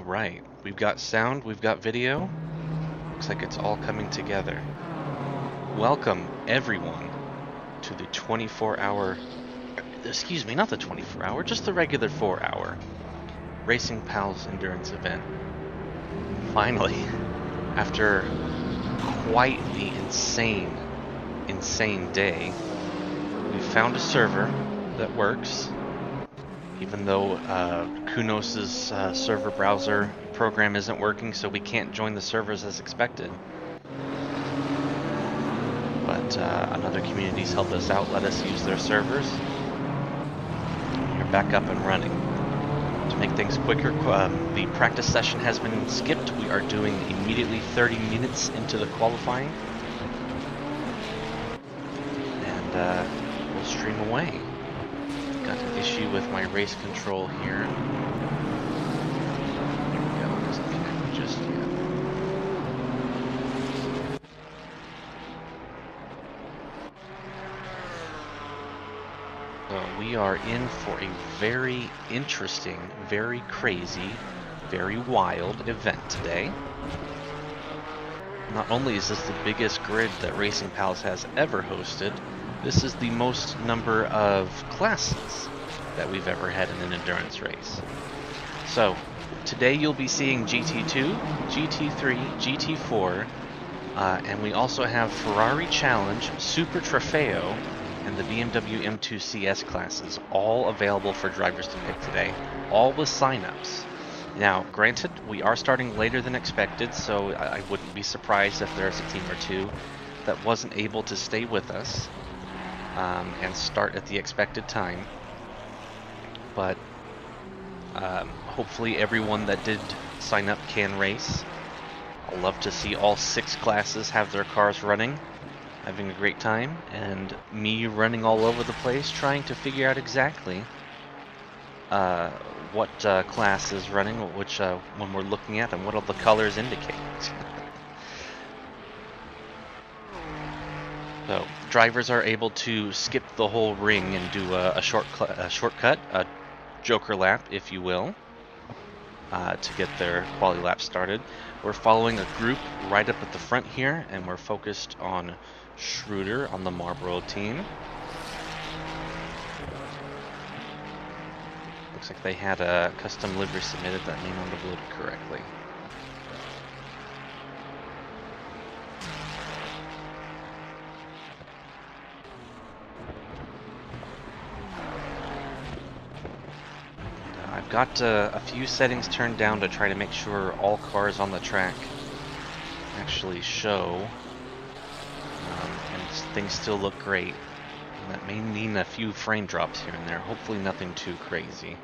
right, we've got sound, we've got video. Looks like it's all coming together. Welcome, everyone, to the 24-hour, excuse me, not the 24-hour, just the regular 4-hour Racing Pals Endurance event. Finally, after quite the insane day, we found a server that works. Even though Kunos's server browser program isn't working, so we can't join the servers as expected. But another community's helped us out, let us use their servers. We're back up and running. To make things quicker, the practice session has been skipped. We are doing immediately 30 minutes into the qualifying. And we'll stream away. Got an issue with my race control here. There we go, it doesn't connect just yet. So we are in for a very interesting, very crazy, very wild event today. Not only is this the biggest grid that Racing Pals has ever hosted, this is the most number of classes that we've ever had in an endurance race. So, today you'll be seeing GT2, GT3, GT4, and we also have Ferrari Challenge, Super Trofeo, and the BMW M2 CS classes, all available for drivers to pick today, all with signups. Now, granted, we are starting later than expected, so I wouldn't be surprised if there's a team or two that wasn't able to stay with us and start at the expected time. But hopefully everyone that did sign up can race. I'd love to see all 6 classes have their cars running, having a great time, and me running all over the place trying to figure out exactly what class is running, which one we're looking at, and what all the colors indicate. So drivers are able to skip the whole ring and do a shortcut, a joker lap, if you will, to get their quali lap started. We're following a group right up at the front here, and we're focused on Schroeder on the Marlboro team. Looks like they had a custom livery submitted that may not have loaded correctly. I've got a few settings turned down to try to make sure all cars on the track actually show, and things still look great. And that may mean a few frame drops here and there, hopefully nothing too crazy.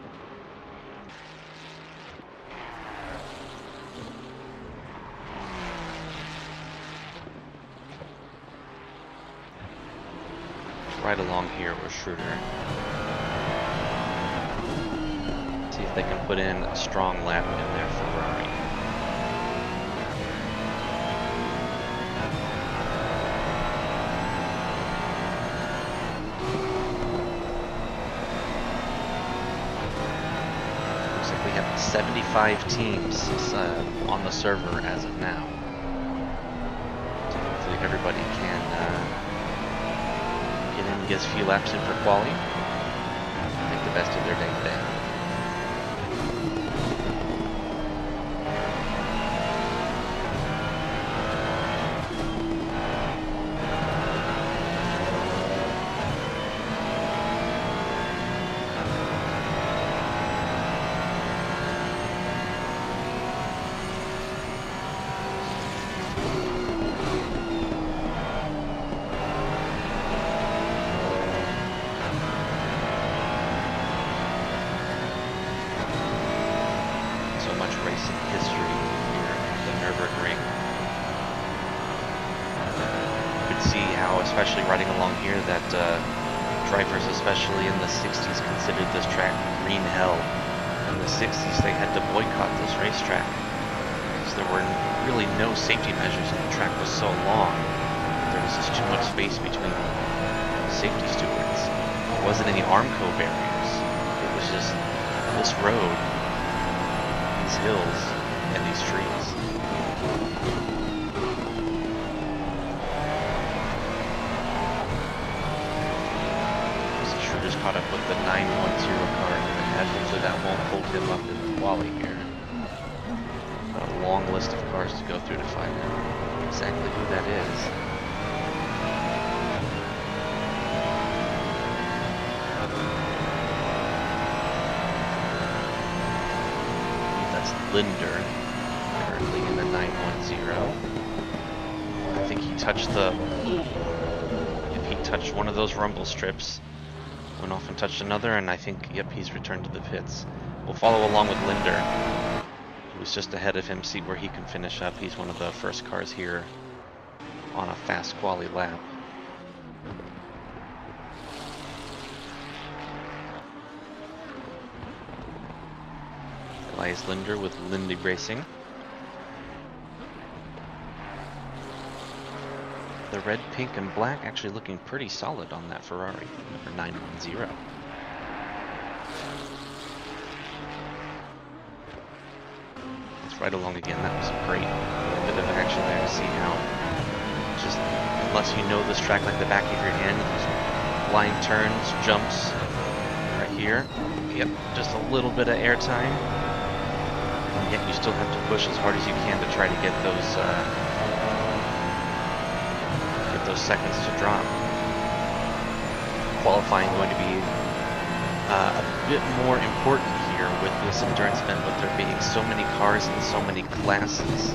Right along here with Schroeder. See if they can put in a strong lap in their Ferrari. Looks like we have 75 teams on the server as of now. So hopefully everybody can get in and get a few laps in for quali. Make the best of their day today. Especially riding along here, that drivers, especially in the 60s, considered this track green hell. In the 60s, they had to boycott this racetrack because there were really no safety measures, and the track was so long. There was just too much space between safety stewards. There wasn't any Armco barriers. It was just this road these hills and these trees. So Schroeder's caught up with the 910 car ahead. Hopefully that won't hold him up in the Quali here. Got a long list of cars to go through to find out exactly who that is. Linder, currently in the 910. I think he touched he touched one of those rumble strips, went off and touched another, and I think, yep, he's returned to the pits. We'll follow along with Linder, who's just ahead of him, see where he can finish up. He's one of the first cars here on a fast quali lap. Elias Linder with Lindy Racing. The red, pink, and black actually looking pretty solid on that Ferrari, number 910. It's right along again. That was great. A bit of action there to see how, just unless you know this track like the back of your hand, those blind turns, jumps, right here. Yep, just a little bit of airtime. And yet you still have to push as hard as you can to try to get those seconds to drop. Qualifying going to be a bit more important here with this endurance event, with there being so many cars and so many classes.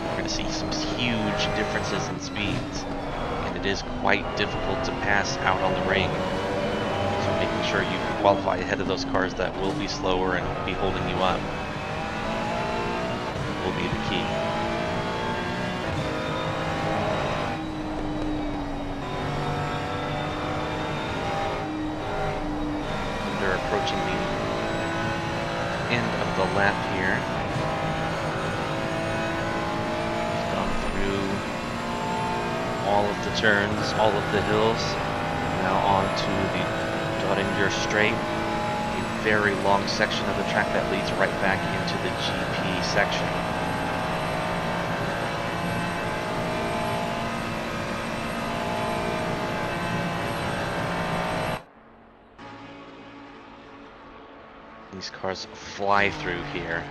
We're going to see some huge differences in speeds, and it is quite difficult to pass out on the ring. So making sure you can qualify ahead of those cars that will be slower and be holding you up will be the key. They're approaching the end of the lap here. He's gone through all of the turns, all of the hills. Now on to the Stewarding straight. A very long section of the track that leads right back into the GP section. These cars fly through here.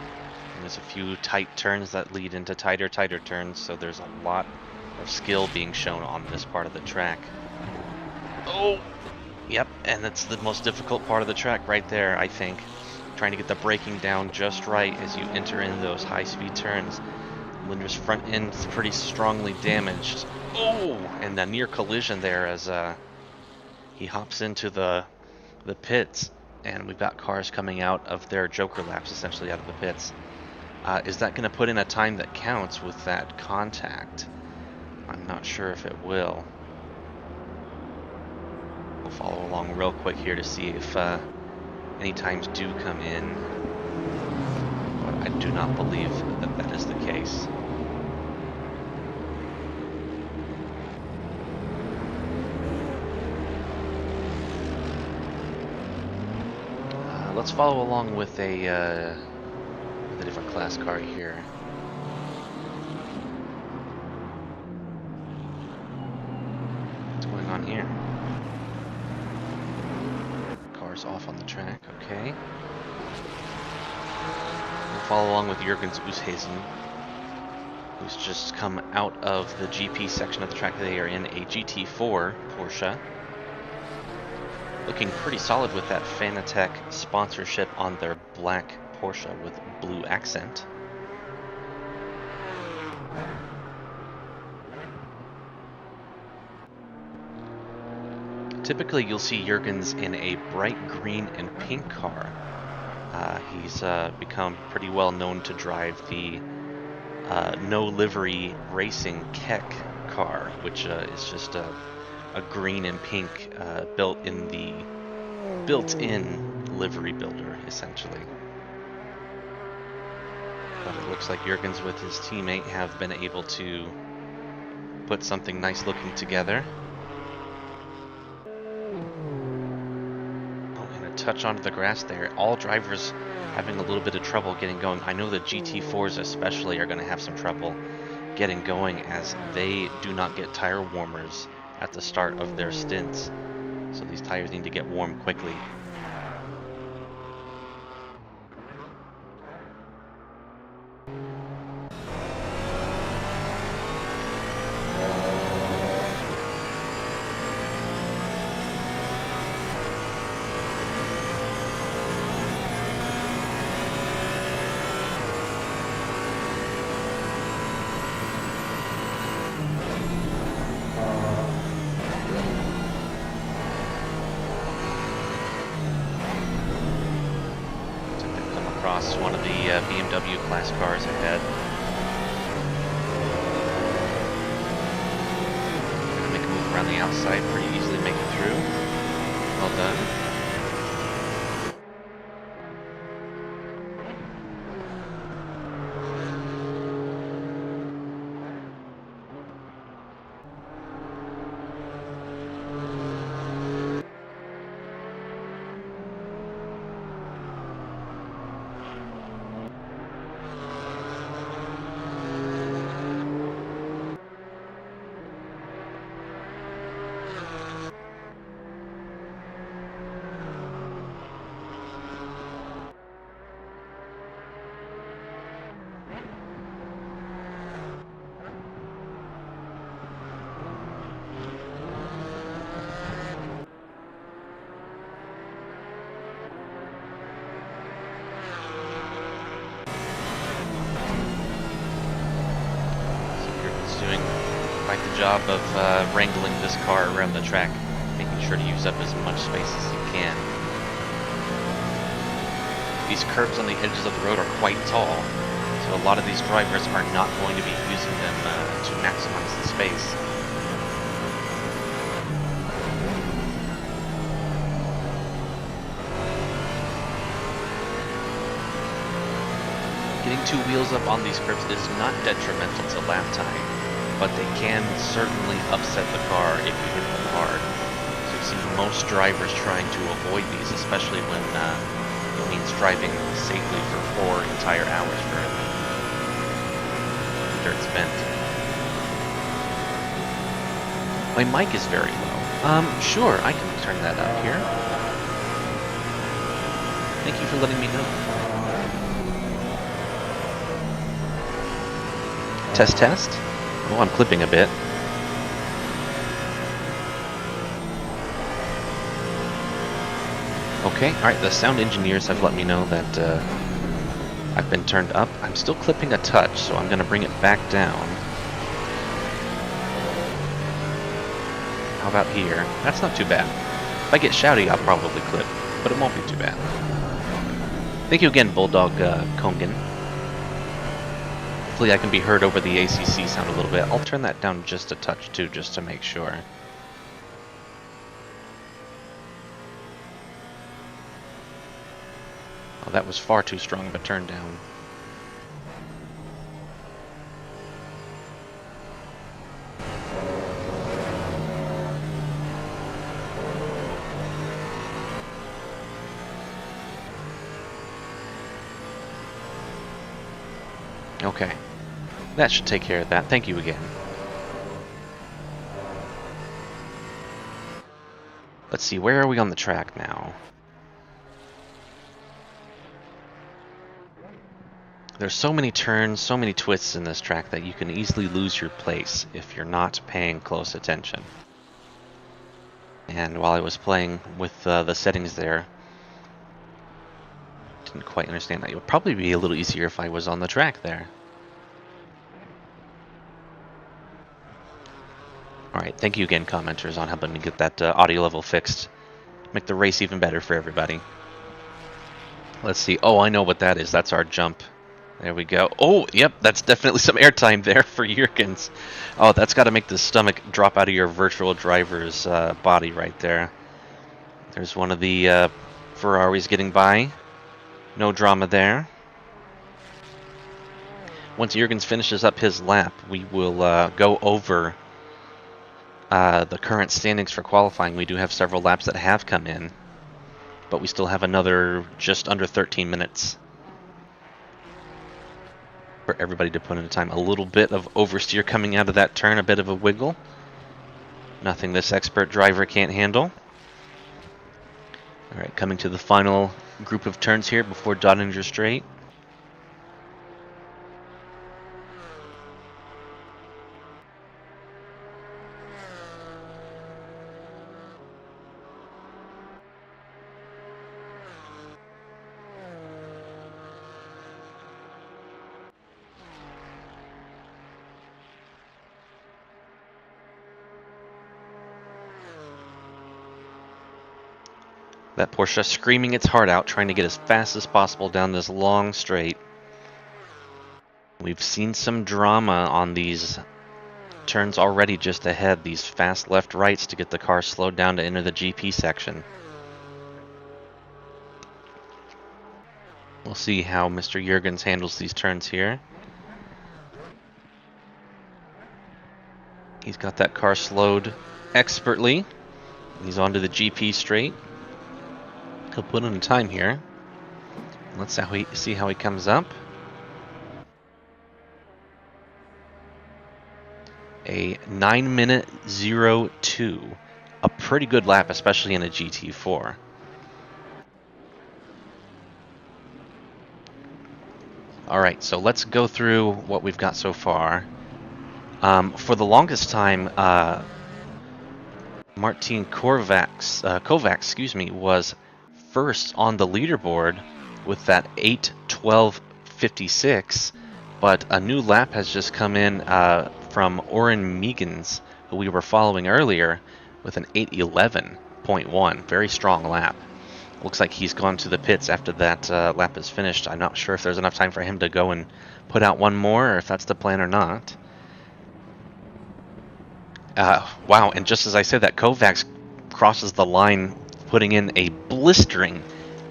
And there's a few tight turns that lead into tighter turns, so there's a lot of skill being shown on this part of the track. Oh! Yep, and that's the most difficult part of the track right there, I think. Trying to get the braking down just right as you enter in those high-speed turns. Linder's front end's pretty strongly damaged. Oh! And a near collision there as he hops into the pits. And we've got cars coming out of their joker laps, essentially out of the pits. Is that going to put in a time that counts with that contact? I'm not sure if it will. We'll follow along real quick here to see if any times do come in. But I do not believe that that is the case. Let's follow along with a different class car here. What's going on here? Car's off on the track, okay. We'll follow along with Jürgens Oosthuizen, who's just come out of the GP section of the track. They are in a GT4 Porsche. Looking pretty solid with that Fanatec sponsorship on their black Porsche with blue accent. Typically you'll see Jürgens in a bright green and pink car. He's become pretty well known to drive the no livery racing Keck car, which is just a green and pink built-in livery builder, essentially. But it looks like Jürgens with his teammate have been able to put something nice looking together. Oh, and a touch onto the grass there. All drivers having a little bit of trouble getting going. I know the GT4s especially are going to have some trouble getting going as they do not get tire warmers at the start of their stints. So these tires need to get warm quickly. Across one of the BMW class cars ahead. Gonna make a move around the outside, pretty easily make it through. Well done. Doing quite the job of wrangling this car around the track, making sure to use up as much space as he can. These curbs on the edges of the road are quite tall, so a lot of these drivers are not going to be using them to maximize the space. Getting two wheels up on these curbs is not detrimental to lap time, but they can certainly upset the car if you hit them hard. So you see most drivers trying to avoid these, especially when it means driving safely for 4 entire hours for dirt's bent. My mic is very low. Sure, I can turn that up here. Thank you for letting me know. Test, test. Oh, I'm clipping a bit. Okay, alright, the sound engineers have let me know that I've been turned up. I'm still clipping a touch, so I'm going to bring it back down. How about here? That's not too bad. If I get shouty, I'll probably clip, but it won't be too bad. Thank you again, Bulldog Kongan. Hopefully I can be heard over the ACC sound a little bit. I'll turn that down just a touch too, just to make sure. Oh, that was far too strong of a turn down. Okay. That should take care of that. Thank you again. Let's see, where are we on the track now? There's so many turns, so many twists in this track that you can easily lose your place if you're not paying close attention. And while I was playing with the settings there, didn't quite understand that. It would probably be a little easier if I was on the track there. Alright, thank you again, commenters, on helping me get that audio level fixed. Make the race even better for everybody. Let's see. Oh, I know what that is. That's our jump. There we go. Oh, yep, that's definitely some airtime there for Jurgens. Oh, that's got to make the stomach drop out of your virtual driver's body right there. There's one of the Ferraris getting by. No drama there. Once Jurgens finishes up his lap, we will go over the current standings for qualifying. We do have several laps that have come in. but we still have another just under 13 minutes for everybody to put into time. A little bit of oversteer coming out of that turn, a bit of a wiggle. Nothing this expert driver can't handle. All right, coming to the final group of turns here before Dottinger Straight. That Porsche screaming its heart out, trying to get as fast as possible down this long straight. We've seen some drama on these turns already just ahead, these fast left-rights to get the car slowed down to enter the GP section. We'll see how Mr. Jurgens handles these turns here. He's got that car slowed expertly. He's onto the GP straight. He'll put in time here. Let's see how he comes up. A 9-minute 02. A pretty good lap, especially in a GT4. Alright, so let's go through what we've got so far. For the longest time, Martin Kovacs, was first on the leaderboard with that 8:12.56, but a new lap has just come in from Oren Meegans, who we were following earlier, with an 8:11.1. Very strong lap. Looks like he's gone to the pits after that lap is finished. I'm not sure if there's enough time for him to go and put out one more, or if that's the plan or not. Wow, and just as I said that, Kovacs crosses the line, putting in a blistering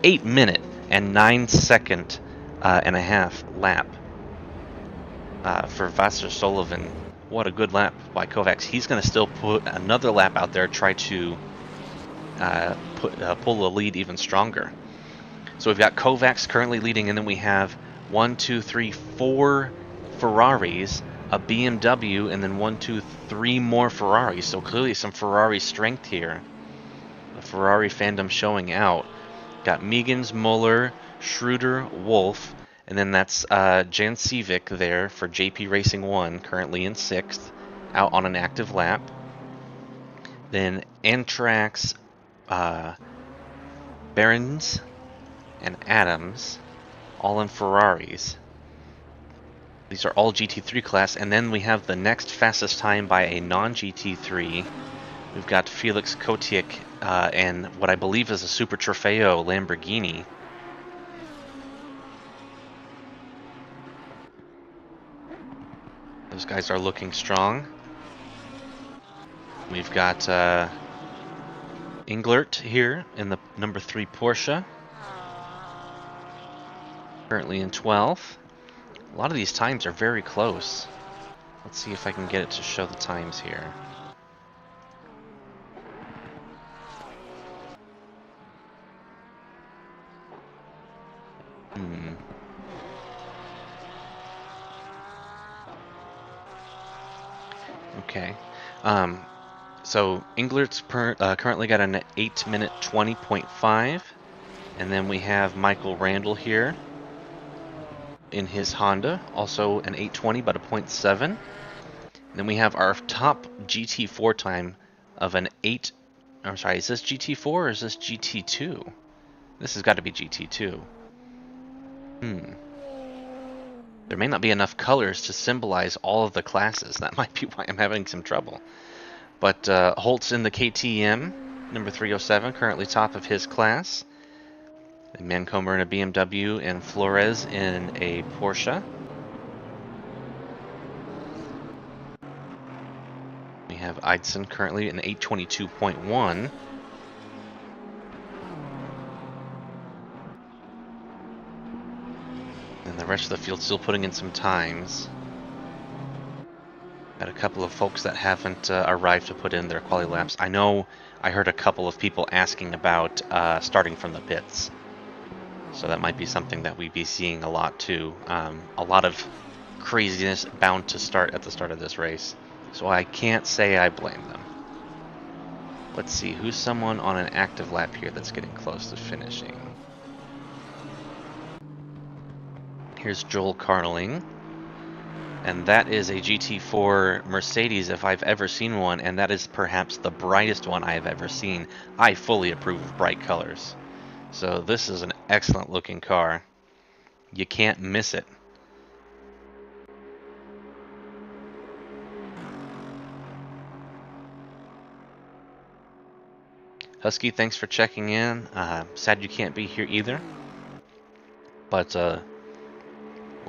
8-minute and 9-second and a half lap for Vasser Sullivan. What a good lap by Kovacs. He's going to still put another lap out there, try to pull the lead even stronger. So we've got Kovacs currently leading, and then we have 4 Ferraris, a BMW, and then 3 more Ferraris. So clearly some Ferrari strength here. The Ferrari fandom showing out. Got Meegans, Muller, Schroeder, Wolf, and then that's Jan Civic there for JP Racing 1, currently in 6th, out on an active lap. Then Antrax, Behrens, and Adams, all in Ferraris. These are all GT3 class, and then we have the next fastest time by a non-GT3. We've got Felix Kotiak and what I believe is a Super Trofeo Lamborghini. Those guys are looking strong. We've got Englert here in the number 3 Porsche, currently in 12th. A lot of these times are very close. Let's see if I can get it to show the times here. Okay. So Englert's currently got an 8-minute 20.5, and then we have Michael Randall here in his Honda, also an 820 but a 0.7. And then we have our top GT4 time of an 8. I'm sorry, is this GT4 or is this GT2? This has got to be GT2. There may not be enough colors to symbolize all of the classes. That might be why I'm having some trouble. But Holtz in the KTM, number 307, currently top of his class. And Mancomer in a BMW, and Flores in a Porsche. We have Eidson currently in 822.1. And the rest of the field still putting in some times. Got a couple of folks that haven't arrived to put in their quali laps. I know I heard a couple of people asking about starting from the pits. So that might be something that we'd be seeing a lot too. A lot of craziness bound to start at the start of this race. So I can't say I blame them. Let's see, who's someone on an active lap here that's getting close to finishing? Here's Joel Carling. And that is a GT4 Mercedes if I've ever seen one, and that is perhaps the brightest one I have ever seen. I fully approve of bright colors. So this is an excellent looking car. You can't miss it. Husky, thanks for checking in. Sad you can't be here either. But we'll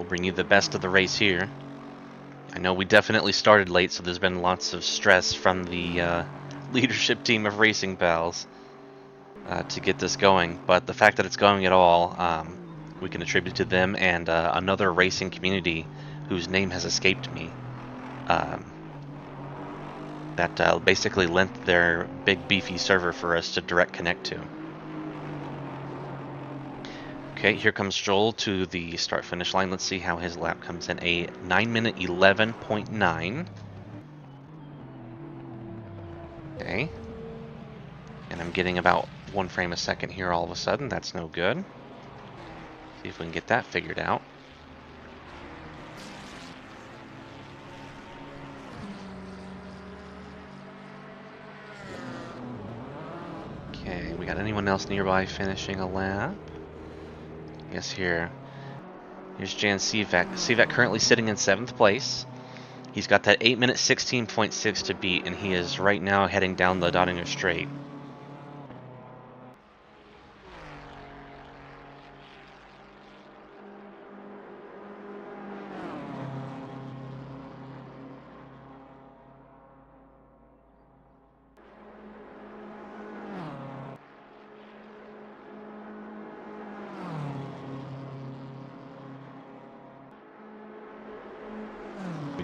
bring you the best of the race here. I know we definitely started late, so there's been lots of stress from the leadership team of Racing Pals to get this going. But the fact that it's going at all, we can attribute to them and another racing community whose name has escaped me. That basically lent their big beefy server for us to direct connect to. Okay, here comes Joel to the start-finish line. Let's see how his lap comes in. A 9-minute 11.9. Okay. And I'm getting about 1 frame a second here all of a sudden. That's no good. See if we can get that figured out. Okay, we got anyone else nearby finishing a lap? Yes, here's Jan Sivak. Sivak currently sitting in 7th place. He's got that 8-minute 16.6 to beat, and he is right now heading down the Dottinger Straight.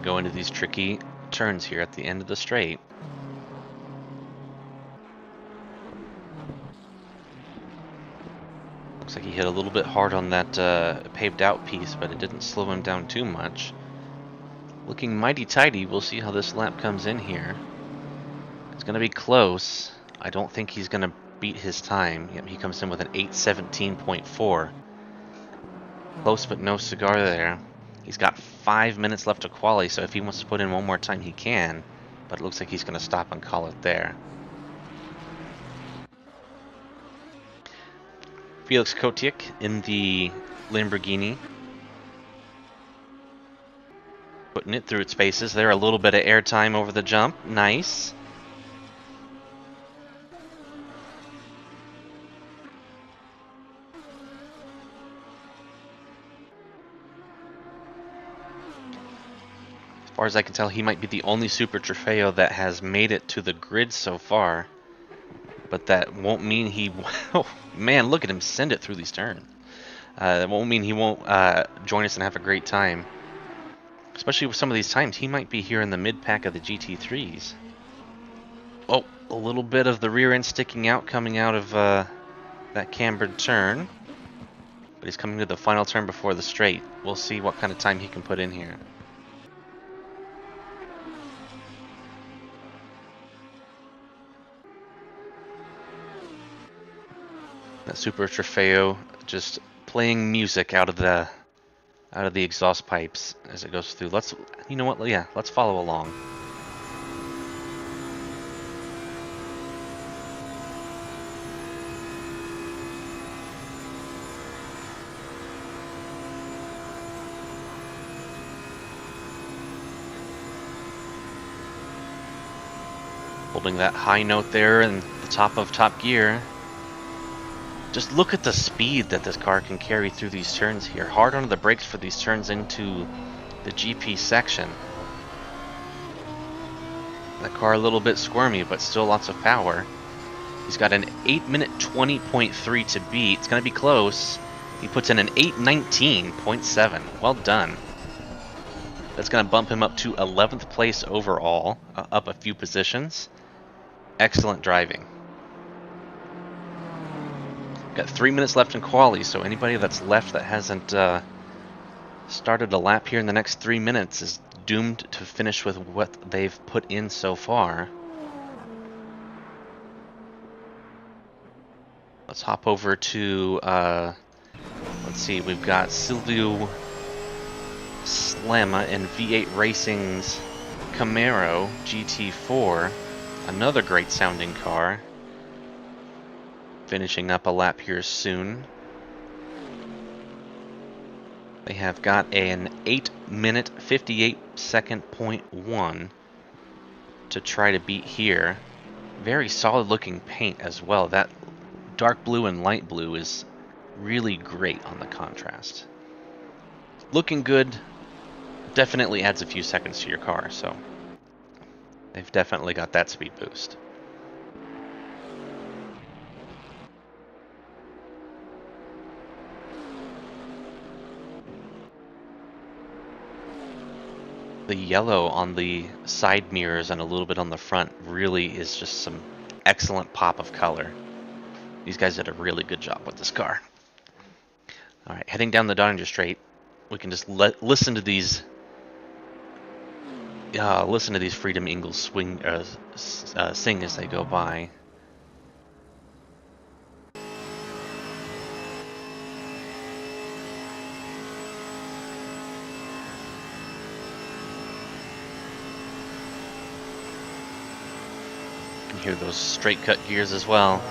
Go into these tricky turns here at the end of the straight. Looks like he hit a little bit hard on that paved out piece, but it didn't slow him down too much. Looking mighty tidy. We'll see how this lap comes in here. It's going to be close. I don't think he's going to beat his time. Yep, he comes in with an 8:17.4. Close but no cigar there. He's got 5 minutes left to quali, so if he wants to put in one more time, he can. But it looks like he's going to stop and call it there. Felix Kotiak in the Lamborghini. Putting it through its paces there. A little bit of air time over the jump. Nice. As far as I can tell, he might be the only Super Trofeo that has made it to the grid so far. But that won't mean he... Oh, man, look at him send it through these turns. That won't mean he won't join us and have a great time. Especially with some of these times, he might be here in the mid-pack of the GT3s. Oh, a little bit of the rear end sticking out, coming out of that cambered turn. But he's coming to the final turn before the straight. We'll see what kind of time he can put in here. That Super Trofeo just playing music out of the exhaust pipes as it goes through. Let's, you know what? Yeah, let's follow along. Holding that high note there in the top of Top Gear. Just look at the speed that this car can carry through these turns here. Hard onto the brakes for these turns into the GP section. That car a little bit squirmy, but still lots of power. He's got an 8-minute 20.3 to beat. It's going to be close. He puts in an 8:19.7. Well done. That's going to bump him up to 11th place overall, up a few positions. Excellent driving. Got 3 minutes left in Quali, so anybody that's left that hasn't started a lap here in the next 3 minutes is doomed to finish with what they've put in so far. Let's hop over to, let's see, we've got Silvio Slama in V8 Racing's Camaro GT4, another great sounding car, finishing up a lap here soon. They have got an 8-minute 58-second .1 to try to beat here. Very solid looking paint as well. That dark blue and light blue is really great on the contrast. Looking good. Definitely adds a few seconds to your car, so they've definitely got that speed boost. The yellow on the side mirrors and a little bit on the front really is just some excellent pop of color. These guys did a really good job with this car. Alright, heading down the Dodger Straight, we can just listen to these Freedom Eagles sing as they go by. You can hear those straight cut gears as well.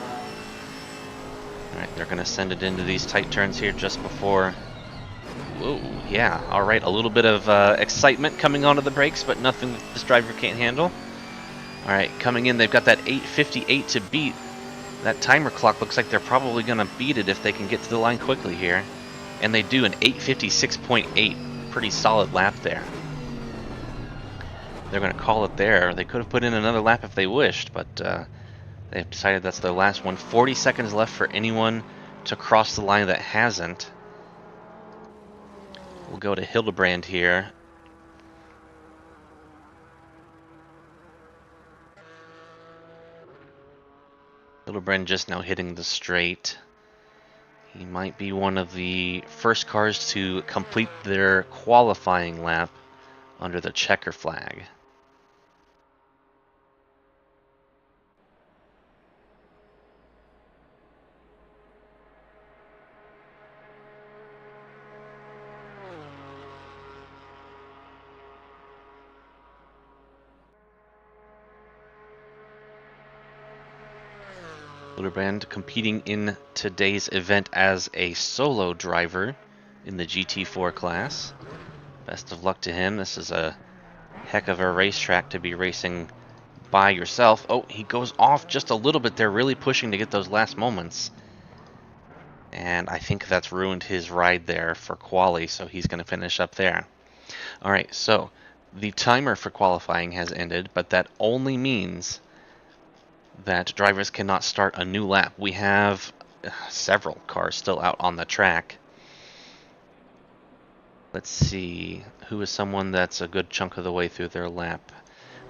Alright, they're going to send it into these tight turns here just before. Whoa, yeah, alright, a little bit of excitement coming onto the brakes, but nothing that this driver can't handle. Alright, coming in, they've got that 8:58 to beat. That timer clock looks like they're probably going to beat it if they can get to the line quickly here. And they do, an 8:56.8. Pretty solid lap there. They're going to call it there. They could have put in another lap if they wished, but they've decided that's their last one. 40 seconds left for anyone to cross the line that hasn't. We'll go to Hildebrand here. Hildebrand just now hitting the straight. He might be one of the first cars to complete their qualifying lap under the checker flag. Hildebrand competing in today's event as a solo driver in the GT4 class. Best of luck to him. This is a heck of a racetrack to be racing by yourself. Oh, he goes off just a little bit there, really pushing to get those last moments. And I think that's ruined his ride there for Quali, so he's going to finish up there. Alright, so the timer for qualifying has ended, but that only means that drivers cannot start a new lap. We have several cars still out on the track. Let's see, who is someone that's a good chunk of the way through their lap.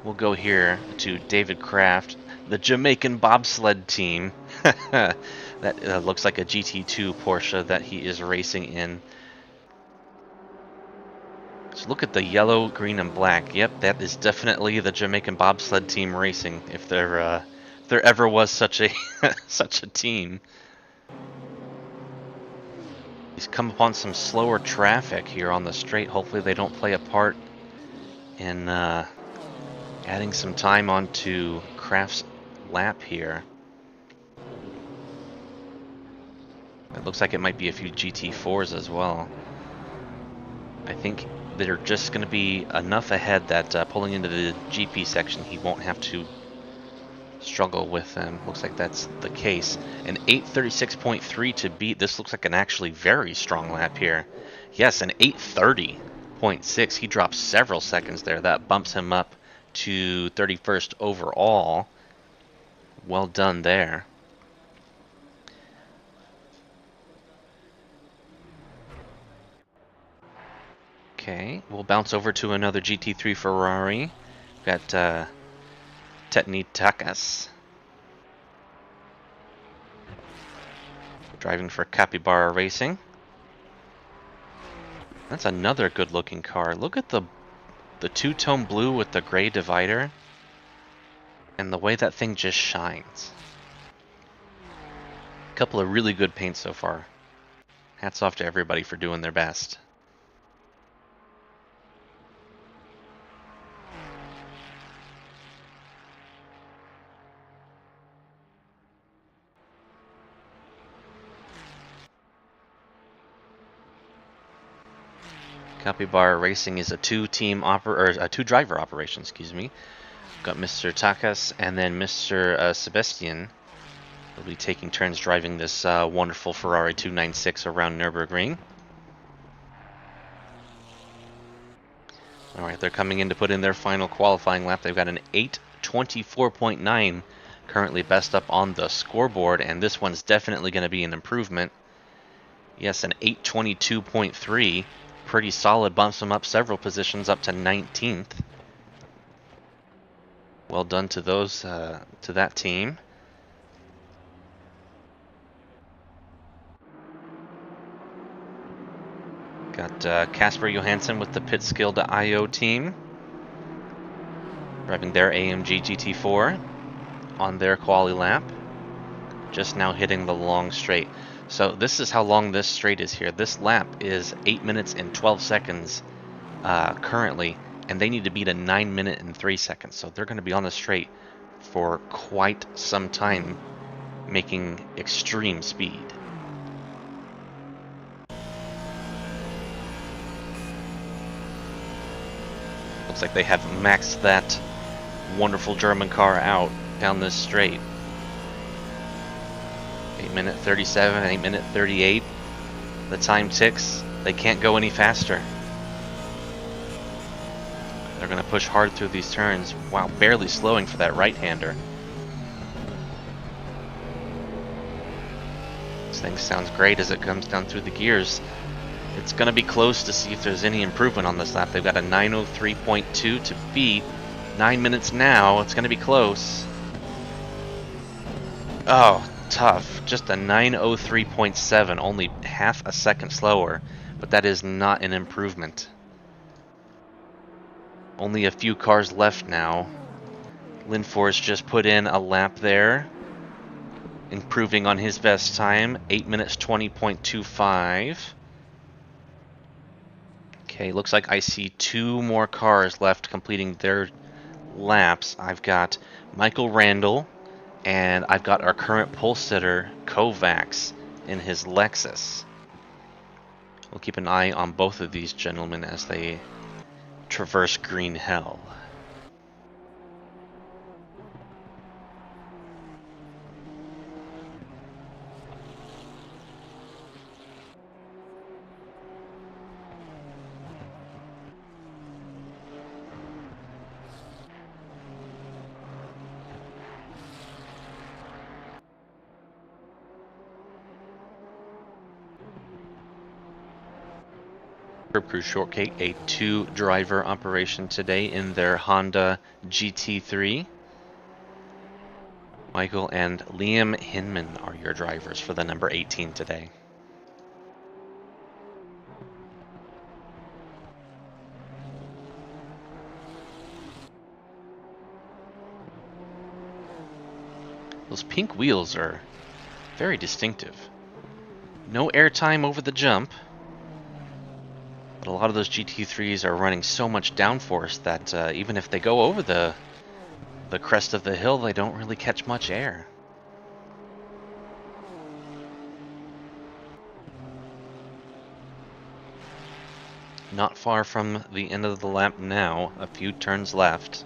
We'll go here to David Kraft, the Jamaican bobsled team. That looks like a GT2 Porsche that he is racing in. So look at the yellow, green, and black. Yep, that is definitely the Jamaican bobsled team racing, if there ever was such a such a team. He's come upon some slower traffic here on the straight. Hopefully they don't play a part in adding some time onto Kraft's lap here. It looks like it might be a few GT4s as well. I think they're just going to be enough ahead that pulling into the GP section he won't have to struggle with them. Looks like that's the case. An 8:36.3 to beat. This looks like an actually very strong lap here. Yes, an 8:30.6. He drops several seconds there. That bumps him up to 31st overall. Well done there. Okay, we'll bounce over to another GT3 Ferrari. Got Tetni Takas driving for Capybara Racing. That's another good-looking car. Look at the two-tone blue with the gray divider, and the way that thing just shines. A couple of really good paints so far. Hats off to everybody for doing their best. Capybara Racing is a two-driver operation, excuse me. Got Mr. Takas and then Mr. Sebastian. They'll be taking turns driving this wonderful Ferrari 296 around Nürburgring. All right, they're coming in to put in their final qualifying lap. They've got an 8:24.9 currently best up on the scoreboard, and this one's definitely going to be an improvement. Yes, an 8:22.3. Pretty solid, bumps them up several positions up to 19th. Well done to those to that team. Got Casper Johansson with the Pitskill.io team driving their AMG GT4 on their quali lap. Just now hitting the long straight. So this is how long this straight is here. This lap is 8 minutes and 12 seconds currently, and they need to beat a 9 minute and 3 seconds. So they're going to be on the straight for quite some time, making extreme speed. Looks like they have maxed that wonderful German car out down this straight. 8 minute 37, 8 minute 38. The time ticks. They can't go any faster. They're going to push hard through these turns. Wow, barely slowing for that right-hander. This thing sounds great as it comes down through the gears. It's going to be close to see if there's any improvement on this lap. They've got a 9:03.2 to beat. 9 minutes now. It's going to be close. Oh, tough. Just a 9:03.7, only half a second slower, but that is not an improvement. Only a few cars left now. Lindfors just put in a lap there, improving on his best time, 8 minutes 20.25. Okay, looks like I see two more cars left completing their laps. I've got Michael Randall, and I've got our current pole sitter, Kovacs, in his Lexus. We'll keep an eye on both of these gentlemen as they traverse green hell. Curb Crew Shortcake, a two-driver operation today in their Honda GT3. Michael and Liam Hinman are your drivers for the number 18 today. Those pink wheels are very distinctive. No airtime over the jump. But a lot of those GT3s are running so much downforce that even if they go over the crest of the hill, they don't really catch much air. Not far from the end of the lap now, a few turns left.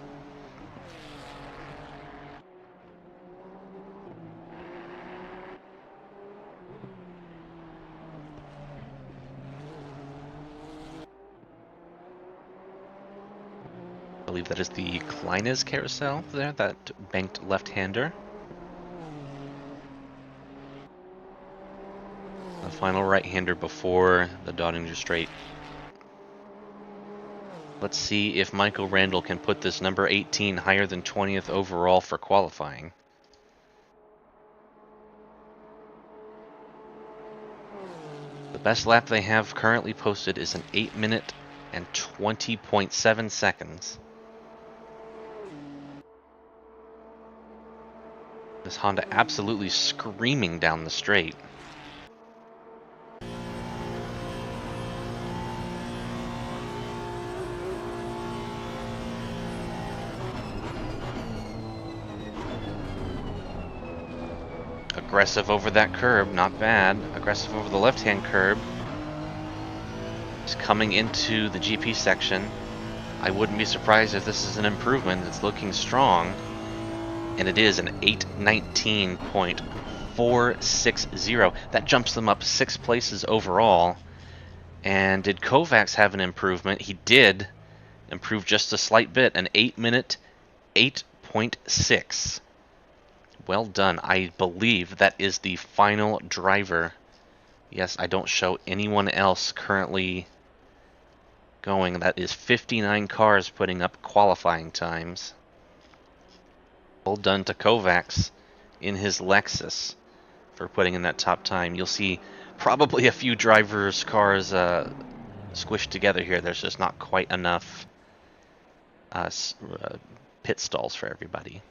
I believe that is the Kleines carousel there, that banked left-hander. The final right-hander before the Dottinger straight. Let's see if Michael Randall can put this number 18 higher than 20th overall for qualifying. The best lap they have currently posted is an 8 minute and 20.7 seconds. This Honda absolutely screaming down the straight. Aggressive over that curb, not bad. Aggressive over the left-hand curb. He's coming into the GP section. I wouldn't be surprised if this is an improvement. It's looking strong. And it is an 819.460. That jumps them up 6 places overall. And did Kovacs have an improvement? He did improve just a slight bit, an 8 minute 8.6. Well done. I believe that is the final driver. Yes, I don't show anyone else currently going. That is 59 cars putting up qualifying times. Well done to Kovacs in his Lexus for putting in that top time. You'll see probably a few drivers' cars squished together here. There's just not quite enough pit stalls for everybody.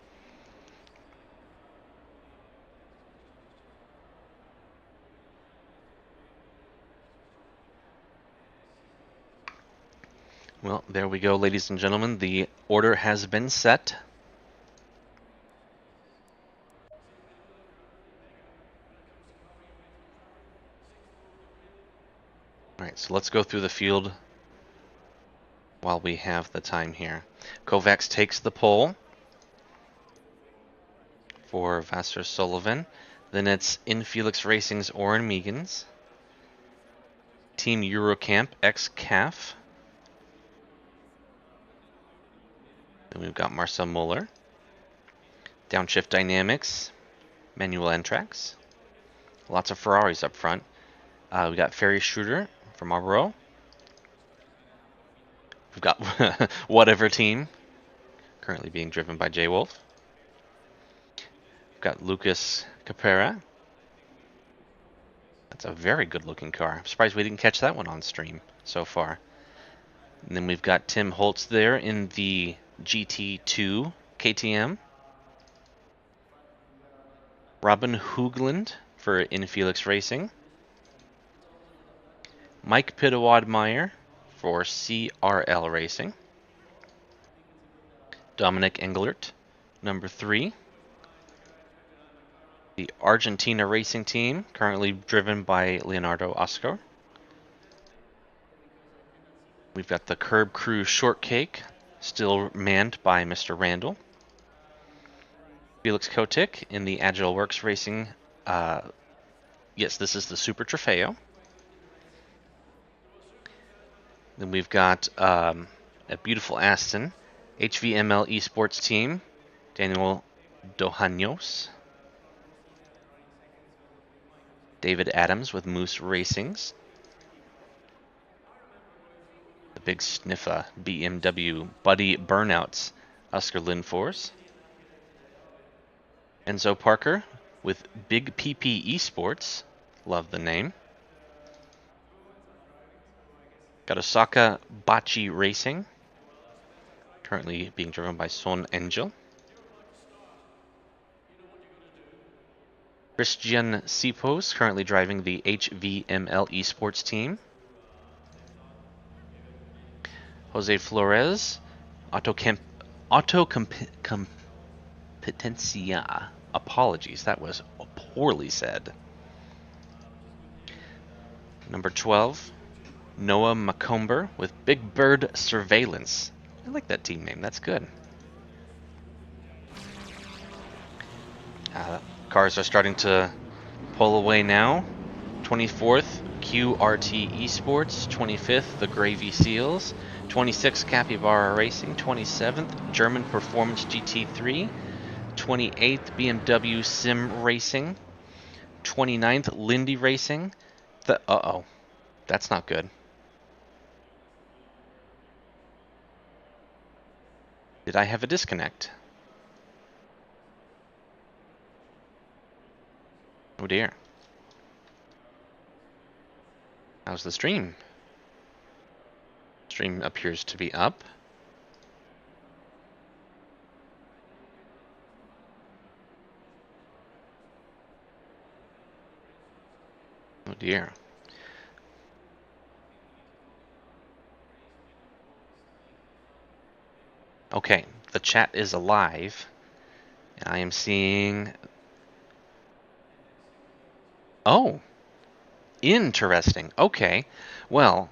Well, there we go, ladies and gentlemen. The order has been set. Alright, so let's go through the field while we have the time here. Kovacs takes the pole for Vassar Sullivan. Then it's Infelix Racing's Oren Meegans. Team Eurocamp X-CAF. Then we've got Marcel Muller. Downshift Dynamics, Manuel Entrax. Lots of Ferraris up front. We got Ferry Schroeder from Marlboro. We've got Whatever Team, currently being driven by Jay Wolf. We've got Lucas Capera. That's a very good looking car. I'm surprised we didn't catch that one on stream so far. And then we've got Tim Holtz there in the GT2 KTM. Robin Hoogland for Infelix Racing. Mike Pitawad-Meyer for CRL Racing. Dominic Englert, number 3. The Argentina Racing Team, currently driven by Leonardo Oscar. We've got the Curb Crew Shortcake, still manned by Mr. Randall. Felix Kotick in the Agile Works Racing. Yes, this is the Super Trofeo. Then we've got a beautiful Aston, HVML Esports Team, Daniel Dohanos. David Adams with Moose Racings. The big Sniffa BMW Buddy Burnouts, Oscar Lindfors. Enzo Parker with Big PP Esports, love the name. Got Osaka Bachi Racing, currently being driven by Son Angel. Christian Sipos, currently driving the HVML Esports team. Jose Flores, Autocompetencia. Apologies, that was poorly said. Number 12, Noah Macomber with Big Bird Surveillance. I like that team name, that's good. Cars are starting to pull away now. 24th, QRT Esports. 25th, the Gravy Seals. 26th, Capybara Racing. 27th, German Performance GT3. 28th, BMW Sim Racing. 29th, Lindy Racing. Uh-oh. That's not good. Did I have a disconnect? Oh dear. How's the stream? Stream appears to be up. Oh dear. Okay, the chat is alive. I am seeing... Oh! Interesting. Okay. Well,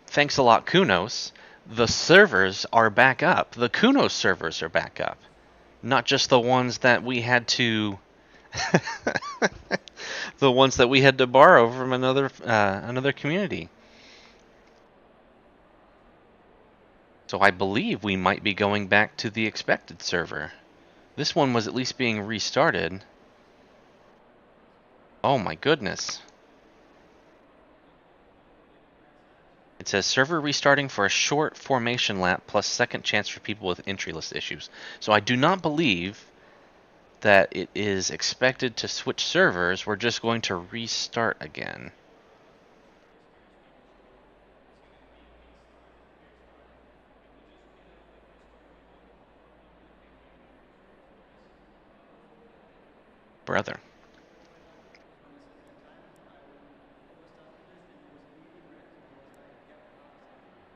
thanks a lot, Kunos. The servers are back up. The Kunos servers are back up. Not just the ones that we had to... the ones that we had to borrow from another community. So I believe we might be going back to the expected server. This one was at least being restarted. Oh my goodness. It says server restarting for a short formation lap plus second chance for people with entry list issues. So I do not believe that it is expected to switch servers. We're just going to restart again. Brother.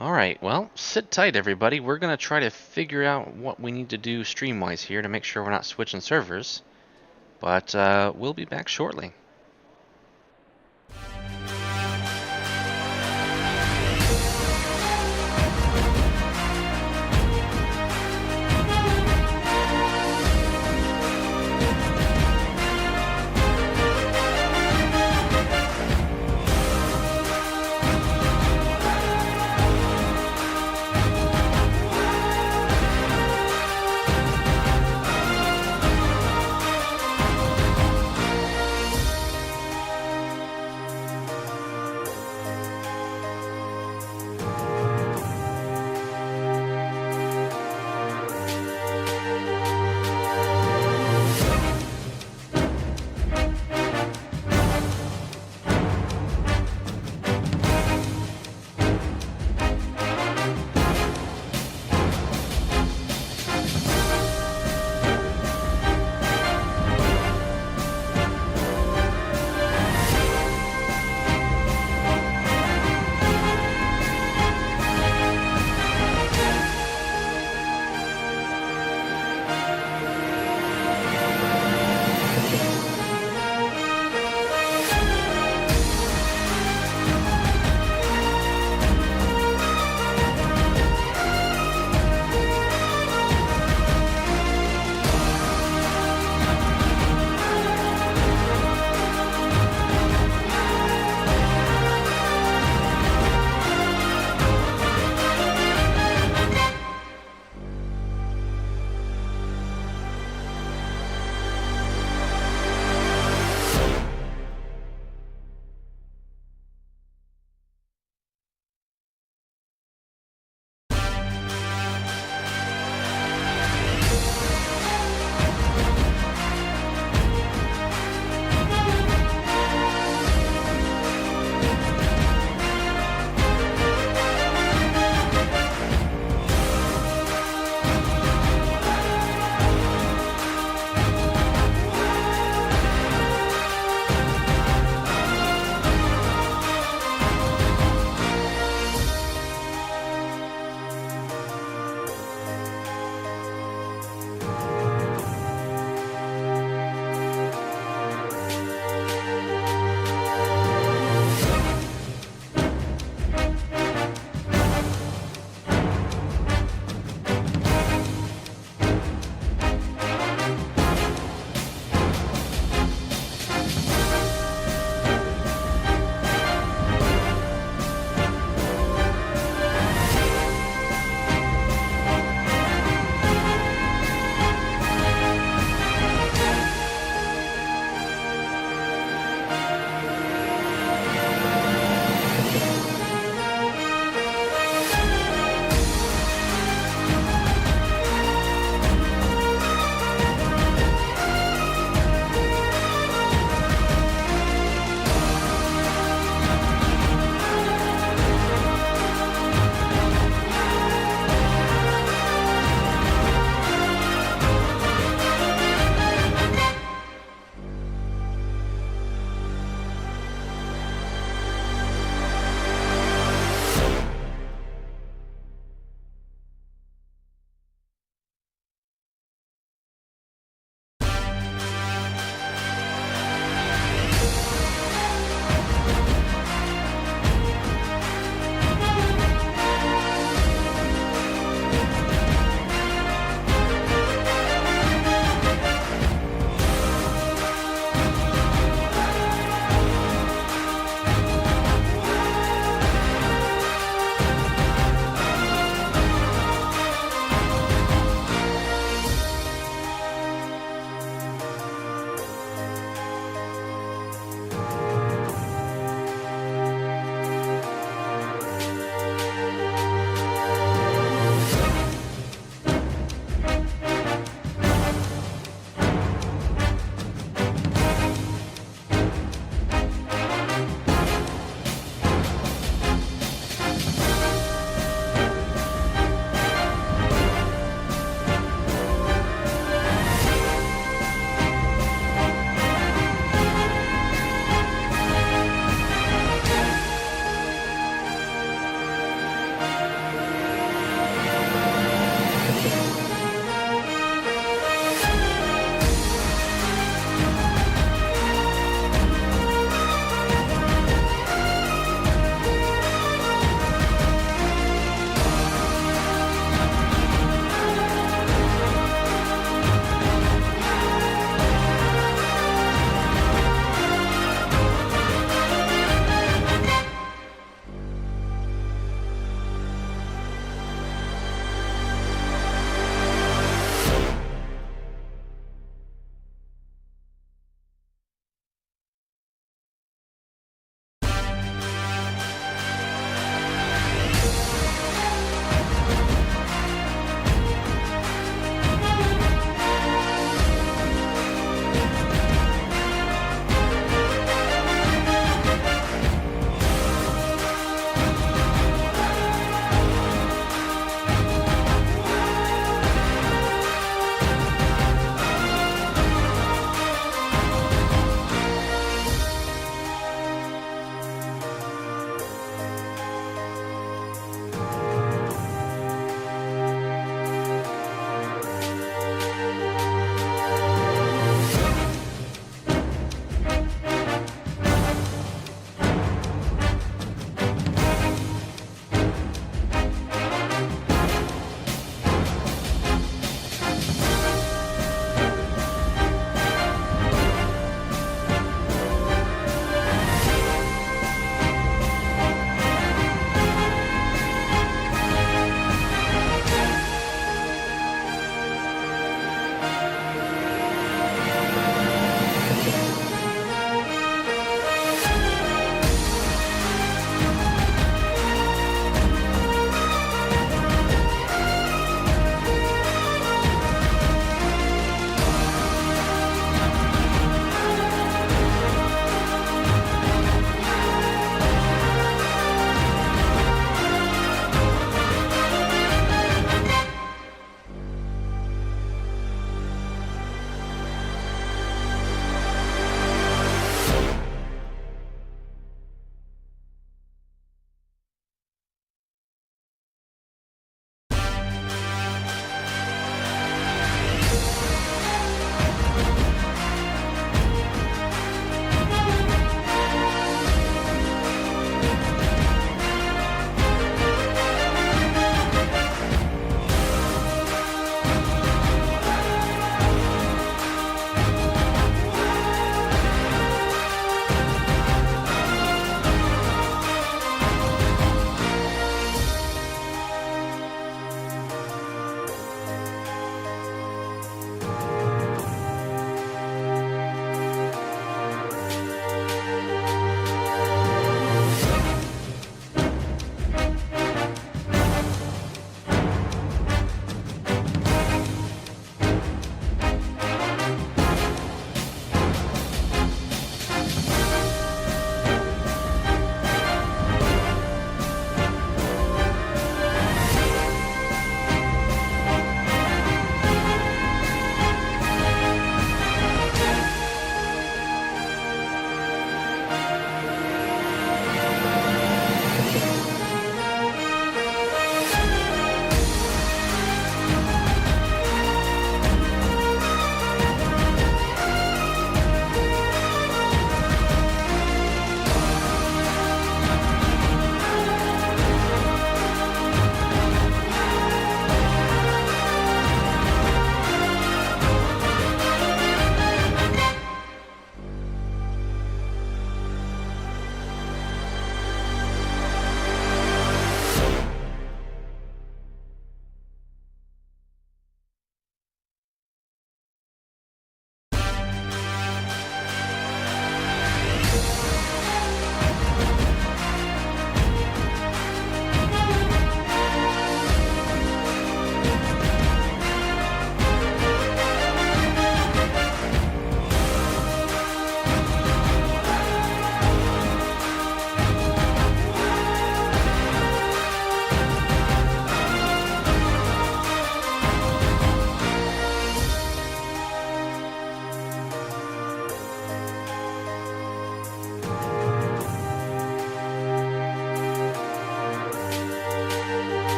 Alright, well, sit tight everybody. We're going to try to figure out what we need to do stream-wise here to make sure we're not switching servers. But we'll be back shortly.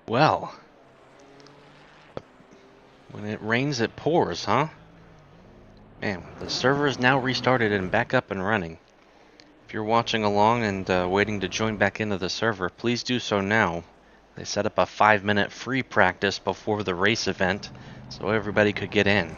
Well, when it rains, it pours, huh? Man, the server is now restarted and back up and running. If you're watching along and waiting to join back into the server, please do so now. They set up a 5-minute free practice before the race event, so everybody could get in.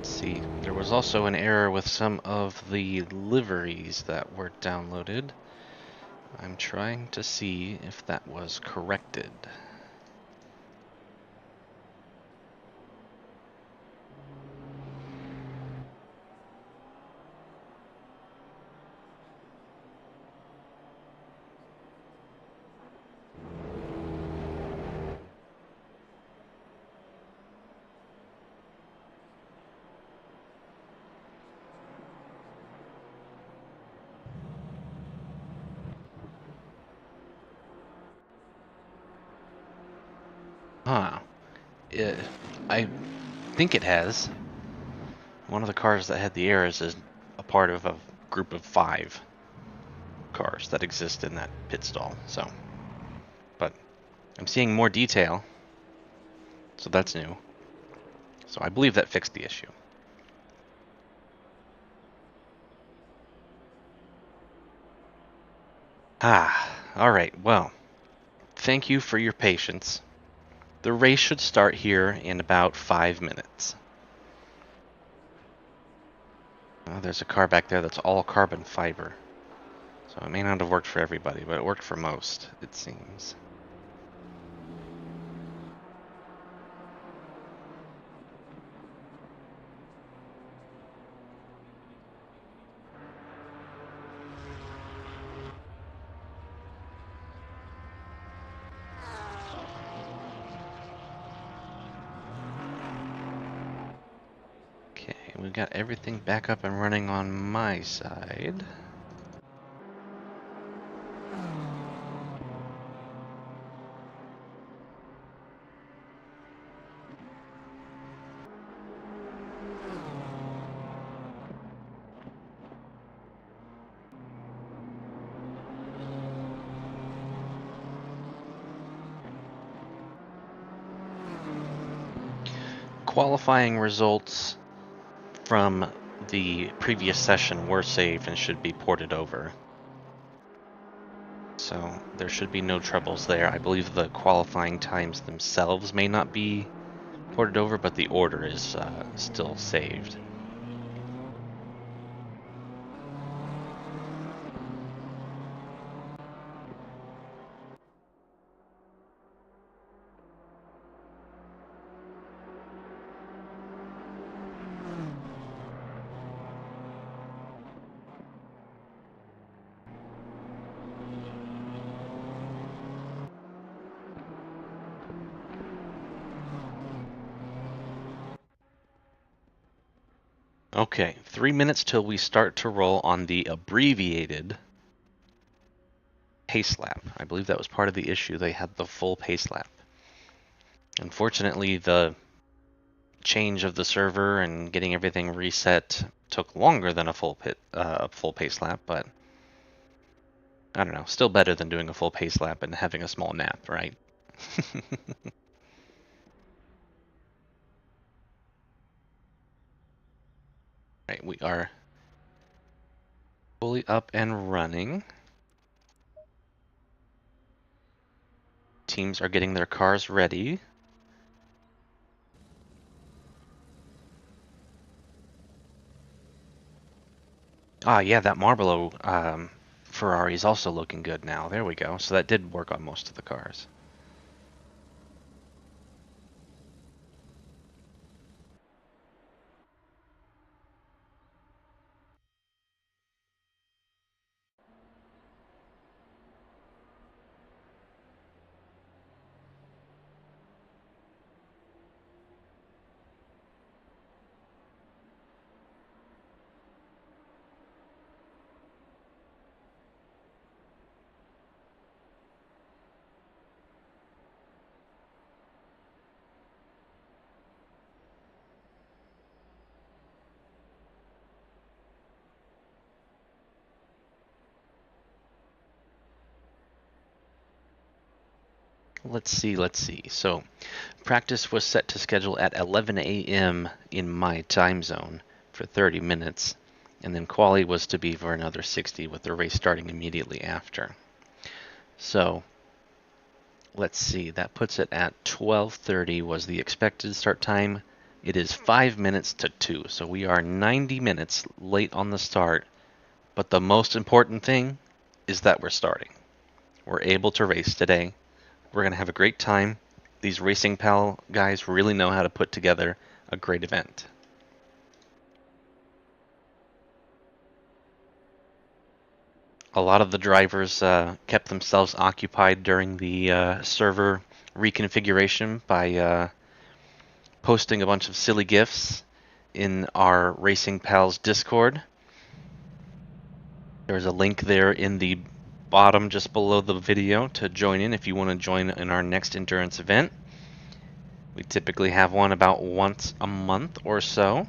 See, there was also an error with some of the liveries that were downloaded. I'm trying to see if that was corrected. Huh. I think it has. One of the cars that had the errors is a part of a group of 5 cars that exist in that pit stall, so. But I'm seeing more detail, so that's new. So I believe that fixed the issue. Alright, well, thank you for your patience. The race should start here in about 5 minutes. Oh, there's a car back there that's all carbon fiber. So it may not have worked for everybody, but it worked for most, it seems. Okay, we've got everything back up and running on my side. Qualifying results from the previous session were saved and should be ported over. So there should be no troubles there. I believe the qualifying times themselves may not be ported over, but the order is still saved. Okay, 3 minutes till we start to roll on the abbreviated pace lap. I believe that was part of the issue. They had the full pace lap. Unfortunately, the change of the server and getting everything reset took longer than a full pace lap, but I don't know, still better than doing a full pace lap and having a small nap, right? Right, we are fully up and running. Teams are getting their cars ready. Ah, yeah, that Marlboro Ferrari is also looking good now. There we go. So that did work on most of the cars. Let's see. So, practice was set to schedule at 11 a.m. in my time zone for 30 minutes, and then Quali was to be for another 60 with the race starting immediately after. So, let's see, that puts it at 12:30 was the expected start time. It is 5 minutes to 2, so we are 90 minutes late on the start, but the most important thing is that we're starting. We're able to race today. We're going to have a great time. These Racing Pal guys really know how to put together a great event. A lot of the drivers kept themselves occupied during the server reconfiguration by posting a bunch of silly GIFs in our Racing Pals Discord. There's a link there in the bottom just below the video to join in if you want to join in our next endurance event. We typically have one about once a month or so.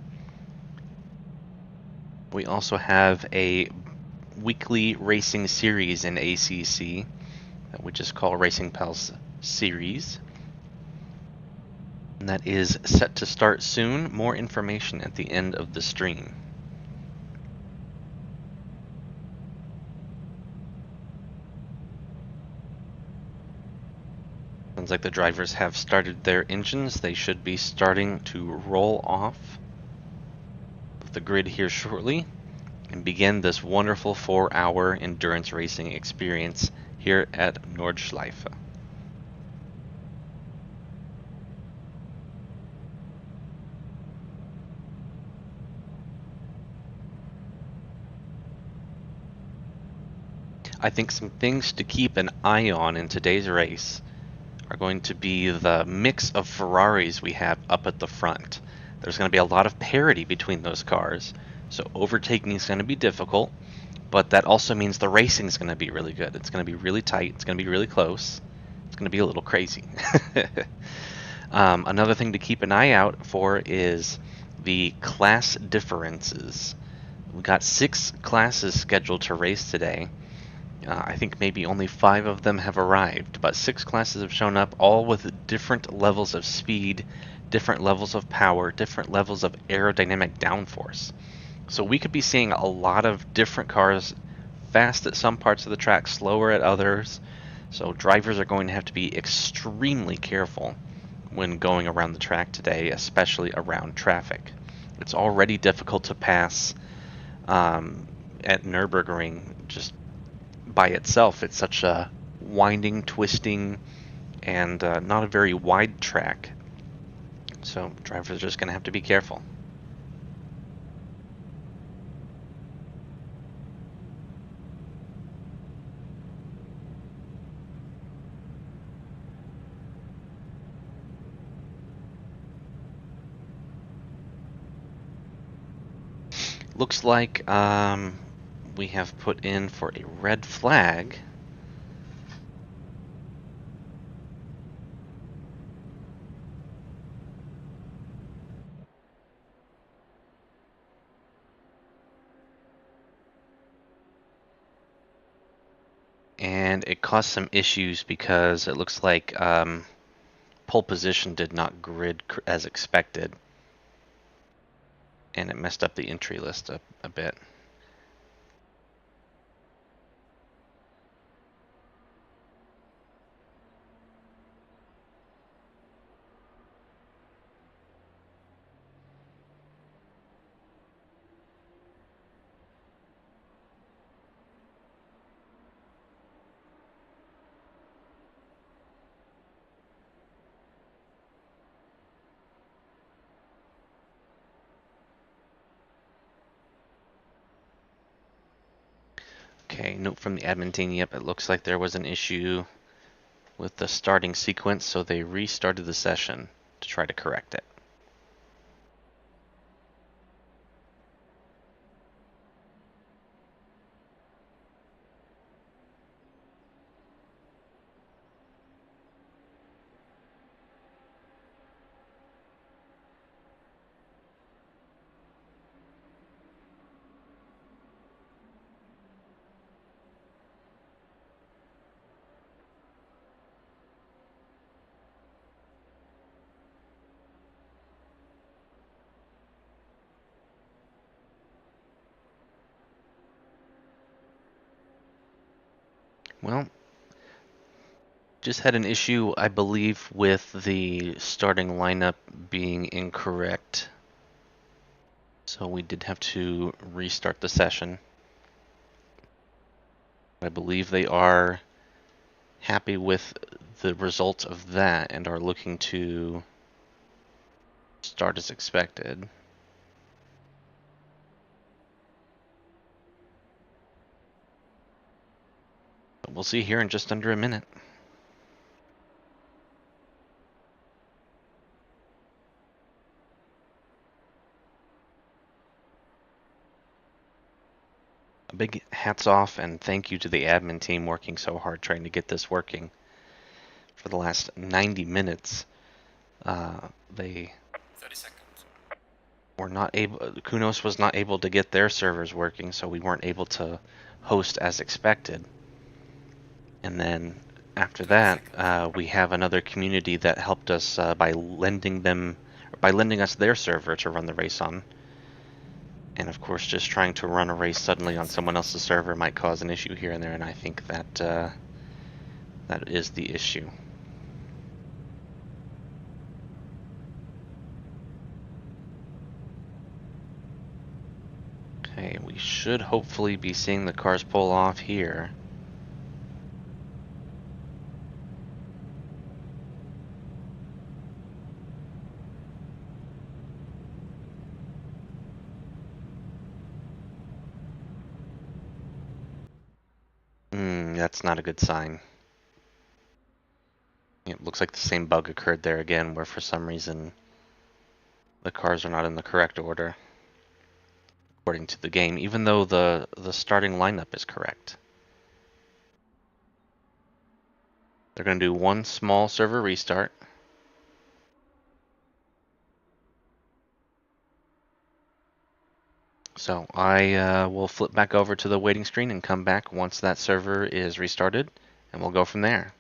We also have a weekly racing series in ACC that we just call Racing Pals Series. And that is set to start soon. More information at the end of the stream. Sounds like the drivers have started their engines. They should be starting to roll off the grid here shortly and begin this wonderful 4-hour endurance racing experience here at NORDSCHLEIFE. I think some things to keep an eye on in today's race are going to be the mix of Ferraris we have up at the front. There's going to be a lot of parity between those cars, so overtaking is going to be difficult, but that also means the racing is going to be really good. It's going to be really tight, it's going to be really close, it's going to be a little crazy. Another thing to keep an eye out for is the class differences. We've got 6 classes scheduled to race today. I think maybe only 5 of them have arrived, but 6 classes have shown up, all with different levels of speed, different levels of power, different levels of aerodynamic downforce. So we could be seeing a lot of different cars fast at some parts of the track, slower at others. So drivers are going to have to be extremely careful when going around the track today, especially around traffic. It's already difficult to pass at Nürburgring just by itself. It's such a winding, twisting, and not a very wide track. So drivers are just going to have to be careful. Looks like we have put in for a red flag. And it caused some issues because it looks like pole position did not grid as expected. And it messed up the entry list a bit. Okay, note from the admin team, yep, it looks like there was an issue with the starting sequence, so they restarted the session to try to correct it. Well, just had an issue, I believe, with the starting lineup being incorrect. So we did have to restart the session. I believe they are happy with the results of that and are looking to start as expected. But we'll see here in just under a minute. A big hats off and thank you to the admin team working so hard trying to get this working. For the last 90 minutes, they 30 seconds. were not able, Kunos was not able to get their servers working, so we weren't able to host as expected. And then after that, we have another community that helped us by lending us their server to run the race on. And of course, just trying to run a race suddenly on someone else's server might cause an issue here and there, and I think that that is the issue. Okay, we should hopefully be seeing the cars pull off here. That's not a good sign. It looks like the same bug occurred there again, where for some reason the cars are not in the correct order according to the game, even though the starting lineup is correct. They're going to do one small server restart. So I will flip back over to the waiting screen and come back once that server is restarted, and we'll go from there.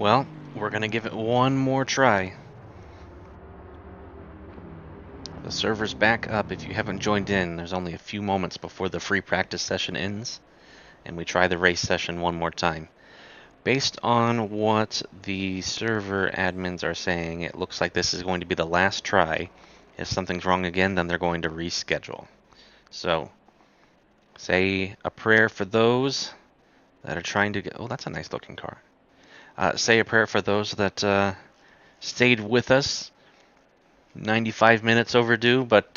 Well, we're going to give it one more try. The server's back up. If you haven't joined in, there's only a few moments before the free practice session ends, and we try the race session one more time. Based on what the server admins are saying, it looks like this is going to be the last try. If something's wrong again, then they're going to reschedule. So, say a prayer for those that are trying to get... Oh, that's a nice looking car. Say a prayer for those that stayed with us. 95 minutes overdue, but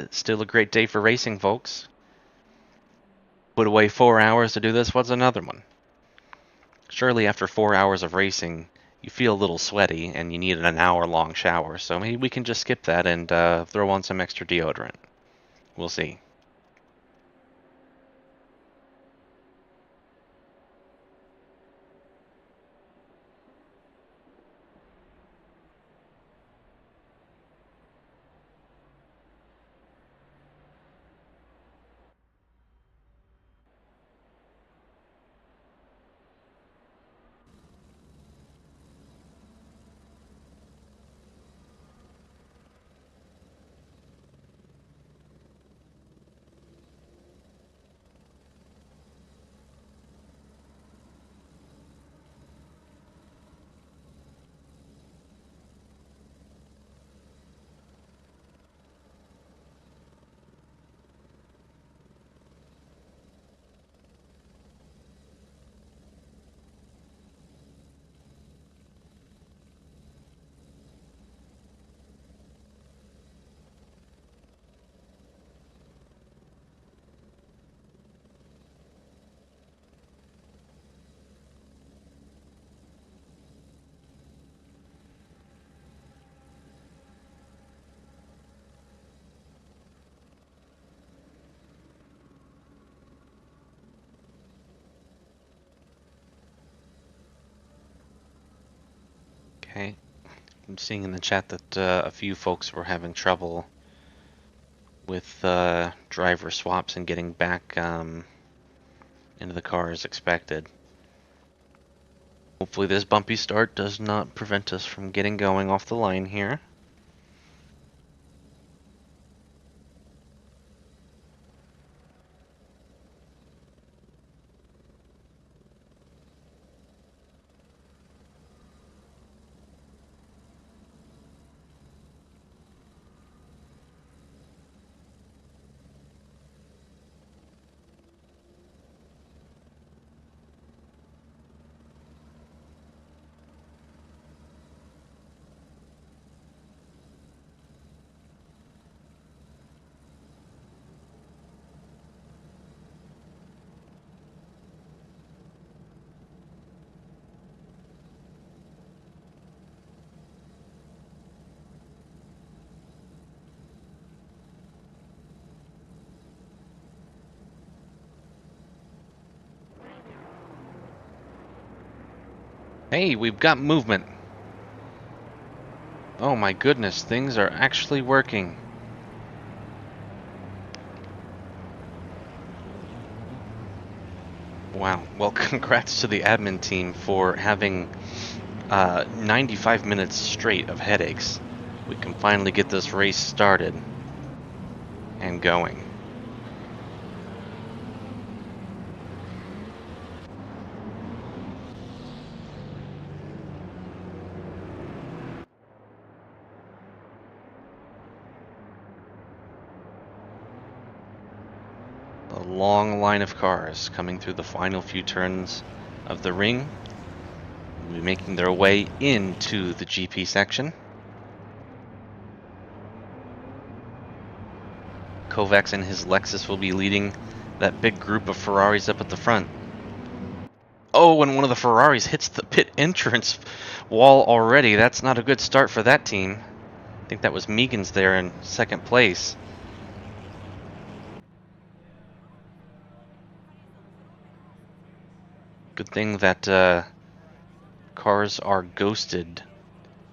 still a great day for racing, folks. Put away 4 hours to do this. What's another one? Surely after 4 hours of racing, you feel a little sweaty and you need an hour-long shower. So maybe we can just skip that and throw on some extra deodorant. We'll see. Okay. I'm seeing in the chat that a few folks were having trouble with driver swaps and getting back into the car as expected. Hopefully this bumpy start does not prevent us from getting going off the line here. Hey, we've got movement. Oh my goodness, things are actually working. Wow. Well, congrats to the admin team for having 95 minutes straight of headaches. We can finally get this race started and going. A long line of cars coming through the final few turns of the ring. Will be making their way into the GP section. Kovacs and his Lexus will be leading that big group of Ferraris up at the front. Oh, and one of the Ferraris hits the pit entrance wall already. That's not a good start for that team. I think that was Megan's there in second place. Good thing that cars are ghosted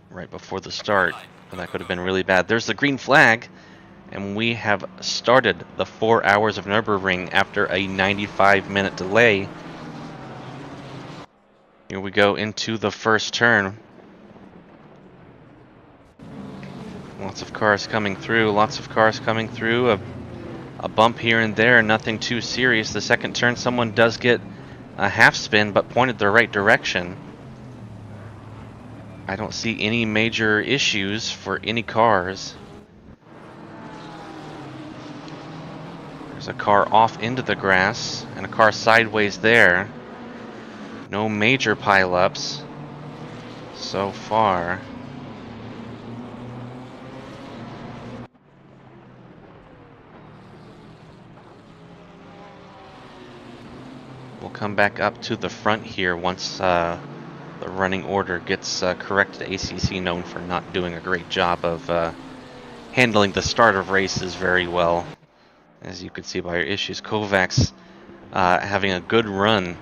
right before the start. That could have been really bad. There's the green flag, and we have started the 4 hours of Nürburgring after a 95-minute delay. Here we go into the first turn. Lots of cars coming through, A bump here and there, nothing too serious. The second turn, someone does get a half spin, but pointed the right direction. I don't see any major issues for any cars. There's a car off into the grass, and a car sideways there. No major pileups so far. We'll come back up to the front here once the running order gets corrected. ACC known for not doing a great job of handling the start of races very well. As you can see by your issues, Kovacs having a good run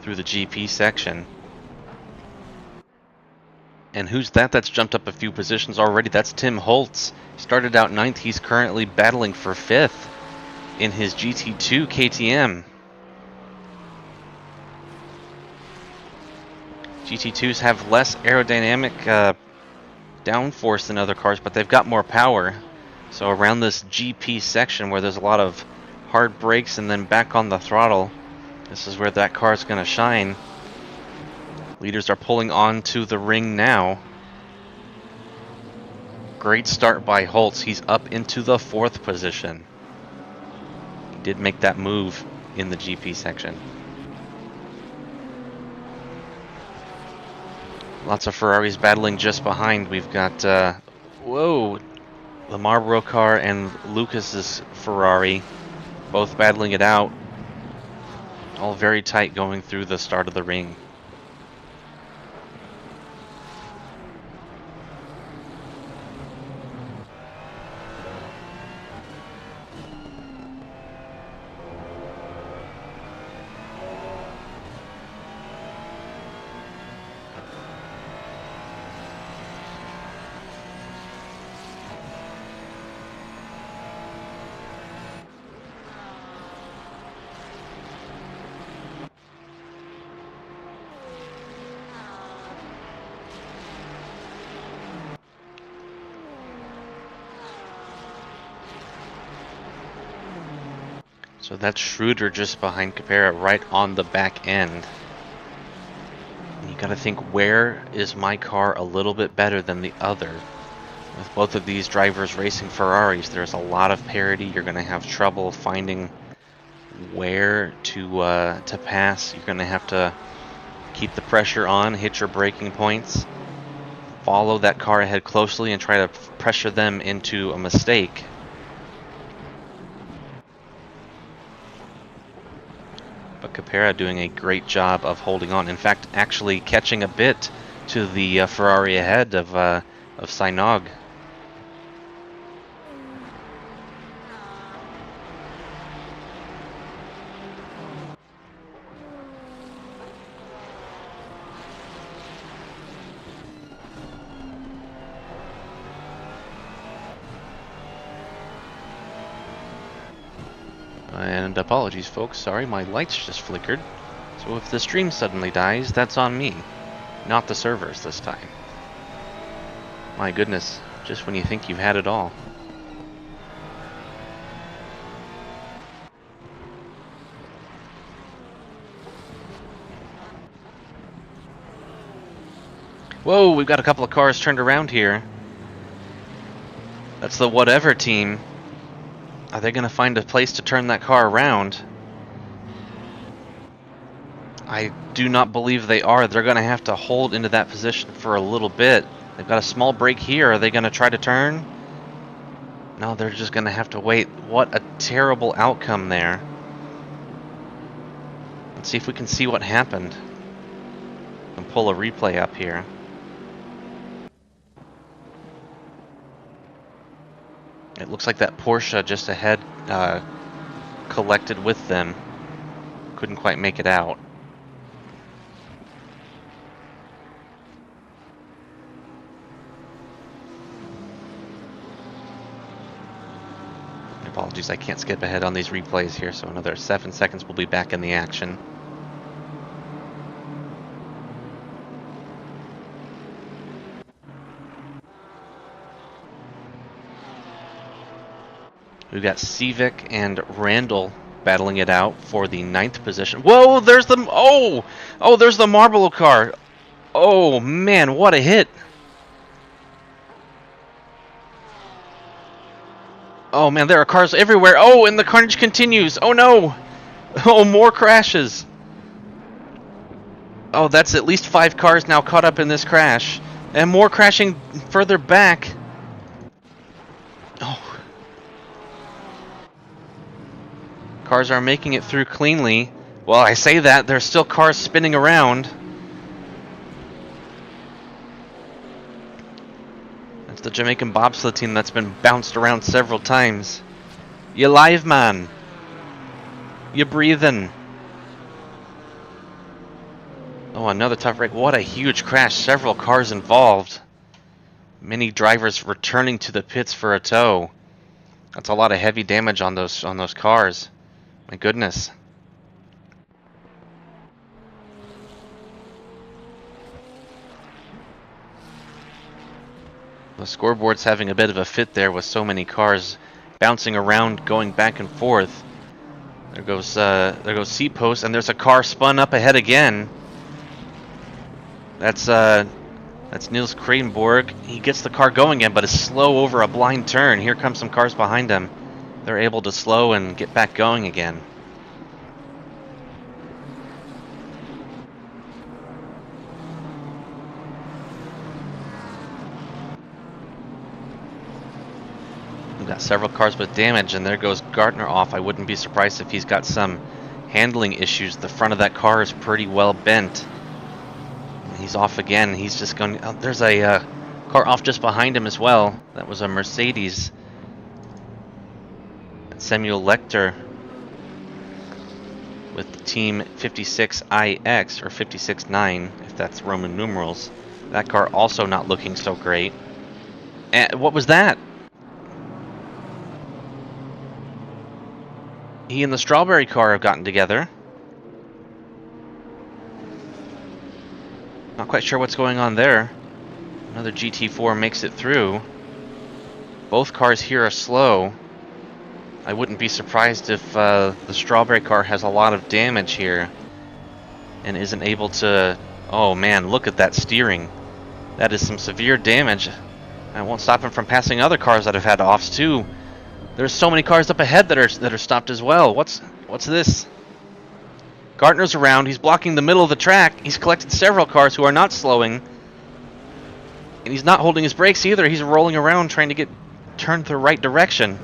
through the GP section. And who's that? That's jumped up a few positions already. That's Tim Holtz. Started out 9th. He's currently battling for 5th in his GT2 KTM. GT2s have less aerodynamic downforce than other cars, but they've got more power. So around this GP section where there's a lot of hard brakes and then back on the throttle, this is where that car's going to shine. Leaders are pulling onto the ring now. Great start by Holtz. He's up into the 4th position. He did make that move in the GP section. Lots of Ferraris battling just behind. We've got, whoa, the Marlboro car and Lucas's Ferrari both battling it out. All very tight going through the start of the ring. So that's Schroeder just behind Capera, right on the back end. And you gotta think, where is my car a little bit better than the other? With both of these drivers racing Ferraris, there's a lot of parity. You're gonna have trouble finding where to pass. You're gonna have to keep the pressure on, hit your braking points, follow that car ahead closely, and try to pressure them into a mistake. But Capera doing a great job of holding on. In fact, actually catching a bit to the Ferrari ahead of Sainog. And apologies, folks. Sorry, my lights just flickered. So if the stream suddenly dies, that's on me, not the servers this time. My goodness, just when you think you've had it all. Whoa, we've got a couple of cars turned around here. That's the whatever team. Are they going to find a place to turn that car around? I do not believe they are. They're going to have to hold into that position for a little bit. They've got a small break here. Are they going to try to turn? No, they're just going to have to wait. What a terrible outcome there. Let's see if we can see what happened. And pull a replay up here. It looks like that Porsche just ahead collected with them. Couldn't quite make it out. Apologies, I can't skip ahead on these replays here, so another 7 seconds we'll be back in the action. We've got Civic and Randall battling it out for the 9th position. Whoa, there's the... Oh, there's the Marlboro car. Oh, man, what a hit. Oh, man, there are cars everywhere. Oh, and the carnage continues. Oh, no. Oh, more crashes. Oh, that's at least 5 cars now caught up in this crash. And more crashing further back. Oh. Cars are making it through cleanly. Well, I say that, there's still cars spinning around. That's the Jamaican bobsled team that's been bounced around several times. You live, man. You breathing. Oh, another tough wreck. What a huge crash. Several cars involved. Many drivers returning to the pits for a tow. That's a lot of heavy damage on those cars. My goodness. The scoreboard's having a bit of a fit there with so many cars bouncing around, going back and forth. There goes seat post, and there's a car spun up ahead again. That's Niels Kradenborg. He gets the car going again, but is slow over a blind turn. Here come some cars behind him. They're able to slow and get back going again. We've got several cars with damage, and there goes Gartner off. I wouldn't be surprised if he's got some handling issues. The front of that car is pretty well bent. He's off again. He's just going... Oh, there's a car off just behind him as well. That was a Mercedes. Samuel Lecter with team 56IX, or 56-9, if that's Roman numerals. That car also not looking so great. And what was that? He and the Strawberry car have gotten together. Not quite sure what's going on there. Another GT4 makes it through. Both cars here are slow. I wouldn't be surprised if the Strawberry car has a lot of damage here and isn't able to... Oh man, look at that steering. That is some severe damage. I won't stop him from passing other cars that have had offs too. There's so many cars up ahead that are stopped as well. What's this? Gartner's around. He's blocking the middle of the track. He's collected several cars who are not slowing. And he's not holding his brakes either. He's rolling around trying to get turned the right direction.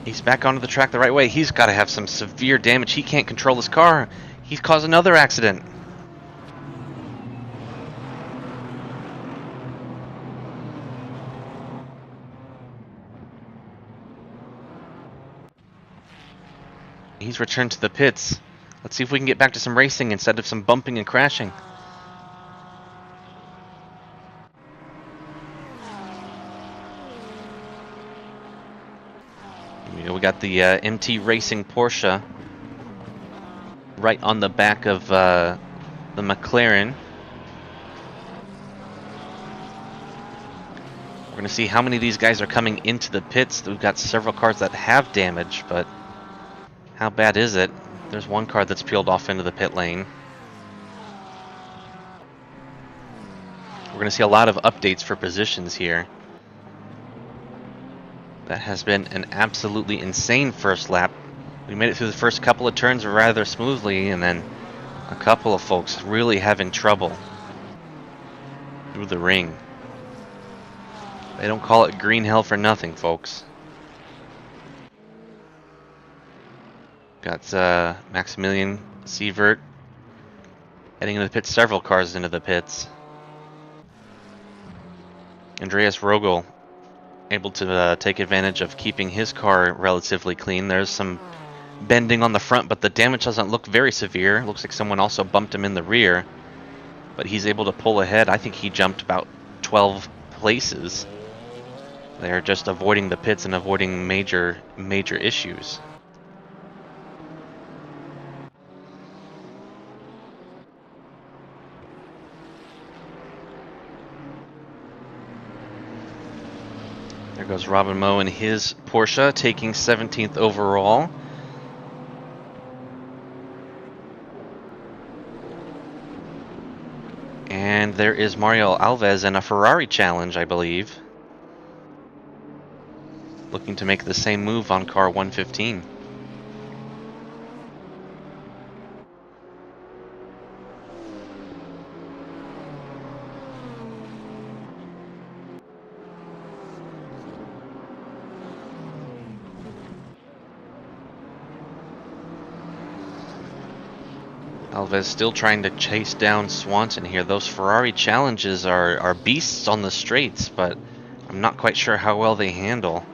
He's back onto the track the right way. He's got to have some severe damage. He can't control his car. He's caused another accident. He's returned to the pits. Let's see if we can get back to some racing instead of some bumping and crashing. We got the MT Racing Porsche right on the back of the McLaren. We're going to see how many of these guys are coming into the pits. We've got several cars that have damage, but how bad is it? There's one car that's peeled off into the pit lane. We're going to see a lot of updates for positions here. That has been an absolutely insane first lap. We made it through the first couple of turns rather smoothly, and then a couple of folks really having trouble through the ring. They don't call it green hell for nothing, folks. Got Maximilian Sievert heading into the pits, several cars into the pits. Andreas Rogel able to take advantage of keeping his car relatively clean. There's some bending on the front, but the damage doesn't look very severe. Looks like someone also bumped him in the rear, but he's able to pull ahead. I think he jumped about 12 places. They're just avoiding the pits and avoiding major issues. There goes Robin Moe in his Porsche, taking 17th overall. And there is Mario Alves in a Ferrari challenge, I believe. Looking to make the same move on car 115. Alves still trying to chase down Swanson here. Those Ferrari challenges are beasts on the straights, but I'm not quite sure how well they handle.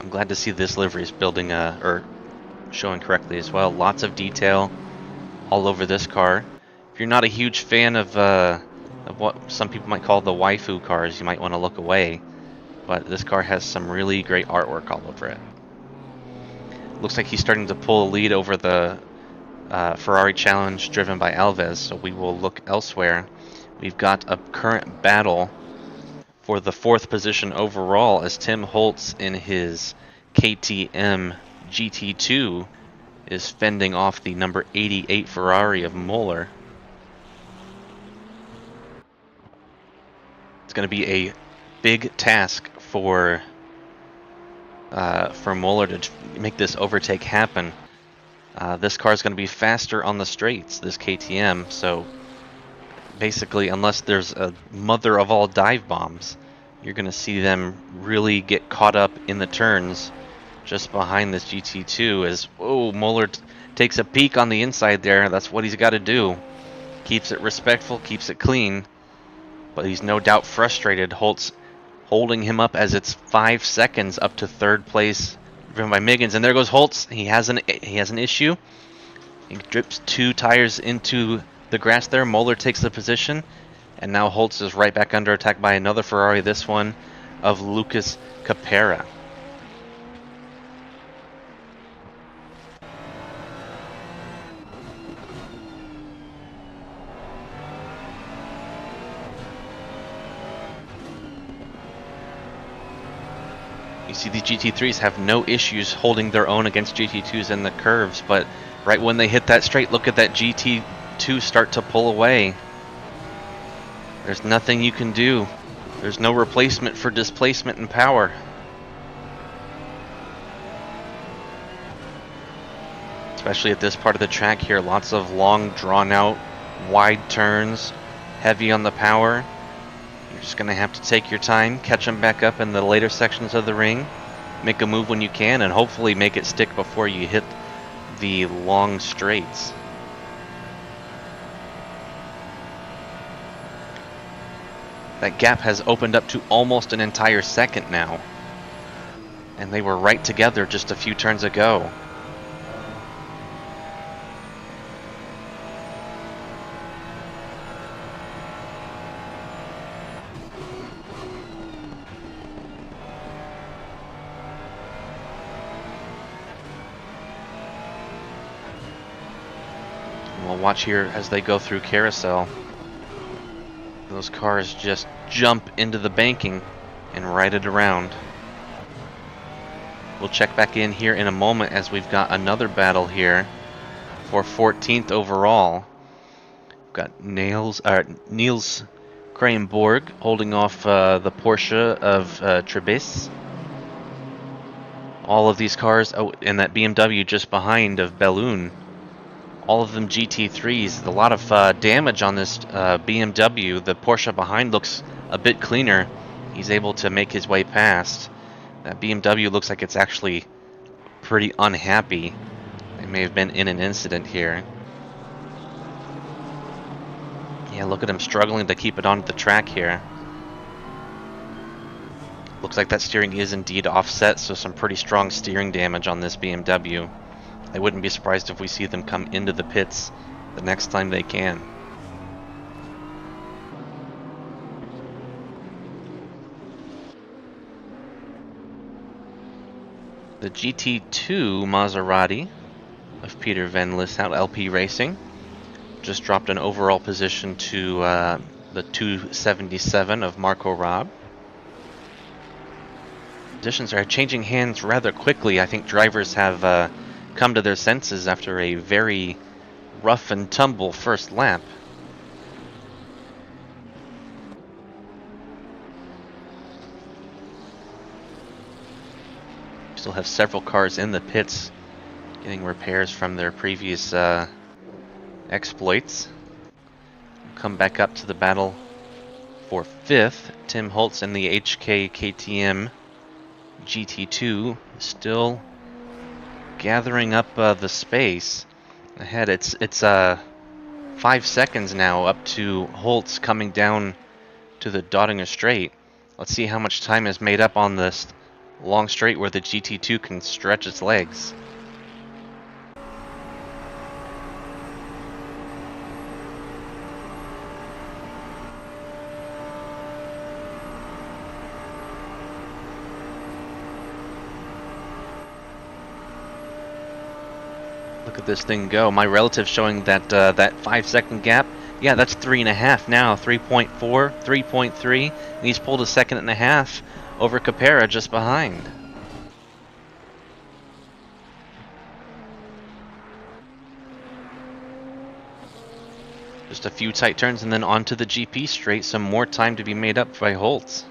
I'm glad to see this livery is building or showing correctly as well. Lots of detail all over this car. If you're not a huge fan of what some people might call the waifu cars, you might want to look away. But this car has some really great artwork all over it. Looks like he's starting to pull a lead over the Ferrari challenge driven by Alves, so we will look elsewhere. We've got a current battle for the 4th position overall as Tim Holtz in his KTM GT2 is fending off the number 88 Ferrari of Moeller. It's going to be a big task for Moeller to make this overtake happen. This car is going to be faster on the straights, this KTM, so basically unless there's a mother of all dive bombs, you're going to see them really get caught up in the turns just behind this GT2 as, oh, Moeller takes a peek on the inside there. That's what he's got to do. Keeps it respectful, keeps it clean, but he's no doubt frustrated. Holtz holding him up as it's 5 seconds up to 3rd place, driven by Miggins. And there goes Holtz. He has an issue. He drips 2 tires into the grass there. Moeller takes the position, and now Holtz is right back under attack by another Ferrari. This one of Lucas Capera. You see the GT3s have no issues holding their own against GT2s in the curves, but right when they hit that straight, look at that GT2 start to pull away. There's nothing you can do. There's no replacement for displacement and power. Especially at this part of the track here, lots of long, drawn-out, wide turns, heavy on the power. You're just going to have to take your time, catch them back up in the later sections of the ring, make a move when you can, and hopefully make it stick before you hit the long straights. That gap has opened up to almost an entire second now, and they were right together just a few turns ago. We'll watch here as they go through carousel. Those cars just jump into the banking and ride it around. We'll check back in here in a moment as we've got another battle here for 14th overall. We've got Niels Krahenborg holding off the Porsche of Trebis. All of these cars, oh, and that BMW just behind of Belloon. All of them GT3s. A lot of damage on this BMW. The Porsche behind looks a bit cleaner. He's able to make his way past. That BMW looks like it's actually pretty unhappy. They may have been in an incident here. Yeah, look at him struggling to keep it on the track here. Looks like that steering is indeed offset, so some pretty strong steering damage on this BMW. I wouldn't be surprised if we see them come into the pits the next time they can. The GT2 Maserati of Peter Van Lishout LP Racing just dropped an overall position to the the 277 of Marco Robb. Positions are changing hands rather quickly. I think drivers have come to their senses after a very rough and tumble first lap. Still have several cars in the pits getting repairs from their previous exploits. We'll come back up to the battle for 5th. Tim Holtz in the HK KTM GT2 still gathering up the space ahead. It's 5 seconds now up to Holtz coming down to the Dottinger Straight. Let's see how much time is made up on this long straight where the GT2 can stretch its legs. Look at this thing go. My relative showing that that 5-second gap. Yeah, that's 3.5 now. 3.4, 3.3. And he's pulled a 1.5 seconds over Capera just behind. Just a few tight turns and then onto the GP straight. Some more time to be made up by Holtz.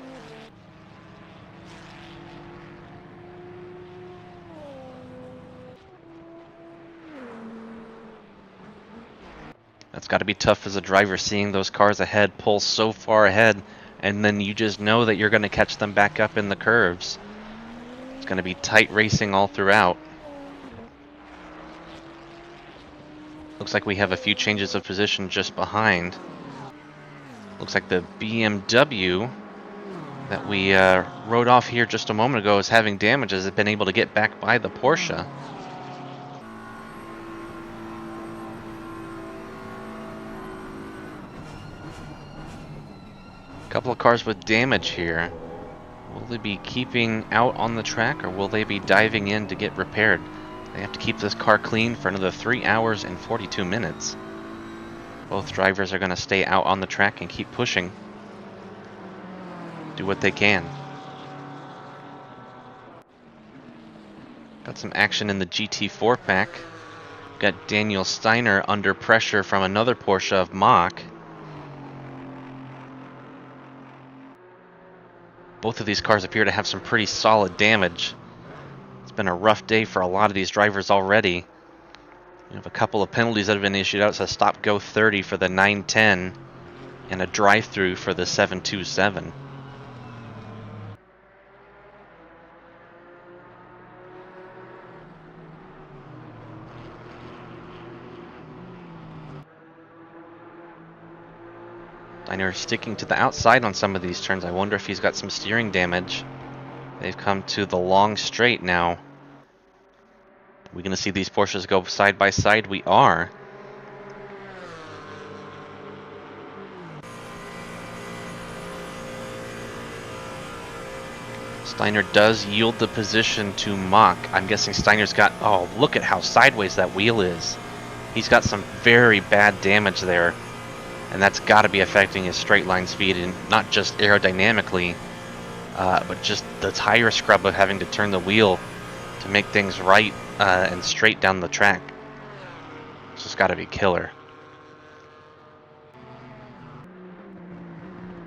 That's got to be tough as a driver, seeing those cars ahead pull so far ahead, and then you just know that you're going to catch them back up in the curves. It's going to be tight racing all throughout. Looks like we have a few changes of position just behind. Looks like the BMW that we rode off here just a moment ago is having damage, as it's been able to get back by the Porsche. Couple of cars with damage here. Will they be keeping out on the track, or will they be diving in to get repaired? They have to keep this car clean for another 3 hours and 42 minutes. Both drivers are going to stay out on the track and keep pushing. Do what they can. Got some action in the GT4 pack. Got Daniel Steiner under pressure from another Porsche of Mach. Both of these cars appear to have some pretty solid damage. It's been a rough day for a lot of these drivers already. We have a couple of penalties that have been issued out. It's a stop-go 30 for the 910 and a drive-through for the 727. Steiner sticking to the outside on some of these turns. I wonder if he's got some steering damage. They've come to the long straight now. Are we going to see these Porsches go side by side? We are. Steiner does yield the position to Mach. I'm guessing Steiner's got... Oh, look at how sideways that wheel is. He's got some very bad damage there. And that's got to be affecting his straight line speed, and not just aerodynamically, but just the tire scrub of having to turn the wheel to make things right and straight down the track. It's just got to be killer.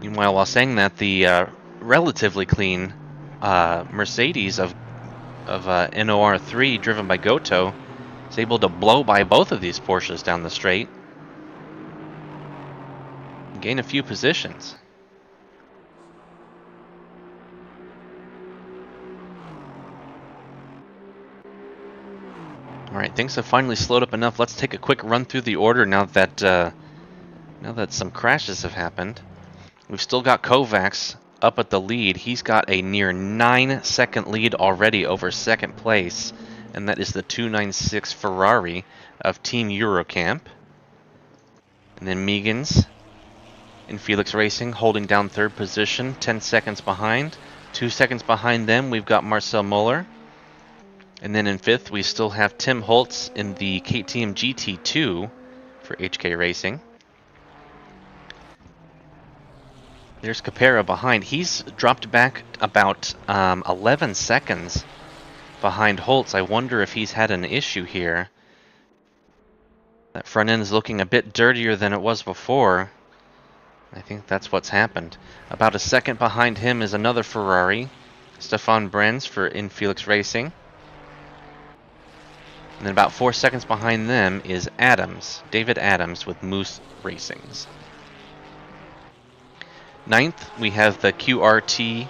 Meanwhile, while saying that, the relatively clean Mercedes of NOR3 driven by Goto is able to blow by both of these Porsches down the straight. Gain a few positions. Alright, things have finally slowed up enough. Let's take a quick run through the order now that some crashes have happened. We've still got Kovacs up at the lead. He's got a near 9-second lead already over second place, and that is the 296 Ferrari of Team Eurocamp. And then Meegans in Felix Racing holding down third position, 10 seconds behind. 2 seconds behind them, we've got Marcel Muller. And then in fifth, we still have Tim Holtz in the KTM GT2 for HK Racing. There's Capera behind. He's dropped back about 11 seconds behind Holtz. I wonder if he's had an issue here. That front end is looking a bit dirtier than it was before. I think that's what's happened. About a second behind him is another Ferrari. Stefan Brenz for Infelix Racing. And then about 4 seconds behind them is Adams, David Adams with Moose Racings. Ninth, we have the QRT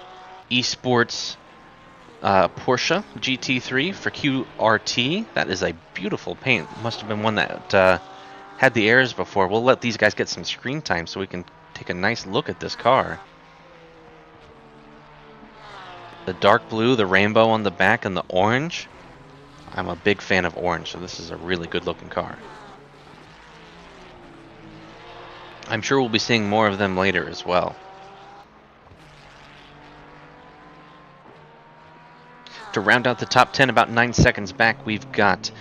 Esports Porsche GT3 for QRT. That is a beautiful paint. Must have been one that had the airs before. We'll let these guys get some screen time so we can take a nice look at this car. The dark blue, the rainbow on the back, and the orange. I'm a big fan of orange, so this is a really good looking car. I'm sure we'll be seeing more of them later as well. To round out the top 10, about 9 seconds back, we've got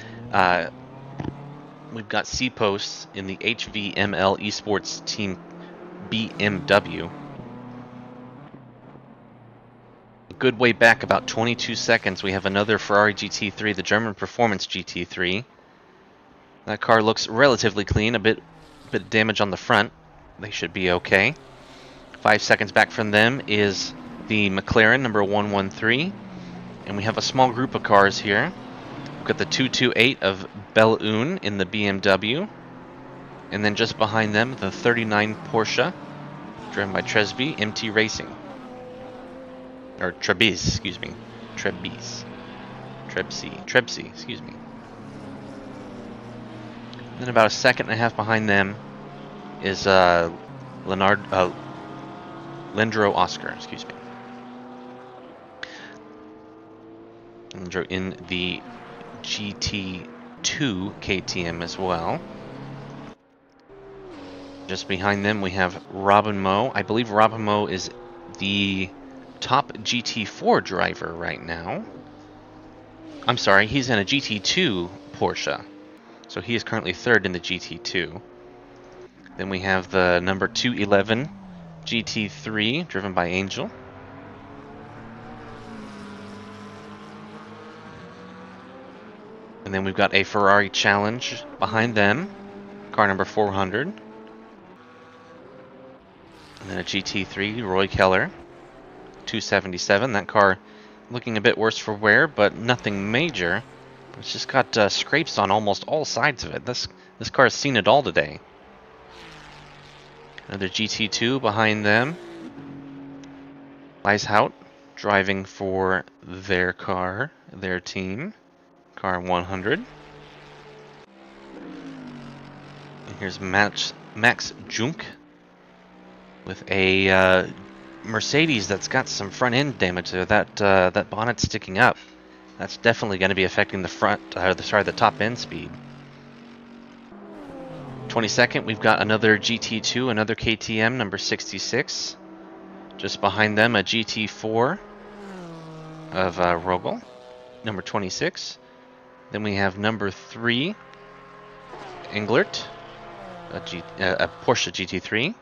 C-Posts in the HVML Esports Team BMW. A good way back, about 22 seconds, we have another Ferrari GT3, the German Performance GT3. That car looks relatively clean, a bit of damage on the front. They should be okay. 5 seconds back from them is the McLaren number 113. And we have a small group of cars here. We've got the 228 of Bel-Un in the BMW. And then just behind them, the 39 Porsche, driven by Tresby MT Racing. Or Trebizzi, excuse me. Trebzee, excuse me. And then about a second and a half behind them is Lendro Oscar, excuse me. Lendro in the GT2 KTM as well. Just behind them we have Robin Moe. I believe Robin Moe is the top GT4 driver right now. I'm sorry, he's in a GT2 Porsche. So he is currently third in the GT2. Then we have the number 211 GT3 driven by Angel. And then we've got a Ferrari Challenge behind them, car number 400. And then a GT3 Roy Keller 277. That car looking a bit worse for wear, but nothing major. It's just got scrapes on almost all sides of it. This car has seen it all today. Another GT2 behind them. Weishout driving for their car, their team. Car 100. And here's Max Junk with a Mercedes that's got some front end damage there. That bonnet's sticking up. That's definitely going to be affecting the the top end speed. 22nd, we've got another GT2, another KTM, number 66. Just behind them, a GT4 of Rogel, number 26. Then we have number 3, Englert, a Porsche GT3.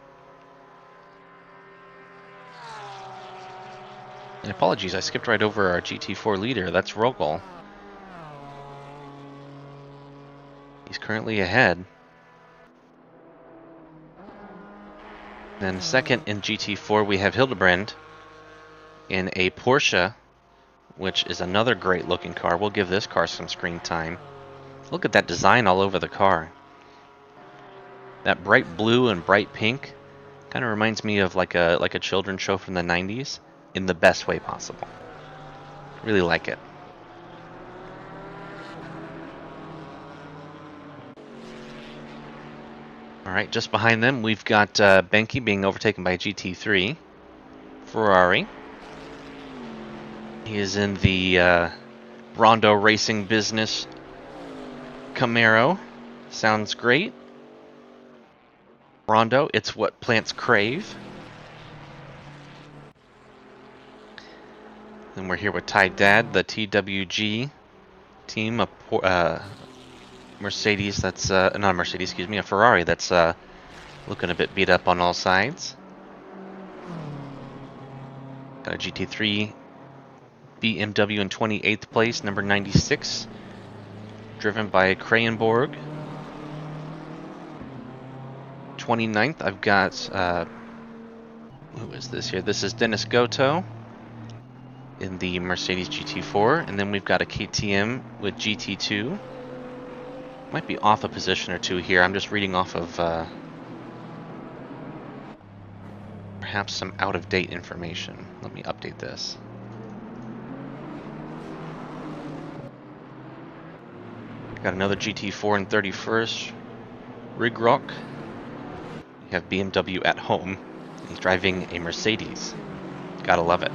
And apologies, I skipped right over our GT4 leader. That's Rogel. He's currently ahead. Then second in GT4 we have Hildebrand in a Porsche, which is another great looking car. We'll give this car some screen time. Look at that design all over the car. That bright blue and bright pink kind of reminds me of like a children's show from the 90s in the best way possible. Really like it. Alright, just behind them we've got Benke being overtaken by GT3 Ferrari. He is in the Rondo Racing Business Camaro. Sounds great. Rondo, it's what plants crave. Then we're here with Ty Dad, the TWG team, a Mercedes that's, not a Mercedes, excuse me, a Ferrari that's looking a bit beat up on all sides. Got a GT3 BMW in 28th place, number 96, driven by Krayenborg. 29th, I've got, who is this here? This is Dennis Goto in the Mercedes GT4, and then we've got a KTM with GT2. Might be off a position or two here. I'm just reading off of perhaps some out-of-date information. Let me update this. Got another GT4 in 31st. Rigrock. We have BMW at home. He's driving a Mercedes. Gotta love it.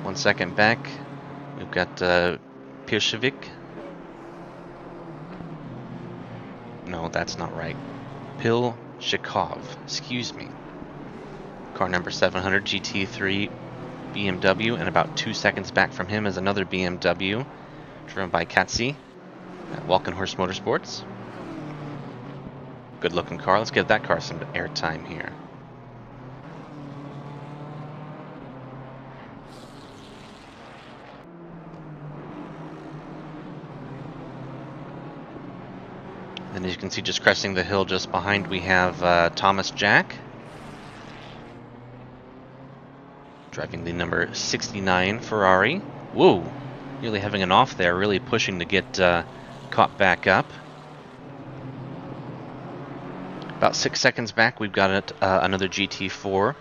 1 second back, we've got Pirshevik. No, that's not right. Pilshikov, excuse me. Car number 700 GT3 BMW, and about 2 seconds back from him is another BMW, driven by Katsi at Walkenhorst Motorsports. Good looking car. Let's give that car some airtime here. And as you can see, just cresting the hill just behind, we have Thomas Jack, driving the number 69 Ferrari. Whoa, nearly having an off there, really pushing to get caught back up. About 6 seconds back, we've got another GT4.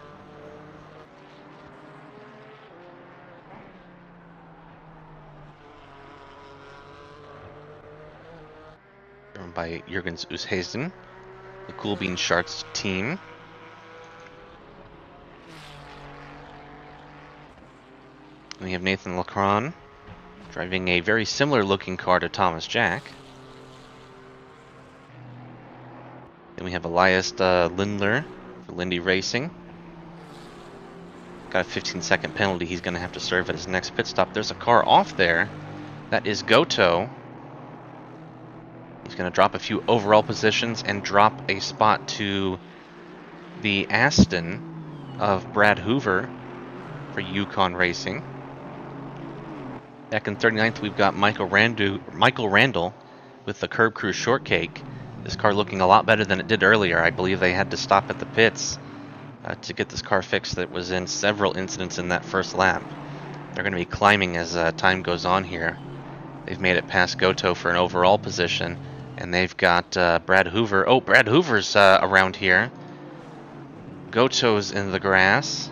Driven by Jürgens Oosthuizen, the Cool Bean Sharks team. And we have Nathan Lacron driving a very similar looking car to Thomas Jack. Then we have Elias Lindler for Lindy Racing. Got a 15-second penalty he's going to have to serve at his next pit stop. There's a car off there. That is Goto. He's going to drop a few overall positions and drop a spot to the Aston of Brad Hoover for Yukon Racing. Back in 39th, we've got Michael Randall with the Curb Crew Shortcake. This car looking a lot better than it did earlier. I believe they had to stop at the pits to get this car fixed. That was in several incidents in that first lap. They're going to be climbing as time goes on here. They've made it past Goto for an overall position, and they've got Brad Hoover. Oh, Brad Hoover's around here. Goto's in the grass.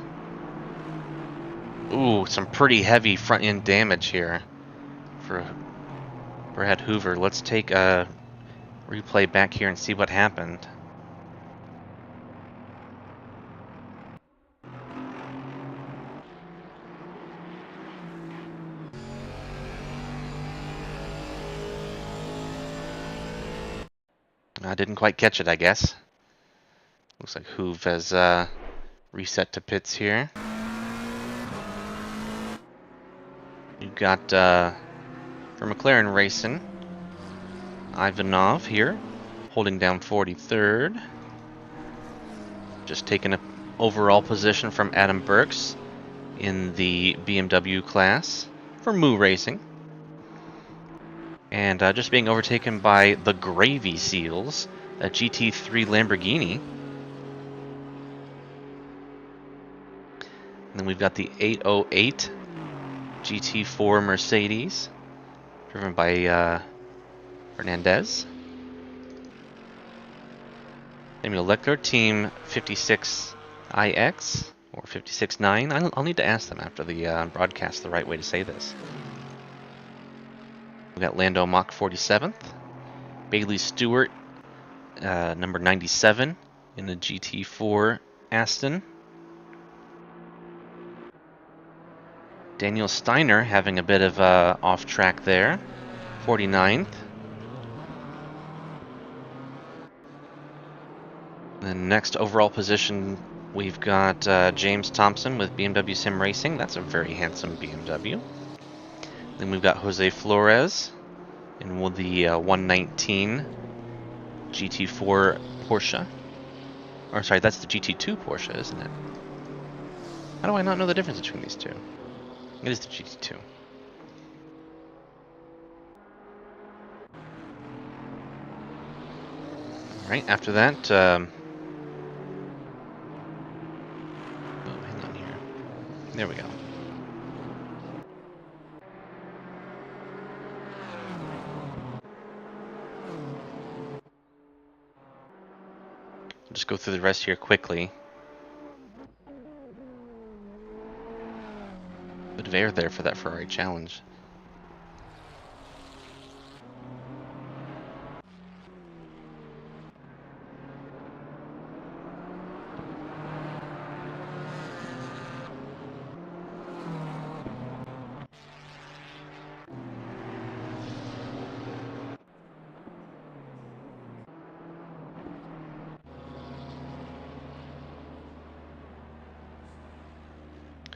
Ooh, some pretty heavy front end damage here for Brad Hoover. Let's take a replay back here and see what happened. I didn't quite catch it, I guess. Looks like Hoove has reset to pits here. You've got for McLaren Racing, Ivanov here, holding down 43rd. Just taking an overall position from Adam Burks in the BMW class for Moo Racing. And just being overtaken by the Gravy Seals, a GT3 Lamborghini. And then we've got the 808 GT4 Mercedes, driven by Fernandez. Samuel Leckler, Team 56IX, or 56.9. I'll need to ask them after the broadcast the right way to say this. We've got Lando Mach 47th. Bailey Stewart, number 97 in the GT4 Aston. Daniel Steiner having a bit of off track there, 49th. The next overall position, we've got James Thompson with BMW Sim Racing. That's a very handsome BMW. Then we've got Jose Flores in the 119 GT4 Porsche. Or sorry, that's the GT2 Porsche, isn't it? How do I not know the difference between these two? It is the GT2. Alright, after that, oh, hang on here. There we go. I'll just go through the rest here quickly. Bit of air there for that Ferrari challenge.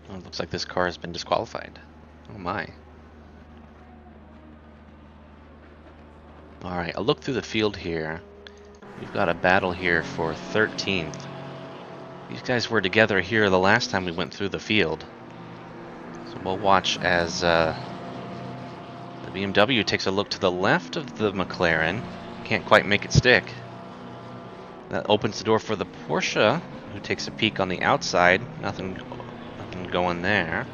Oh, it looks like this car has been disqualified. Oh my. Alright, I'll look through the field here. We've got a battle here for 13th. These guys were together here the last time we went through the field. So we'll watch as the BMW takes a look to the left of the McLaren. Can't quite make it stick. That opens the door for the Porsche, who takes a peek on the outside. Nothing going there.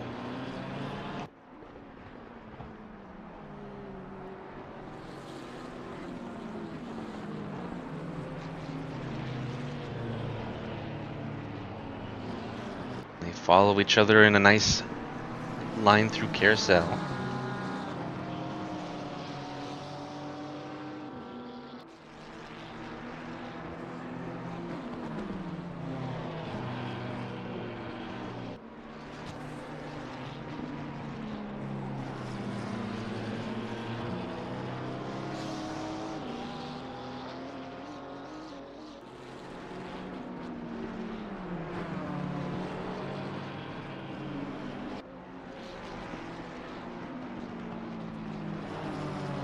They follow each other in a nice line through carousel.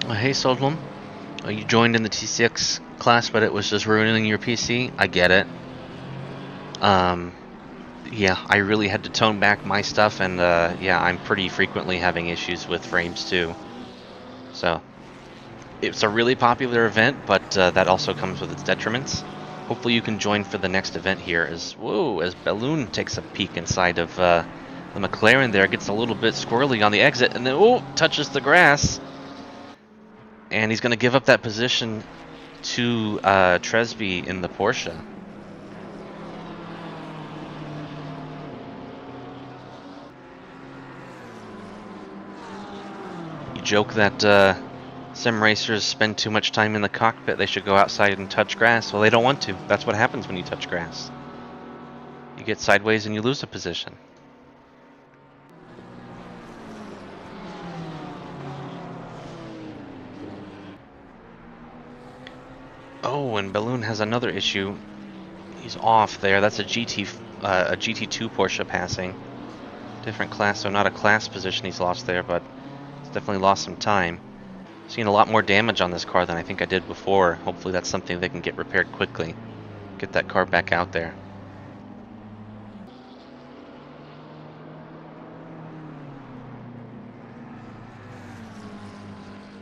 Hey Solom, you joined in the T6 class, but it was just ruining your PC. I get it. Yeah, I really had to tone back my stuff, and yeah, I'm pretty frequently having issues with frames too. So, it's a really popular event, but that also comes with its detriments. Hopefully you can join for the next event here as Balloon takes a peek inside of the McLaren there, gets a little bit squirrely on the exit, and then touches the grass. And he's going to give up that position to Tresby in the Porsche. You joke that sim racers spend too much time in the cockpit. They should go outside and touch grass. Well, they don't want to. That's what happens when you touch grass. You get sideways and you lose a position. Oh, and Balloon has another issue. He's off there. That's a GT2 Porsche passing. Different class, so not a class position he's lost there, but he's definitely lost some time. Seen a lot more damage on this car than I think I did before. Hopefully that's something they can get repaired quickly. Get that car back out there.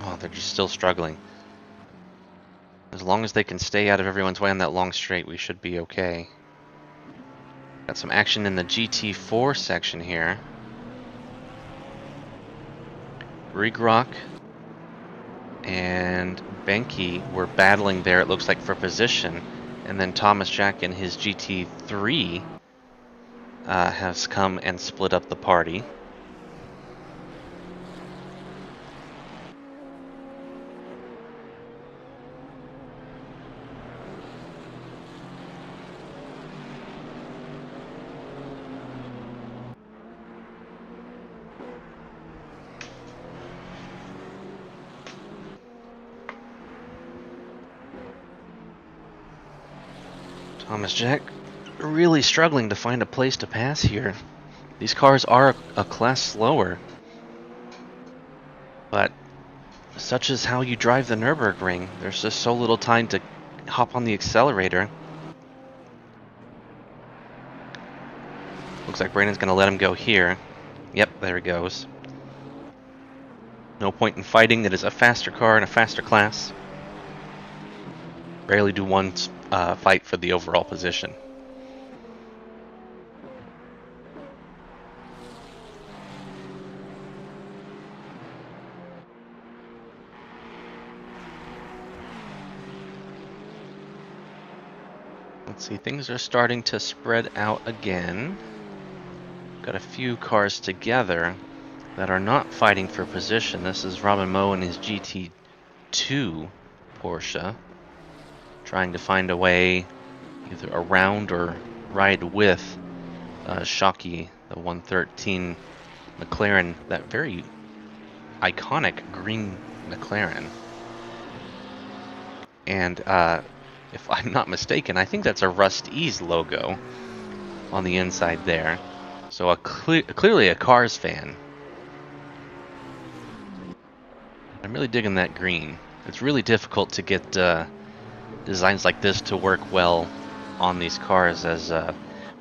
Oh, they're just still struggling. As long as they can stay out of everyone's way on that long straight, we should be okay. Got some action in the GT4 section here. Rigrock and Benke were battling there, it looks like, for position. And then Thomas Jack in his GT3 has come and split up the party. Thomas Jack really struggling to find a place to pass here. These cars are a class slower, but such is how you drive the Nürburgring. There's just so little time to hop on the accelerator. Looks like Brandon's going to let him go here. Yep, there he goes. No point in fighting. It is a faster car in a faster class. Barely do one fight for the overall position. Let's see, things are starting to spread out again. Got a few cars together that are not fighting for position. This is Robin Moe and his GT2 Porsche, trying to find a way either around or ride with Shockey, the 113 McLaren, that very iconic green McLaren. And if I'm not mistaken, I think that's a Rust Ease logo on the inside there. So clearly a Cars fan. I'm really digging that green. It's really difficult to get designs like this to work well on these cars, as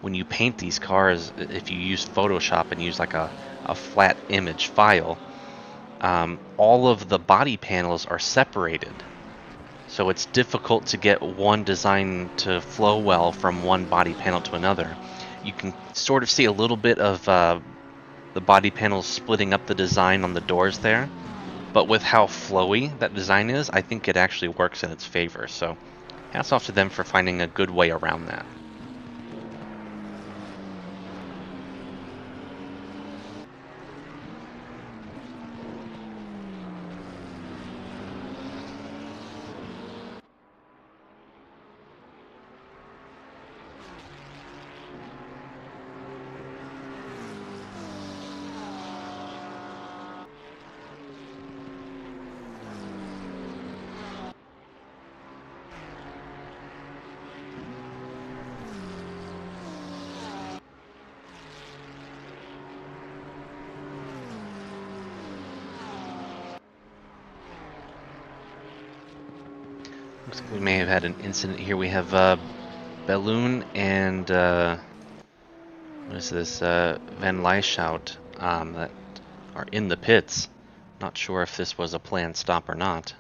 when you paint these cars, if you use Photoshop and use like a flat image file, all of the body panels are separated. So it's difficult to get one design to flow well from one body panel to another. You can sort of see a little bit of the body panels splitting up the design on the doors there. But with how flowy that design is, I think it actually works in its favor. So hats off to them for finding a good way around that. Looks like we may have had an incident here. We have Balloon and what is this? Van Leishout that are in the pits. Not sure if this was a planned stop or not.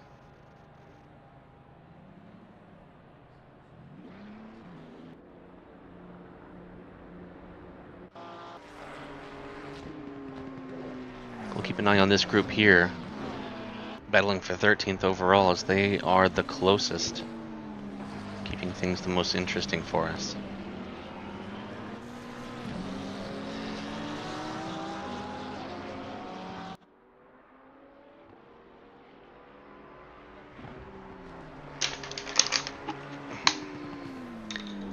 We'll keep an eye on this group here, battling for 13th overall, as they are the closest, keeping things the most interesting for us.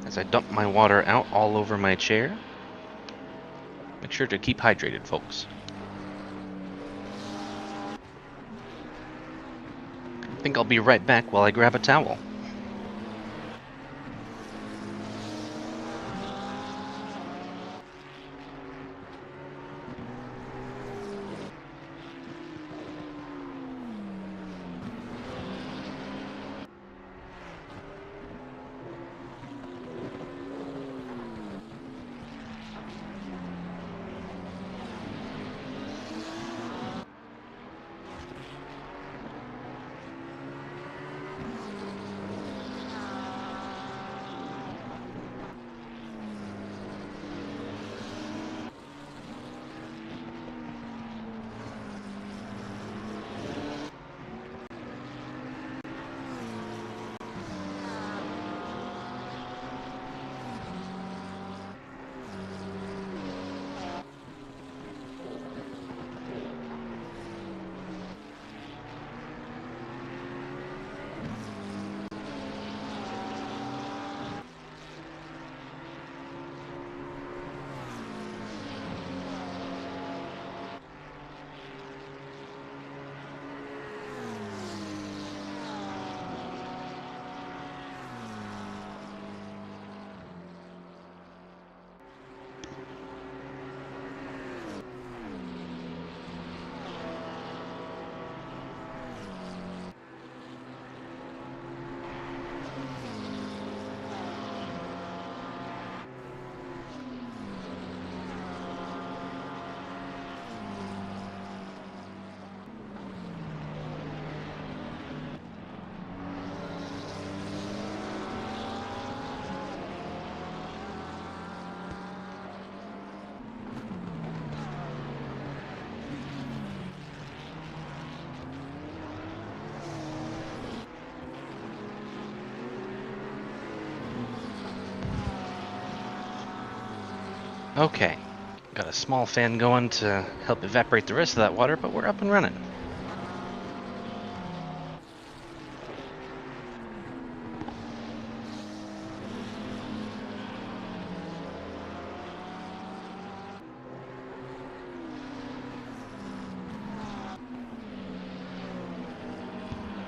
As I dump my water out all over my chair, make sure to keep hydrated, folks. I think I'll be right back while I grab a towel. Okay, got a small fan going to help evaporate the rest of that water, but we're up and running.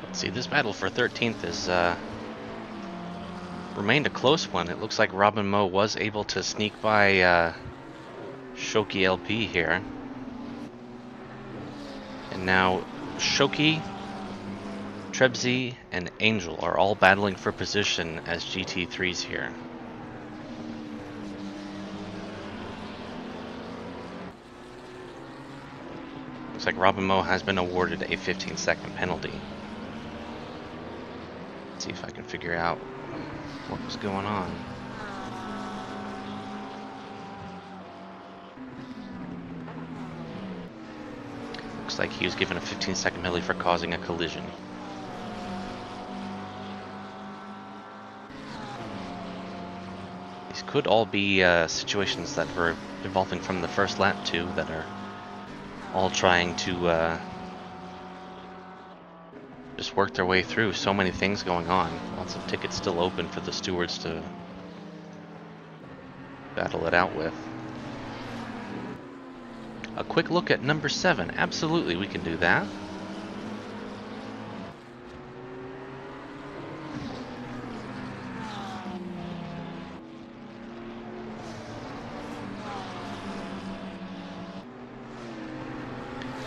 Let's see, this battle for 13th is remained a close one. It looks like Robin Moe was able to sneak by Shoki LP here. And now Shoki, Trebsy, and Angel are all battling for position as GT3s here. Looks like Robin Moe has been awarded a 15-second penalty. Let's see if I can figure out what was going on. Looks like he was given a 15-second penalty for causing a collision. These could all be situations that were evolving from the first lap too, that are all trying to just work their way through. So many things going on. Lots of tickets still open for the stewards to battle it out with. A quick look at number 7. Absolutely, we can do that.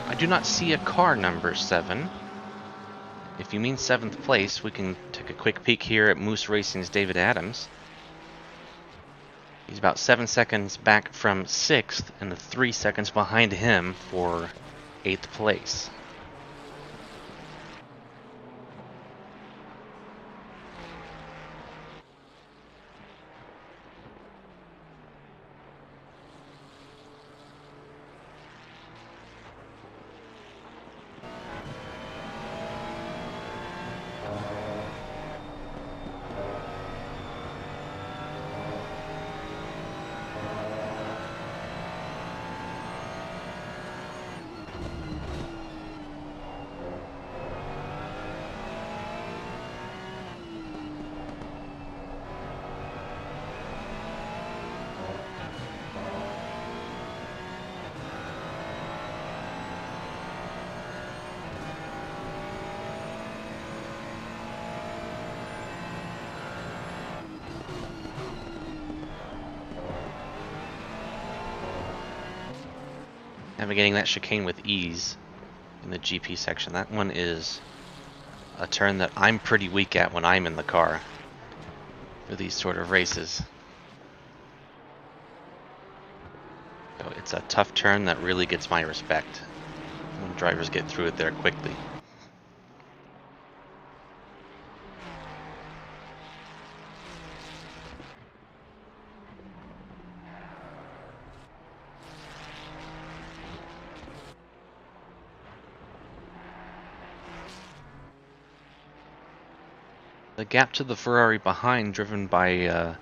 I do not see a car number 7. If you mean 7th place, we can take a quick peek here at Moose Racing's David Adams. He's about 7 seconds back from 6th and 3 seconds behind him for 8th place. Navigating that chicane with ease in the GP section. That one is a turn that I'm pretty weak at when I'm in the car for these sort of races. So it's a tough turn that really gets my respect when drivers get through it there quickly. The gap to the Ferrari behind, driven by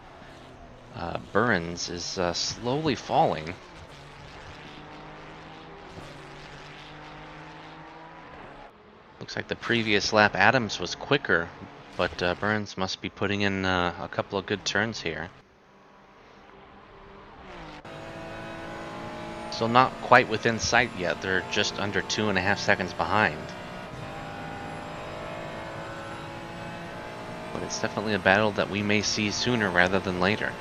Burns, is slowly falling. Looks like the previous lap Adams was quicker, but Burns must be putting in a couple of good turns here. Still not quite within sight yet. They're just under 2.5 seconds behind. But it's definitely a battle that we may see sooner rather than later.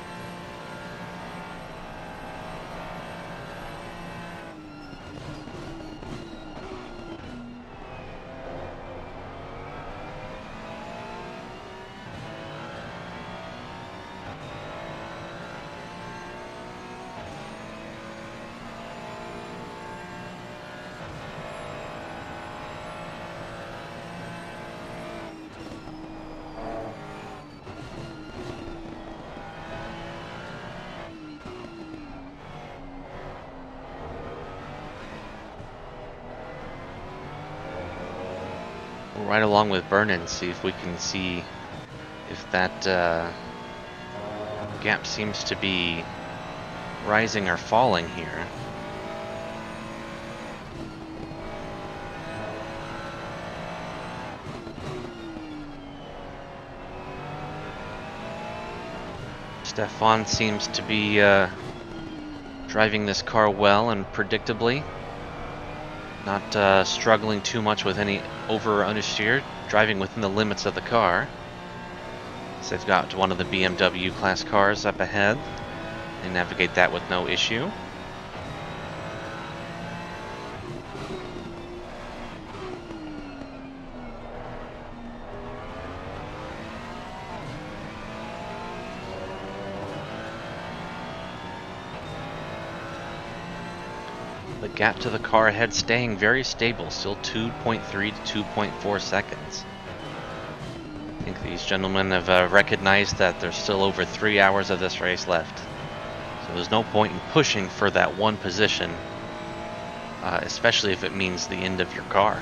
Right along with Vernon, see if we can see if that gap seems to be rising or falling here. Stefan seems to be driving this car well and predictably. Not struggling too much with any over or understeer, driving within the limits of the car. So they've got one of the BMW class cars up ahead. They navigate that with no issue. The gap to the car ahead staying very stable, still 2.3 to 2.4 seconds. I think these gentlemen have recognized that there's still over 3 hours of this race left. So there's no point in pushing for that one position, especially if it means the end of your car.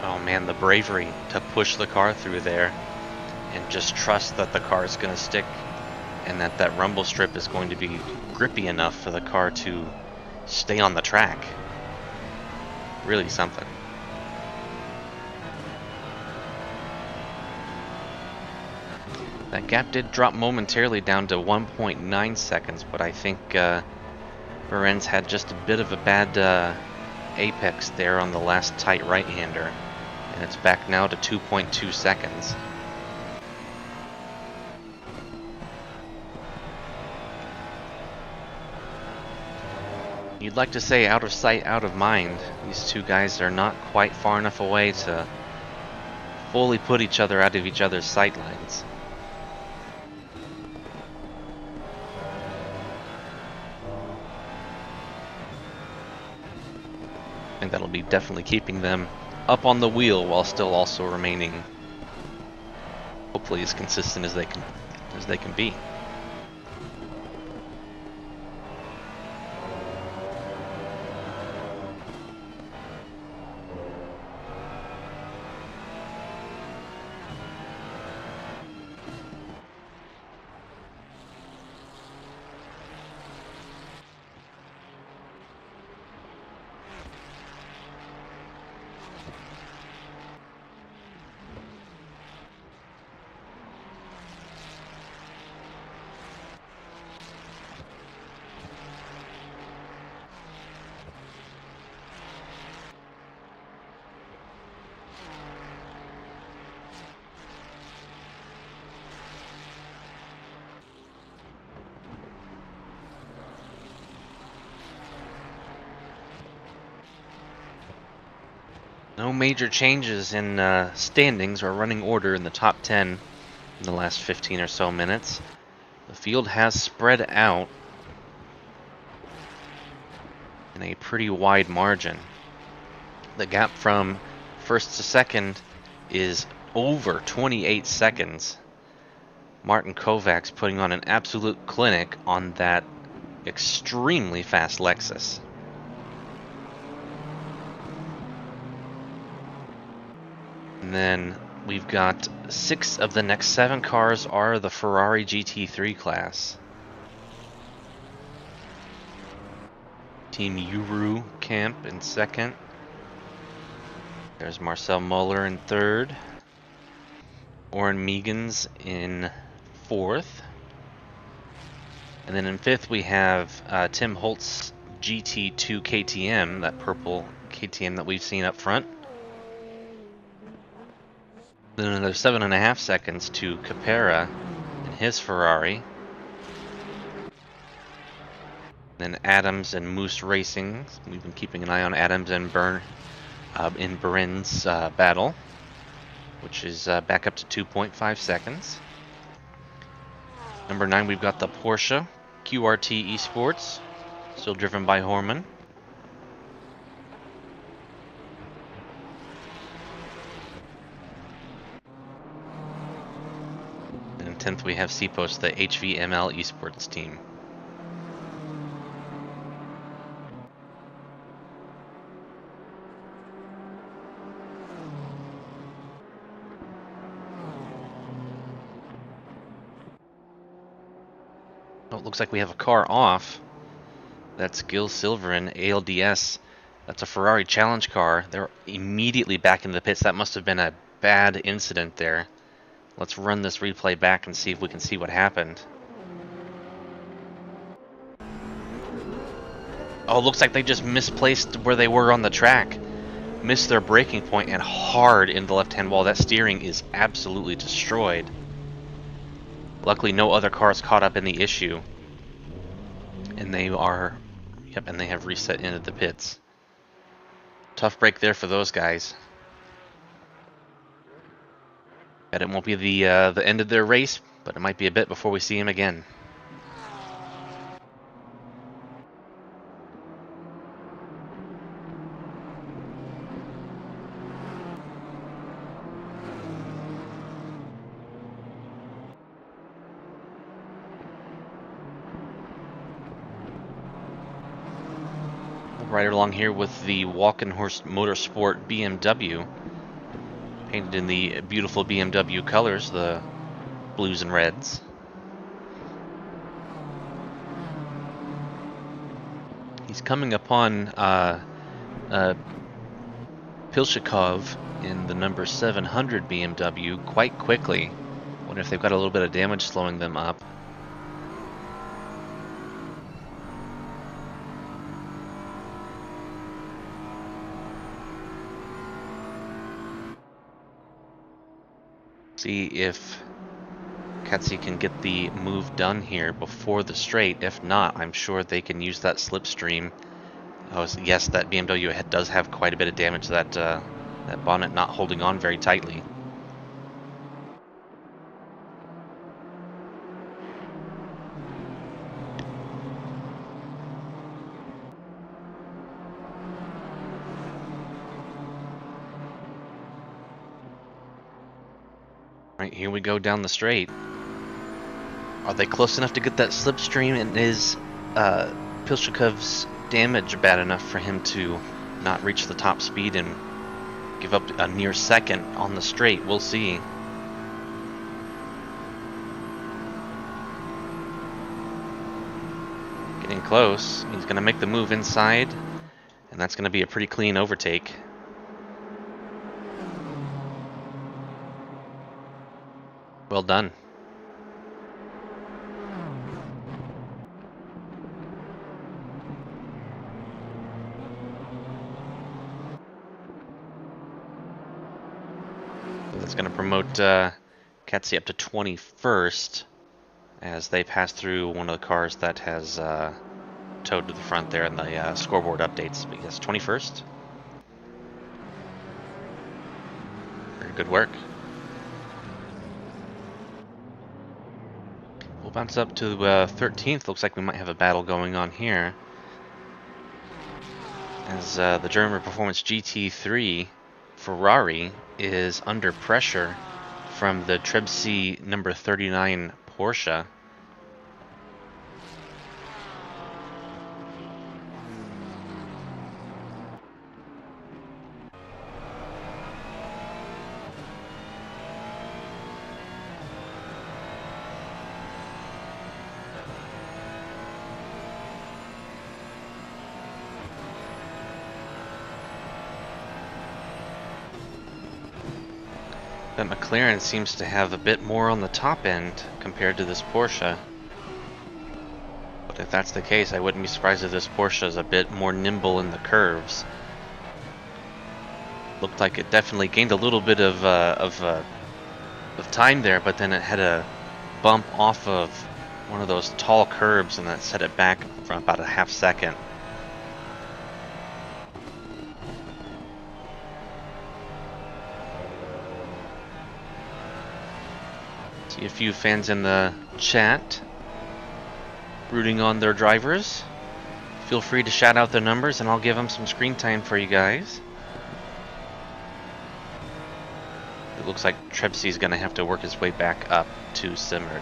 Oh man, the bravery to push the car through there and just trust that the car is going to stick and that that rumble strip is going to be grippy enough for the car to stay on the track. Really something. That gap did drop momentarily down to 1.9 seconds, but I think Lorenz had just a bit of a bad apex there on the last tight right-hander. And it's back now to 2.2 seconds. You'd like to say out of sight, out of mind. These two guys are not quite far enough away to fully put each other out of each other's sight lines. I think that'll be definitely keeping them up on the wheel while still also remaining hopefully as consistent as they can be. No major changes in standings or running order in the top 10 in the last 15 or so minutes. The field has spread out in a pretty wide margin. The gap from first to second is over 28 seconds. Martin Kovacs putting on an absolute clinic on that extremely fast Lexus. And then we've got 6 of the next 7 cars are the Ferrari GT3 class. Team Uru Camp in second. There's Marcel Muller in third. Oren Meegans in fourth. And then in fifth we have Tim Holt's GT2 KTM, that purple KTM that we've seen up front. Then another 7.5 seconds to Capera in his Ferrari. Then Adams and Moose Racing. We've been keeping an eye on Adams and in Burin's battle, which is back up to 2.5 seconds. Number 9, we've got the Porsche QRT Esports, still driven by Horman. And in 10th, we have C-Post, the HVML Esports team. Oh, it looks like we have a car off. That's Gil Silver in ALDS. That's a Ferrari challenge car. They're immediately back into the pits. That must have been a bad incident there. Let's run this replay back and see if we can see what happened. Oh, looks like they just misplaced where they were on the track. Missed their braking point and hard in the left-hand wall. That steering is absolutely destroyed. Luckily, no other cars caught up in the issue. And they are... Yep, and they have reset into the pits. Tough break there for those guys. Bet it won't be the end of their race, but it might be a bit before we see him again. Right along here with the Walkenhorst Motorsport BMW, painted in the beautiful BMW colors, the blues and reds. He's coming upon Pilshikov in the number 700 BMW quite quickly. Wonder if they've got a little bit of damage slowing them up. See if Katsi can get the move done here before the straight. If not, I'm sure they can use that slipstream. Oh, yes, that BMW does have quite a bit of damage. That bonnet not holding on very tightly. Right, here we go down the straight. Are they close enough to get that slipstream, and is Pilshikov's damage bad enough for him to not reach the top speed and give up a near second on the straight? We'll see. Getting close. He's going to make the move inside, and that's going to be a pretty clean overtake. Well done. That's going to promote Katsi up to 21st as they pass through one of the cars that has towed to the front there in the scoreboard updates. But yes, 21st. Very good work. We'll bounce up to 13th. Looks like we might have a battle going on here, as the German Performance GT3 Ferrari is under pressure from the Trebsi number 39 Porsche. That McLaren seems to have a bit more on the top end compared to this Porsche. But if that's the case, I wouldn't be surprised if this Porsche is a bit more nimble in the curves. Looked like it definitely gained a little bit of time there, but then it had a bump off of one of those tall curbs, and that set it back for about a half second. See a few fans in the chat rooting on their drivers. Feel free to shout out their numbers and I'll give them some screen time for you guys. It looks like Trebsey's going to have to work his way back up to Simard.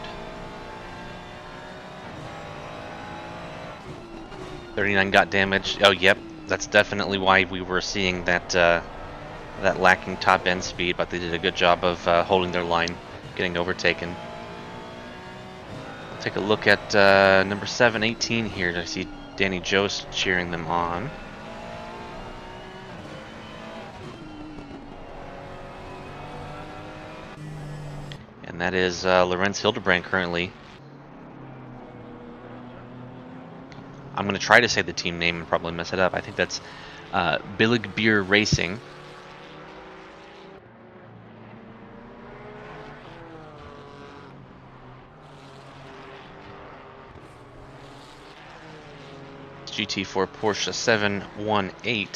39 got damaged. Oh, yep. That's definitely why we were seeing that that lacking top end speed, but they did a good job of holding their line, getting overtaken. Take a look at number 718 here. I see Danny Jost cheering them on. And that is Lorenz Hildebrand currently. I'm going to try to say the team name and probably mess it up. I think that's Billig Beer Racing. GT4 Porsche 718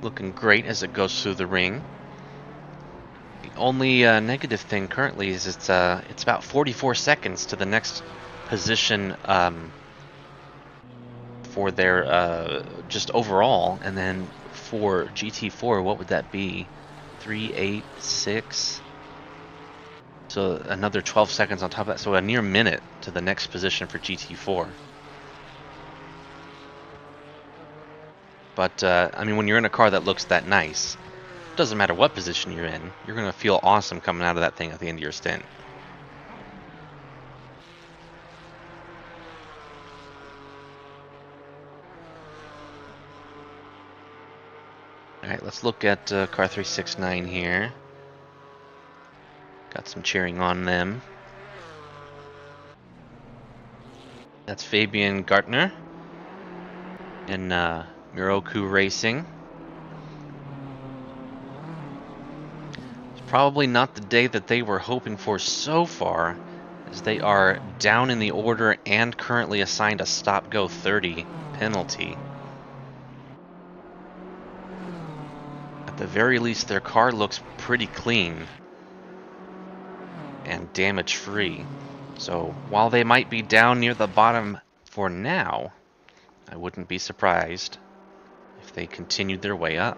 looking great as it goes through the ring. The only negative thing currently is it's about 44 seconds to the next position for their just overall, and then for GT4, what would that be? 3, 8, 6. So another 12 seconds on top of that. So a near minute to the next position for GT4. But, I mean, when you're in a car that looks that nice, it doesn't matter what position you're in, you're going to feel awesome coming out of that thing at the end of your stint. Alright, let's look at car 369 here. Got some cheering on them. That's Fabian Gartner in Miroku Racing. It's probably not the day that they were hoping for so far, as they are down in the order and currently assigned a stop-go 30 penalty. At the very least, their car looks pretty clean and damage-free. So while they might be down near the bottom for now, I wouldn't be surprised if they continued their way up.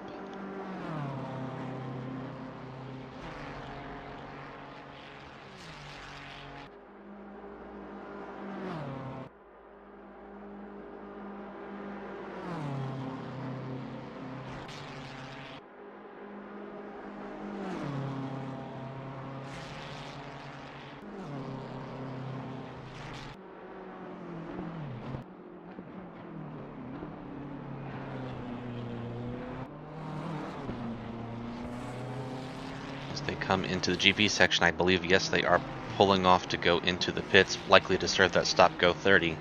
They come into the GP section, I believe, yes, they are pulling off to go into the pits, likely to serve that stop-go 30.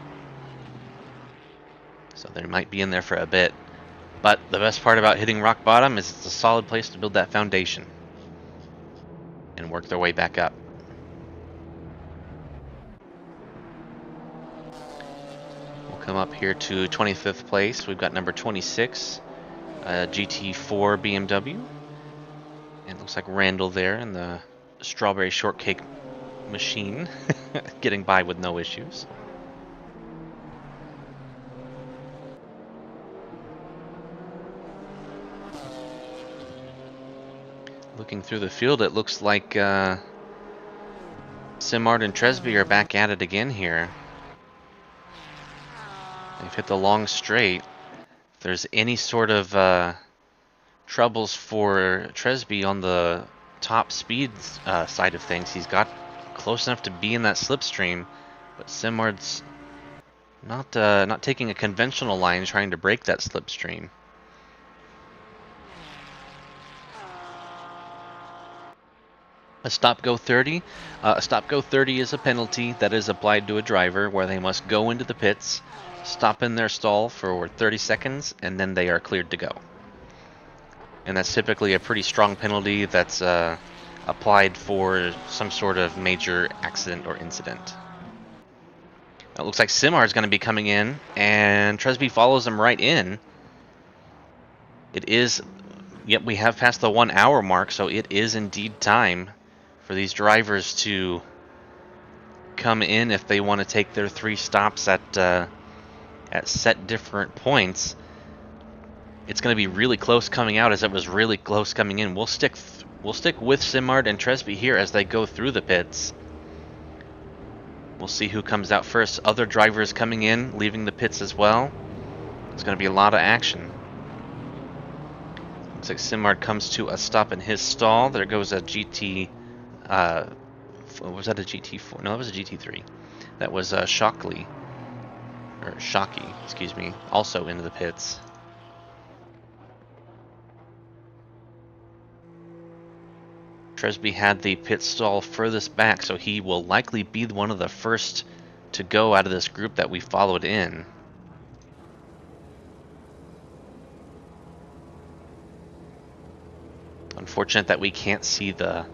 So they might be in there for a bit. But the best part about hitting rock bottom is it's a solid place to build that foundation and work their way back up. We'll come up here to 25th place. We've got number 26, GT4 BMW. And it looks like Randall there in the strawberry shortcake machine, getting by with no issues. Looking through the field, it looks like Simard and Tresby are back at it again here. They've hit the long straight. If there's any sort of troubles for Tresby on the top speed side of things, he's got close enough to be in that slipstream, but Simard's not taking a conventional line, trying to break that slipstream. A stop-go 30. A stop-go 30 is a penalty that is applied to a driver where they must go into the pits, stop in their stall for 30 seconds, and then they are cleared to go. And that's typically a pretty strong penalty that's applied for some sort of major accident or incident. It looks like Simard's going to be coming in, and Tresby follows him right in. It is, yep, we have passed the 1 hour mark, so it is indeed time for these drivers to come in if they want to take their 3 stops at set different points. It's going to be really close coming out as it was really close coming in. We'll stick with Simard and Tresby here as they go through the pits. We'll see who comes out first. Other drivers coming in, leaving the pits as well. It's going to be a lot of action. Looks like Simard comes to a stop in his stall. There goes a GT. Was that a GT4? No, that was a GT3. That was Shockey, excuse me, also into the pits. Tresby had the pit stall furthest back, so he will likely be one of the first to go out of this group that we followed in. Unfortunate that we can't see the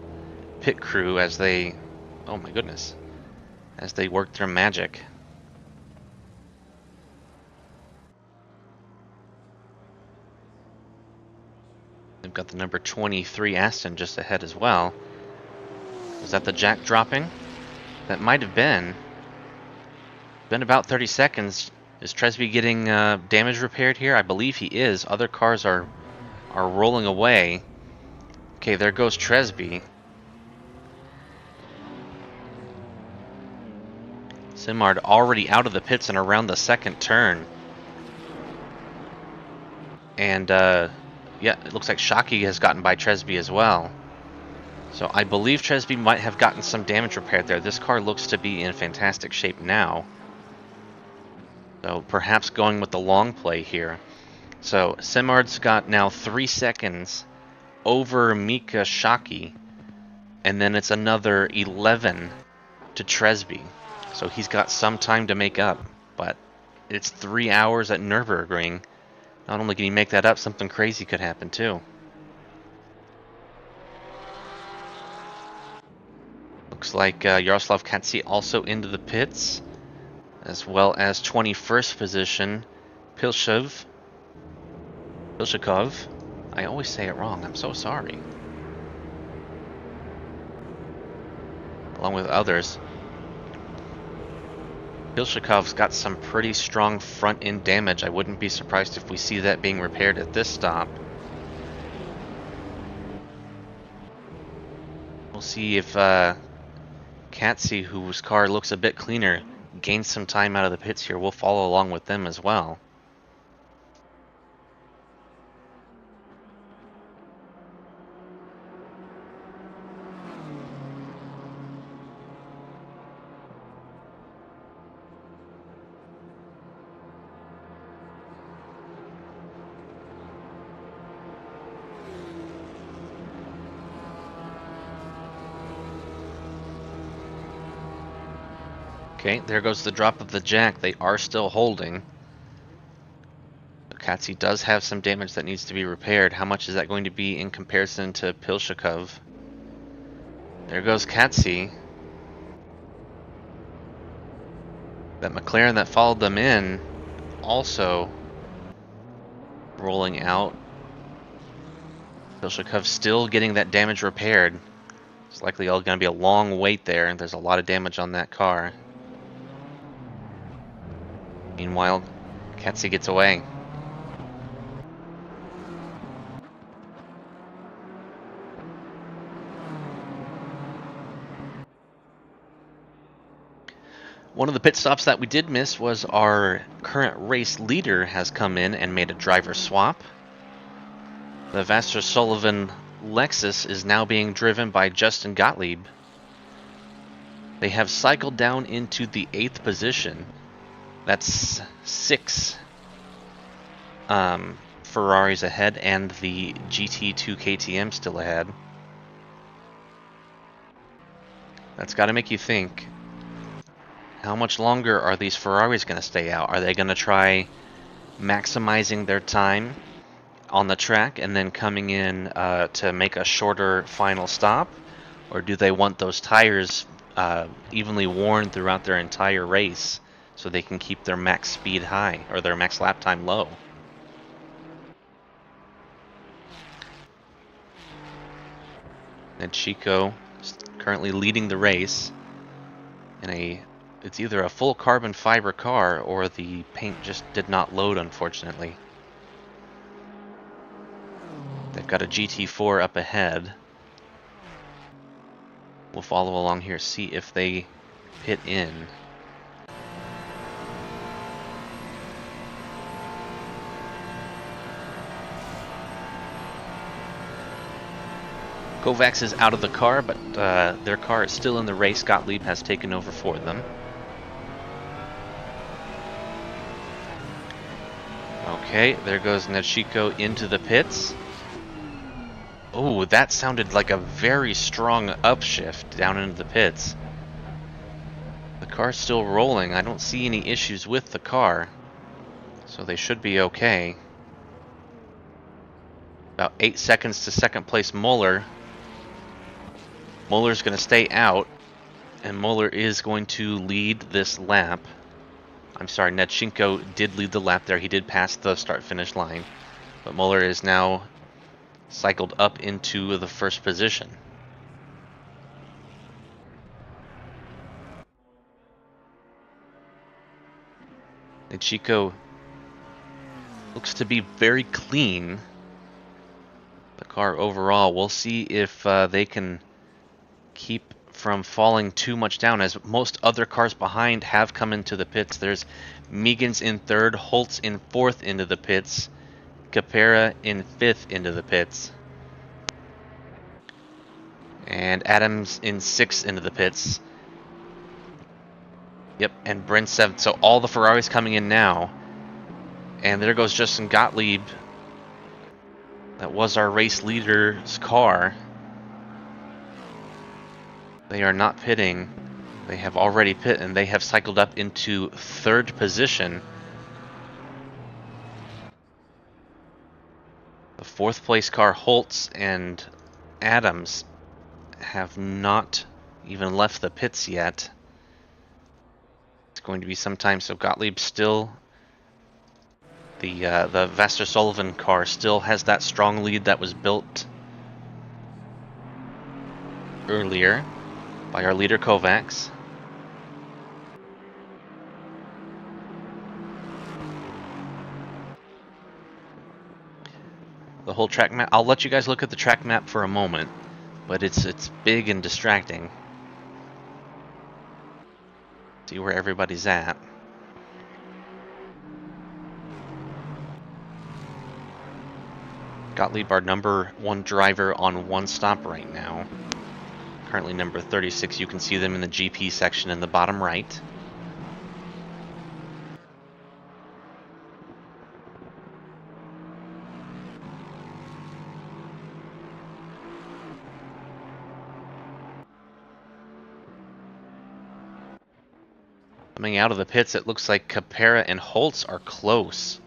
pit crew as they, oh my goodness, as they work their magic. They've got the number 23 Aston just ahead as well. Was that the jack dropping? That might have been. Been about 30 seconds. Is Tresby getting damage repaired here? I believe he is. Other cars are rolling away. Okay, there goes Tresby. Simard already out of the pits and around the second turn. And yeah, it looks like Shockey has gotten by Tresby as well. So I believe Tresby might have gotten some damage repaired there. This car looks to be in fantastic shape now. So perhaps going with the long play here. So Simard's got now 3 seconds over Mika Shockey. And then it's another 11 to Tresby. So he's got some time to make up. But it's 3 hours at Nürburgring. Not only can he make that up, something crazy could happen too. Looks like Yaroslav Katsi also into the pits, as well as 21st position Pilshakov. I always say it wrong, I'm so sorry. Along with others. Pilshakov's got some pretty strong front end damage. I wouldn't be surprised if we see that being repaired at this stop. We'll see if Katsi, whose car looks a bit cleaner, gains some time out of the pits here. We'll follow along with them as well. Okay, there goes the drop of the jack. They are still holding. Katsi does have some damage that needs to be repaired. How much is that going to be in comparison to Pilshakov? There goes Katsi. That McLaren that followed them in also rolling out. Pilshakov still getting that damage repaired. It's likely all going to be a long wait there, and there's a lot of damage on that car. Meanwhile, Katsi gets away. One of the pit stops that we did miss was our current race leader has come in and made a driver swap. The Vassar Sullivan Lexus is now being driven by Justin Gottlieb. They have cycled down into the 8th position. That's 6 Ferraris ahead and the GT2 KTM still ahead. That's got to make you think. How much longer are these Ferraris going to stay out? Are they going to try maximizing their time on the track and then coming in to make a shorter final stop? Or do they want those tires evenly worn throughout their entire race so they can keep their max speed high or their max lap time low? And Chico currently leading the race in it's either a full carbon fiber car or the paint just did not load, unfortunately. They've got a GT4 up ahead. We'll follow along here, see if they pit in. Kovacs is out of the car, but their car is still in the race. Gottlieb has taken over for them. Okay, there goes Nechiko into the pits. Oh, that sounded like a very strong upshift down into the pits. The car's still rolling. I don't see any issues with the car, so they should be okay. About 8 seconds to second place Muller. Muller's going to stay out, and Muller is going to lead this lap. I'm sorry, Nechiko did lead the lap there. He did pass the start-finish line, but Muller is now cycled up into the first position. Nechiko looks to be very clean. The car overall, we'll see if they can keep from falling too much down, as most other cars behind have come into the pits. There's Meegans in third, Holtz in fourth into the pits, Capera in fifth into the pits, and Adams in sixth into the pits. Yep, and Brent seventh. So all the Ferraris coming in now. And there goes Justin Gottlieb. That was our race leader's car. They are not pitting. They have already pit, and they have cycled up into third position. The fourth place car, Holtz and Adams, have not even left the pits yet. It's going to be some time, so Gottlieb still, the Vaster Sullivan car still has that strong lead that was built earlier by our leader Kovacs. The whole track map, I'll let you guys look at the track map for a moment, but it's big and distracting. See where everybody's at. Gottlieb, our number one driver on one stop right now. Currently number 36. You can see them in the GP section in the bottom right. Coming out of the pits, it looks like Capera and Holtz are close.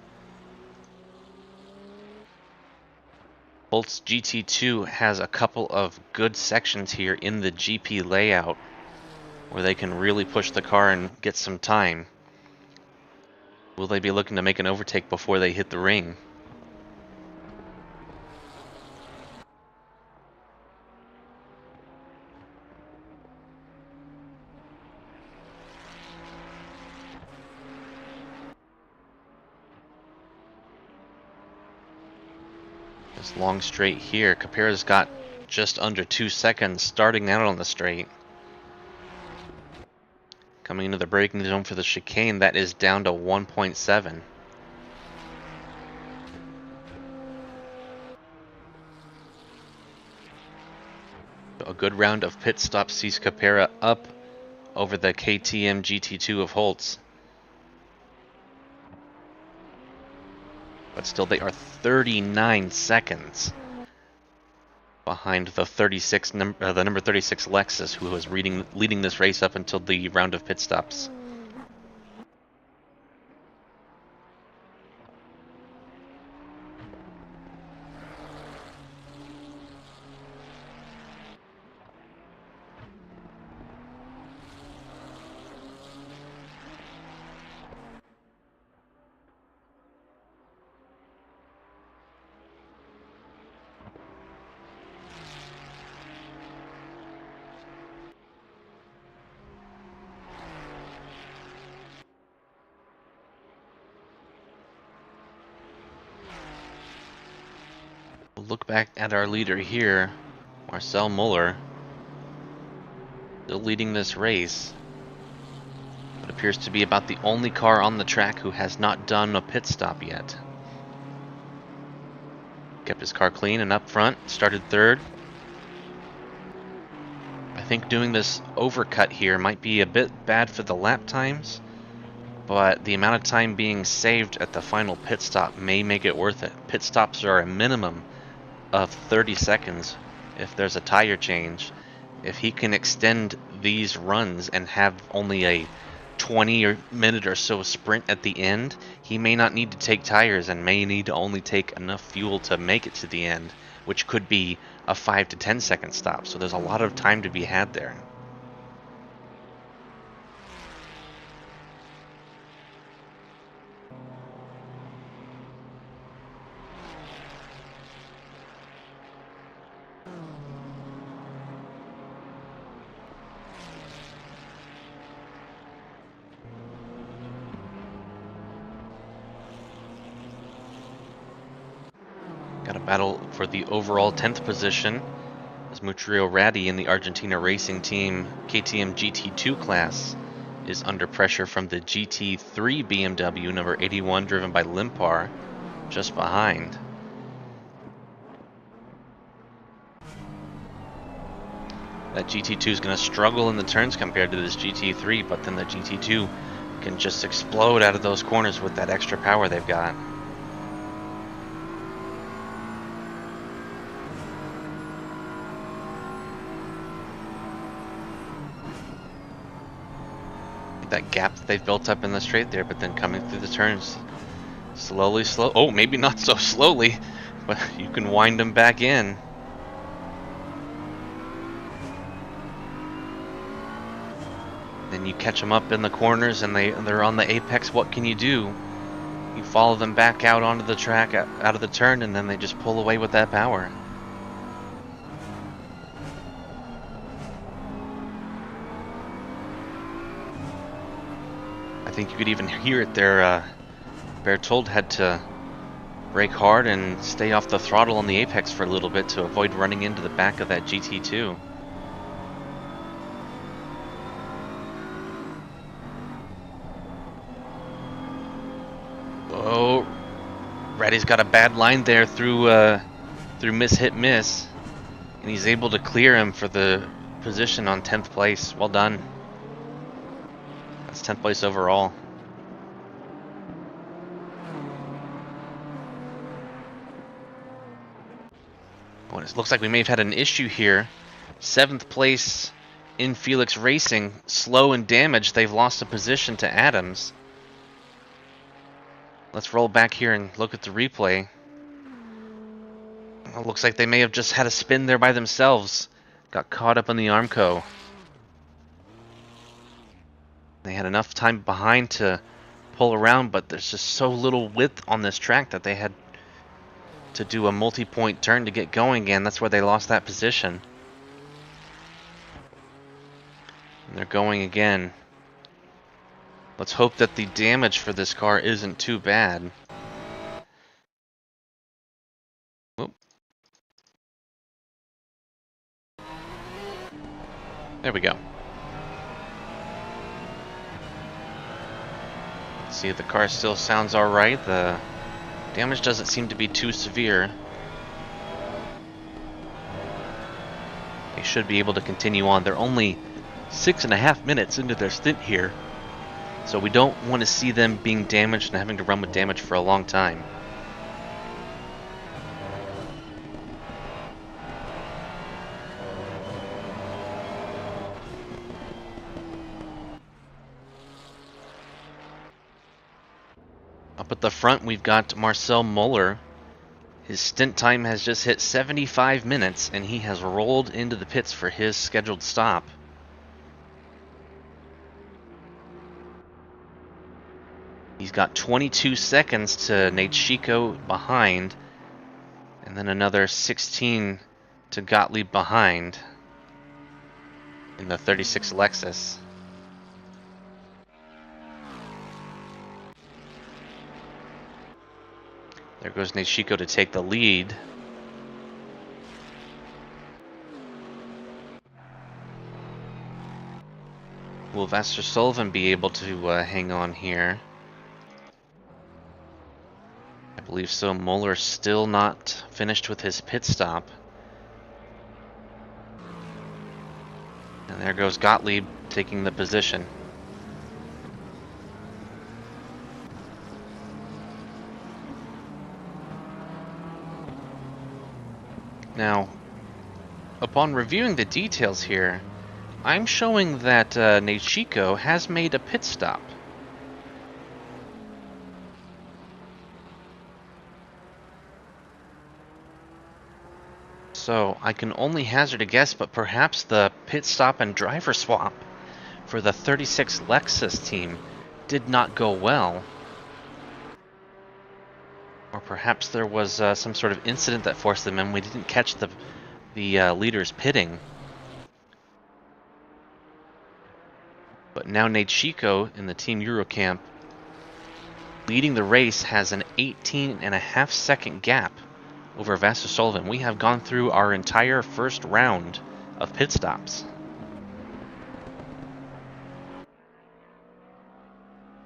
Holtz GT2 has a couple of good sections here in the GP layout where they can really push the car and get some time. Will they be looking to make an overtake before they hit the ring? This long straight here, Capera's got just under 2 seconds starting out on the straight. Coming into the braking zone for the chicane, that is down to 1.7. A good round of pit stops sees Capera up over the KTM GT2 of Holtz. But still, they are 39 seconds behind the the number 36 Lexus, who was leading this race up until the round of pit stops. look back at our leader here, Marcel Muller, still leading this race. It appears to be about the only car on the track who has not done a pit stop yet. Kept his car clean and up front, started third. I think doing this overcut here might be a bit bad for the lap times, but the amount of time being saved at the final pit stop may make it worth it. Pit stops are a minimum of 30 seconds if there's a tire change. If he can extend these runs and have only a 20-minute or so sprint at the end, he may not need to take tires and may need to only take enough fuel to make it to the end, which could be a 5 to 10 second stop. So there's a lot of time to be had there. Got a battle for the overall 10th position as Mutrio Ratti in the Argentina Racing Team KTM GT2 class is under pressure from the GT3 BMW number 81 driven by Limpar just behind. That GT2 is going to struggle in the turns compared to this GT3, but then the GT2 can just explode out of those corners with that extra power they've got. That gap that they've built up in the straight there, but then coming through the turns slowly, oh, maybe not so slowly, but you can wind them back in. Then you catch them up in the corners and they're on the apex. What can you do? You follow them back out onto the track, out of the turn, and then they just pull away with that power. I think you could even hear it there. Berthold had to brake hard and stay off the throttle on the apex for a little bit to avoid running into the back of that GT2. Oh, Ratty's got a bad line there through miss hit miss, and he's able to clear him for the position on 10th place. Well done. That's 10th place overall. Oh, it looks like we may have had an issue here. 7th place in Felix Racing, slow and damaged. They've lost a position to Adams. Let's roll back here and look at the replay. It looks like they may have just had a spin there by themselves. Got caught up in the Armco. They had enough time behind to pull around, but there's just so little width on this track that they had to do a multi-point turn to get going again. That's where they lost that position. And they're going again. Let's hope that the damage for this car isn't too bad. Whoop. There we go. Let's see if the car still sounds alright. The damage doesn't seem to be too severe. They should be able to continue on. They're only 6.5 minutes into their stint here, so we don't want to see them being damaged and having to run with damage for a long time. Up at the front, we've got Marcel Muller. His stint time has just hit 75 minutes, and he has rolled into the pits for his scheduled stop. He's got 22 seconds to Nate Chico behind, and then another 16 to Gottlieb behind in the 36 Lexus. There goes Nate Chico to take the lead. Will Vaster Sullivan be able to hang on here? I believe so. Moeller still not finished with his pit stop. And there goes Gottlieb taking the position. Now, upon reviewing the details here, I'm showing that Nechiko has made a pit stop. So I can only hazard a guess, but perhaps the pit stop and driver swap for the 36 Lexus team did not go well. Or perhaps there was some sort of incident that forced them in. We didn't catch the leaders pitting. But now Nechiko in the Team Eurocamp leading the race has an 18.5 second gap over Vaster Sullivan. We have gone through our entire first round of pit stops.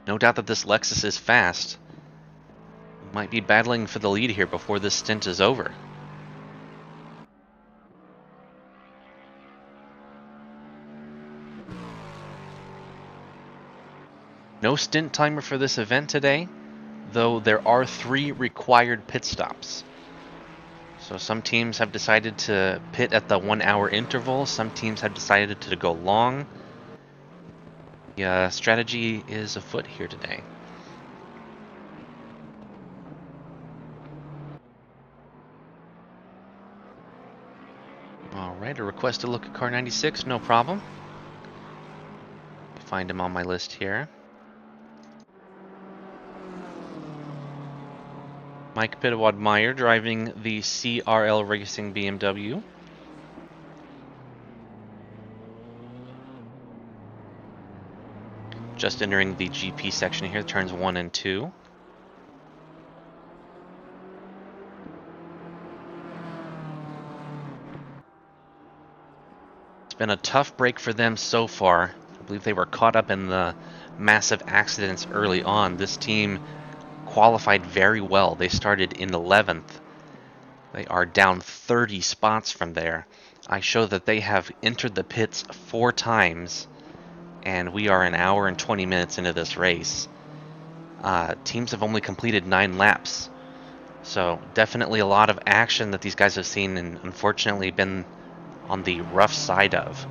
No doubt that this Lexus is fast. We might be battling for the lead here before this stint is over. No stint timer for this event today, though there are 3 required pit stops. So some teams have decided to pit at the 1 hour interval, some teams have decided to go long. The strategy is afoot here today. Alright, a request to look at car 96, no problem. Find him on my list here. Mike Pitawad-Meyer driving the CRL Racing BMW. Just entering the GP section here, turns 1 and 2. It's been a tough break for them so far. I believe they were caught up in the massive accidents early on. This team qualified very well. They started in 11th. They are down 30 spots from there. I show that they have entered the pits 4 times, and we are an hour and 20 minutes into this race. Teams have only completed 9 laps. So definitely a lot of action that these guys have seen and unfortunately been on the rough side of.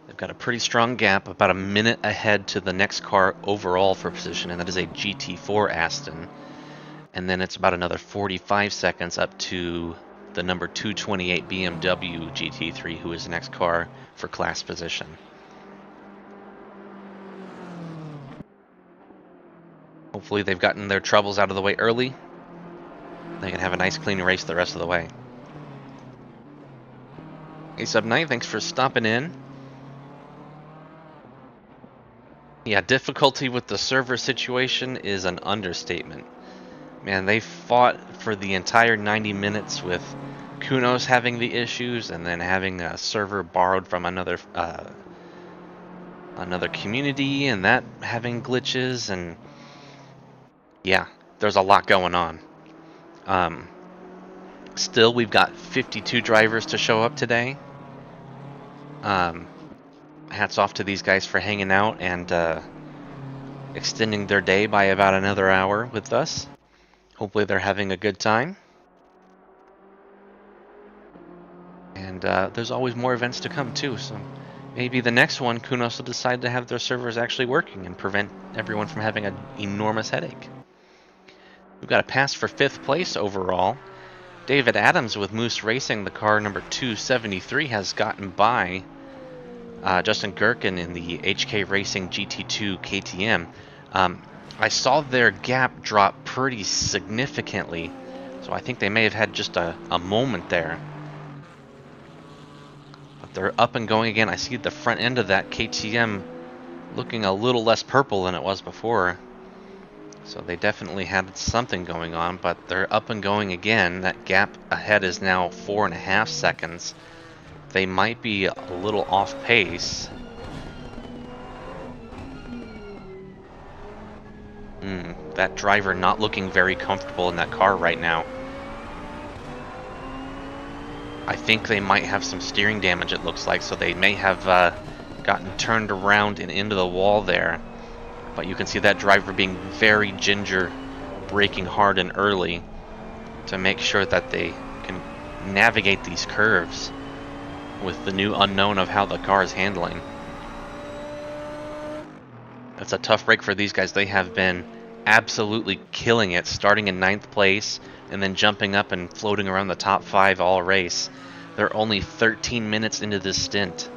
They've got a pretty strong gap, about a minute ahead to the next car overall for position, and that is a GT4 Aston. And then it's about another 45 seconds up to the number 228 BMW GT3, who is the next car for class position. Hopefully they've gotten their troubles out of the way early. They can have a nice clean race the rest of the way. Hey Sub9, thanks for stopping in. Yeah, difficulty with the server situation is an understatement. Man, they fought for the entire 90 minutes with Kunos having the issues and then having a server borrowed from another community and that having glitches, and yeah, there's a lot going on. Still, we've got 52 drivers to show up today. Hats off to these guys for hanging out and extending their day by about another hour with us. Hopefully they're having a good time. And there's always more events to come too, so maybe the next one Kunos will decide to have their servers actually working and prevent everyone from having an enormous headache. We've got a pass for 5th place overall. David Adams with Moose Racing, the car number 273, has gotten by Justin Gherkin in the HK Racing GT2 KTM. I saw their gap drop pretty significantly, so I think they may have had just a moment there. But they're up and going again. I see the front end of that KTM looking a little less purple than it was before. So they definitely had something going on, but they're up and going again. That gap ahead is now 4.5 seconds. They might be a little off pace. That driver not looking very comfortable in that car right now. I think they might have some steering damage, it looks like, so they may have gotten turned around and into the wall there. But you can see that driver being very ginger, braking hard and early to make sure that they can navigate these curves with the new unknown of how the car is handling. It's a tough break for these guys. They have been absolutely killing it, starting in 9th place and then jumping up and floating around the top 5 all race. They're only 13 minutes into this stint.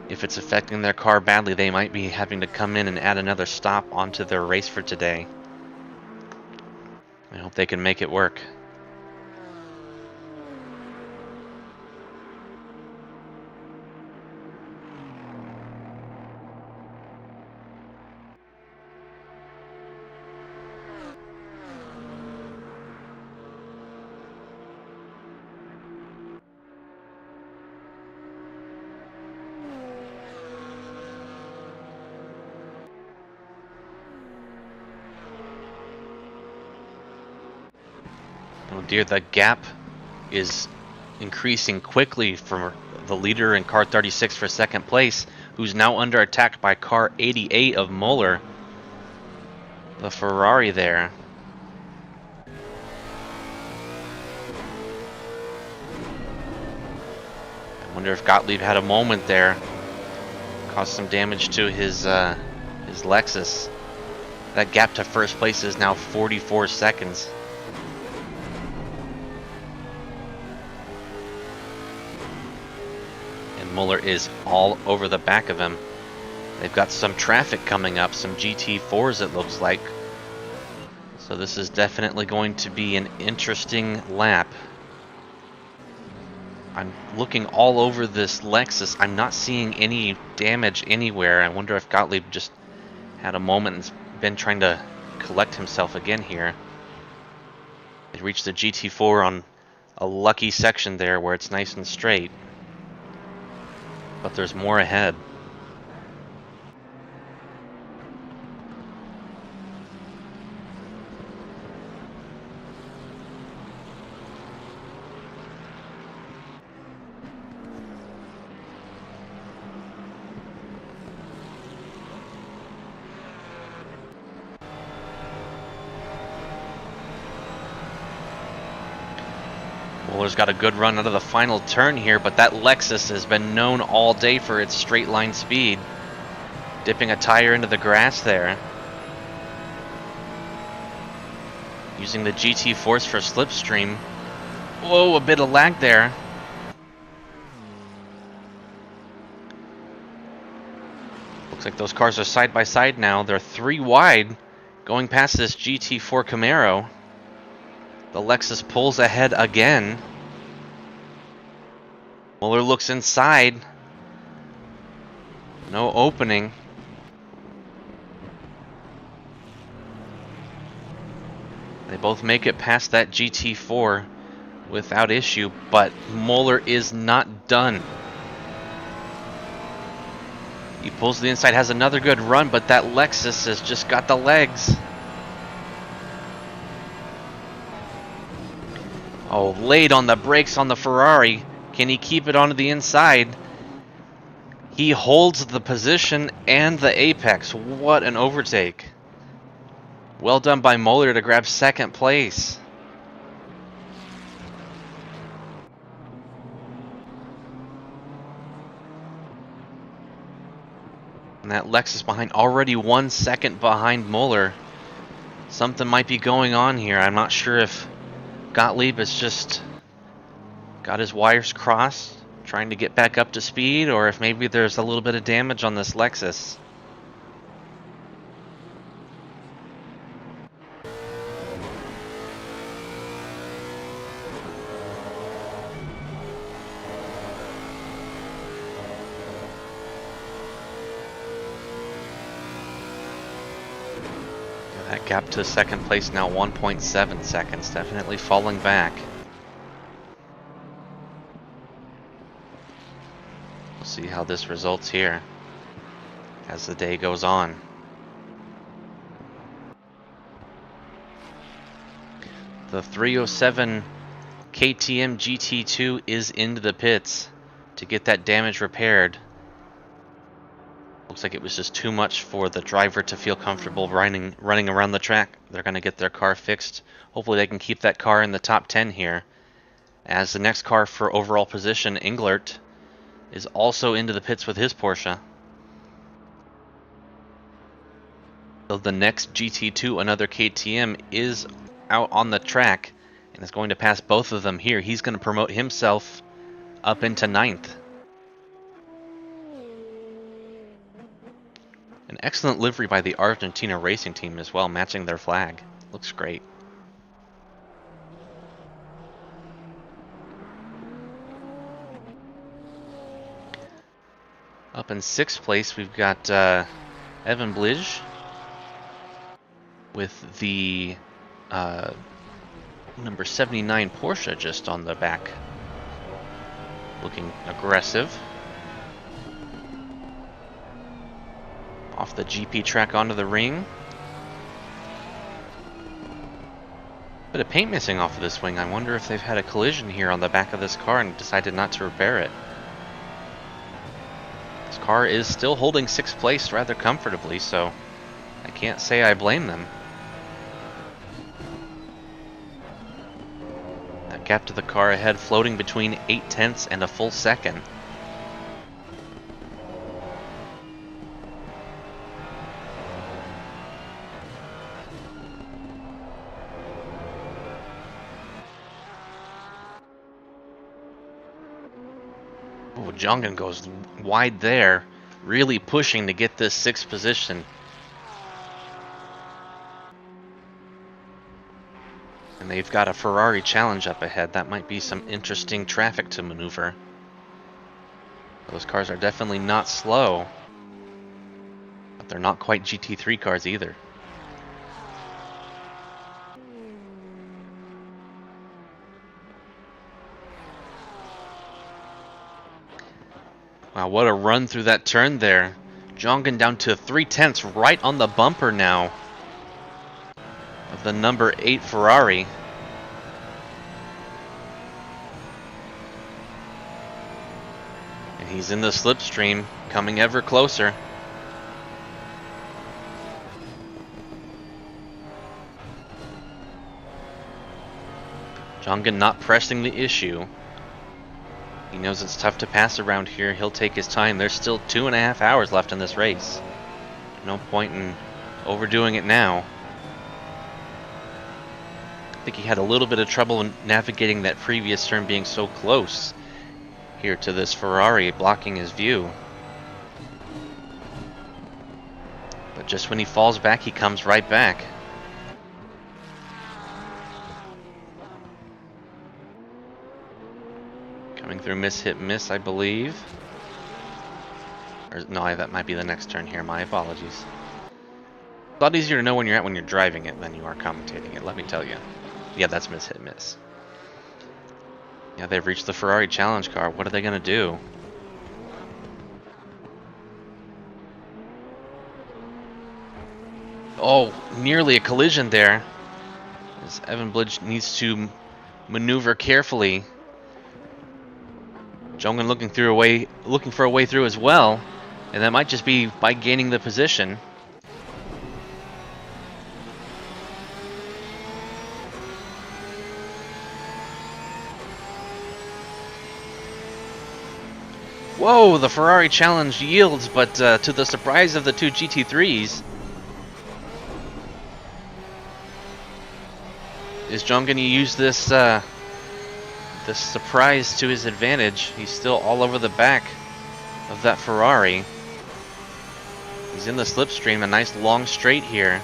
If it's affecting their car badly, they might be having to come in and add another stop onto their race for today. I hope they can make it work. Oh dear, the gap is increasing quickly for the leader in car 36 for 2nd place, who's now under attack by car 88 of Muller, the Ferrari there. I wonder if Gottlieb had a moment there, caused some damage to his Lexus. That gap to 1st place is now 44 seconds. Muller is all over the back of him. They've got some traffic coming up, some GT4s it looks like. So this is definitely going to be an interesting lap. I'm looking all over this Lexus. I'm not seeing any damage anywhere. I wonder if Gottlieb just had a moment and been trying to collect himself again here. They reached the GT4 on a lucky section there where it's nice and straight. But there's more ahead. Muller's got a good run out of the final turn here, but that Lexus has been known all day for its straight line speed. Dipping a tire into the grass there. Using the GT Force for slipstream. Whoa, a bit of lag there. Looks like those cars are side by side now. They're 3 wide going past this GT4 Camaro. The Lexus pulls ahead again. Muller looks inside. No opening. They both make it past that GT4 without issue, but Muller is not done. He pulls to the inside, has another good run, but that Lexus has just got the legs. Oh, late on the brakes on the Ferrari. Can he keep it onto the inside? He holds the position and the apex. What an overtake. Well done by Muller to grab 2nd place. And that Lexus behind, already 1 second behind Muller. Something might be going on here. I'm not sure if Gottlieb has just got his wires crossed, trying to get back up to speed, or if maybe there's a little bit of damage on this Lexus. Gap to second place now 1.7 seconds. Definitely falling back. We'll see how this results here as the day goes on. The 307 KTM GT2 is into the pits to get that damage repaired. Looks like it was just too much for the driver to feel comfortable running around the track. They're going to get their car fixed. Hopefully they can keep that car in the top 10 here. As the next car for overall position, Englert, is also into the pits with his Porsche. So the next GT2, another KTM, is out on the track and is going to pass both of them here. He's going to promote himself up into 9th. An excellent livery by the Argentina racing team as well, matching their flag. Looks great. Up in 6th place, we've got Evan Blij with the number 79 Porsche just on the back, looking aggressive. Off the GP track onto the ring. Bit of paint missing off of this wing. I wonder if they've had a collision here on the back of this car and decided not to repair it. This car is still holding 6th place rather comfortably, so I can't say I blame them. That gap to the car ahead floating between 0.8 and a full second. Oh, Jongen goes wide there, really pushing to get this 6th position. And they've got a Ferrari challenge up ahead. That might be some interesting traffic to maneuver. Those cars are definitely not slow, but they're not quite GT3 cars either. Wow, what a run through that turn there. Jongen down to 0.3 right on the bumper now of the number 8 Ferrari. And he's in the slipstream, coming ever closer. Jongen not pressing the issue. He knows it's tough to pass around here. He'll take his time. There's still 2.5 hours left in this race. No point in overdoing it now. I think he had a little bit of trouble navigating that previous turn, being so close here to this Ferrari, blocking his view. But just when he falls back, he comes right back. Coming through miss, hit, miss, I believe. Or, no, that might be the next turn here. My apologies. A lot easier to know when you're driving it than you are commentating it, let me tell you. Yeah, that's miss, hit, miss. Yeah, they've reached the Ferrari challenge car. What are they going to do? Oh, nearly a collision there. As Evan Blij needs to maneuver carefully. Jongen looking for a way through as well, and that might just be by gaining the position. Whoa, the Ferrari challenge yields, but to the surprise of the two GT3s, is Jongen going to use this this surprise to his advantage? He's still all over the back of that Ferrari. He's in the slipstream, a nice long straight here.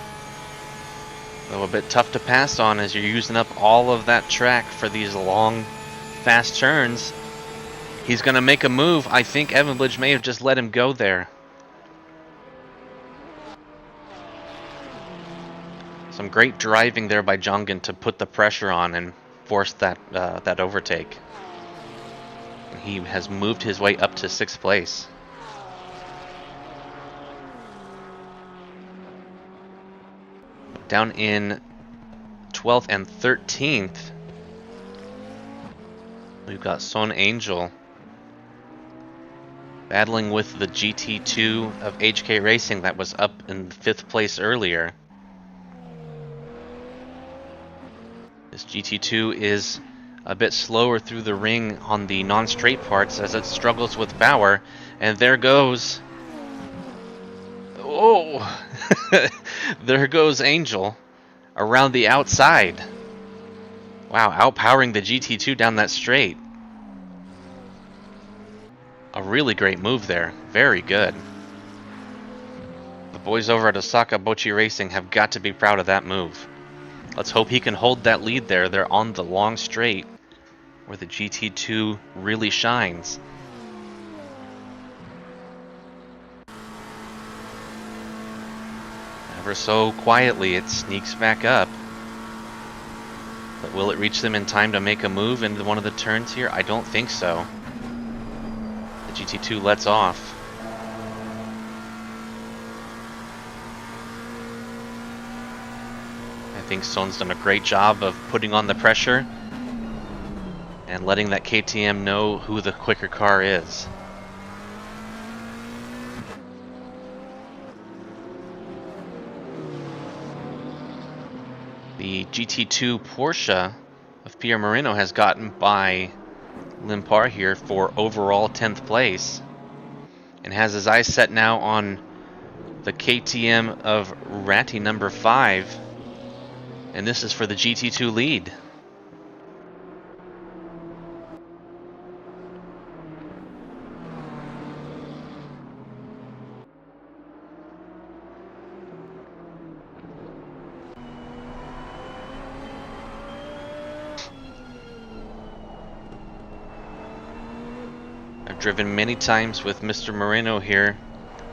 Though a bit tough to pass on as you're using up all of that track for these long, fast turns. He's going to make a move. I think Evan Blij may have just let him go there. Some great driving there by Jongen to put the pressure on and force that that overtake. He has moved his way up to 6th place. Down in 12th and 13th, we've got Son Angel battling with the GT2 of HK Racing that was up in 5th place earlier. This GT2 is a bit slower through the ring on the non-straight parts as it struggles with power, and there goes... Oh! There goes Angel around the outside. Wow, outpowering the GT2 down that straight. A really great move there. Very good. The boys over at Osaka Bochi Racing have got to be proud of that move. Let's hope he can hold that lead there. They're on the long straight where the GT2 really shines. Ever so quietly, it sneaks back up. But will it reach them in time to make a move into one of the turns here? I don't think so. The GT2 lets off. I think Son's done a great job of putting on the pressure and letting that KTM know who the quicker car is. The GT2 Porsche of Pierre Moreno has gotten by Limpar here for overall 10th place and has his eyes set now on the KTM of Ratti number 5, and this is for the GT2 lead. I've driven many times with Mr. Moreno here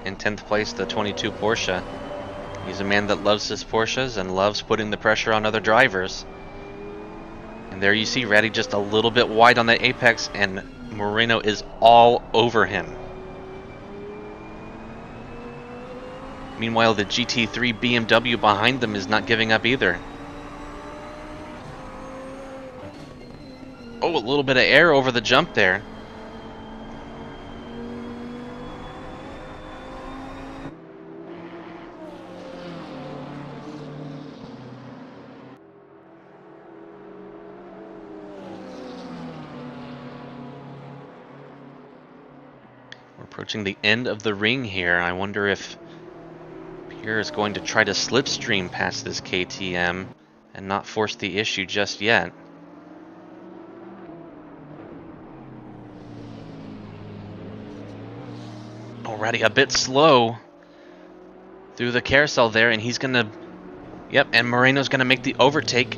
in 10th place, the 22 Porsche. He's a man that loves his Porsches and loves putting the pressure on other drivers. And there you see Ratti just a little bit wide on the apex, and Moreno is all over him. Meanwhile, the GT3 BMW behind them is not giving up either. Oh, a little bit of air over the jump there. Approaching the end of the ring here. I wonder if Pierre is going to try to slipstream past this KTM and not force the issue just yet. Already a bit slow through the carousel there, and he's gonna... Yep, and Moreno's gonna make the overtake.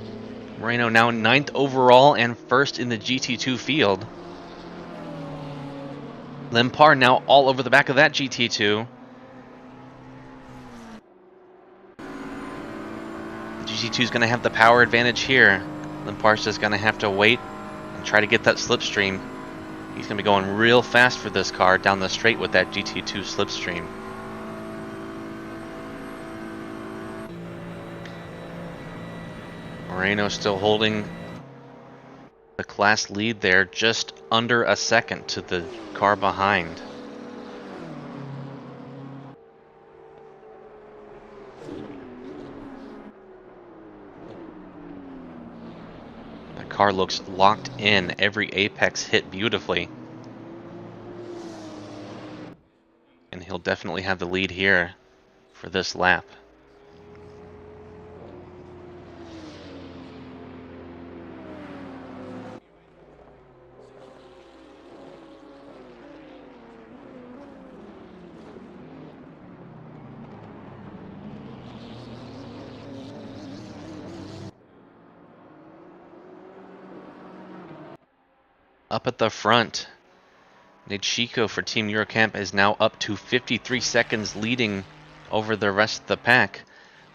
Moreno now 9th overall and 1st in the GT2 field. Limpar now all over the back of that GT2. The GT2 is going to have the power advantage here. Limpar's just going to have to wait and try to get that slipstream. He's going to be going real fast for this car down the straight with that GT2 slipstream. Moreno still holding the class lead there, just under a second to the car behind. The car looks locked in, every apex hit beautifully. And he'll definitely have the lead here for this lap. Up at the front, Nechiko for Team Eurocamp is now up to 53 seconds, leading over the rest of the pack.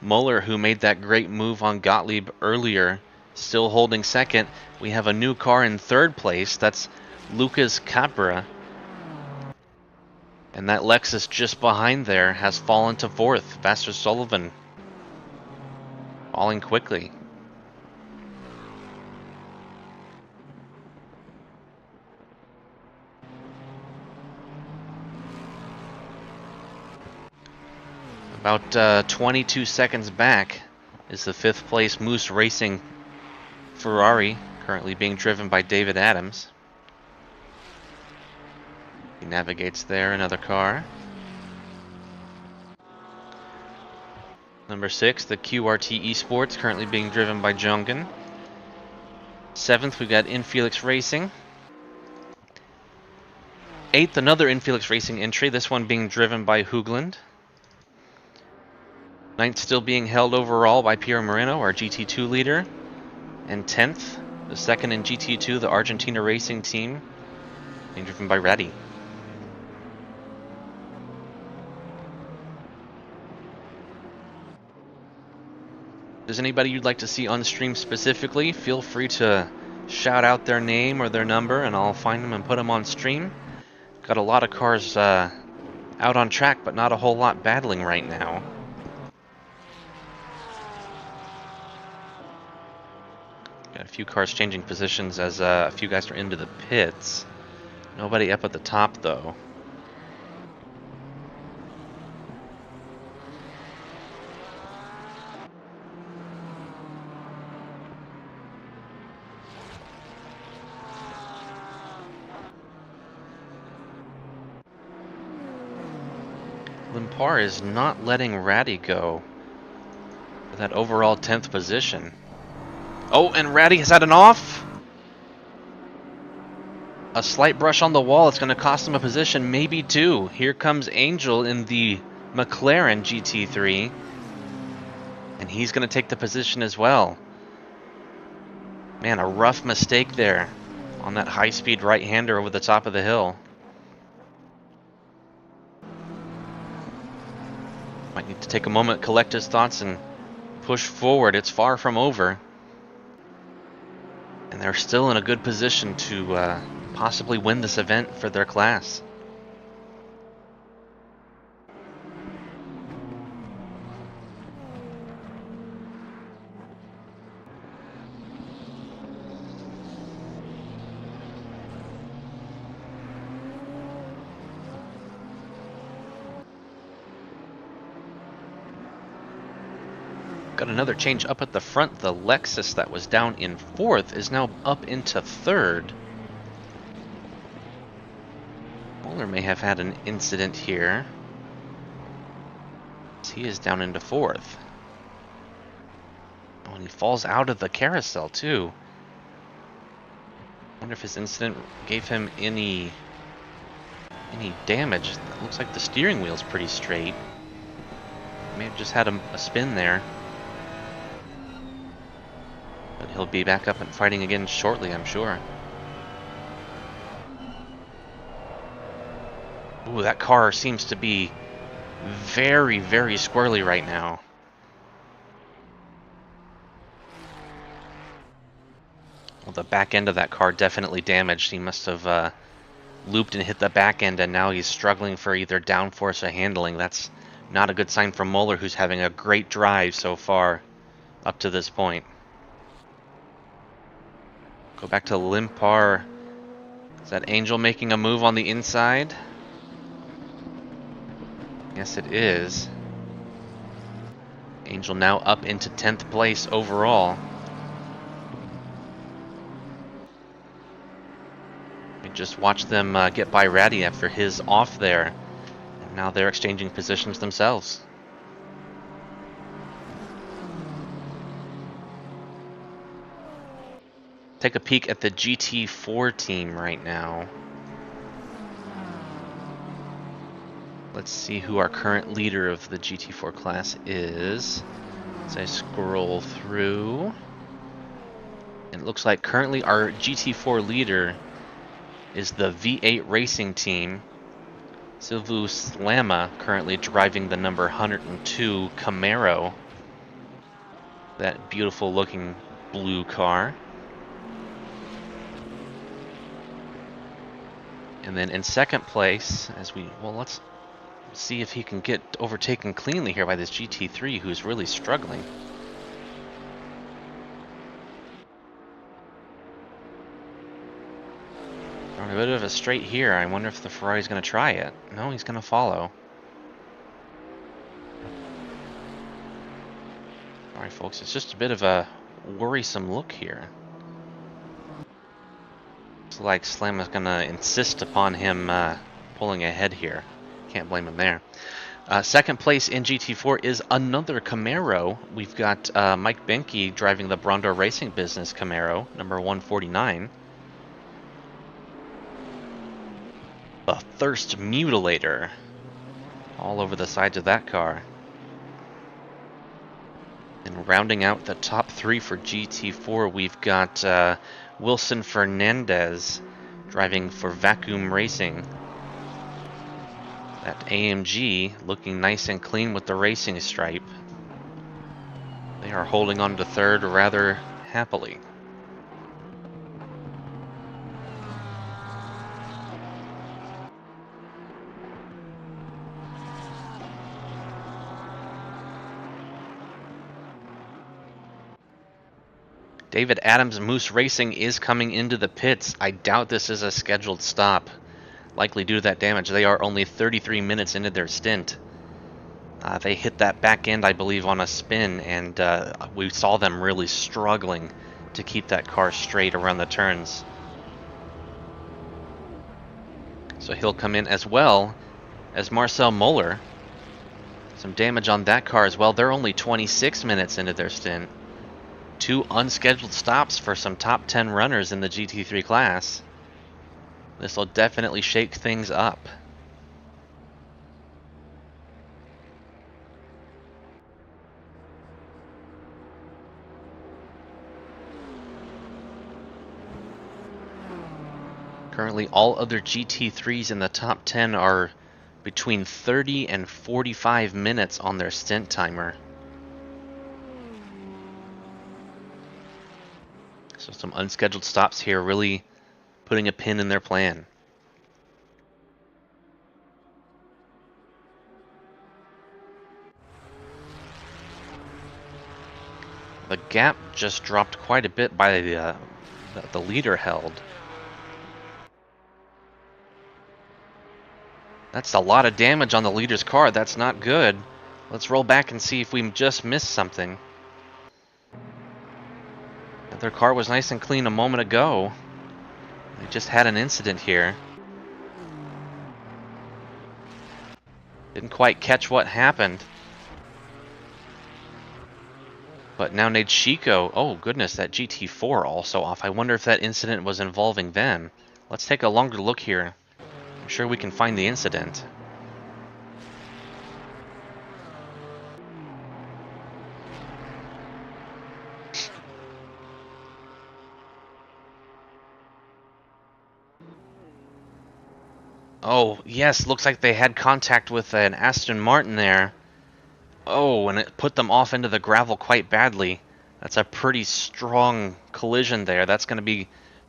Muller, who made that great move on Gottlieb earlier, still holding second. We have a new car in third place. That's Lucas Capra. And that Lexus just behind there has fallen to fourth. Vaster Sullivan falling quickly. About 22 seconds back is the fifth place Moose Racing Ferrari, currently being driven by David Adams. He navigates there, another car. Number 6, the QRT Esports, currently being driven by Jongen. 7th, we've got Infelix Racing. 8th, another Infelix Racing entry, this one being driven by Hoogland. 9th, still being held overall by Piero Moreno, our GT2 leader. And 10th, the second in GT2, the Argentina Racing team, being driven by Ratty. If there's anybody you'd like to see on stream specifically, feel free to shout out their name or their number and I'll find them and put them on stream. Got a lot of cars out on track, but not a whole lot battling right now. Got a few cars changing positions as a few guys are into the pits. Nobody up at the top though. Limpar is not letting Ratty go for that overall 10th position. Oh, and Ratty has had an off. A slight brush on the wall. It's going to cost him a position, maybe two. Here comes Angel in the McLaren GT3. And he's going to take the position as well. Man, a rough mistake there on that high-speed right-hander over the top of the hill. Might need to take a moment, collect his thoughts, and push forward. It's far from over. And they're still in a good position to possibly win this event for their class. Got another change up at the front. The Lexus that was down in fourth is now up into third. Muller may have had an incident here. He is down into fourth. Oh, and he falls out of the carousel too. I wonder if his incident gave him any damage. It looks like the steering wheel's pretty straight. May have just had a spin there. But he'll be back up and fighting again shortly, I'm sure. Ooh, that car seems to be very, very squirrely right now. Well, the back end of that car definitely damaged. He must have looped and hit the back end, and now he's struggling for either downforce or handling. That's not a good sign for Muller, who's having a great drive so far up to this point. Go back to Limpar. Is that Angel making a move on the inside? Yes, it is. Angel now up into 10th place overall. We just watched them get by Ratty after his off there. And now they're exchanging positions themselves. Take a peek at the GT4 team right now. Let's see who our current leader of the GT4 class is. As I scroll through. And it looks like currently our GT4 leader is the V8 Racing team. Silvus Lama currently driving the number 102 Camaro. that beautiful looking blue car. And then in second place, let's see if he can get overtaken cleanly here by this GT3, who's really struggling. On a bit of a straight here. I wonder if the Ferrari's going to try it. No, he's going to follow. Alright folks, it's just a bit of a worrisome look here. Looks like Slam is going to insist upon him pulling ahead here. Can't blame him there. Second place in GT4 is another Camaro. We've got Mike Benke driving the Brondor Racing Business Camaro, number 149. The Thirst Mutilator. All over the sides of that car. And rounding out the top three for GT4, we've got Wilson Fernandez driving for Vacuum Racing. That AMG looking nice and clean with the racing stripe. They are holding on to third rather happily. David Adams Moose Racing is coming into the pits. I doubt this is a scheduled stop. Likely due to that damage. They are only 33 minutes into their stint. They hit that back end, I believe, on a spin, and we saw them really struggling to keep that car straight around the turns. So he'll come in as well as Marcel Moeller. Some damage on that car as well. They're only 26 minutes into their stint. Two unscheduled stops for some top 10 runners in the GT3 class. This will definitely shake things up. Currently, all other GT3s in the top 10 are between 30 and 45 minutes on their stint timer. So some unscheduled stops here, really putting a pin in their plan. The gap just dropped quite a bit by the leader held. That's a lot of damage on the leader's car. That's not good. Let's roll back and see if we just missed something. Their car was nice and clean a moment ago. They just had an incident here. Didn't quite catch what happened. But now Nadeshiko, oh goodness, that GT4 also off. I wonder if that incident was involving them. Let's take a longer look here. I'm sure we can find the incident. Oh, yes, looks like they had contact with an Aston Martin there. Oh, and it put them off into the gravel quite badly. That's a pretty strong collision there. That's going to be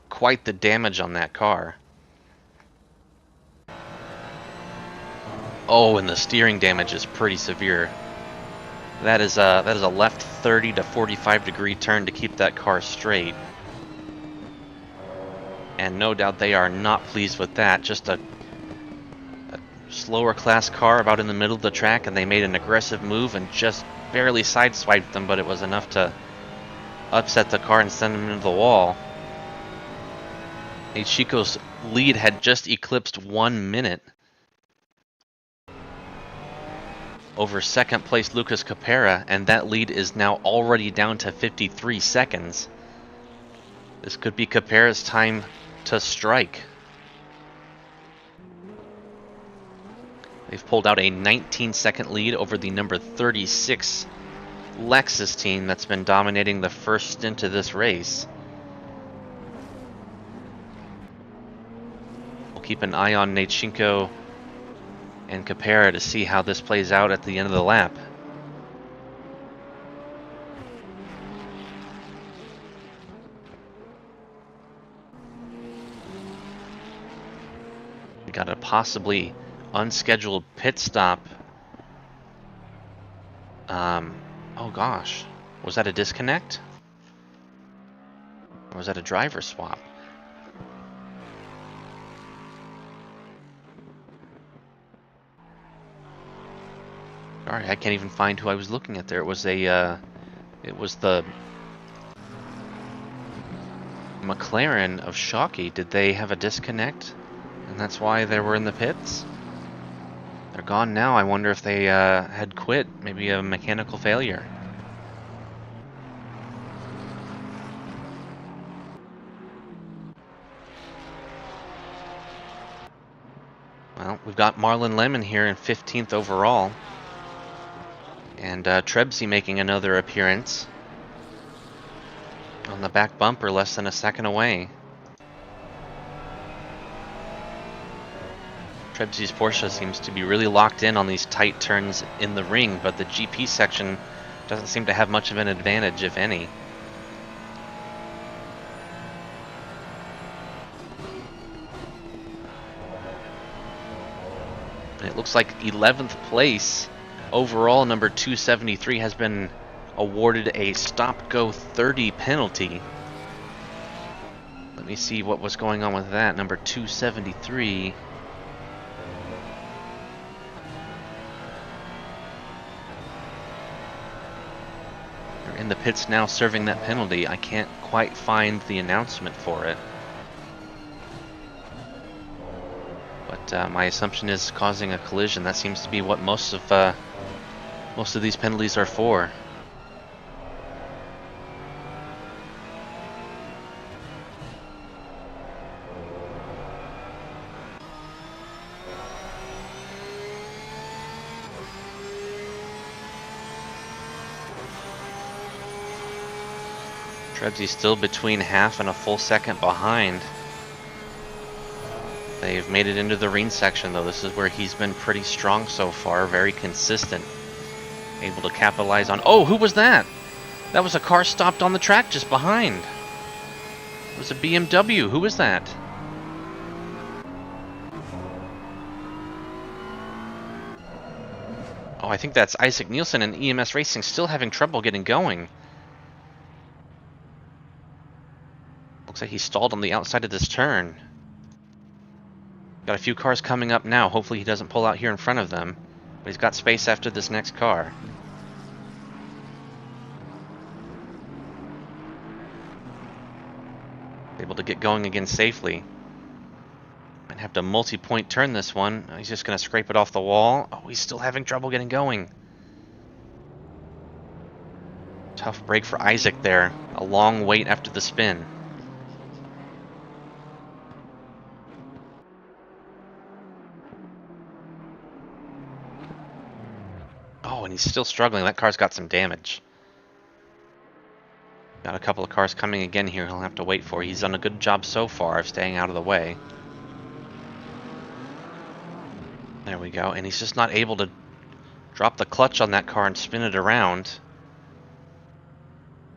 quite the damage on that car. Oh, and the steering damage is pretty severe. That is a left 30 to 45 degree turn to keep that car straight. And no doubt they are not pleased with that. Just a slower class car about in the middle of the track, and they made an aggressive move and just barely sideswiped them, but it was enough to upset the car and send them into the wall. Nadeshiko's lead had just eclipsed 1 minute over second place Lucas Capera, and that lead is now already down to 53 seconds. This could be Capera's time to strike. They've pulled out a 19-second lead over the number 36 Lexus team that's been dominating the first stint of this race. We'll keep an eye on Nadeshiko and Capera to see how this plays out at the end of the lap. got a possibly unscheduled pit stop. Oh gosh. Was that a disconnect? Or was that a driver swap? Sorry, I can't even find who I was looking at there. It was the McLaren of Shockey. Did they have a disconnect? And that's why they were in the pits? They're gone now. I wonder if they had quit. Maybe a mechanical failure. Well, we've got Marlon Lemon here in 15th overall. And Trebsy making another appearance. On the back bumper, less than a second away. Trebsy's Porsche seems to be really locked in on these tight turns in the ring, but the GP section doesn't seem to have much of an advantage, if any. It looks like 11th place overall, number 273, has been awarded a stop-go 30 penalty. Let me see what was going on with that. Number 273. They're in the pits now serving that penalty. I can't quite find the announcement for it. But my assumption is causing a collision. That seems to be what most of these penalties are for. Trebsy's still between half and a full second behind. They've made it into the Reen section, though. This is where he's been pretty strong so far, very consistent. Able to capitalize on... Oh, who was that? That was a car stopped on the track just behind. It was a BMW. Who was that? Oh, I think that's Isaac Nielsen, and EMS Racing still having trouble getting going. Looks like he stalled on the outside of this turn. Got a few cars coming up now. Hopefully he doesn't pull out here in front of them. But he's got space after this next car. Able to get going again safely. Might have to multi-point turn this one. He's just going to scrape it off the wall. Oh, he's still having trouble getting going. Tough break for Isaac there. A long wait after the spin. Oh, and he's still struggling. That car's got some damage. Got a couple of cars coming again here he'll have to wait for. He's done a good job so far of staying out of the way. There we go. And he's just not able to drop the clutch on that car and spin it around.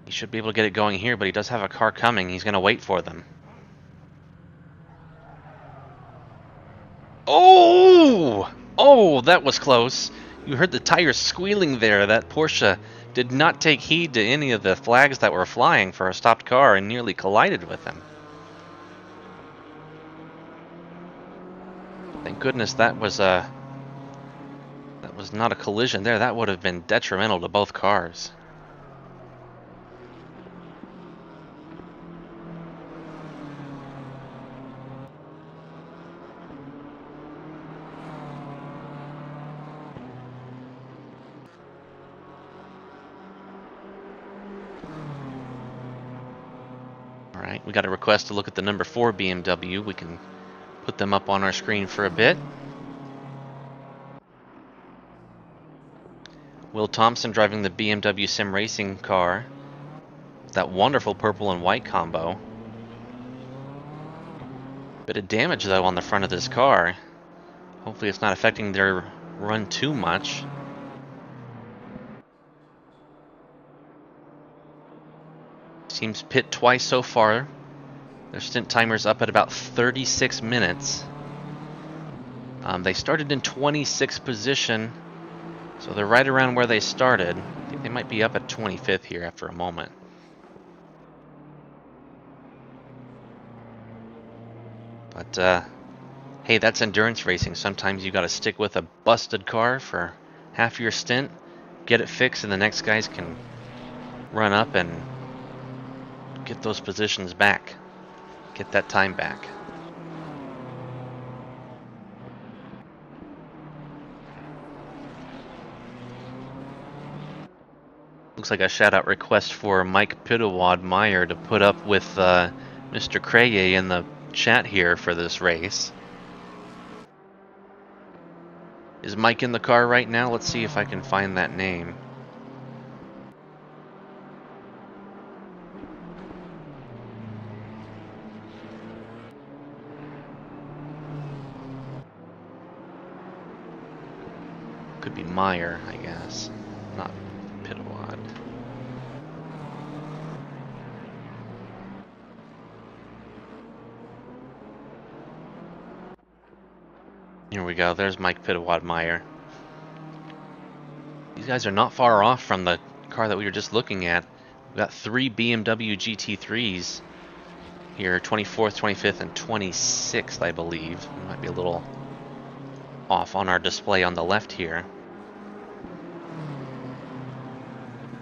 He should be able to get it going here, but he does have a car coming. He's going to wait for them. Oh! Oh, that was close. You heard the tires squealing there. That Porsche did not take heed to any of the flags that were flying for a stopped car and nearly collided with them. Thank goodness that was not a collision there. That would have been detrimental to both cars. Alright, we got a request to look at the number 4 BMW. We can put them up on our screen for a bit. Will Thompson driving the BMW Sim Racing car. That wonderful purple and white combo. Bit of damage though on the front of this car. Hopefully it's not affecting their run too much. Teams pit twice so far. Their stint timer's up at about 36 minutes. They started in 26th position, so they're right around where they started. I think they might be up at 25th here after a moment. But hey, that's endurance racing. Sometimes you got to stick with a busted car for half your stint, get it fixed, and the next guys can run up and get those positions back, get that time back. Looks like a shout-out request for Mike Pitawad Meyer to put up with Mr. Creye in the chat here for this race. Is Mike in the car right now? Let's see if I can find that name. Could be Meyer, I guess. Not Pitawad. Here we go. There's Mike Pitawad Meyer. These guys are not far off from the car that we were just looking at. We've got 3 BMW GT3s here, 24th, 25th, and 26th, I believe. We might be a little off on our display on the left here.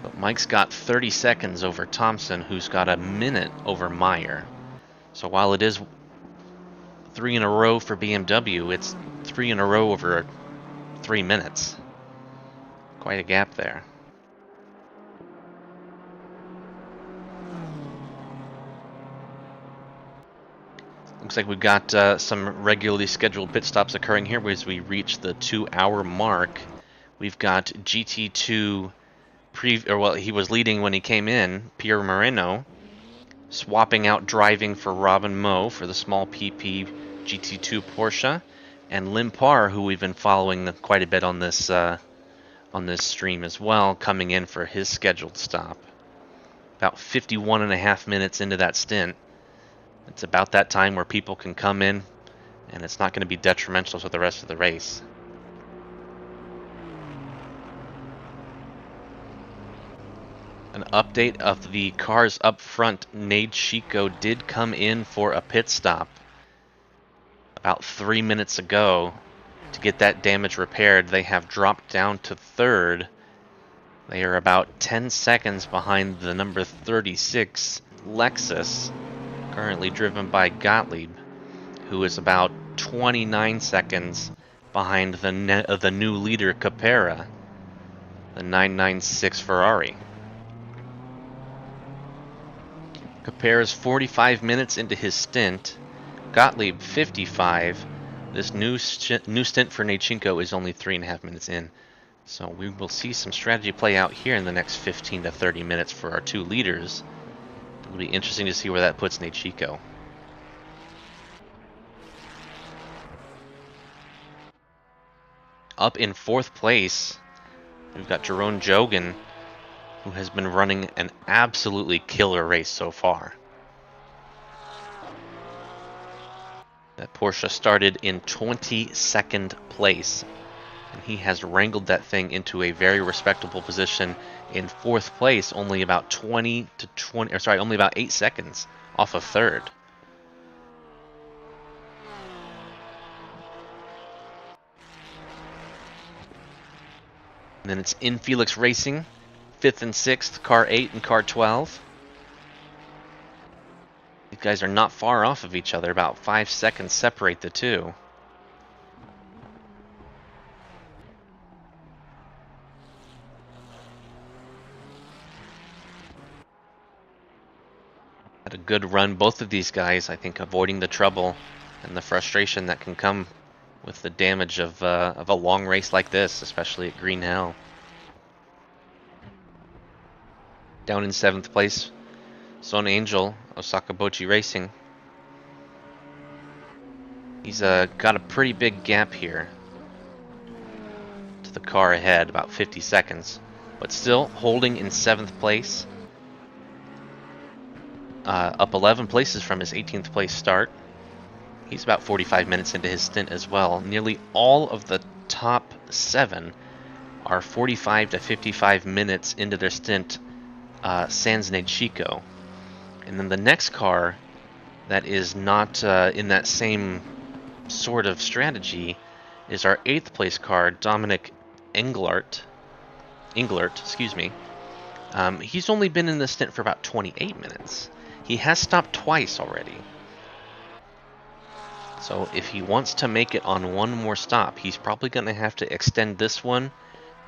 But Mike's got 30 seconds over Thompson, who's got a minute over Meyer. So while it is 3 in a row for BMW, it's 3 in a row over 3 minutes. Quite a gap there. Looks like we've got some regularly scheduled pit stops occurring here as we reach the 2-hour mark. We've got GT2 well, he was leading when he came in, Pierre Moreno, swapping out driving for Robin Moe for the small PP GT2 Porsche, and Lim Parr, who we've been following quite a bit on this stream as well, coming in for his scheduled stop. About 51.5 minutes into that stint. It's about that time where people can come in, and it's not going to be detrimental to the rest of the race. An update of the cars up front. Nade Chico did come in for a pit stop about 3 minutes ago to get that damage repaired. They have dropped down to 3rd. They are about 10 seconds behind the number 36 Lexus, currently driven by Gottlieb, who is about 29 seconds behind the new leader Capera, the 996 Ferrari. Capera's 45 minutes into his stint, Gottlieb 55. This new stint for Nechinko is only 3.5 minutes in. So we will see some strategy play out here in the next 15 to 30 minutes for our 2 leaders. It'll be interesting to see where that puts Nechinko. Up in 4th place, we've got Jerome Jogan, who has been running an absolutely killer race so far. That Porsche started in 22nd place, and he has wrangled that thing into a very respectable position in 4th place, only about only about 8 seconds off of 3rd. And then it's in Felix Racing, 5th and 6th, car 8 and car 12. These guys are not far off of each other, about 5 seconds separate the two. Had a good run, both of these guys, I think, avoiding the trouble and the frustration that can come with the damage of a long race like this, especially at Green Hell. Down in 7th place, Son Angel, Osaka Bochi Racing. He's got a pretty big gap here to the car ahead, about 50 seconds, but still holding in 7th place. Up 11 places from his 18th place start. He's about 45 minutes into his stint as well. Nearly all of the top 7 are 45 to 55 minutes into their stint, sans Chico. And then the next car that is not in that same sort of strategy is our 8th place car, Dominic Englert, excuse me. He's only been in the stint for about 28 minutes. He has stopped twice already. So if he wants to make it on one more stop, he's probably going to have to extend this one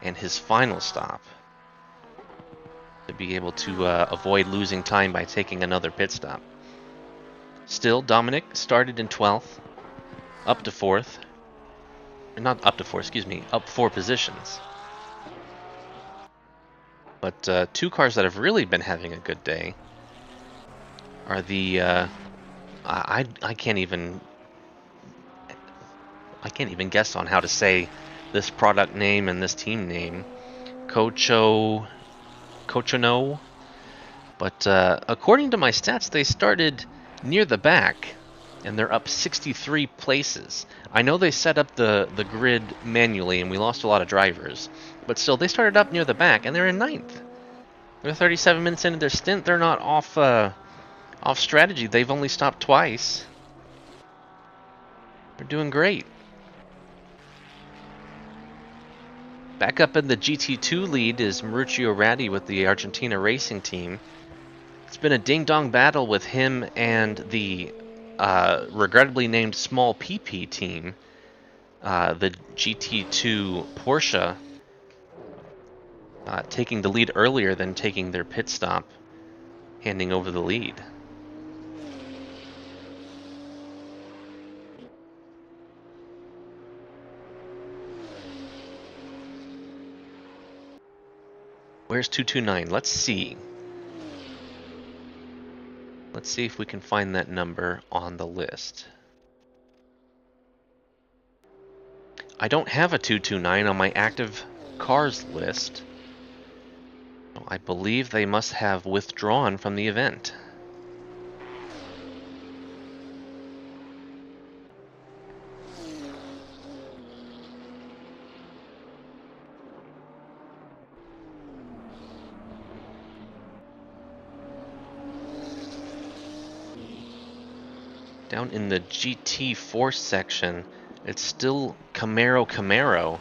and his final stop to be able to avoid losing time by taking another pit stop. Still, Dominic started in 12th, up to 4th. Not up to 4, excuse me, up 4 positions. But 2 cars that have really been having a good day are the I can't even guess on how to say this product name and this team name. Cochono. But according to my stats, they started near the back, and they're up 63 places. I know they set up the grid manually, and we lost a lot of drivers, but still, they started up near the back, and they're in 9th. They're 37 minutes into their stint. They're not off strategy. They've only stopped twice. They're doing great. Back up in the GT2 lead is Mauricio Ratti with the Argentina Racing Team. It's been a ding-dong battle with him and the regrettably named Small PP team, the GT2 Porsche, taking the lead earlier than taking their pit stop, handing over the lead. Where's 229? Let's see. Let's see if we can find that number on the list. I don't have a 229 on my active cars list. I believe they must have withdrawn from the event. Down in the GT4 section, it's still Camaro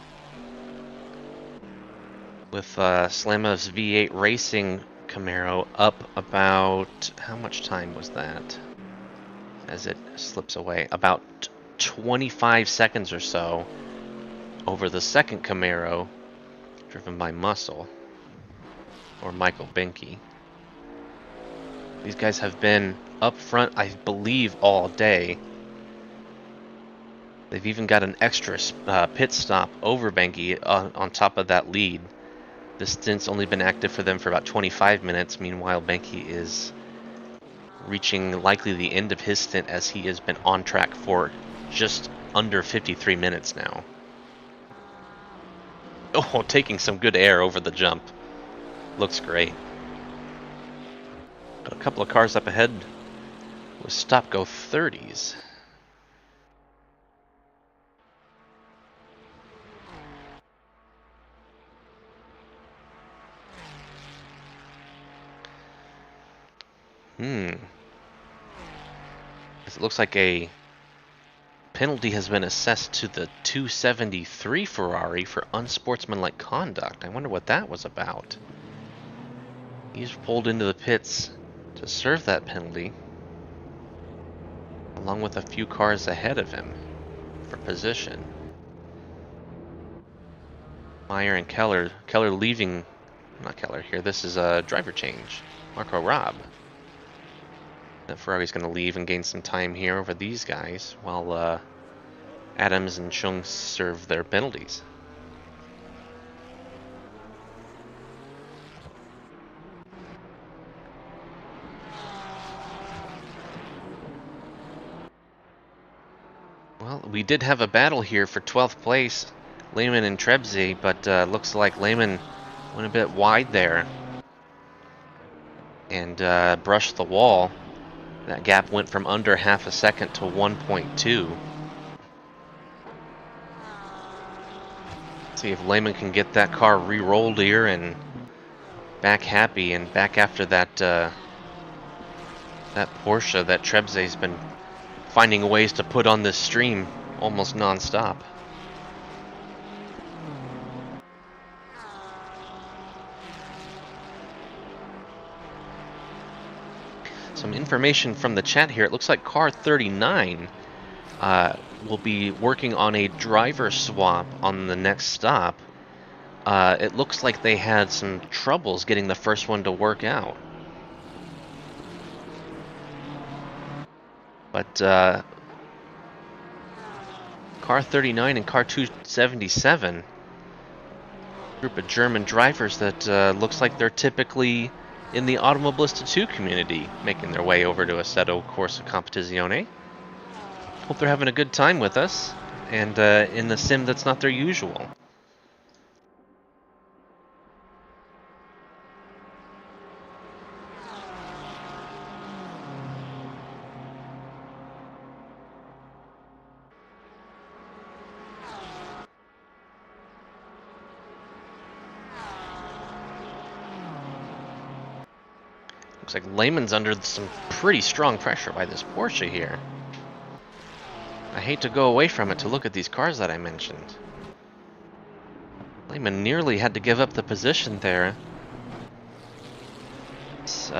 with Slama's V8 Racing Camaro up about, how much time was that as it slips away? About 25 seconds or so over the second Camaro driven by Muscle, or Michael Benke. These guys have been up front, I believe, all day. They've even got an extra pit stop over Benke on top of that lead. The stint's only been active for them for about 25 minutes. Meanwhile, Benke is reaching likely the end of his stint, as he has been on track for just under 53 minutes now. Oh, taking some good air over the jump. Looks great. Got a couple of cars up ahead with stop-go 30s. It looks like a penalty has been assessed to the 273 Ferrari for unsportsmanlike conduct. I wonder what that was about. He's pulled into the pits to serve that penalty, along with a few cars ahead of him for position. Meyer and Keller leaving, not Keller here, this is a driver change. Marco Robb. That Ferrari's going to leave and gain some time here over these guys, while Adams and Chung serve their penalties. Well, we did have a battle here for 12th place, Lehman and Trebsy, but looks like Lehman went a bit wide there and brushed the wall. That gap went from under half a second to 1.2. See if Lehman can get that car re-rolled here and back happy and back after that that Porsche that Trebsey's been finding ways to put on this stream almost non-stop. Some information from the chat here. It looks like car 39 will be working on a driver swap on the next stop. It looks like they had some troubles getting the first one to work out. But car 39 and car 277, group of German drivers that looks like they're typically in the Automobilista 2 community, making their way over to Assetto Corsa Competizione. Hope they're having a good time with us, and in the sim that's not their usual. Looks like Lehman's under some pretty strong pressure by this Porsche here. I hate to go away from it to look at these cars that I mentioned. Lehman nearly had to give up the position there. It's,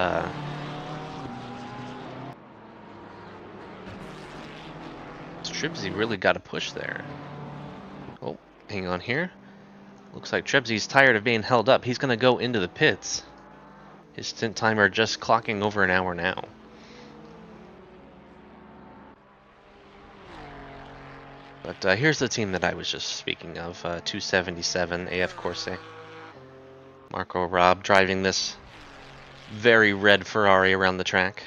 Trebsey really got a push there. Oh, hang on here. Looks like Trebsey's tired of being held up. He's going to go into the pits. His stint timer just clocking over an hour now. But here's the team that I was just speaking of, 277 AF Corse. Marco Robb driving this very red Ferrari around the track.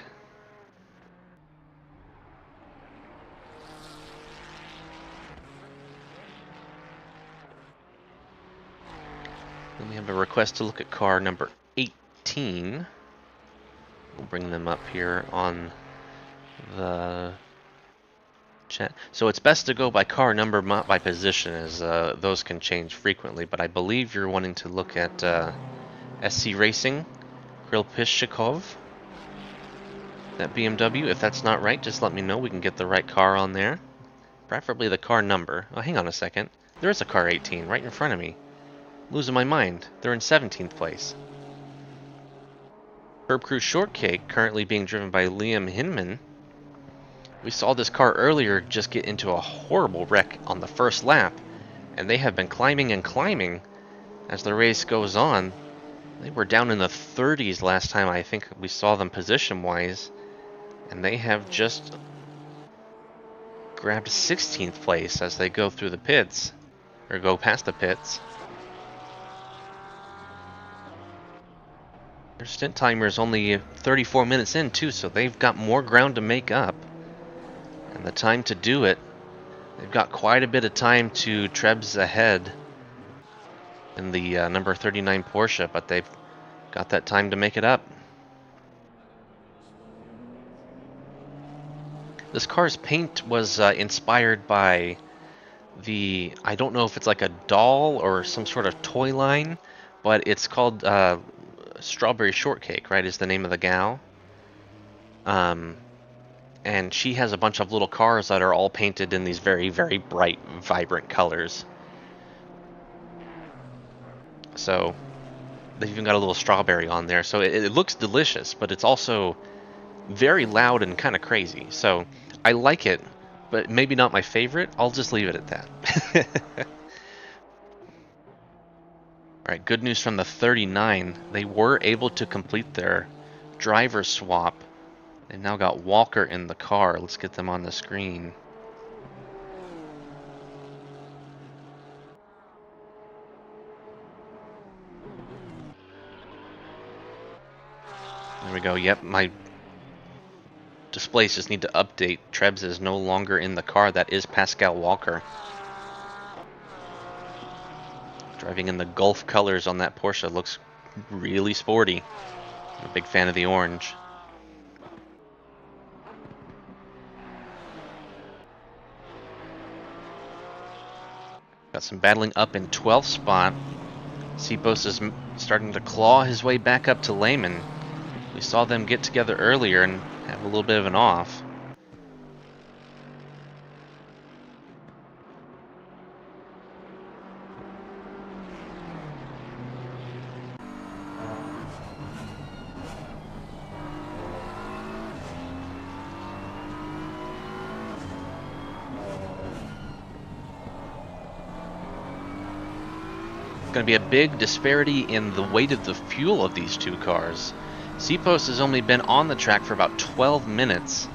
Then we have a request to look at car number 18. We'll bring them up here on the chat. So it's best to go by car number, not by position, as those can change frequently. But I believe you're wanting to look at SC Racing, Krilpishikov, that BMW. If that's not right, just let me know. We can get the right car on there. Preferably the car number. Oh, hang on a second. There is a car 18 right in front of me. Losing my mind. They're in 17th place. Herb Crew Shortcake, currently being driven by Liam Hinman. We saw this car earlier just get into a horrible wreck on the first lap, and they have been climbing and climbing as the race goes on. They were down in the 30s last time I think we saw them position-wise, and they have just grabbed 16th place as they go through the pits, or go past the pits. Their stint timer is only 34 minutes in too, so they've got more ground to make up. And the time to do it, they've got quite a bit of time to Trebs ahead in the number 39 Porsche, but they've got that time to make it up. This car's paint was inspired by the, I don't know if it's like a doll or some sort of toy line, but it's called Strawberry Shortcake, right, is the name of the gal. And she has a bunch of little cars that are all painted in these very, very bright, vibrant colors. So they've even got a little strawberry on there. So it looks delicious, but it's also very loud and kind of crazy. So I like it, but maybe not my favorite. I'll just leave it at that. Alright, good news from the 39. They were able to complete their driver swap. They've now got Walker in the car. Let's get them on the screen. There we go. Yep, my displays just need to update. Trebs is no longer in the car. That is Pascal Walker. Driving in the Gulf colors on that Porsche. Looks really sporty. I'm a big fan of the orange. Got some battling up in 12th spot. Sipos is starting to claw his way back up to Lehman. We saw them get together earlier and have a little bit of an off. Going to be a big disparity in the weight of the fuel of these two cars. Sipos has only been on the track for about 12 minutes,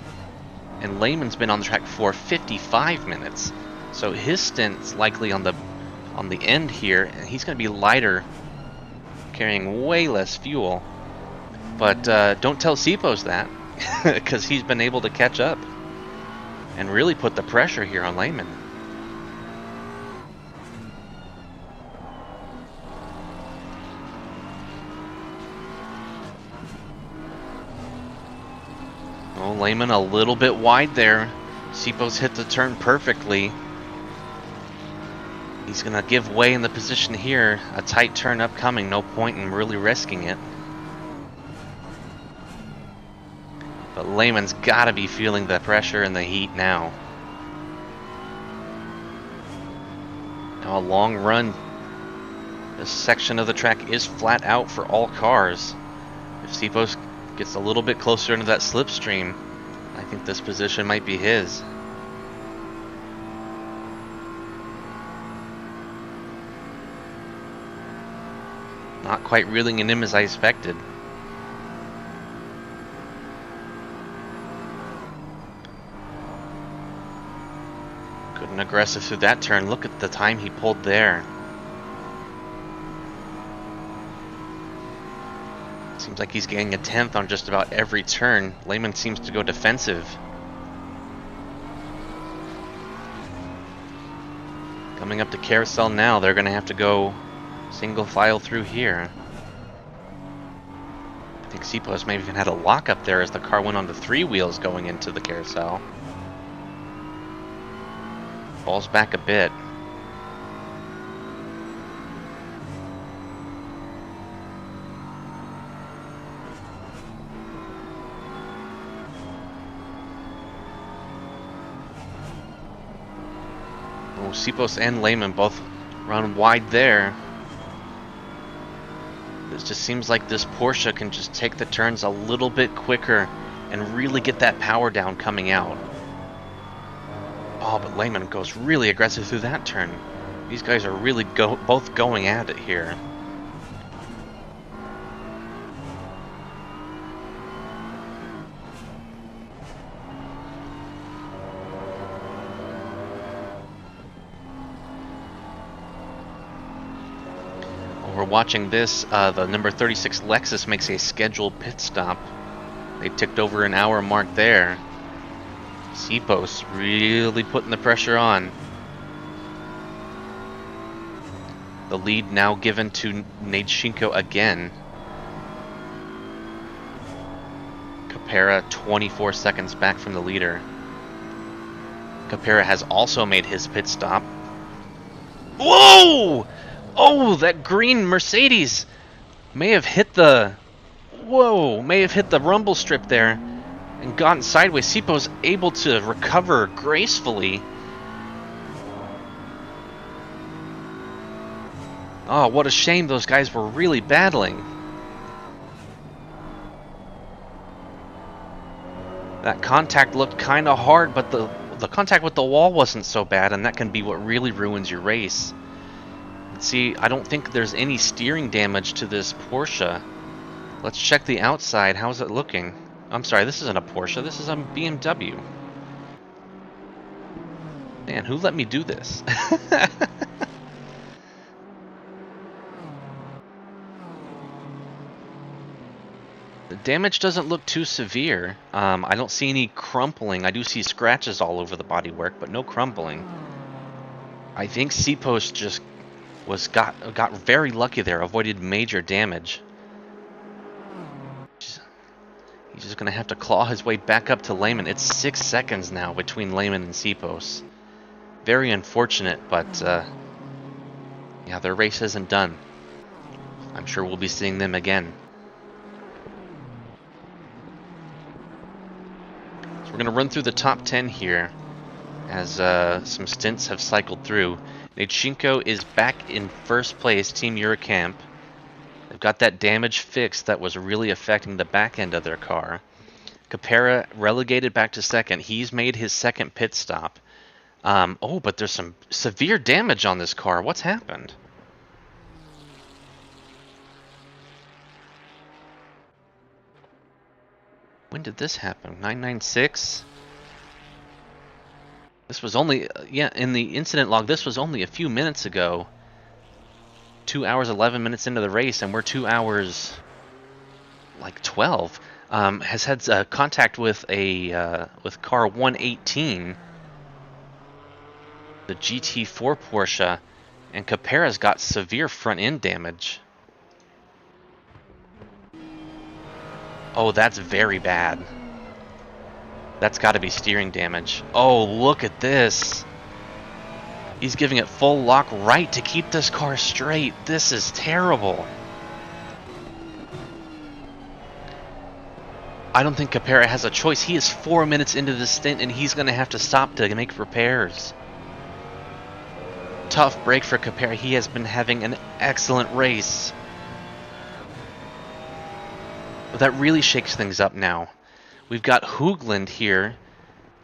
and Lehman's been on the track for 55 minutes. So his stint's likely on the end here, and he's going to be lighter, carrying way less fuel. But don't tell Sipos that, because he's been able to catch up and really put the pressure here on Lehman. Oh, Lehman a little bit wide there. Sipos hit the turn perfectly. He's going to give way in the position here. A tight turn upcoming. No point in really risking it. But Lehman's got to be feeling the pressure and the heat now. Now a long run. This section of the track is flat out for all cars. If Sipos gets a little bit closer into that slipstream, I think this position might be his. Not quite reeling in him as I expected. Good and aggressive through that turn. Look at the time he pulled there. Seems like he's getting a 10th on just about every turn. Lehman seems to go defensive. Coming up to carousel now, they're going to have to go single file through here. I think Sipos maybe even had a lock up there as the car went on the 3 wheels going into the carousel. Falls back a bit. Oh, Sipos and Lehman both run wide there. It just seems like this Porsche can just take the turns a little bit quicker and really get that power down coming out. Oh, but Lehman goes really aggressive through that turn. These guys are really both going at it here. We're watching this, the number 36 Lexus makes a scheduled pit stop. They ticked over an hour mark there. Sipos really putting the pressure on. The lead now given to Nadchenko again. Capera 24 seconds back from the leader. Capera has also made his pit stop. Whoa! Oh, that green Mercedes may have hit the... Whoa, may have hit the rumble strip there and gotten sideways. Sipos able to recover gracefully. Oh, what a shame. Those guys were really battling. That contact looked kind of hard, but the contact with the wall wasn't so bad, and that can be what really ruins your race. See, I don't think there's any steering damage to this Porsche. Let's check the outside. How's it looking? I'm sorry, this isn't a Porsche. This is a BMW. Man, who let me do this? The damage doesn't look too severe. I don't see any crumpling. I do see scratches all over the bodywork, but no crumbling. I think Sipos just got very lucky there, avoided major damage. He's just going to have to claw his way back up to Lehman. It's 6 seconds now between Lehman and Sipos. Very unfortunate, but Yeah, their race isn't done. I'm sure we'll be seeing them again. So we're going to run through the top 10 here as some stints have cycled through. Nechinko is back in first place, Team Eurocamp. They've got that damage fixed that was really affecting the back end of their car. Capera relegated back to second. He's made his second pit stop. Oh, but there's some severe damage on this car. What's happened? When did this happen? 996? This was only, yeah, in the incident log, this was only a few minutes ago. 2 hours, 11 minutes into the race, and we're 2 hours, like 12. Has had contact with with car 118, the GT4 Porsche, and Capera's got severe front end damage. Oh, that's very bad. That's got to be steering damage. Oh, look at this. He's giving it full lock right to keep this car straight. This is terrible. I don't think Capera has a choice. He is 4 minutes into this stint and he's going to have to stop to make repairs. Tough break for Capera. He has been having an excellent race. But that really shakes things up now. We've got Hoogland here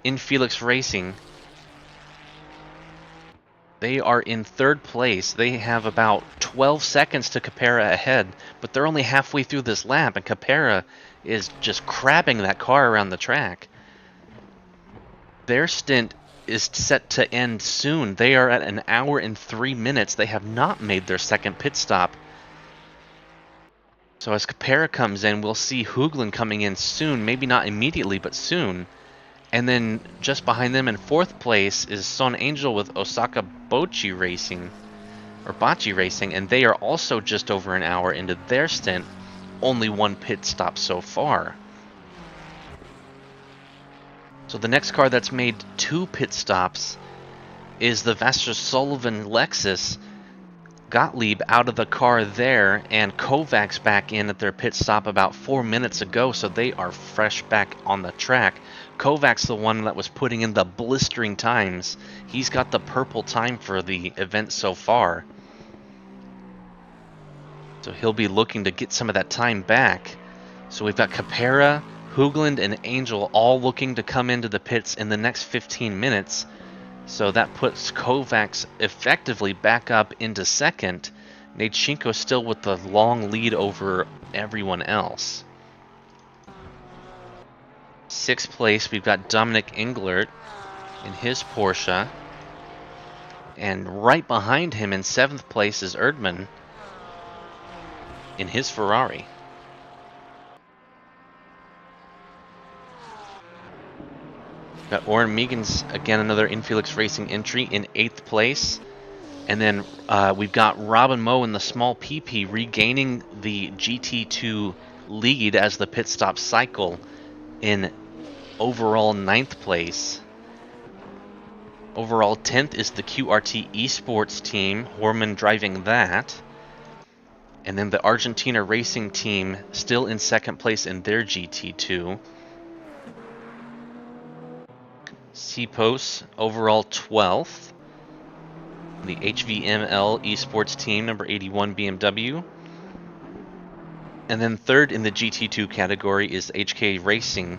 in Felix Racing. They are in third place. They have about 12 seconds to Capera ahead, but they're only halfway through this lap, and Capera is just crabbing that car around the track. Their stint is set to end soon. They are at 1 hour and 3 minutes. They have not made their second pit stop. So as Capera comes in, we'll see Hoogland coming in soon. Maybe not immediately, but soon. And then just behind them in fourth place is Son Angel with Osaka Bocce Racing, and they are also just over 1 hour into their stint. Only 1 pit stop so far. So the next car that's made 2 pit stops is the Vassar Sullivan Lexus. Gottlieb out of the car there, and Kovacs back in at their pit stop about 4 minutes ago, so they are fresh back on the track. Kovacs, the one that was putting in the blistering times, he's got the purple time for the event so far. So he'll be looking to get some of that time back. So we've got Capera, Hoogland, and Angel all looking to come into the pits in the next 15 minutes. So that puts Kovacs effectively back up into second. Nechinko still with the long lead over everyone else. 6th place, we've got Dominic Englert in his Porsche. And right behind him in 7th place is Erdmann in his Ferrari. Got Oren Meegans, again another Infelix Racing entry in 8th place. And then we've got Robin Moe in the small PP regaining the GT2 lead as the pit stop cycle in overall 9th place. Overall 10th is the QRT Esports team, Horman driving that. And then the Argentina Racing team still in 2nd place in their GT2. CPOS overall 12th. The HVML Esports team, number 81 BMW. And then 3rd in the GT2 category is HK Racing.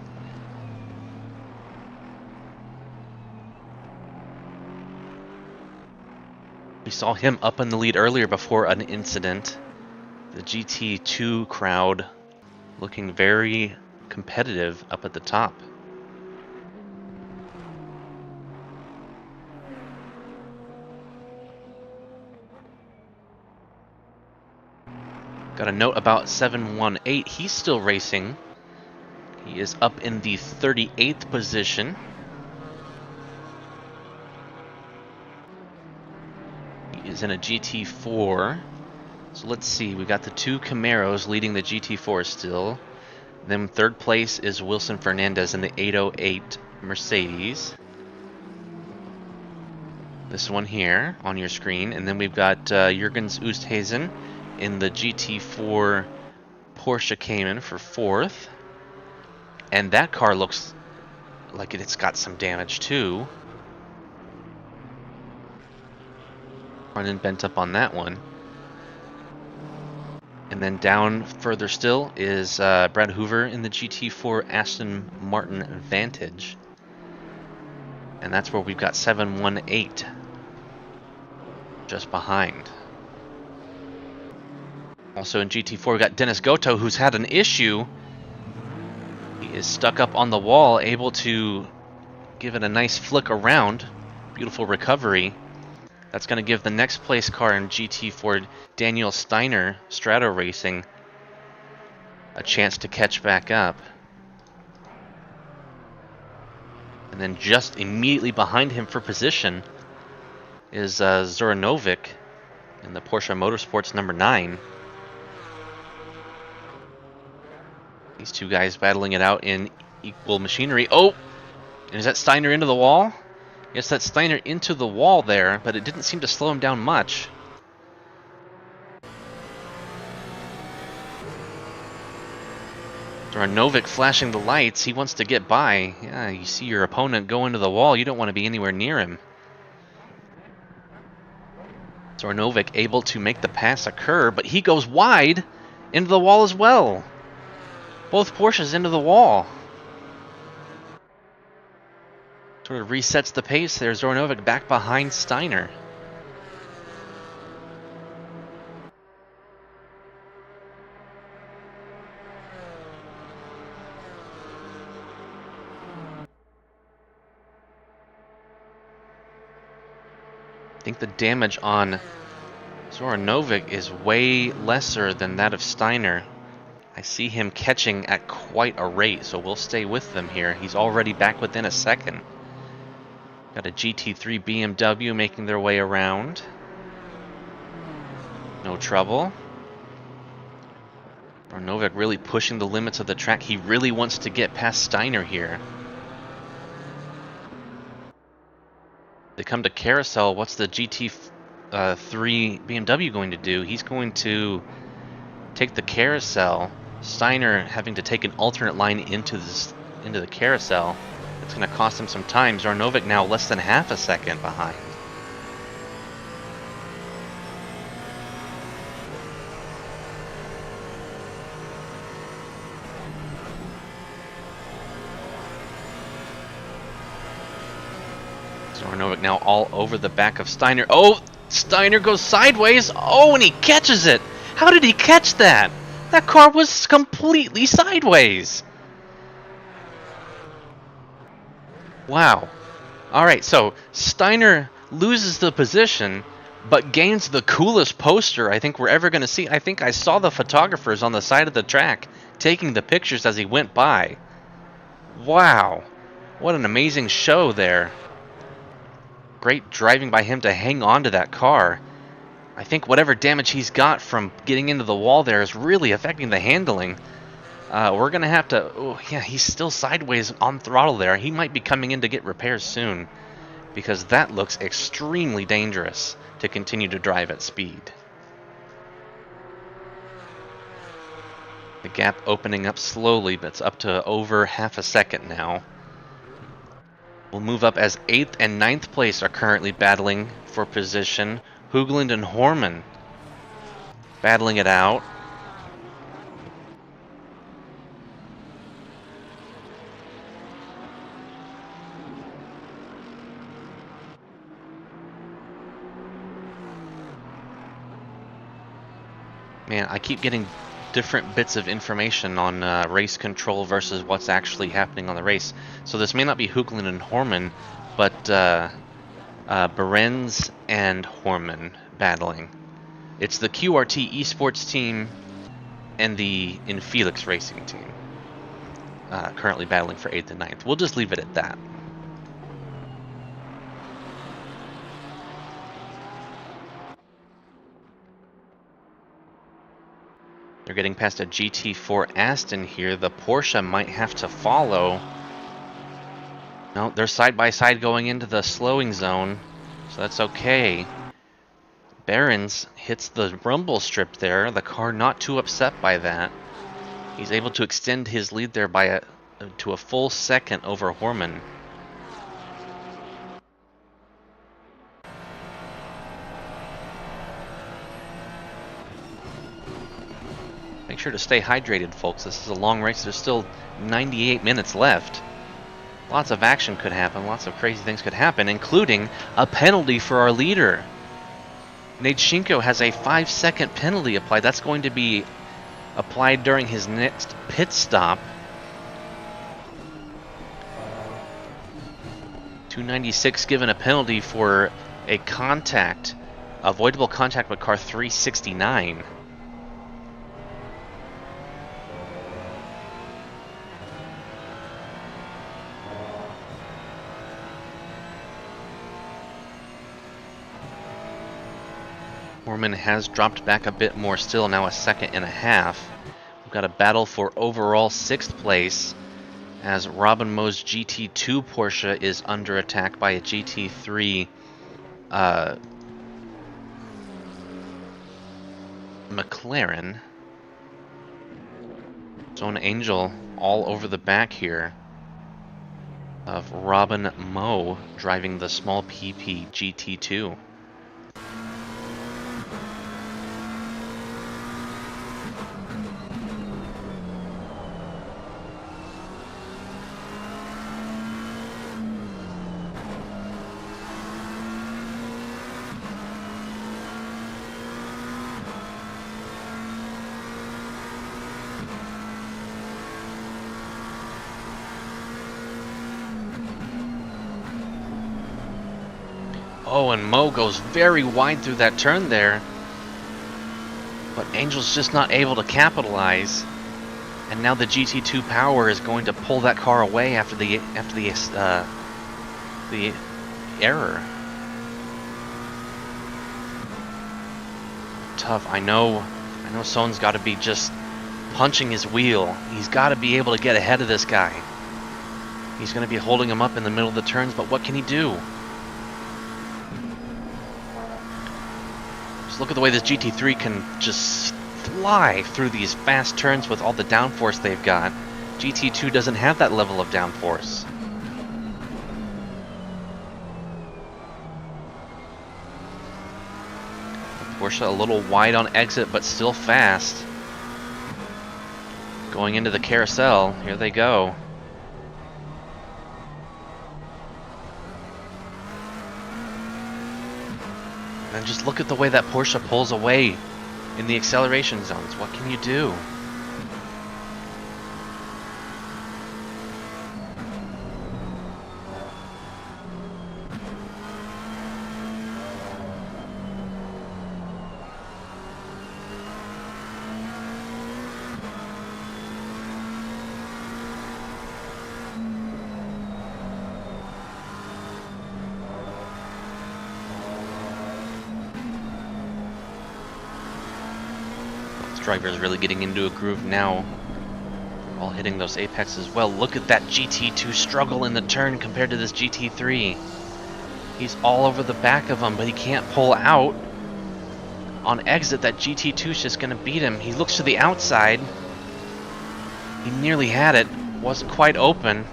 We saw him up in the lead earlier before an incident. The GT2 crowd looking very competitive up at the top. Got a note about 718. He's still racing. He is up in the 38th position. He is in a GT4. So let's see. We got the 2 Camaros leading the GT4 still. Then 3rd place is Wilson Fernandez in the 808 Mercedes. The This one here on your screen, and then we've got Jürgens Oosthuizen in the GT4 Porsche Cayman for 4th. And that car looks like it's got some damage too. Front end bent up on that one. And then down further still is Brad Hoover in the GT4 Aston Martin Vantage. And that's where we've got 718 just behind. Also in GT4 we've got Dennis Goto, who's had an issue. He is stuck up on the wall, able to give it a nice flick around. Beautiful recovery. That's going to give the next place car in GT4, Daniel Steiner, Strato Racing, a chance to catch back up. And then just immediately behind him for position is Zoranovic in the Porsche Motorsports number 9. These two guys battling it out in equal machinery. Oh! And is that Steiner into the wall? Yes, that's Steiner into the wall there, but it didn't seem to slow him down much. Zoranovic flashing the lights. He wants to get by. Yeah, you see your opponent go into the wall. You don't want to be anywhere near him. Zoranovic able to make the pass occur, but he goes wide into the wall as well. Both Porsches into the wall. Sort of resets the pace there. Zoranovic back behind Steiner. I think the damage on Zoranovic is way lesser than that of Steiner. I see him catching at quite a rate, so we'll stay with them here. He's already back within a second. Got a GT3 BMW making their way around. No trouble. Zoranovic really pushing the limits of the track. He really wants to get past Steiner here. They come to carousel. What's the GT3 BMW going to do? He's going to take the carousel. Steiner having to take an alternate line into the carousel. It's going to cost him some time. Zoranovic now less than half a second behind. Zoranovic now all over the back of Steiner. Oh, Steiner goes sideways. Oh, and he catches it. How did he catch that? That car was completely sideways. Wow. Alright, so Steiner loses the position, but gains the coolest poster I think we're ever going to see. I think I saw the photographers on the side of the track taking the pictures as he went by. Wow. What an amazing show there. Great driving by him to hang on to that car. I think whatever damage he's got from getting into the wall there is really affecting the handling. We're going to have to... Oh, yeah, he's still sideways on throttle there. He might be coming in to get repairs soon, because that looks extremely dangerous to continue to drive at speed. The gap opening up slowly, but it's up to over half a second now. We'll move up as 8th and 9th place are currently battling for position. Hoogland and Horman battling it out. Man, I keep getting different bits of information on race control versus what's actually happening on the race. So this may not be Hoogland and Horman, but Behrens and Horman battling. It's the QRT esports team and the Infelix racing team currently battling for 8th and 9th. We'll just leave it at that. They're getting past a GT4 Aston here. The Porsche might have to follow. No, they're side by side going into the slowing zone. So that's okay. Barons hits the rumble strip there. The car not too upset by that. He's able to extend his lead there by to a full second over Horman. Make sure to stay hydrated, folks. This is a long race. There's still 98 minutes left. Lots of action could happen. Lots of crazy things could happen, including a penalty for our leader. Nadchenko has a 5-second penalty applied. That's going to be applied during his next pit stop. 296 given a penalty for a contact, avoidable contact with car 369. Horman has dropped back a bit more still, now a second and a half. We've got a battle for overall 6th place as Robin Moe's GT2 Porsche is under attack by a GT3 McLaren. Zone Angel all over the back here of Robin Moe driving the small PP GT2. Oh, and Moe goes very wide through that turn there. But Angel's just not able to capitalize. And now the GT2 Power is going to pull that car away after the error. Tough. I know Son's got to be just punching his wheel. He's got to be able to get ahead of this guy. He's going to be holding him up in the middle of the turns, but what can he do? Just look at the way this GT3 can just fly through these fast turns with all the downforce they've got. GT2 doesn't have that level of downforce. Porsche a little wide on exit, but still fast. Going into the carousel. Here they go. And just look at the way that Porsche pulls away in the acceleration zones. What can you do? Driver is really getting into a groove now. All hitting those apexes well. Look at that GT2 struggle in the turn compared to this GT3. He's all over the back of him, but he can't pull out. On exit, that GT2 is just going to beat him. He looks to the outside. He nearly had it. Wasn't quite open.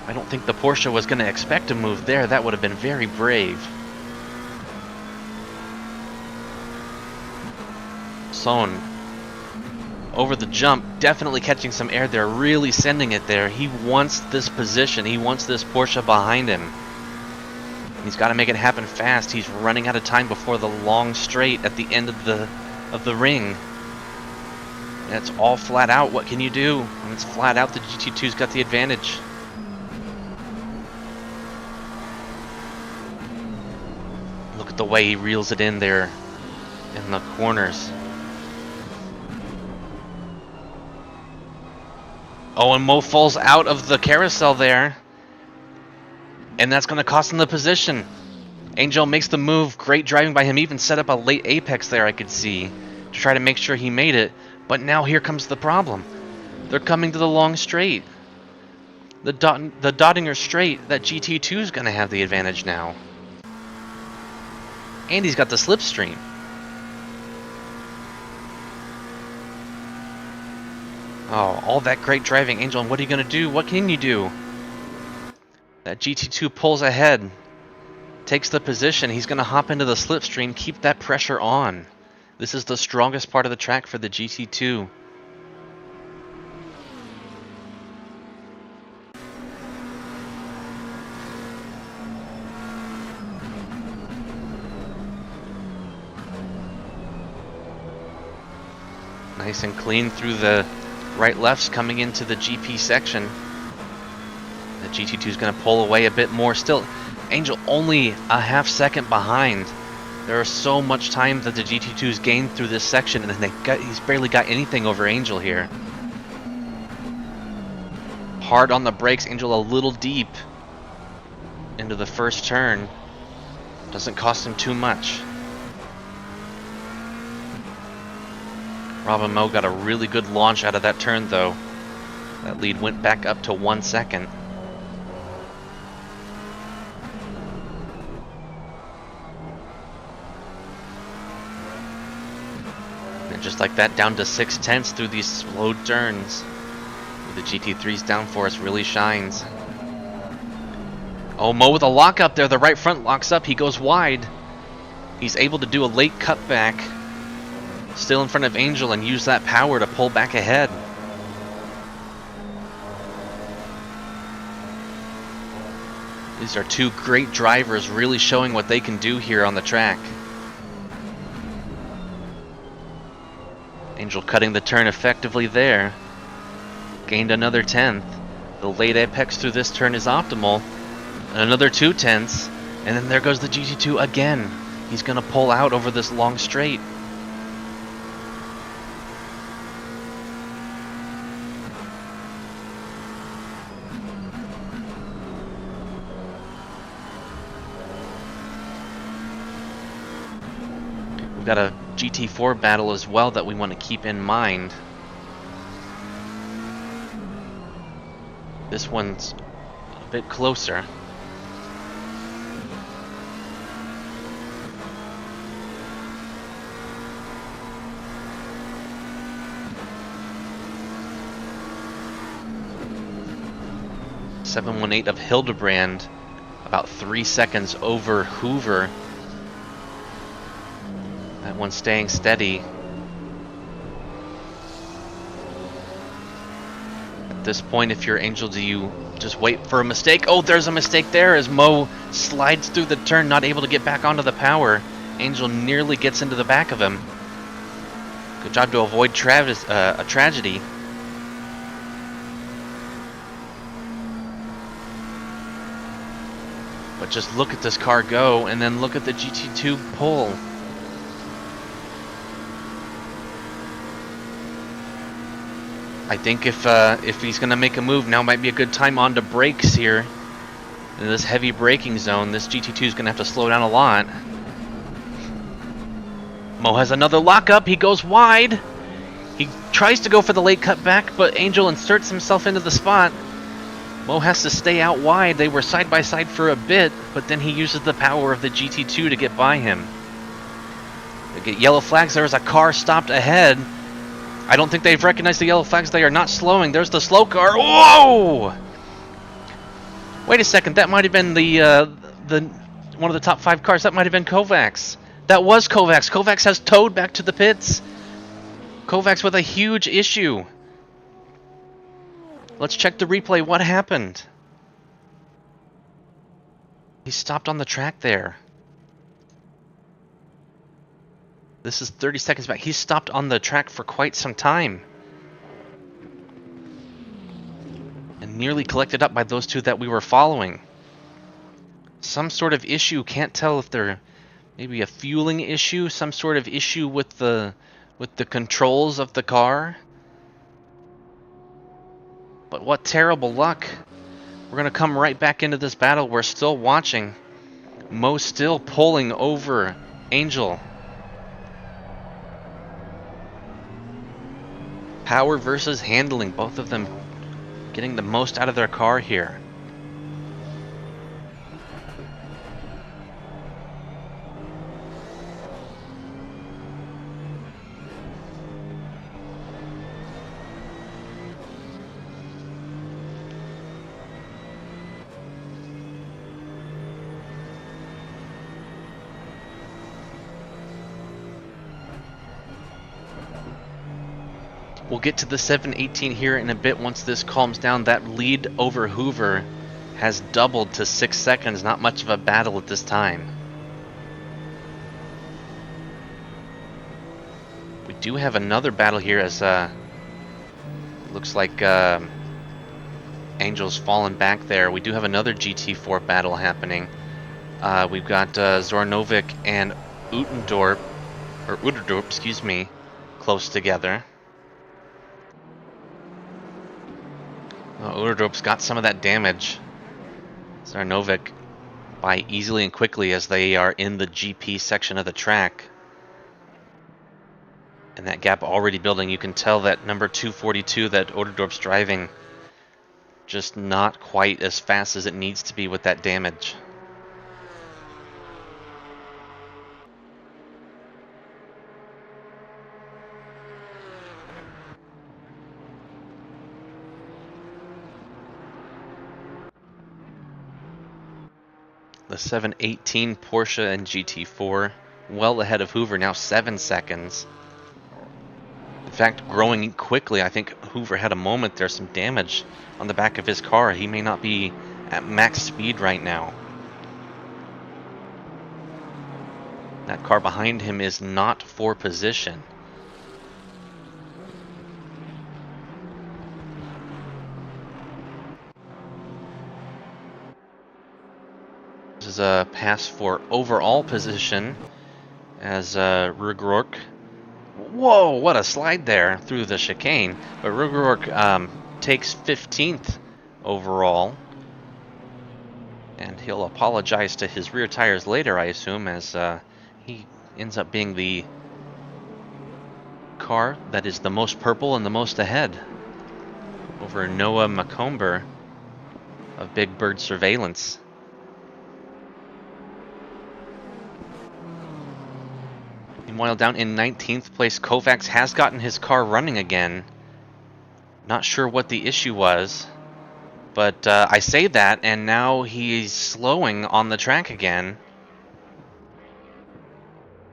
I don't think the Porsche was going to expect a move there. That would have been very brave. Son over the jump, definitely catching some air there, really sending it there. He wants this position. He wants this Porsche behind him. He's got to make it happen fast. He's running out of time before the long straight at the end of the ring. And it's all flat out. What can you do? When it's flat out, the GT2's got the advantage. Look at the way he reels it in there in the corners. Oh, and Moe falls out of the carousel there. And that's going to cost him the position. Angel makes the move. Great driving by him. Even set up a late apex there, I could see, to try to make sure he made it. But now here comes the problem. They're coming to the long straight. The Dottinger straight. That GT2 is going to have the advantage now. And he's got the slipstream. Oh, all that great driving, Angel, and what are you going to do? What can you do? That GT2 pulls ahead, takes the position. He's going to hop into the slipstream, keep that pressure on. This is the strongest part of the track for the GT2. Nice and clean through the right lefts coming into the GP section. The GT2 is going to pull away a bit more. Still, Angel only a half second behind. There is so much time that the GT2's gained through this section, and he's barely got anything over Angel here. Hard on the brakes, Angel a little deep into the first turn. Doesn't cost him too much. Rob and Mo got a really good launch out of that turn, though. That lead went back up to 1 second. And just like that, down to 6/10 through these slowed turns. The GT3's downforce really shines. Oh, Mo with a lock up there. The right front locks up. He goes wide. He's able to do a late cutback. Still in front of Angel and use that power to pull back ahead. These are two great drivers really showing what they can do here on the track. Angel cutting the turn effectively there. Gained another 10th. The late apex through this turn is optimal. Another 2/10. And then there goes the GT2 again. He's going to pull out over this long straight. We've got a GT4 battle as well that we want to keep in mind. This one's a bit closer. .718 of Hildebrand, about 3 seconds over Hoover. That one's staying steady. At this point, if you're Angel, do you just wait for a mistake? Oh, there's a mistake there as Mo slides through the turn, not able to get back onto the power. Angel nearly gets into the back of him. Good job to avoid a tragedy. But just look at this car go, and then look at the GT2 pull. I think if he's going to make a move, now might be a good time on to brakes here. In this heavy braking zone, this GT2 is going to have to slow down a lot. Mo has another lockup. He goes wide. He tries to go for the late cut back, but Angel inserts himself into the spot. Mo has to stay out wide. They were side by side for a bit, but then he uses the power of the GT2 to get by him. They get yellow flags. There is a car stopped ahead. I don't think they've recognized the yellow flags. They are not slowing. There's the slow car. Whoa! Wait a second. That might have been the one of the top 5 cars. That might have been Kovacs. That was Kovacs. Kovacs has towed back to the pits. Kovacs with a huge issue. Let's check the replay. What happened? He stopped on the track there. This is 30 seconds back. He stopped on the track for quite some time. And nearly collected up by those two that we were following. Some sort of issue. Can't tell if they're maybe a fueling issue. Some sort of issue with the controls of the car. But what terrible luck. We're going to come right back into this battle. We're still watching. Mo still pulling over Angel. Power versus handling, both of them getting the most out of their car here. We'll get to the 718 here in a bit once this calms down. That lead over Hoover has doubled to 6 seconds. Not much of a battle at this time. We do have another battle here as looks like Angel's fallen back there. We do have another GT4 battle happening. We've got Zornovic and Utendorp, excuse me, close together. Utendorp's got some of that damage. Zornovic by easily and quickly as they are in the GP section of the track. And that gap already building. You can tell that number 242 that Utendorp's driving just not quite as fast as it needs to be with that damage. The 718 Porsche and GT4 well ahead of Hoover, now 7 seconds. In fact, growing quickly. I think Hoover had a moment there, some damage on the back of his car. He may not be at max speed right now. That car behind him is not for position. This is a pass for overall position as Rugrork. Whoa, what a slide there through the chicane. But Rugrork takes 15th overall. And he'll apologize to his rear tires later, I assume, as he ends up being the car that is the most purple and the most ahead over Noah Macomber of Big Bird Surveillance. Meanwhile, down in 19th place, Kovacs has gotten his car running again. Not sure what the issue was, but I say that, and now he's slowing on the track again.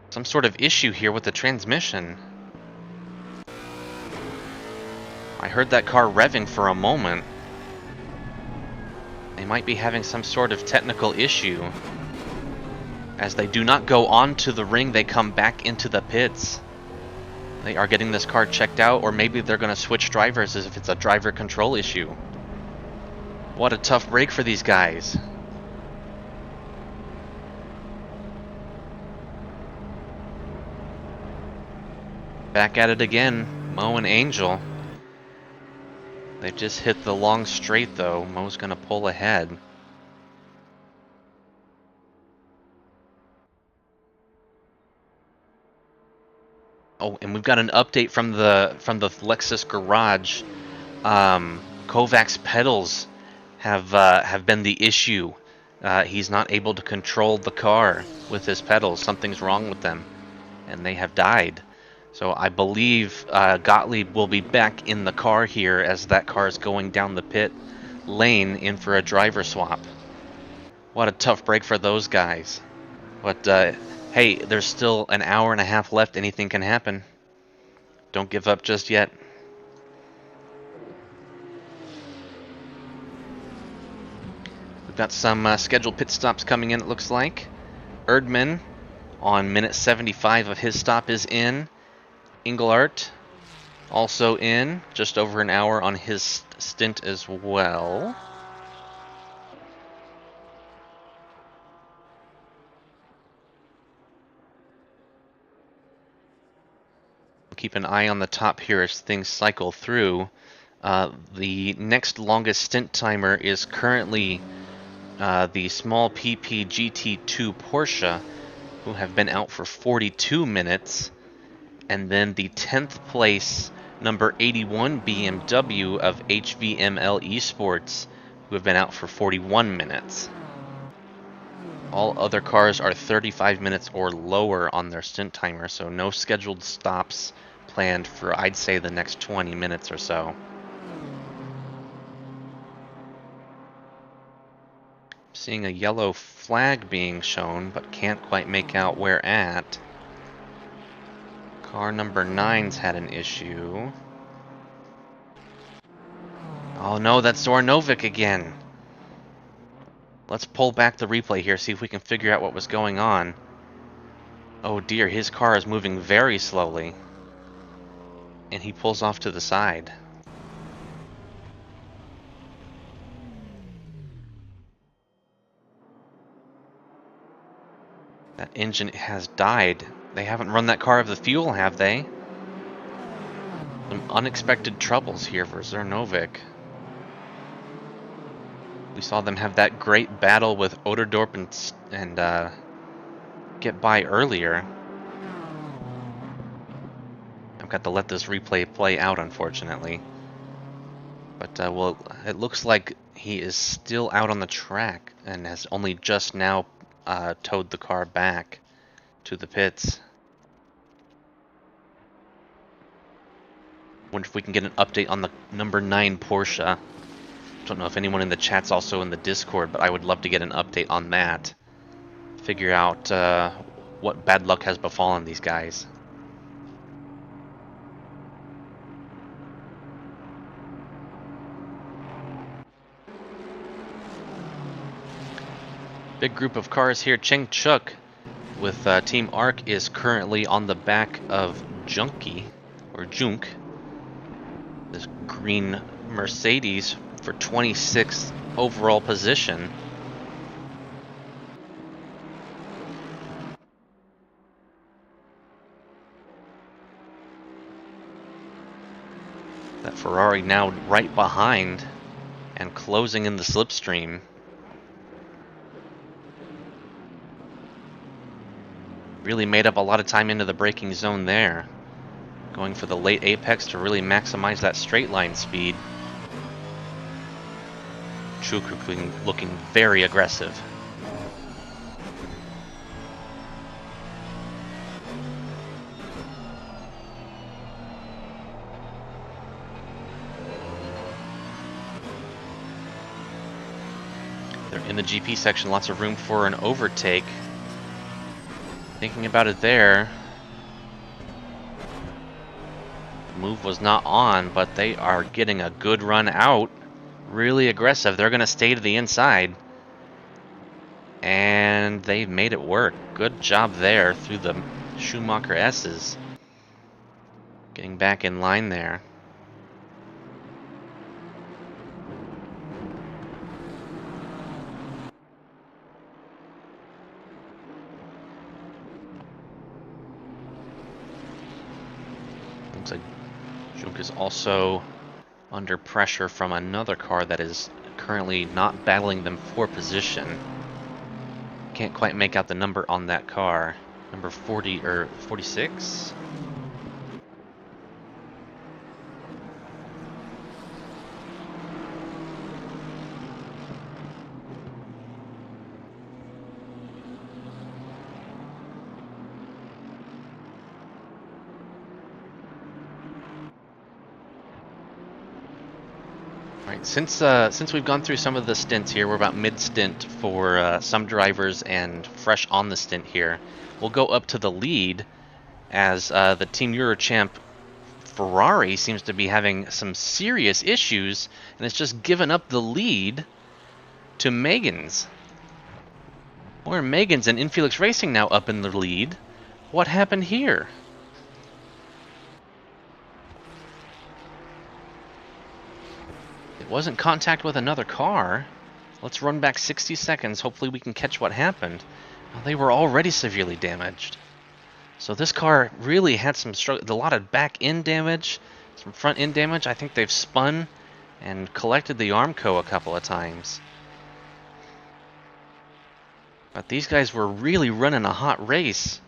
Some sort of issue here with the transmission. I heard that car revving for a moment. They might be having some sort of technical issue. As they do not go onto the ring, they come back into the pits. They are getting this car checked out, or maybe they're going to switch drivers as if it's a driver control issue. What a tough break for these guys. Back at it again, Mo and Angel. They just hit the long straight though. Mo's going to pull ahead. Oh, and we've got an update from the Lexus garage. Kovacs pedals have been the issue. He's not able to control the car with his pedals. Something's wrong with them, and they have died. So I believe Gottlieb will be back in the car here as that car is going down the pit lane in for a driver swap. What a tough break for those guys. But hey, there's still an hour and a half left. Anything can happen. Don't give up just yet. We've got some scheduled pit stops coming in, it looks like. Erdman on minute 75 of his stop is in. Engelart also in, just over an hour on his stint as well. Keep an eye on the top here as things cycle through. The next longest stint timer is currently the small PP GT2 Porsche, who have been out for 42 minutes. And then the 10th place number 81 BMW of HVML Esports, who have been out for 41 minutes. All other cars are 35 minutes or lower on their stint timer, so no scheduled stops planned for, I'd say, the next 20 minutes or so. Seeing a yellow flag being shown, but can't quite make out where at. Car number 9's had an issue. Oh no, that's Zornovic again. Let's pull back the replay here, see if we can figure out what was going on. Oh dear, his car is moving very slowly. And he pulls off to the side. That engine has died. They haven't run that car of the fuel, have they? Some unexpected troubles here for Zornovic. We saw them have that great battle with Oderdorp and get by earlier. I've got to let this replay play out, unfortunately. But, well, it looks like he is still out on the track and has only just now towed the car back to the pits. Wonder if we can get an update on the number 9 Porsche. Don't know if anyone in the chat's also in the Discord, but I would love to get an update on that. Figure out what bad luck has befallen these guys. Big group of cars here. Cheng Chuk with Team Arc is currently on the back of Junkie, or Junk, this green Mercedes, for 26th overall position. That Ferrari now right behind and closing in the slipstream. Really made up a lot of time into the braking zone there. Going for the late apex to really maximize that straight line speed. Chuk looking very aggressive. They're in the GP section, lots of room for an overtake. Thinking about it there. The move was not on, but they are getting a good run out. Really aggressive. They're going to stay to the inside. And they've made it work. Good job there through the Schumacher S's. Getting back in line there. Looks like Junk is also under pressure from another car that is currently not battling them for position. Can't quite make out the number on that car. Number 40 or 46? Since we've gone through some of the stints here, we're about mid-stint for some drivers and fresh on the stint here. We'll go up to the lead as the Team Eurochamp Ferrari seems to be having some serious issues and it's just given up the lead to Megan's. Or Megan's and Infelix Racing now up in the lead. What happened here? Wasn't contact with another car. Let's run back 60 seconds. Hopefully we can catch what happened. Well, they were already severely damaged. So this car really had some struggle, a lot of back end damage, some front end damage. I think they've spun and collected the Armco a couple of times. But these guys were really running a hot race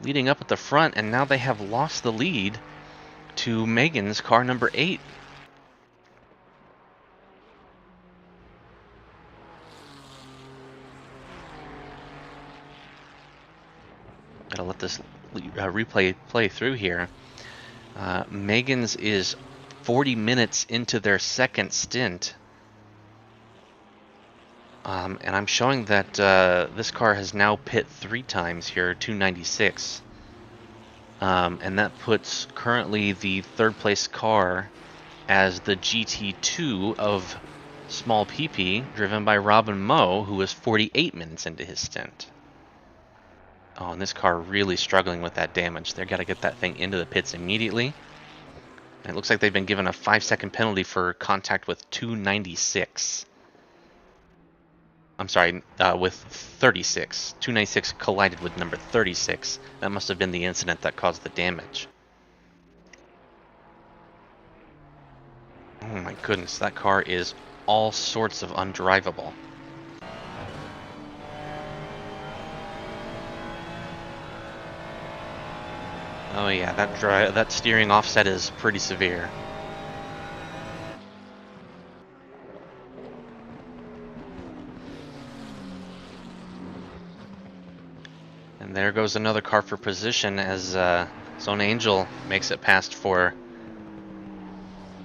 leading up at the front, and now they have lost the lead to Megan's car number 8. Gotta let this replay play through here. Megan's is 40 minutes into their second stint. And I'm showing that this car has now pit 3 times here, 296. And that puts currently the third place car as the GT2 of Small PP, driven by Robin Moe, who was 48 minutes into his stint. Oh, and this car really struggling with that damage. They've got to get that thing into the pits immediately. And it looks like they've been given a 5-second penalty for contact with 296. I'm sorry, with 36. 296 collided with number 36. That must have been the incident that caused the damage. Oh my goodness, that car is all sorts of undrivable. Oh yeah, that steering offset is pretty severe. And there goes another car for position as Zone Angel makes it past for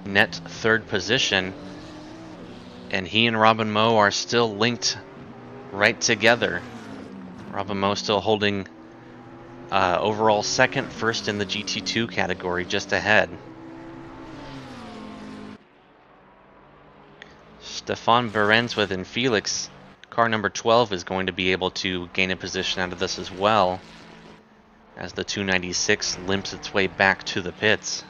net third position. And he and Robin Moe are still linked right together. Robin Moe still holding overall second, first in the GT2 category, just ahead. Stefan Behrens within Felix. Car number 12 is going to be able to gain a position out of this as well, as the 296 limps its way back to the pits.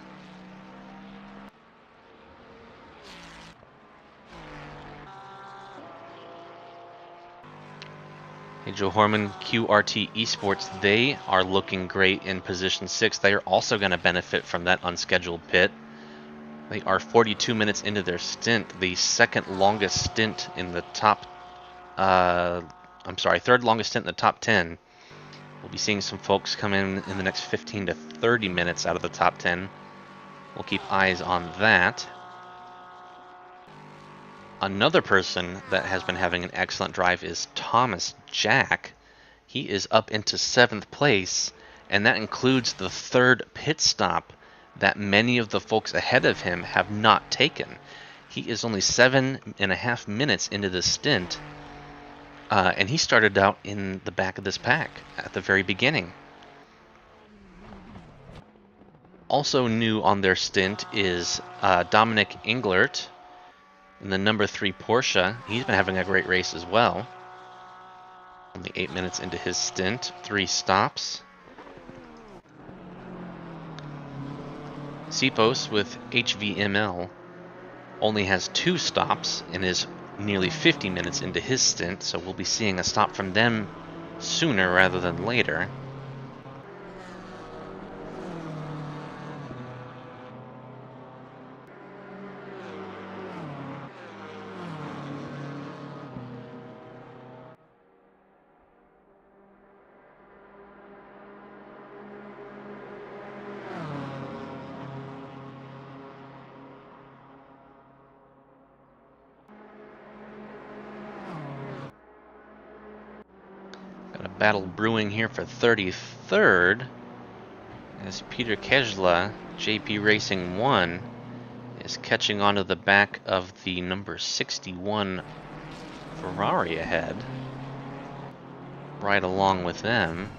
Hey, Joe Horman, QRT Esports, they are looking great in position 6. They are also going to benefit from that unscheduled pit. They are 42 minutes into their stint, the second longest stint in the top, third longest stint in the top 10. We'll be seeing some folks come in the next 15 to 30 minutes out of the top 10. We'll keep eyes on that. Another person that has been having an excellent drive is Thomas Jack. He is up into 7th place, and that includes the third pit stop that many of the folks ahead of him have not taken. He is only 7.5 minutes into the stint, and he started out in the back of this pack at the very beginning. Also new on their stint is Dominic Englert in the number 3 Porsche. He's been having a great race as well. Only 8 minutes into his stint, 3 stops. Sipos with HVML only has 2 stops and is nearly 50 minutes into his stint, so we'll be seeing a stop from them sooner rather than later. Got a battle brewing here for 33rd as Peter Kejla, JP Racing 1, is catching onto the back of the number 61 Ferrari ahead. Right along with them.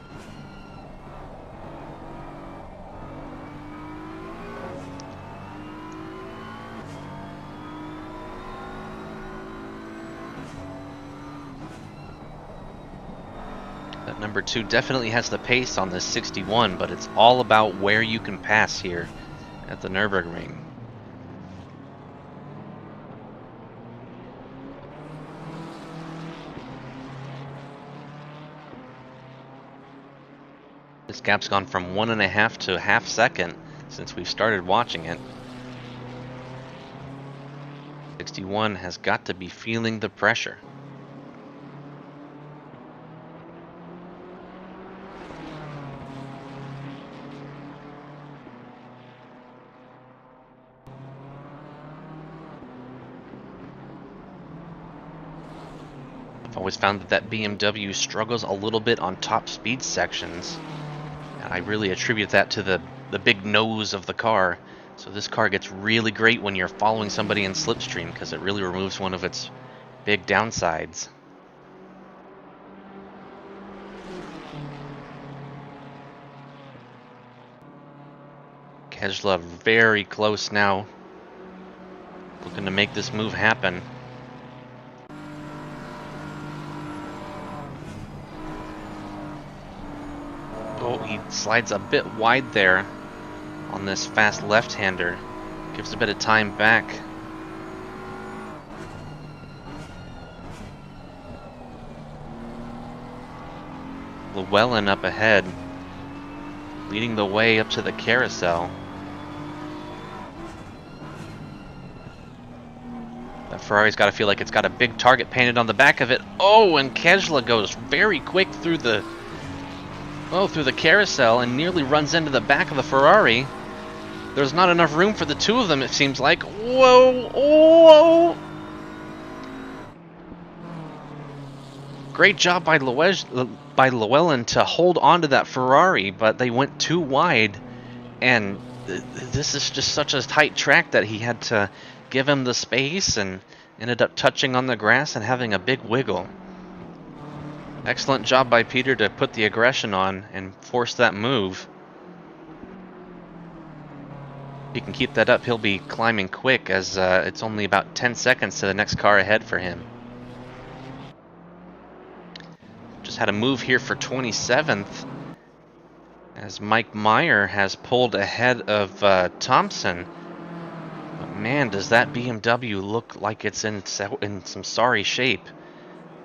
That number 2 definitely has the pace on this 61, but it's all about where you can pass here at the Nürburgring. This gap's gone from 1.5 to a half second since we've started watching it. 61 has got to be feeling the pressure. I've always found that BMW struggles a little bit on top speed sections. And I really attribute that to the big nose of the car. So this car gets really great when you're following somebody in slipstream because it really removes one of its big downsides. Kejla very close now looking to make this move happen. Oh, he slides a bit wide there on this fast left-hander. Gives a bit of time back. Llewellyn up ahead, leading the way up to the carousel. That Ferrari's got to feel like it's got a big target painted on the back of it. Oh, and Kezla goes very quick through the carousel and nearly runs into the back of the Ferrari. There's not enough room for the two of them, it seems like. Whoa! Whoa! Great job by Llewellyn to hold onto that Ferrari, but they went too wide, and this is just such a tight track that he had to give him the space and ended up touching on the grass and having a big wiggle. Excellent job by Peter to put the aggression on and force that move. If he can keep that up, he'll be climbing quick, as it's only about 10 seconds to the next car ahead for him. Just had a move here for 27th, as Mike Meyer has pulled ahead of Thompson. But man, does that BMW look like it's in some sorry shape.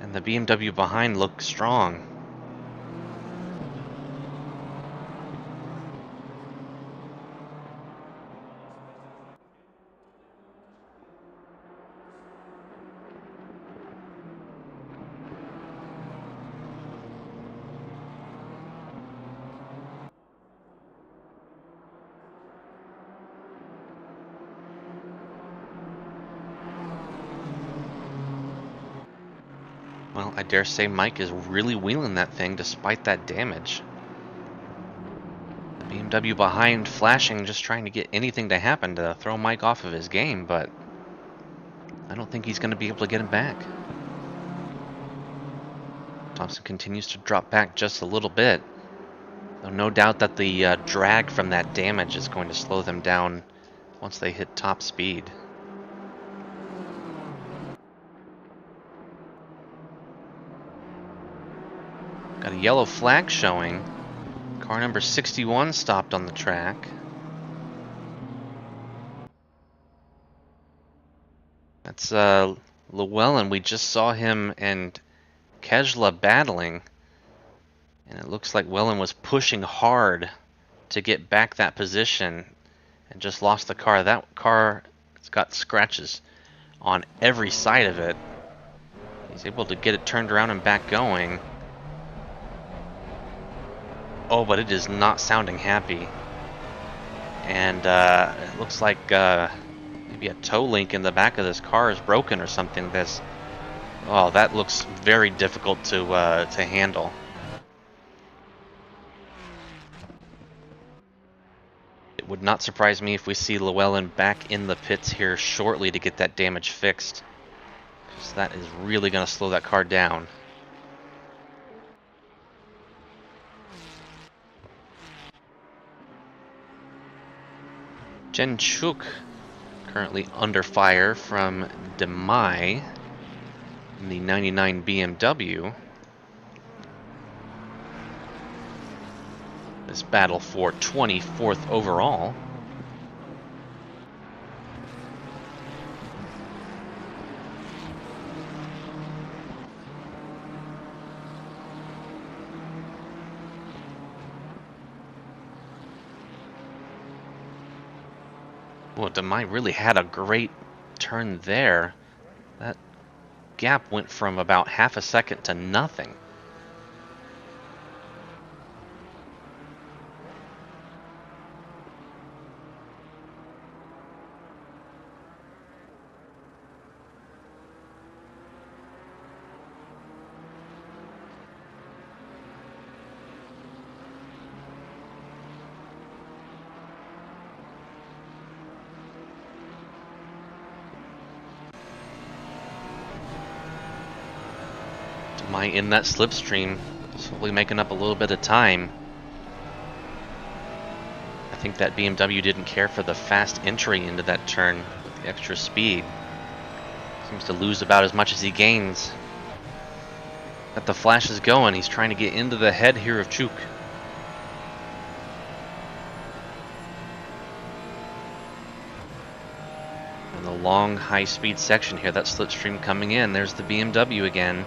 And the BMW behind looks strong. Well, I dare say Mike is really wheeling that thing despite that damage. The BMW behind flashing, just trying to get anything to happen to throw Mike off of his game, but I don't think he's going to be able to get him back. Thompson continues to drop back just a little bit, though no doubt that the drag from that damage is going to slow them down once they hit top speed. Got a yellow flag showing. Car number 61 stopped on the track. That's Llewellyn. We just saw him and Kezla battling. And it looks like Llewellyn was pushing hard to get back that position and just lost the car. That car has got scratches on every side of it. He's able to get it turned around and back going. Oh, but it is not sounding happy. And it looks like maybe a tow link in the back of this car is broken or something. Oh, that looks very difficult to handle. It would not surprise me if we see Llewellyn back in the pits here shortly to get that damage fixed, because that is really going to slow that car down. Jen Chuk currently under fire from Demai in the 99 BMW. This battle for 24th overall. Well, Demai really had a great turn there. That gap went from about half a second to nothing. In that slipstream, slowly making up a little bit of time. I think that BMW didn't care for the fast entry into that turn with The extra speed. Seems to lose about as much as he gains. Got the flashes going. He's trying to get into the head here of Chuk. And the long high-speed section here, that slipstream coming in. There's the BMW again.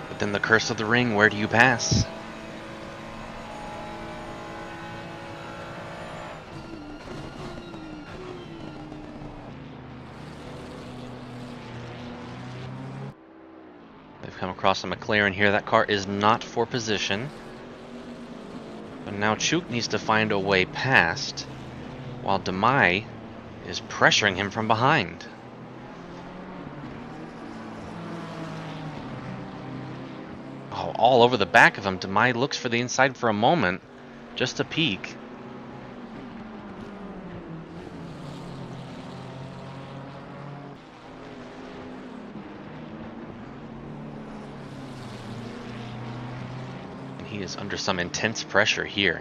But then the curse of the ring, where do you pass? Come across a McLaren here. That car is not for position. But now Chuk needs to find a way past, while Demai is pressuring him from behind. Oh, all over the back of him. Demai looks for the inside for a moment, just a peek. He is under some intense pressure here.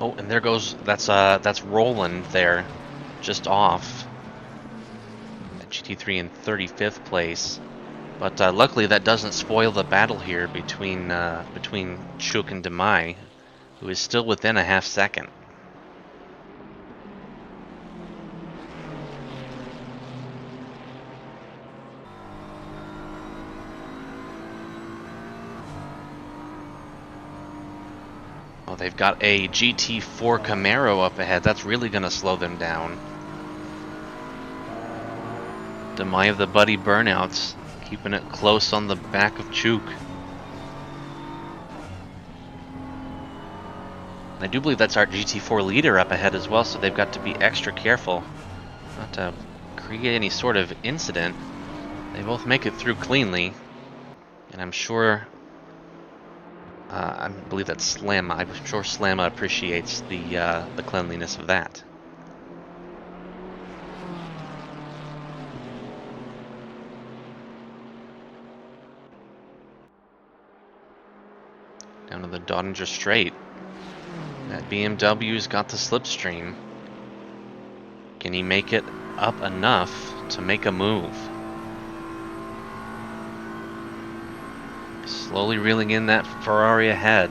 Oh, and there goes, that's Roland there, just off. At GT3 in 35th place. But luckily that doesn't spoil the battle here between Chuk and Demai, who is still within a half second. Oh, they've got a GT4 Camaro up ahead. That's really going to slow them down. Demai of the Buddy Burnouts, keeping it close on the back of Chuk. I do believe that's our GT4 leader up ahead as well, so they've got to be extra careful not to create any sort of incident. They both make it through cleanly, and I'm sure... I believe that's Slamma. I'm sure Slamma appreciates the cleanliness of that. Down to the Doddinger Straight. That BMW's got the slipstream. Can he make it up enough to make a move? Slowly reeling in that Ferrari ahead.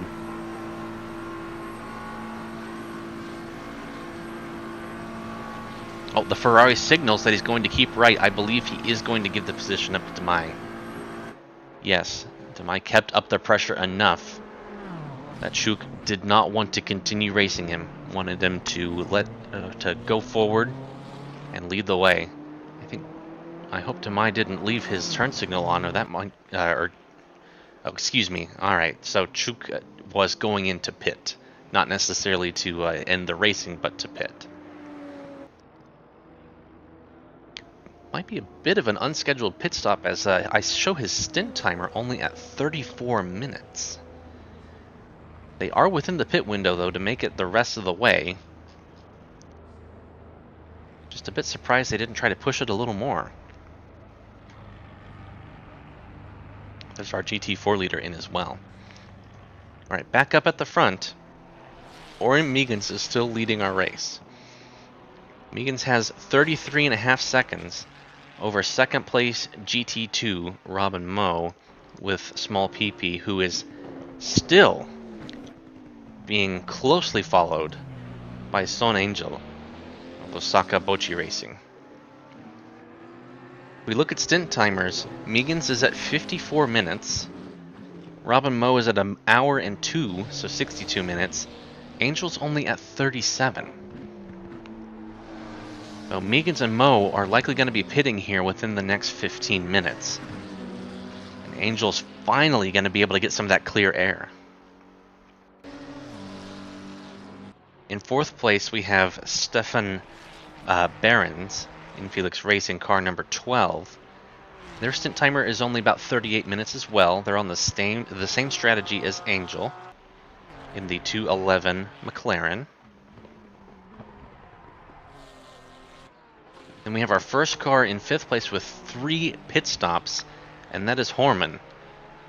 Oh, the Ferrari signals that he's going to keep right. I believe he is going to give the position up to Demai. Yes, Demai kept up the pressure enough that Chuk did not want to continue racing him. Wanted him to to go forward and lead the way. I hope Demai didn't leave his turn signal on, or that might oh, excuse me. Alright, so Chuk was going into pit. Not necessarily to end the racing, but to pit. Might be a bit of an unscheduled pit stop, as I show his stint timer only at 34 minutes. They are within the pit window, though, to make it the rest of the way. Just a bit surprised they didn't try to push it a little more. There's our GT4 leader in as well. Alright, back up at the front. Oren Meegans is still leading our race. Meegans has 33.5 seconds over second place GT2 Robin Moe with small PP, who is still being closely followed by Son Angel of Osaka Bochi Racing. We look at stint timers. Meegans is at 54 minutes. Robin Moe is at an hour and 2, so 62 minutes. Angel's only at 37. So Meegans and Moe are likely going to be pitting here within the next 15 minutes. And Angel's finally going to be able to get some of that clear air. In 4th place, we have Stefan Behrens in Felix Racing, car number 12. Their stint timer is only about 38 minutes as well. They're on the same strategy as Angel in the 211 McLaren. Then we have our first car in 5th place with 3 pit stops, and that is Horman.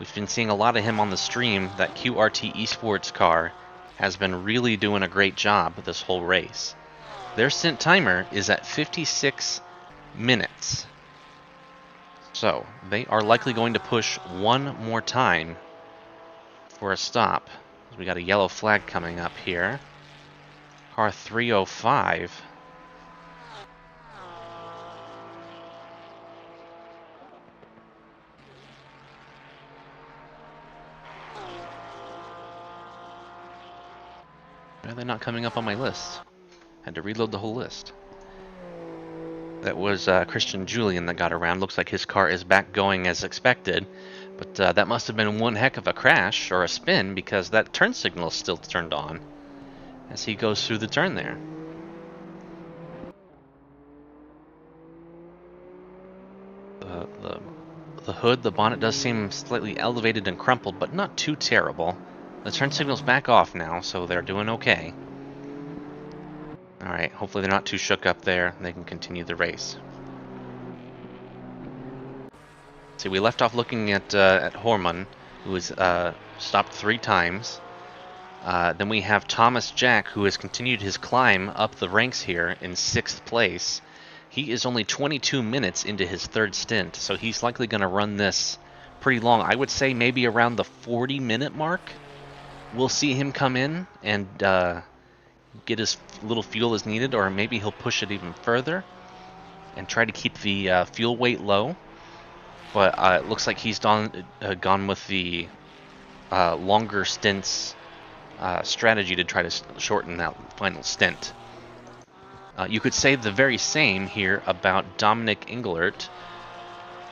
We've been seeing a lot of him on the stream. That QRT Esports car has been really doing a great job this whole race. Their stint timer is at 56 minutes. So they are likely going to push one more time for a stop. We got a yellow flag coming up here. Car 305. Why are they not coming up on my list? Had to reload the whole list. That was Christian Julian that got around. Looks like his car is back going as expected. But that must have been one heck of a crash or a spin, because that turn signal is still turned on as he goes through the turn there. The hood, the bonnet does seem slightly elevated and crumpled, but not too terrible. The turn signal's back off now, so they're doing okay. Alright, hopefully they're not too shook up there and they can continue the race. See, we left off looking at Horman, who was stopped 3 times. Then we have Thomas Jack, who has continued his climb up the ranks here in 6th place. He is only 22 minutes into his 3rd stint, so he's likely going to run this pretty long. I would say maybe around the 40-minute mark. We'll see him come in and get as little fuel as needed, or maybe he'll push it even further and try to keep the fuel weight low. But it looks like he's gone with the longer stints strategy to try to shorten that final stint. You could say the very same here about Dominic Engelert.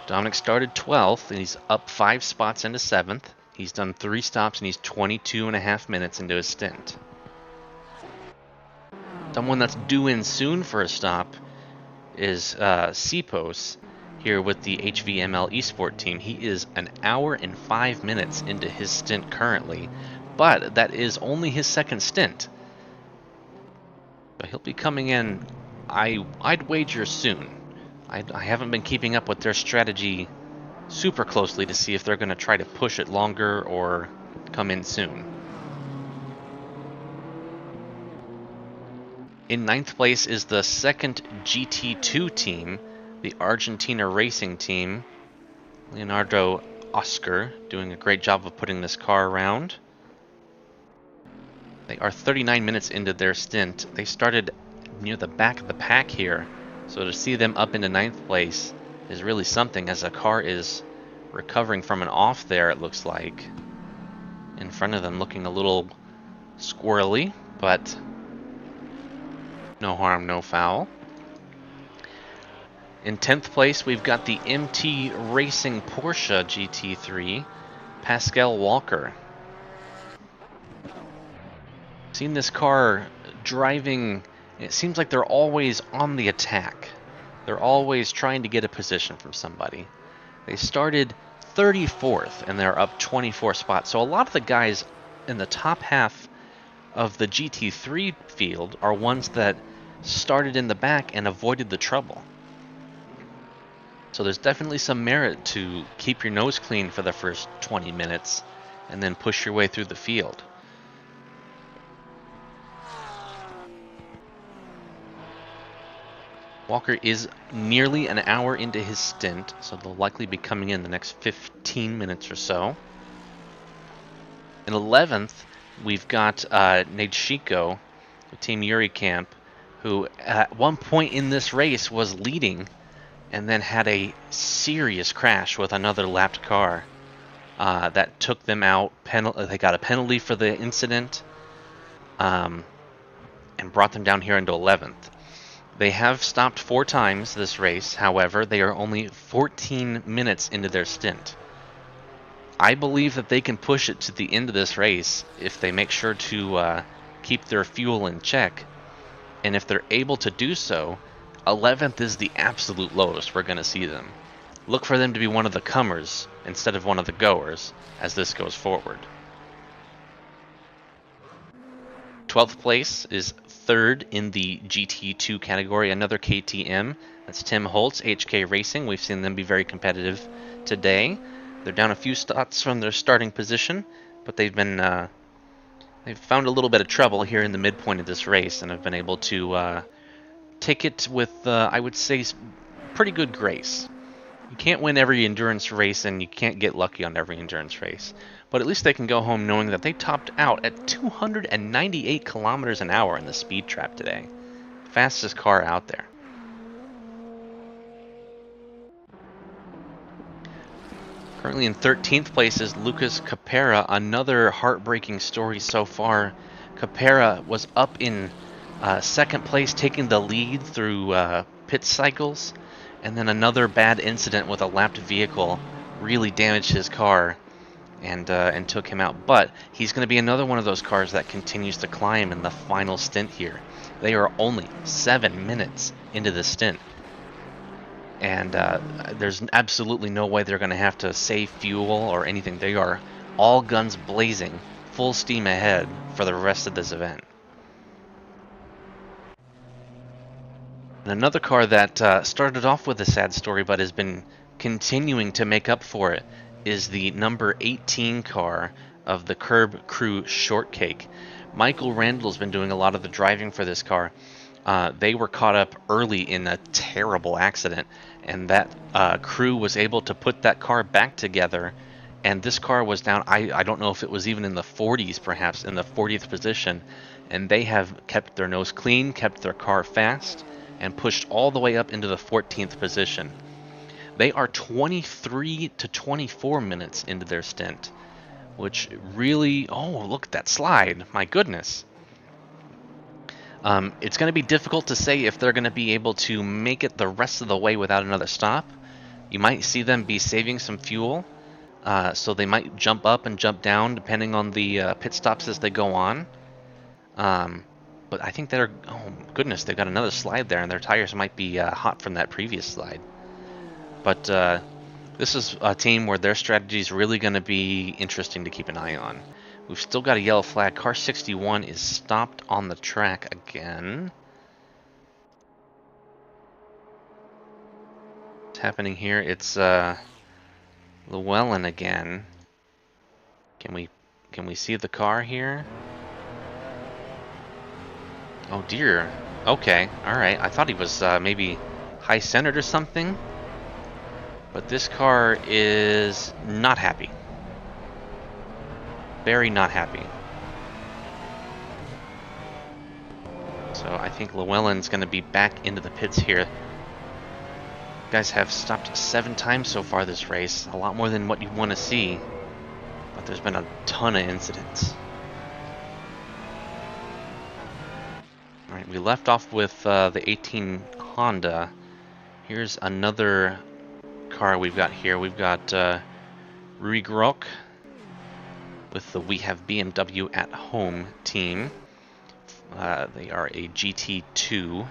Dominic started 12th, and he's up 5 spots into 7th. He's done 3 stops, and he's 22.5 minutes into his stint. Someone that's due in soon for a stop is Sipos here with the HVML Esport team. He is an hour and 5 minutes into his stint currently, but that is only his 2nd stint. So he'll be coming in, I'd wager, soon. I haven't been keeping up with their strategy super closely to see if they're going to try to push it longer or come in soon. In 9th place is the 2nd GT2 team, the Argentina Racing team. Leonardo Oscar doing a great job of putting this car around. They are 39 minutes into their stint. They started near the back of the pack here, so to see them up into 9th place is really something, as the car is recovering from an off there, it looks like. In front of them looking a little squirrely, but no harm, no foul. In 10th place, we've got the MT Racing Porsche GT3, Pascal Walker. Seen this car driving, it seems like they're always on the attack. They're always trying to get a position from somebody. They started 34th, and they're up 24 spots. So a lot of the guys in the top half of the GT3 field are ones that started in the back and avoided the trouble. So there's definitely some merit to keep your nose clean for the first 20 minutes and then push your way through the field. Walker is nearly an hour into his stint, so they'll likely be coming in the next 15 minutes or so. In 11th, we've got Nadeshiko with Team Yuri Camp, who at one point in this race was leading and then had a serious crash with another lapped car that took them out. They got a penalty for the incident and brought them down here into 11th. They have stopped 4 times this race. However, they are only 14 minutes into their stint. I believe that they can push it to the end of this race if they make sure to keep their fuel in check. And if they're able to do so, 11th is the absolute lowest we're going to see them. Look for them to be one of the comers instead of one of the goers as this goes forward. 12th place is third in the GT2 category, another KTM. That's Tim Holtz, HK Racing. We've seen them be very competitive today. They're down a few spots from their starting position, but they've found a little bit of trouble here in the midpoint of this race and have been able to take it with, I would say, pretty good grace. You can't win every endurance race, and you can't get lucky on every endurance race. But at least they can go home knowing that they topped out at 298 kilometers an hour in the speed trap today. Fastest car out there. Currently in 13th place is Lucas Capera. Another heartbreaking story so far. Capera was up in second place, taking the lead through pit cycles. And then another bad incident with a lapped vehicle really damaged his car and took him out. But he's going to be another one of those cars that continues to climb in the final stint here. They are only 7 minutes into the stint. And there's absolutely no way they're going to have to save fuel or anything. They are all guns blazing, full steam ahead for the rest of this event. And another car that started off with a sad story but has been continuing to make up for it is the number 18 car of the Curb Crew Shortcake. Michael Randall's been doing a lot of the driving for this car. They were caught up early in a terrible accident, and that crew was able to put that car back together, and this car was down, I don't know if it was even in the 40s, perhaps in the 40th position, and they have kept their nose clean, kept their car fast, and pushed all the way up into the 14th position. They are 23 to 24 minutes into their stint, which really, oh, look at that slide, my goodness. It's going to be difficult to say if they're going to be able to make it the rest of the way without another stop. You might see them be saving some fuel, so they might jump up and jump down depending on the pit stops as they go on. But I think they're, oh goodness, they've got another slide there, and their tires might be hot from that previous slide. But this is a team where their strategy is really going to be interesting to keep an eye on. We've still got a yellow flag. Car 61 is stopped on the track again. What's happening here? It's Llewellyn again. Can we see the car here? Oh dear. Okay. All right. I thought he was maybe high-centered or something. But this car is not happy. Very not happy. So I think Llewellyn's going to be back into the pits here. You guys have stopped 7 times so far this race. A lot more than what you want to see. But there's been a ton of incidents. Alright, we left off with the 18 Honda. Here's another car we've got here. We've got Rigrok with the We Have BMW at Home team. They are a GT2.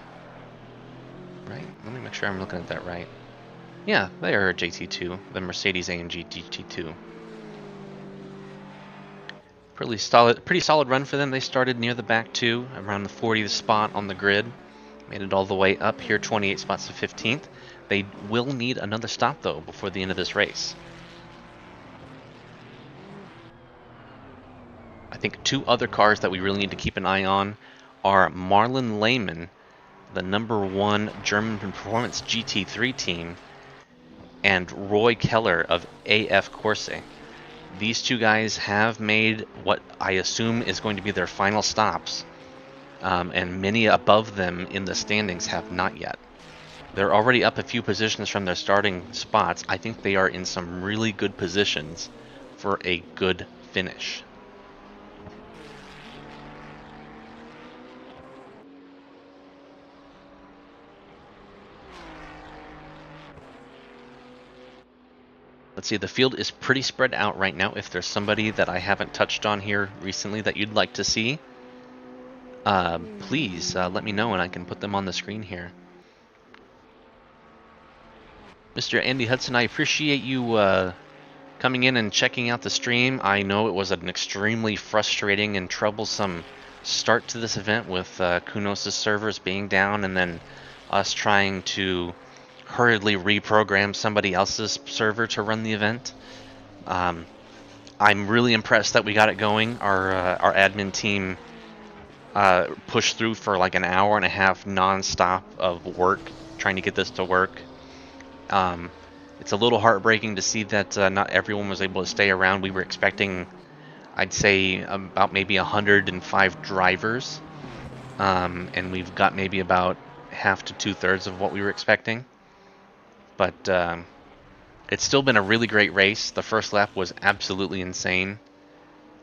Right? Let me make sure I'm looking at that right. Yeah, they are a GT2, the Mercedes AMG GT2. Pretty solid run for them. They started near the back too, around the 40th spot on the grid. Made it all the way up here, 28 spots to 15th. They will need another stop though before the end of this race. I think 2 other cars that we really need to keep an eye on are Marlon Lehmann, the #1 German Performance GT3 team, and Roy Keller of AF Corse. These 2 guys have made what I assume is going to be their final stops, and many above them in the standings have not yet. They're already up a few positions from their starting spots. I think they are in some really good positions for a good finish. Let's see, the field is pretty spread out right now. If there's somebody that I haven't touched on here recently that you'd like to see, please let me know and I can put them on the screen here. Mr. Andy Hudson, I appreciate you coming in and checking out the stream. I know it was an extremely frustrating and troublesome start to this event with Kunos' servers being down and then us trying to hurriedly reprogram somebody else's server to run the event. I'm really impressed that we got it going. Our admin team pushed through for like an hour and a half non-stop of work trying to get this to work. It's a little heartbreaking to see that not everyone was able to stay around. We were expecting, I'd say, about maybe 105 drivers, and we've got maybe about half to 2/3 of what we were expecting. But it's still been a really great race. The first lap was absolutely insane.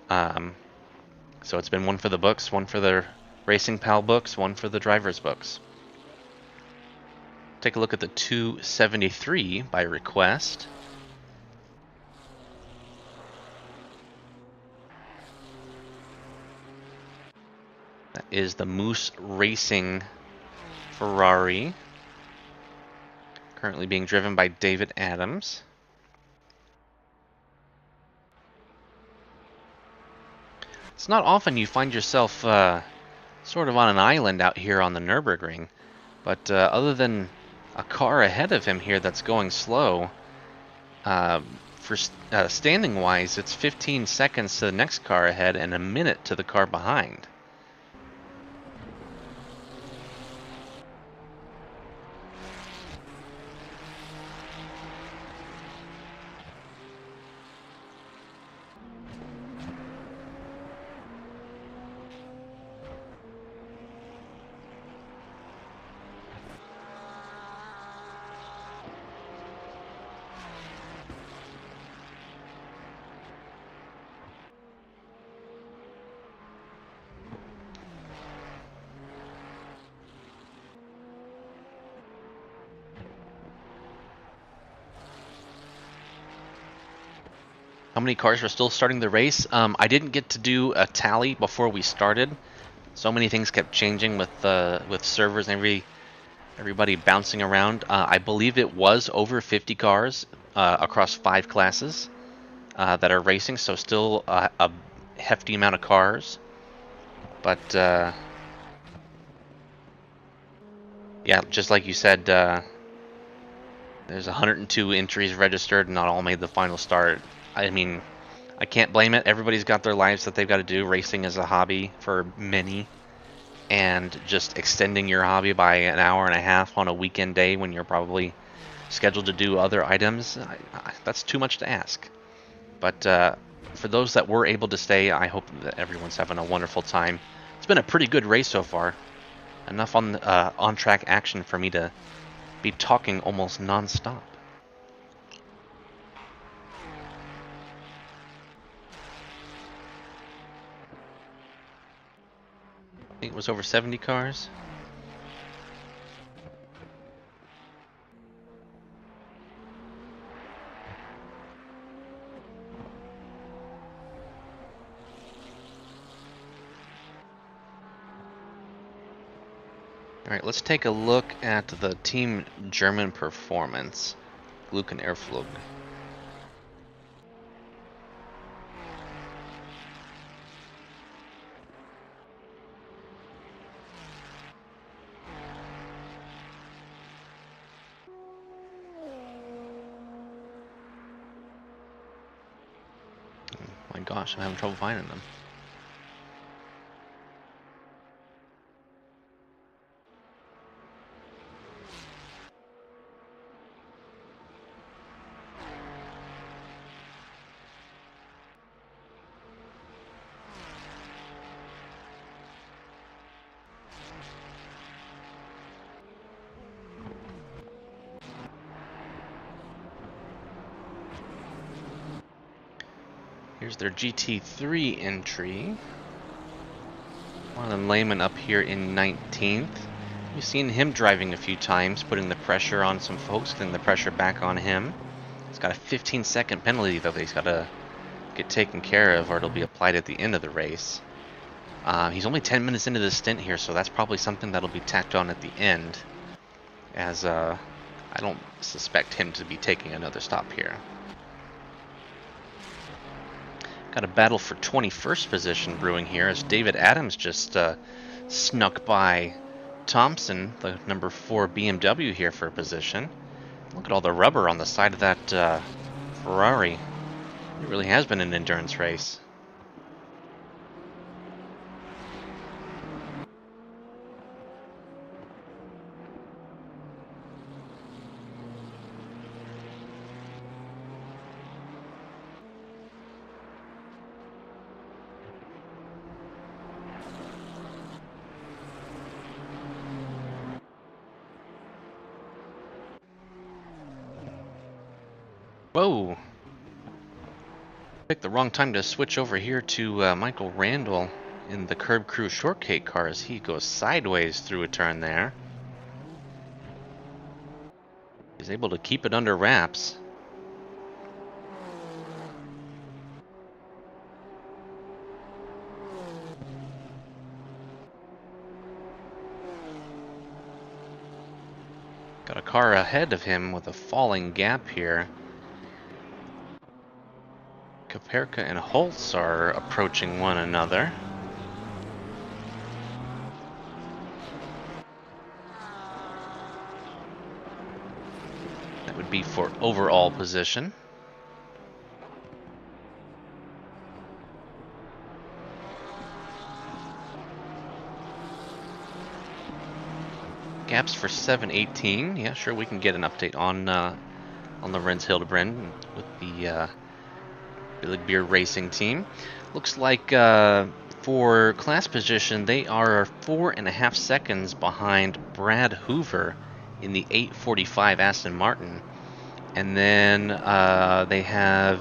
So it's been one for the books, one for the Racing Pal books, one for the drivers' books. Take a look at the 273 by request. That is the Moose Racing Ferrari, currently being driven by David Adams. It's not often you find yourself sort of on an island out here on the Nürburgring, but other than a car ahead of him here that's going slow, for standing wise, it's 15 seconds to the next car ahead and a minute to the car behind. How many cars are still starting the race? I didn't get to do a tally before we started. So many things kept changing with servers and everybody bouncing around. I believe it was over 50 cars across 5 classes that are racing, so still a hefty amount of cars. But yeah, just like you said, there's 102 entries registered, and not all made the final start. I mean, I can't blame it. Everybody's got their lives that they've got to do. Racing is a hobby for many, and just extending your hobby by an hour and a half on a weekend day when you're probably scheduled to do other items, that's too much to ask. But for those that were able to stay, I hope that everyone's having a wonderful time. It's been a pretty good race so far. Enough on-track action for me to be talking almost non-stop. I think it was over 70 cars. Alright, let's take a look at the Team German performance. Glucken Airflug. My gosh, I'm having trouble finding them. Here's their GT3 entry. Marlon Lehman up here in 19th. We've seen him driving a few times, putting the pressure on some folks, getting the pressure back on him. He's got a 15-second penalty, though, that he's got to get taken care of, or it'll be applied at the end of the race. He's only 10 minutes into the stint here, so that's probably something that'll be tacked on at the end, as I don't suspect him to be taking another stop here. Got a battle for 21st position brewing here, as David Adams just snuck by Thompson, the number 4 BMW here for a position. Look at all the rubber on the side of that Ferrari. It really has been an endurance race. Whoa! Picked the wrong time to switch over here to Michael Randall in the Curb Crew Shortcake car as he goes sideways through a turn there. He's able to keep it under wraps. Got a car ahead of him with a falling gap here. Kaperka and Holtz are approaching one another. That would be for overall position. Gaps for 7:18. Yeah, sure, we can get an update on Lorenz Hildebrand with the Billig Beer Racing team. Looks like for class position, they are 4.5 seconds behind Brad Hoover in the 845 Aston Martin. And then they have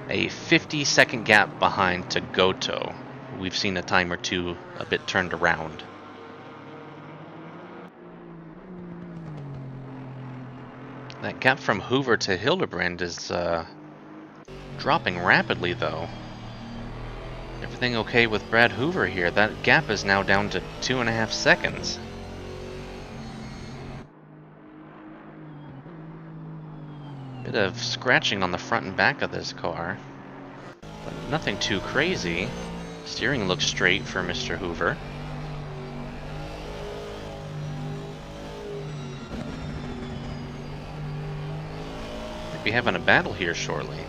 a 50-second gap behind to Goto. We've seen a time or two a bit turned around. That gap from Hoover to Hildebrand is dropping rapidly, though. Everything okay with Brad Hoover here? That gap is now down to 2.5 seconds. Bit of scratching on the front and back of this car, but nothing too crazy. Steering looks straight for Mr. Hoover. We'll be having a battle here shortly.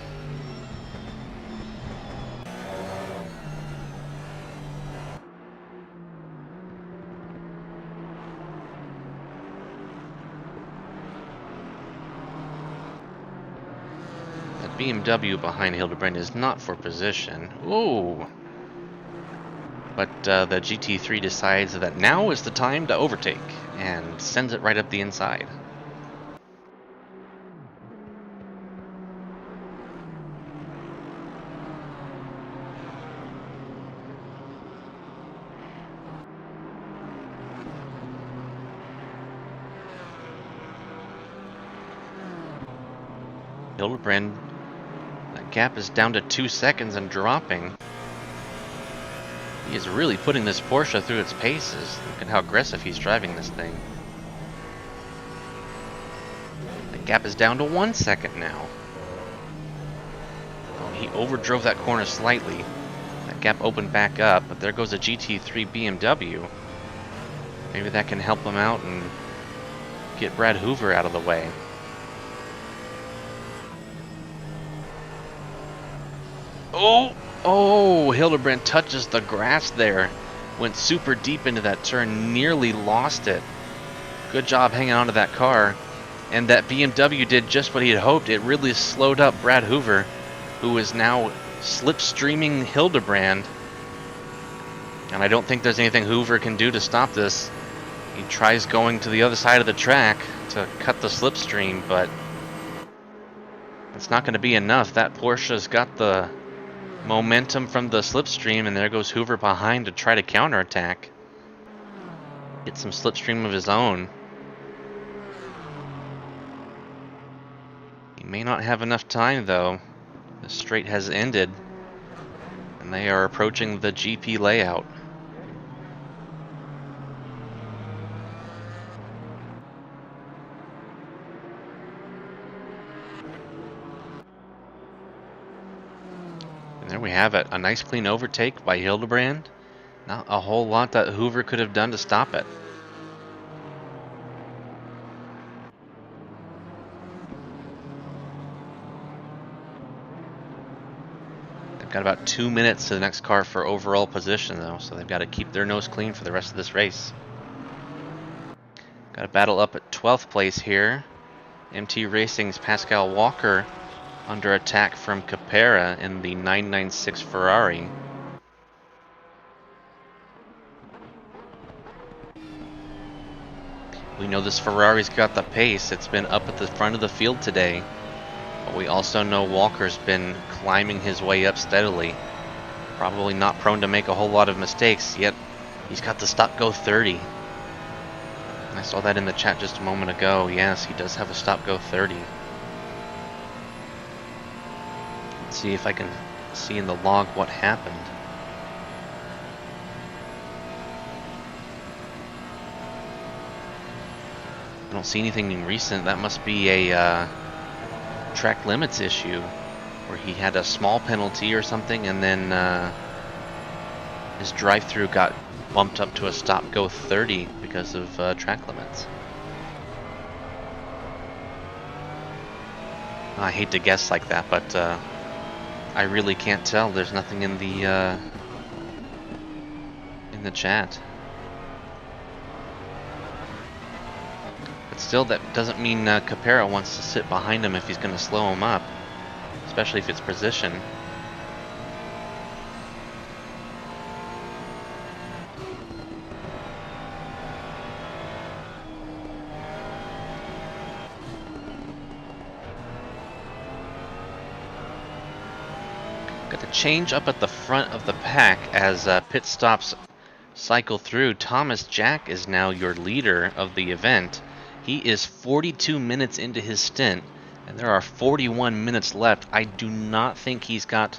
BMW behind Hildebrand is not for position. Ooh! But the GT3 decides that now is the time to overtake and sends it right up the inside. Hildebrand, that gap is down to 2 seconds and dropping. He is really putting this Porsche through its paces. Look at how aggressive he's driving this thing. The gap is down to 1 second now. Oh, he overdrove that corner slightly. That gap opened back up, but there goes a GT3 BMW. Maybe that can help him out and get Brad Hoover out of the way. Oh, Hildebrand touches the grass there. Went super deep into that turn, nearly lost it. Good job hanging onto that car. And that BMW did just what he had hoped. It really slowed up Brad Hoover, who is now slipstreaming Hildebrand. And I don't think there's anything Hoover can do to stop this. He tries going to the other side of the track to cut the slipstream, but it's not going to be enough. That Porsche's got the momentum from the slipstream, and there goes Hoover behind to try to counterattack. Get some slipstream of his own. He may not have enough time, though. The straight has ended. And they are approaching the GP layout. And there we have it. A nice clean overtake by Hildebrand. Not a whole lot that Hoover could have done to stop it. They've got about 2 minutes to the next car for overall position, though, so they've got to keep their nose clean for the rest of this race. Got to battle up at 12th place here. MT Racing's Pascal Walker under attack from Capera in the 996 Ferrari. We know this Ferrari's got the pace. It's been up at the front of the field today. But we also know Walker's been climbing his way up steadily. Probably not prone to make a whole lot of mistakes, yet he's got the stop-go 30. I saw that in the chat just a moment ago. Yes, he does have a stop-go 30. Let's see if I can see in the log what happened. I don't see anything recent. That must be a track limits issue where he had a small penalty or something, and then his drive-through got bumped up to a stop-go 30 because of track limits. I hate to guess like that, but I really can't tell. There's nothing in the chat. But still, that doesn't mean Capera wants to sit behind him if he's going to slow him up, especially if it's position. Got the change up at the front of the pack as pit stops cycle through. Thomas Jack is now your leader of the event. He is 42 minutes into his stint, and there are 41 minutes left. I do not think he's got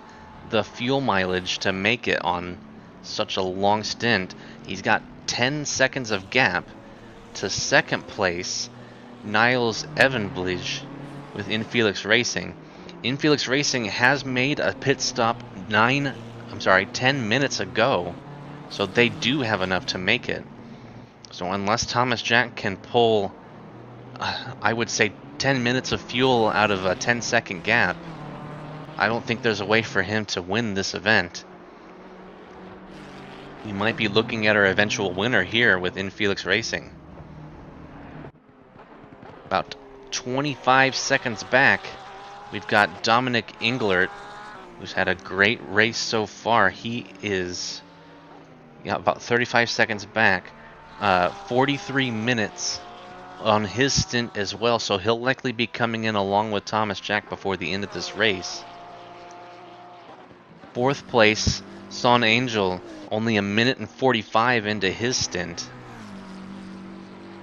the fuel mileage to make it on such a long stint. He's got 10 seconds of gap to second place, Niles Evenblige with Infelix Racing. Infelix Racing has made a pit stop 10 minutes ago, so they do have enough to make it. So unless Thomas Jack can pull, I would say 10 minutes of fuel out of a 10-second gap, I don't think there's a way for him to win this event. We might be looking at our eventual winner here with Infelix Racing. About 25 seconds back, we've got Dominic Englert, who's had a great race so far. He is about 35 seconds back, 43 minutes on his stint as well, so he'll likely be coming in along with Thomas Jack before the end of this race. Fourth place, Son Angel, only a minute and 45 into his stint.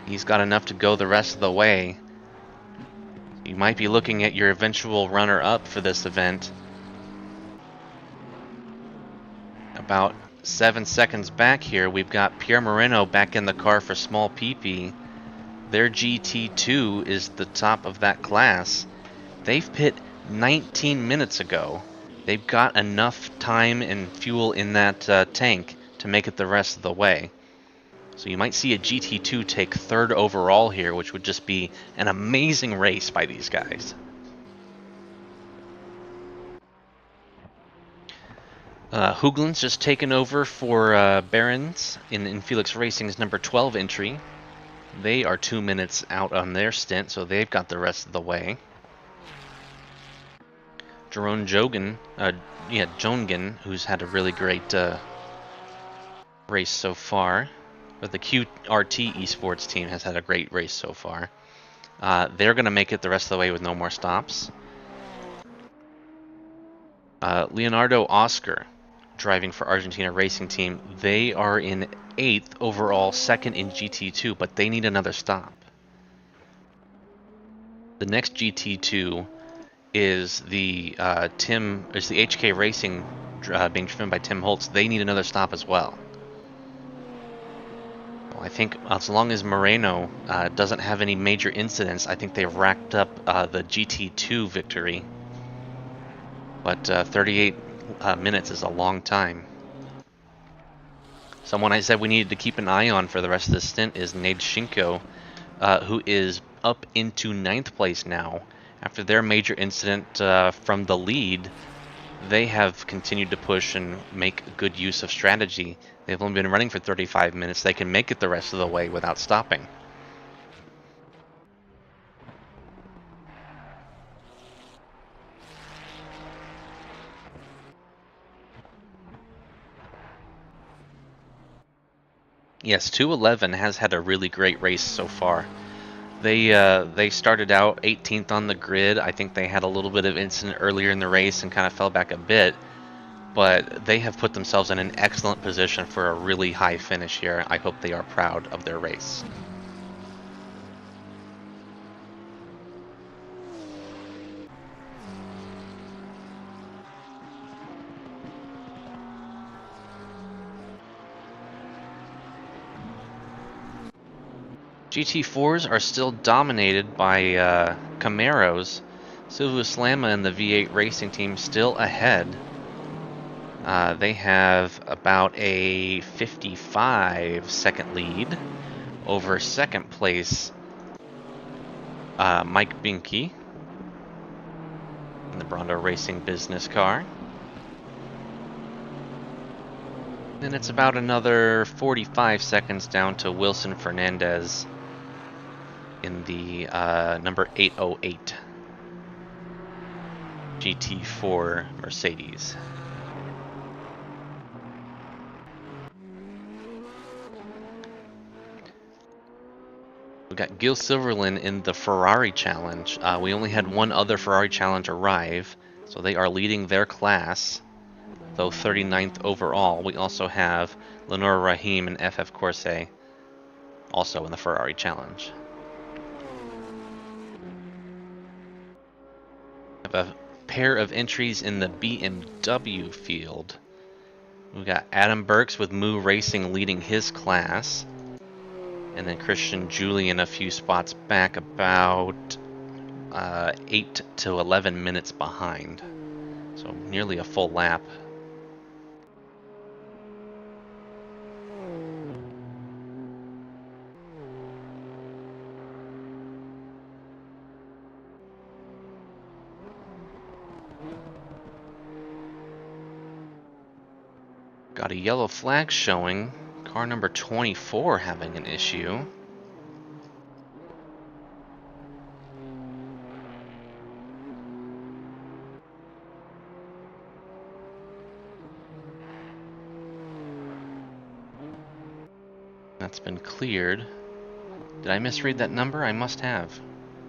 He's got enough to go the rest of the way. You might be looking at your eventual runner-up for this event. About 7 seconds back here, we've got Pierre Moreno back in the car for Small PP. Their GT2 is the top of that class. They've pit 19 minutes ago. They've got enough time and fuel in that tank to make it the rest of the way. So you might see a GT2 take third overall here, which would just be an amazing race by these guys. Hoogland's just taken over for Barons in Felix Racing's number 12 entry. They are 2 minutes out on their stint, so they've got the rest of the way. Jerome Jogan, who's had a really great race so far. But the QRT Esports team has had a great race so far. They're going to make it the rest of the way with no more stops. Leonardo Oscar, driving for Argentina Racing Team, they are in 8th overall, 2nd in GT2, but they need another stop. The next GT2 is the HK Racing being driven by Tim Holtz, they need another stop as well. Well, I think as long as Moreno doesn't have any major incidents, I think they've racked up the GT2 victory. But 38 minutes is a long time. Someone I said we needed to keep an eye on for the rest of the stint is NORDSCHLEIFE, who is up into 9th place now. After their major incident from the lead, they have continued to push and make good use of strategy. They've only been running for 35 minutes. They can make it the rest of the way without stopping. Yes, 211 has had a really great race so far. They started out 18th on the grid. I think they had a little bit of incident earlier in the race and kind of fell back a bit, but they have put themselves in an excellent position for a really high finish here. I hope they are proud of their race. GT4s are still dominated by Camaros. Silvio Lama and the V8 racing team still ahead. They have about a 55-second lead over second place Mike Binky in the Brando Racing business car. Then it's about another 45 seconds down to Wilson Fernandez in the number 808 GT4 Mercedes. We got Gil Silverlin in the Ferrari Challenge. We only had one other Ferrari Challenge arrive, so they are leading their class, though 39th overall. We also have Lenore Rahim and FF Corse also in the Ferrari Challenge. We have a pair of entries in the BMW field. We've got Adam Burks with Moo Racing leading his class. And then Christian Julian a few spots back, about 8 to 11 minutes behind. So nearly a full lap. Got a yellow flag showing. Car number 24 having an issue. That's been cleared. Did I misread that number? I must have.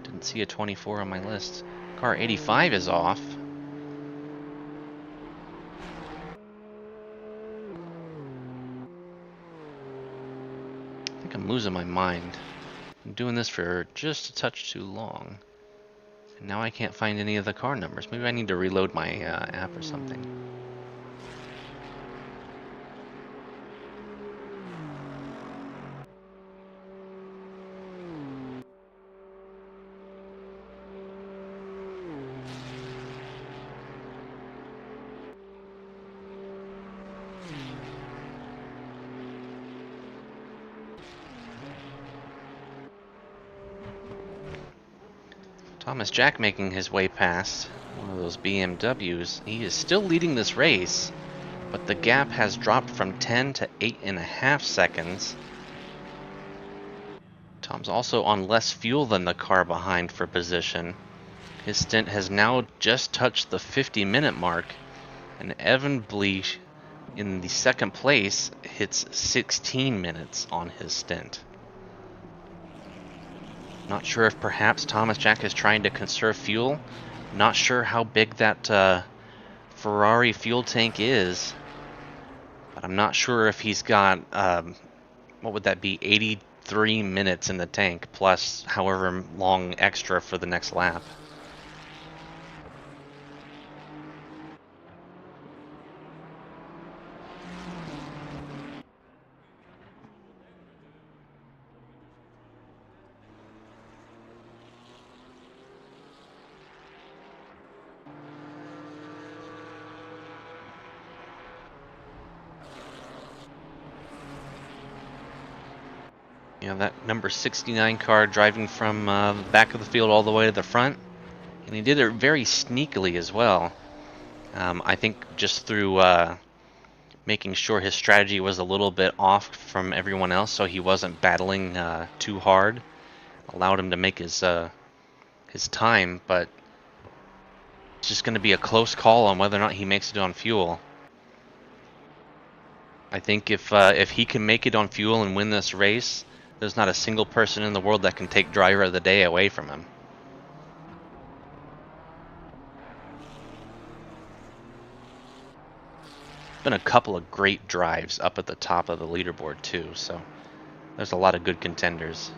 Didn't see a 24 on my list. Car 85 is off. I think I'm losing my mind. I'm doing this for just a touch too long. And now I can't find any of the car numbers. Maybe I need to reload my app or something. Thomas Jack making his way past one of those BMWs. He is still leading this race, but the gap has dropped from 10 to 8.5 seconds. Tom's also on less fuel than the car behind for position. His stint has now just touched the 50-minute mark, and Evan Bleach in the second place hits 16 minutes on his stint. Not sure if perhaps Thomas Jack is trying to conserve fuel. Not sure how big that Ferrari fuel tank is. But I'm not sure if he's got, what would that be, 83 minutes in the tank, plus however long extra for the next lap. You know, that number 69 car driving from the back of the field all the way to the front. And he did it very sneakily as well. I think just through making sure his strategy was a little bit off from everyone else, so he wasn't battling too hard. Allowed him to make his time, but it's just going to be a close call on whether or not he makes it on fuel. I think if he can make it on fuel and win this race, there's not a single person in the world that can take driver of the day away from him. Been a couple of great drives up at the top of the leaderboard too, so there's a lot of good contenders.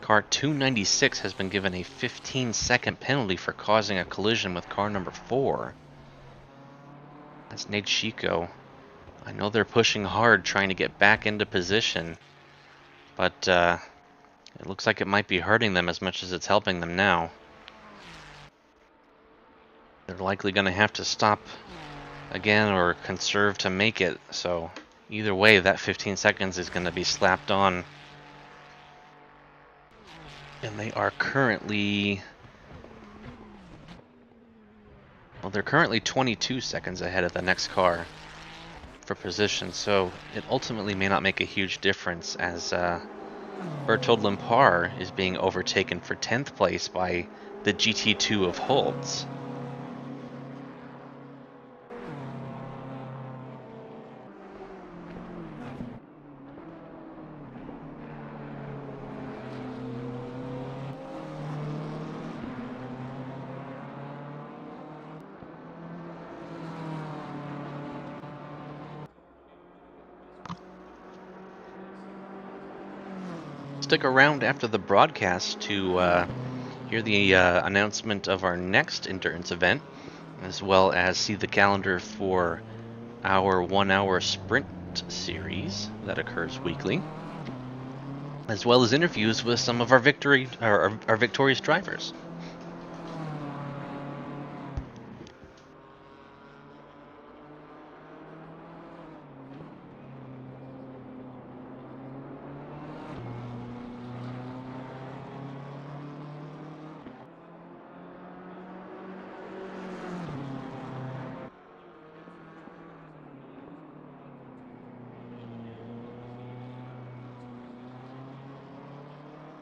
Car 296 has been given a 15-second penalty for causing a collision with car number 4. That's Nate Chico. I know they're pushing hard trying to get back into position, but it looks like it might be hurting them as much as it's helping them now. They're likely going to have to stop again or conserve to make it, so either way that 15 seconds is going to be slapped on. And they are currently... well, they're currently 22 seconds ahead of the next car for position, so it ultimately may not make a huge difference as Berthold Limpar is being overtaken for 10th place by the GT2 of Holtz. Stick around after the broadcast to hear the announcement of our next endurance event, as well as see the calendar for our 1-hour sprint series that occurs weekly, as well as interviews with some of our victorious drivers.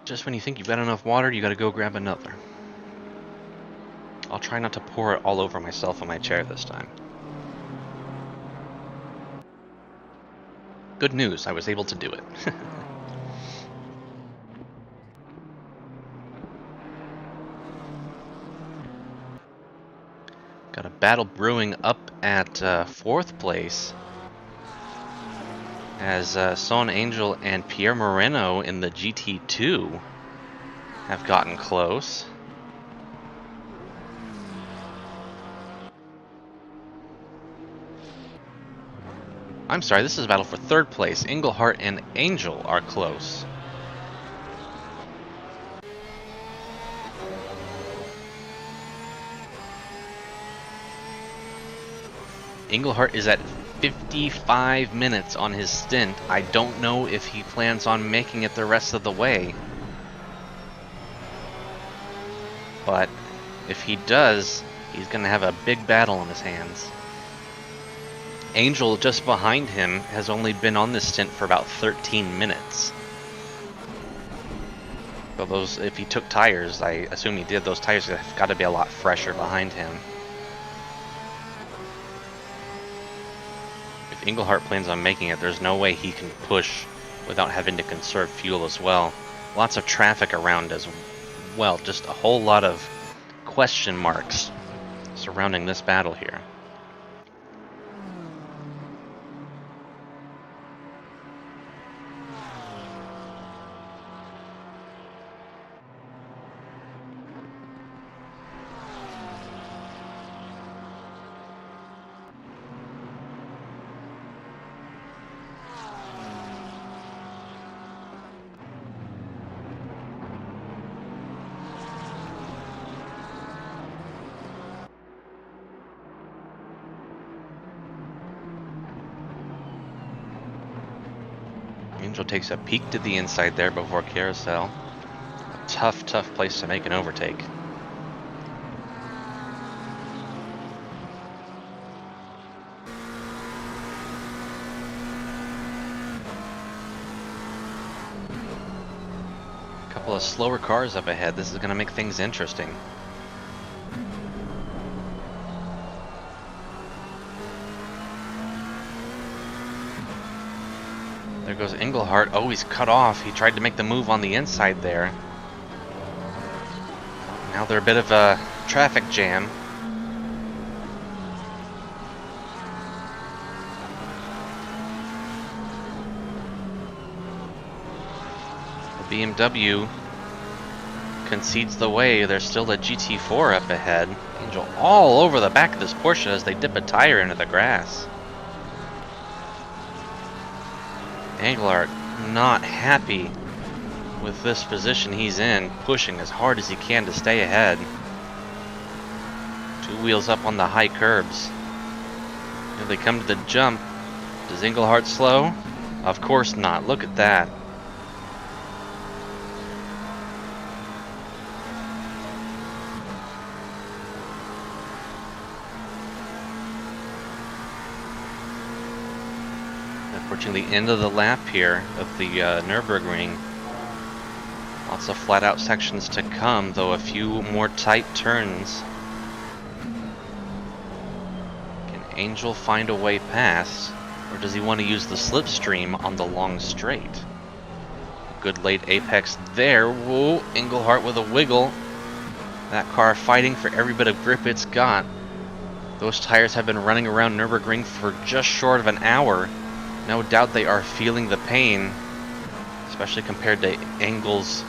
Just when you think you've got enough water, you gotta go grab another. I'll try not to pour it all over myself on my chair this time. Good news, I was able to do it. Got a battle brewing up at 4th place, as Son Angel and Pierre Moreno in the GT2 have gotten close. I'm sorry, this is a battle for 3rd place. Engelhart and Angel are close. Engelhart is at 55 minutes on his stint. I don't know if he plans on making it the rest of the way. But if he does, he's going to have a big battle on his hands. Angel, just behind him, has only been on this stint for about 13 minutes. So those, if he took tires, I assume he did, those tires have got to be a lot fresher behind him. If Engelhart plans on making it, there's no way he can push without having to conserve fuel as well. Lots of traffic around as well, just a whole lot of question marks surrounding this battle here. Angel takes a peek to the inside there before carousel. A tough, tough place to make an overtake. A couple of slower cars up ahead. This is going to make things interesting. There goes Englehart. Oh, he's cut off. He tried to make the move on the inside there. Now they're a bit of a traffic jam. The BMW concedes the way. There's still a GT4 up ahead. Angel all over the back of this Porsche as they dip a tire into the grass. Englehart not happy with this position he's in, pushing as hard as he can to stay ahead. Two wheels up on the high curbs. Here they come to the jump. Does Englehart slow? Of course not. Look at that. Approaching the end of the lap here of the Nürburgring. Lots of flat out sections to come, though a few more tight turns. Can Angel find a way past, or does he want to use the slipstream on the long straight? Good late apex there. Whoa, Englehart with a wiggle. That car fighting for every bit of grip it's got. Those tires have been running around Nürburgring for just short of an hour. No doubt they are feeling the pain, especially compared to Angle's,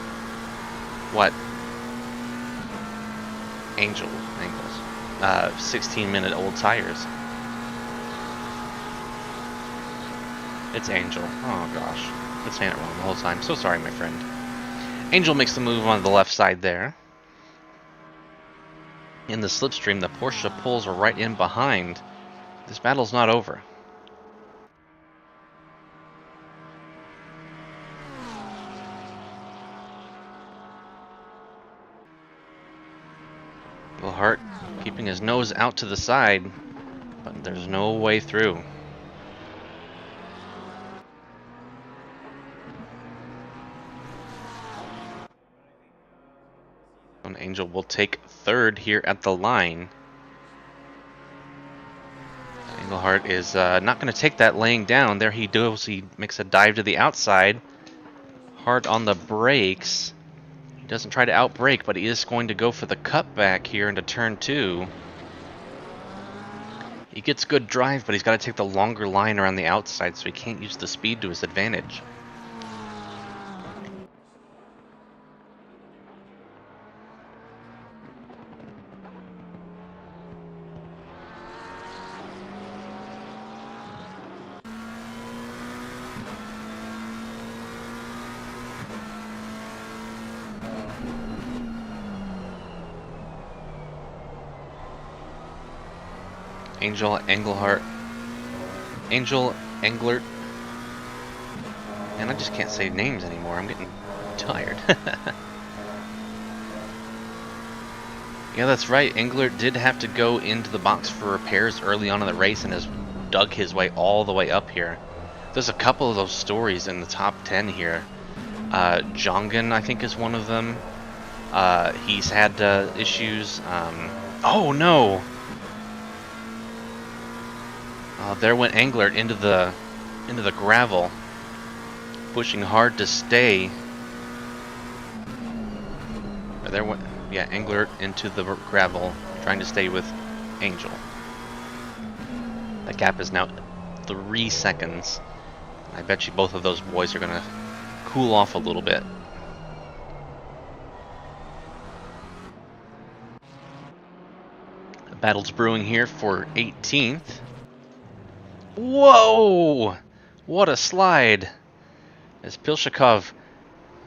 16-minute old tires. It's Angel. Oh gosh, been saying it wrong the whole time. So sorry, my friend. Angel makes the move on the left side there. In the slipstream, the Porsche pulls right in behind. This battle's not over. Englehart keeping his nose out to the side, but there's no way through. And Angel will take third here at the line. Englehart is not going to take that laying down. There he does. He makes a dive to the outside. Hard on the brakes. He doesn't try to outbrake, but he is going to go for the cutback here into turn 2. He gets good drive, but he's got to take the longer line around the outside, so he can't use the speed to his advantage. Angel Englehart. Angel Englert. And I just can't say names anymore. I'm getting tired. Yeah, that's right. Englert did have to go into the box for repairs early on in the race and has dug his way all the way up here. There's a couple of those stories in the top 10 here. Jongen, I think, is one of them. He's had issues. Oh no! There went Englert into the gravel, pushing hard to stay. There went, yeah, Englert into the gravel, trying to stay with Angel. That gap is now 3 seconds. I bet you both of those boys are gonna cool off a little bit. The battle's brewing here for 18th. Whoa! What a slide! As Pilshikov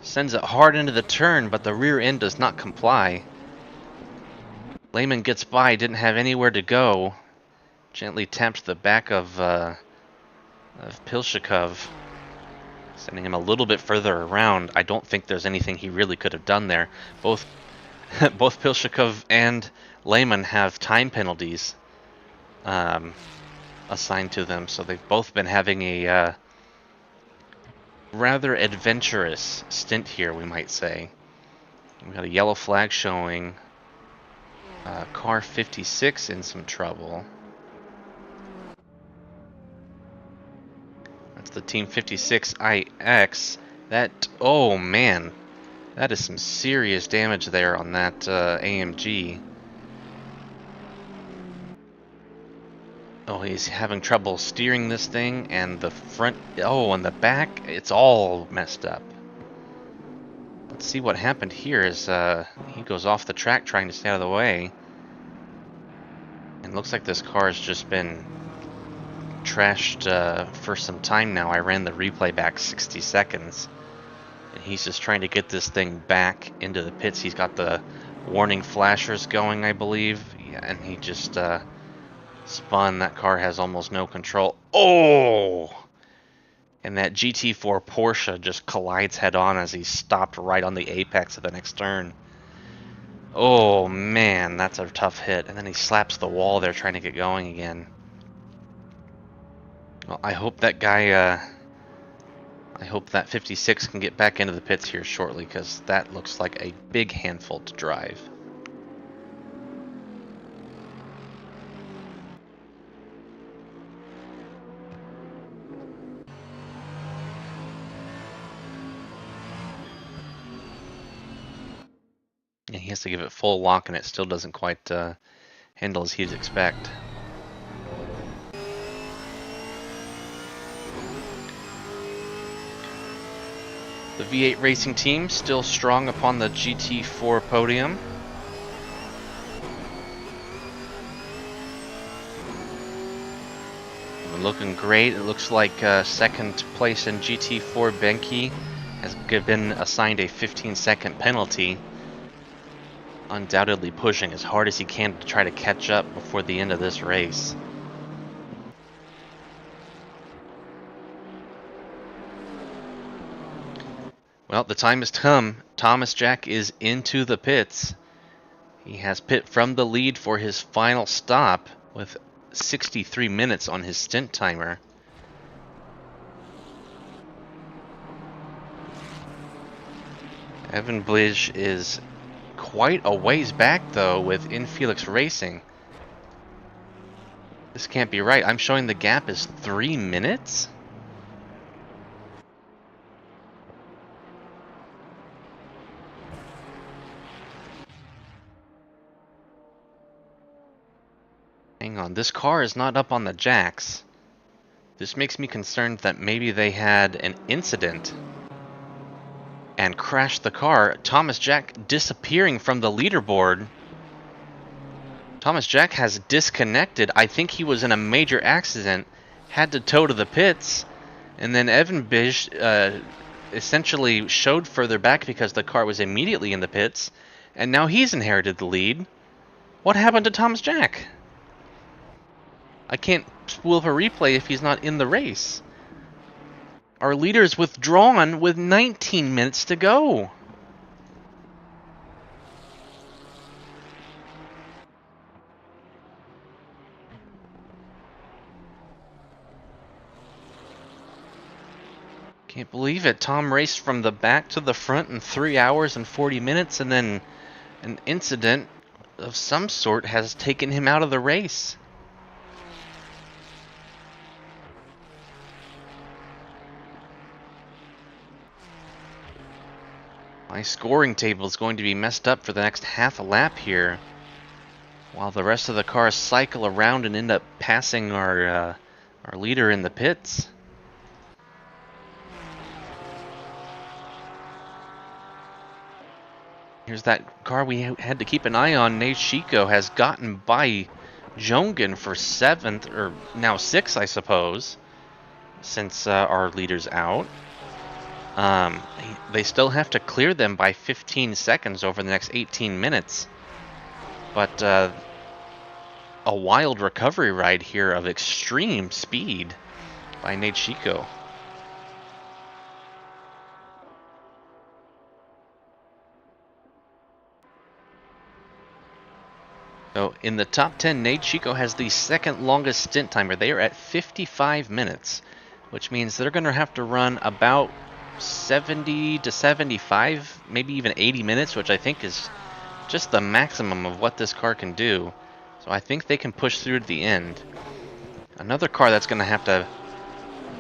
sends it hard into the turn, but the rear end does not comply. Lehman gets by, didn't have anywhere to go. Gently taps the back of Pilshikov. Sending him a little bit further around. I don't think there's anything he really could have done there. Both both Pilshikov and Lehman have time penalties assigned to them, so they've both been having a rather adventurous stint here, we might say. We've got a yellow flag showing car 56 in some trouble. That's the Team 56IX. That, oh man, that is some serious damage there on that AMG. Oh, he's having trouble steering this thing, and the front, oh, and the back, it's all messed up. Let's see what happened here as he goes off the track trying to stay out of the way. And looks like this car has just been trashed for some time now. I ran the replay back 60 seconds. And he's just trying to get this thing back into the pits. He's got the warning flashers going, I believe. Yeah, and he just spun. That car has almost no control. Oh! And that GT4 Porsche just collides head-on as he stopped right on the apex of the next turn. Oh, man, that's a tough hit. And then he slaps the wall there trying to get going again. Well, I hope that guy, I hope that 56 can get back into the pits here shortly, because that looks like a big handful to drive. And he has to give it full lock, and it still doesn't quite handle as he'd expect. The V8 Racing team still strong upon the GT4 podium. Looking great. It looks like second place in GT4 Benke has been assigned a 15-second penalty. Undoubtedly pushing as hard as he can to try to catch up before the end of this race. Well, the time has come. Thomas Jack is into the pits. He has pit from the lead for his final stop with 63 minutes on his stint timer. Evan Blij is quite a ways back, though, with Infelix Racing. This can't be right. I'm showing the gap is 3 minutes? Hang on, this car is not up on the jacks. This makes me concerned that maybe they had an incident and crashed the car. Thomas Jack disappearing from the leaderboard. Thomas Jack has disconnected. I think he was in a major accident, had to tow to the pits, and then Evan Bish essentially showed further back because the car was immediately in the pits, and now he's inherited the lead. What happened to Thomas Jack? I can't spool up a replay if he's not in the race. Our leader's withdrawn with 19 minutes to go. Can't believe it. Tom raced from the back to the front in 3 hours and 40 minutes, and then an incident of some sort has taken him out of the race. My scoring table is going to be messed up for the next half a lap here, while the rest of the cars cycle around and end up passing our leader in the pits. Here's that car we had to keep an eye on. Neishiko has gotten by Jongen for 7th, or now 6th, I suppose, since our leader's out. They still have to clear them by 15 seconds over the next 18 minutes. But a wild recovery ride here of extreme speed by Neishiko. So in the top 10, Nate Chico has the second longest stint timer. They are at 55 minutes, which means they're going to have to run about 70 to 75, maybe even 80 minutes, which I think is just the maximum of what this car can do. So I think they can push through to the end. Another car that's going to have to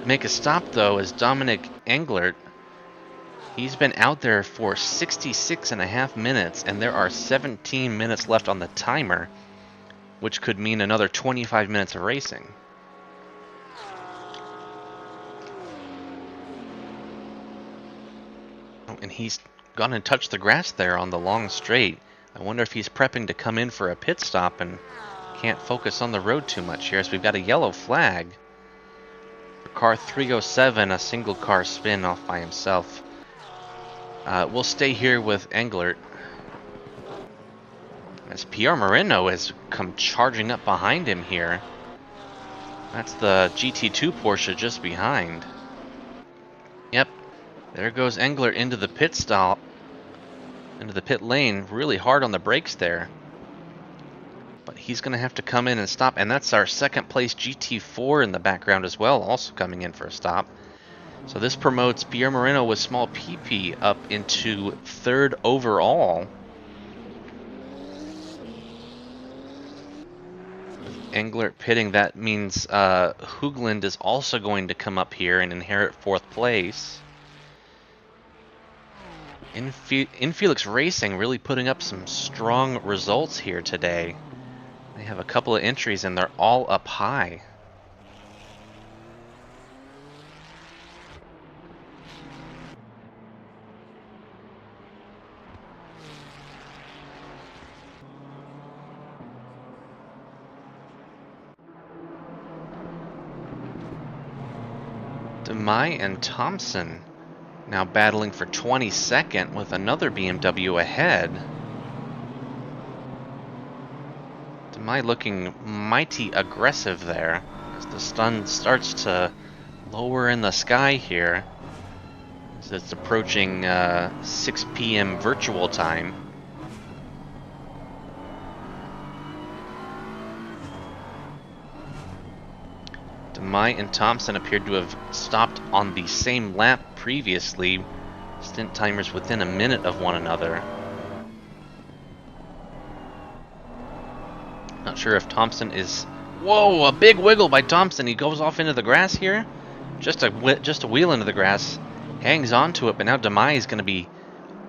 make a stop, though, is Dominic Englert. He's been out there for 66.5 minutes, and there are 17 minutes left on the timer, which could mean another 25 minutes of racing. Oh, and he's gone and touched the grass there on the long straight. I wonder if he's prepping to come in for a pit stop and can't focus on the road too much here. So we've got a yellow flag. For car 307, a single car spin off by himself. We'll stay here with Englert. As Pierre Moreno has come charging up behind him here. That's the GT2 Porsche just behind. Yep, there goes Englert into the pit stop. Into the pit lane, really hard on the brakes there. But he's going to have to come in and stop, and that's our second place GT4 in the background as well, also coming in for a stop. So this promotes Pierre Moreno with small PP up into third overall. Englert pitting, that means Hoogland is also going to come up here and inherit fourth place. Infelix Racing really putting up some strong results here today. They have a couple of entries and they're all up high. DeMai and Thompson now battling for 22nd with another BMW ahead. DeMai looking mighty aggressive there as the sun starts to lower in the sky here as it's approaching 6 p.m. virtual time. DeMai and Thompson appeared to have stopped on the same lap previously. Stint timers within a minute of one another. Not sure if Thompson is... Whoa, a big wiggle by Thompson. He goes off into the grass here. Just a wheel into the grass. Hangs on to it, but now DeMai is going to be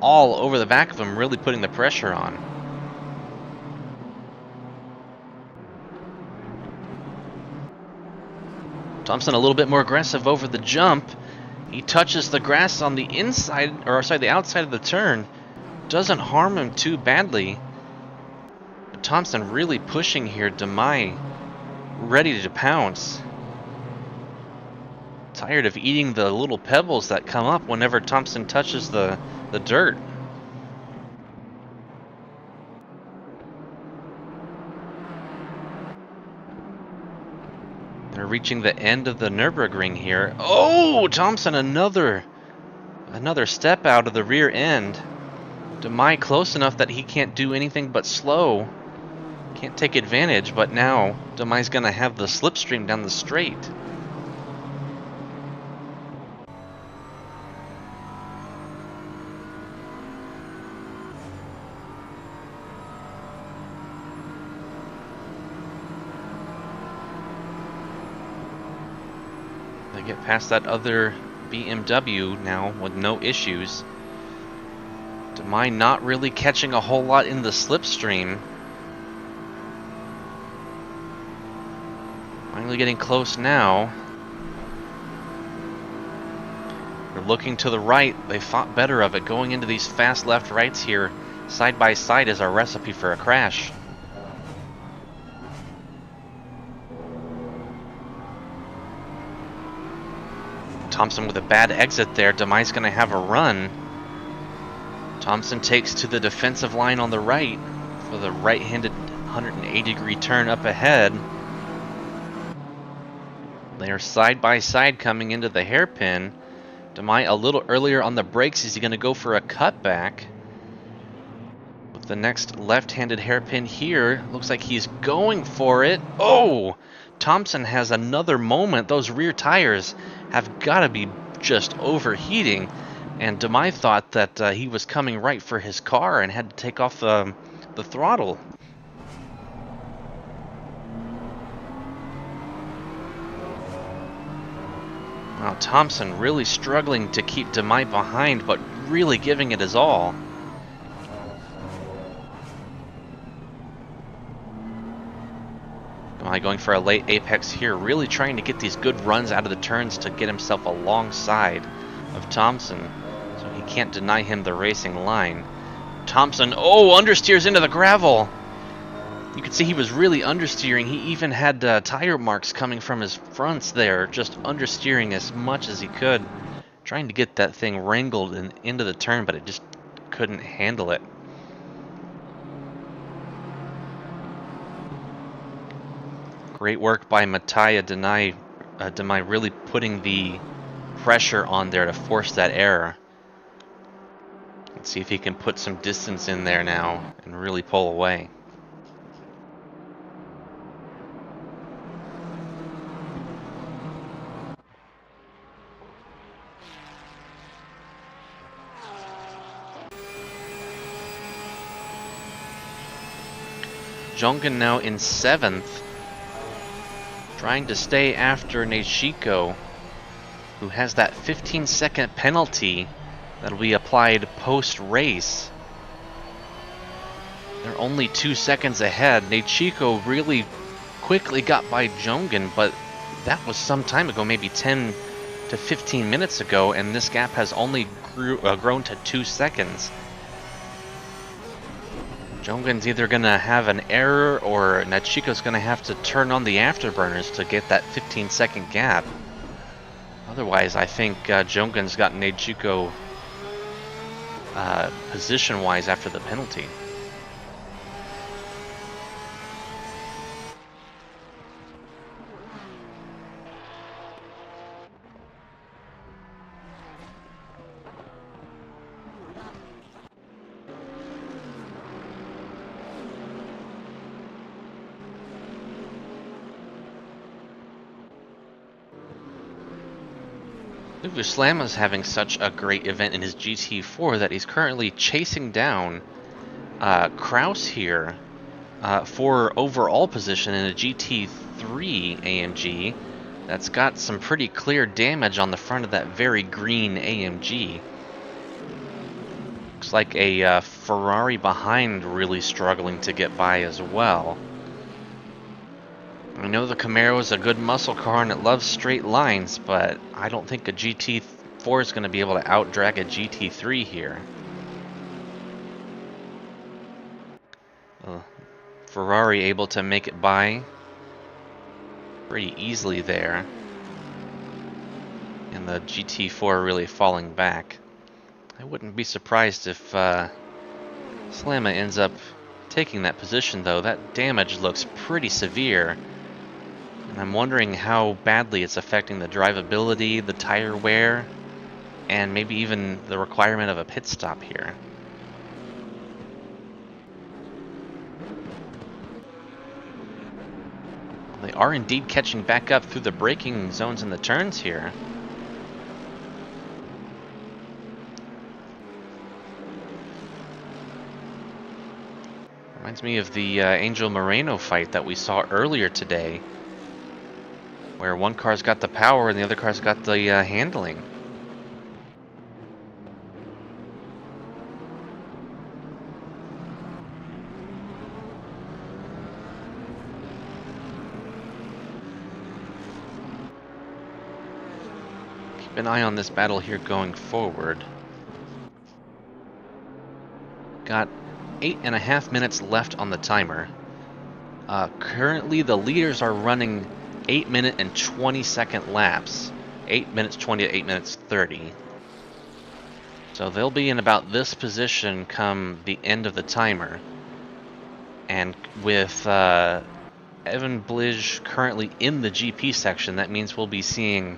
all over the back of him, really putting the pressure on. Thompson a little bit more aggressive over the jump. He touches the grass on the inside, or sorry, the outside of the turn. Doesn't harm him too badly. But Thompson really pushing here. DeMai ready to pounce. Tired of eating the little pebbles that come up whenever Thompson touches the dirt. They're reaching the end of the Nürburgring here. Oh, Thompson, another step out of the rear end. DeMai close enough that he can't do anything but slow. Can't take advantage, but now DeMai's going to have the slipstream down the straight. They get past that other BMW now with no issues. DeMai not really catching a whole lot in the slipstream. Finally getting close now. They're looking to the right. They thought better of it. Going into these fast left rights here, side by side, is our recipe for a crash. Thompson with a bad exit there. DeMai's going to have a run. Thompson takes to the defensive line on the right for the right-handed 180-degree turn up ahead. They are side by side coming into the hairpin. DeMai a little earlier on the brakes. Is he going to go for a cutback? With The next left-handed hairpin here. Looks like he's going for it. Oh! Thompson has another moment. Those rear tires have got to be just overheating. And Demai thought that he was coming right for his car and had to take off the throttle. Wow, Thompson really struggling to keep Demai behind, but really giving it his all. Demai going for a late apex here, really trying to get these good runs out of the turns to get himself alongside of Thompson, so he can't deny him the racing line. Thompson, oh, understeers into the gravel. You can see he was really understeering. He even had tire marks coming from his fronts there, just understeering as much as he could, trying to get that thing wrangled into the turn, but it just couldn't handle it. Great work by Mattia Demai really putting the pressure on there to force that error. Let's see if he can put some distance in there now and really pull away. Jongen now in 7th, trying to stay after Nechiko, who has that 15-second penalty that'll be applied post-race. They're only 2 seconds ahead. Nechiko really quickly got by Jongen, but that was some time ago, maybe 10 to 15 minutes ago, and this gap has only grown to 2 seconds. Jongen's either going to have an error or Nechiko's going to have to turn on the afterburners to get that 15-second gap. Otherwise, I think Jongen's got Nechiko position-wise after the penalty. Slama's having such a great event in his GT4 that he's currently chasing down Kraus here for overall position in a GT3 AMG that's got some pretty clear damage on the front of that very green AMG. Looks like a Ferrari behind really struggling to get by as well. I know the Camaro is a good muscle car and it loves straight lines, but I don't think a GT4 is going to be able to out-drag a GT3 here. Ferrari able to make it by pretty easily there. And the GT4 really falling back. I wouldn't be surprised if Slama ends up taking that position, though. That damage looks pretty severe. And I'm wondering how badly it's affecting the drivability, the tire wear, and maybe even the requirement of a pit stop here. They are indeed catching back up through the braking zones and the turns here. Reminds me of the Angel Moreno fight that we saw earlier today, where one car's got the power and the other car's got the handling. Keep an eye on this battle here going forward. Got 8.5 minutes left on the timer. Currently the leaders are running 8-minute and 20-second laps. 8 minutes 20 to 8 minutes 30. So they'll be in about this position come the end of the timer. And with Evan Blige currently in the GP section, that means we'll be seeing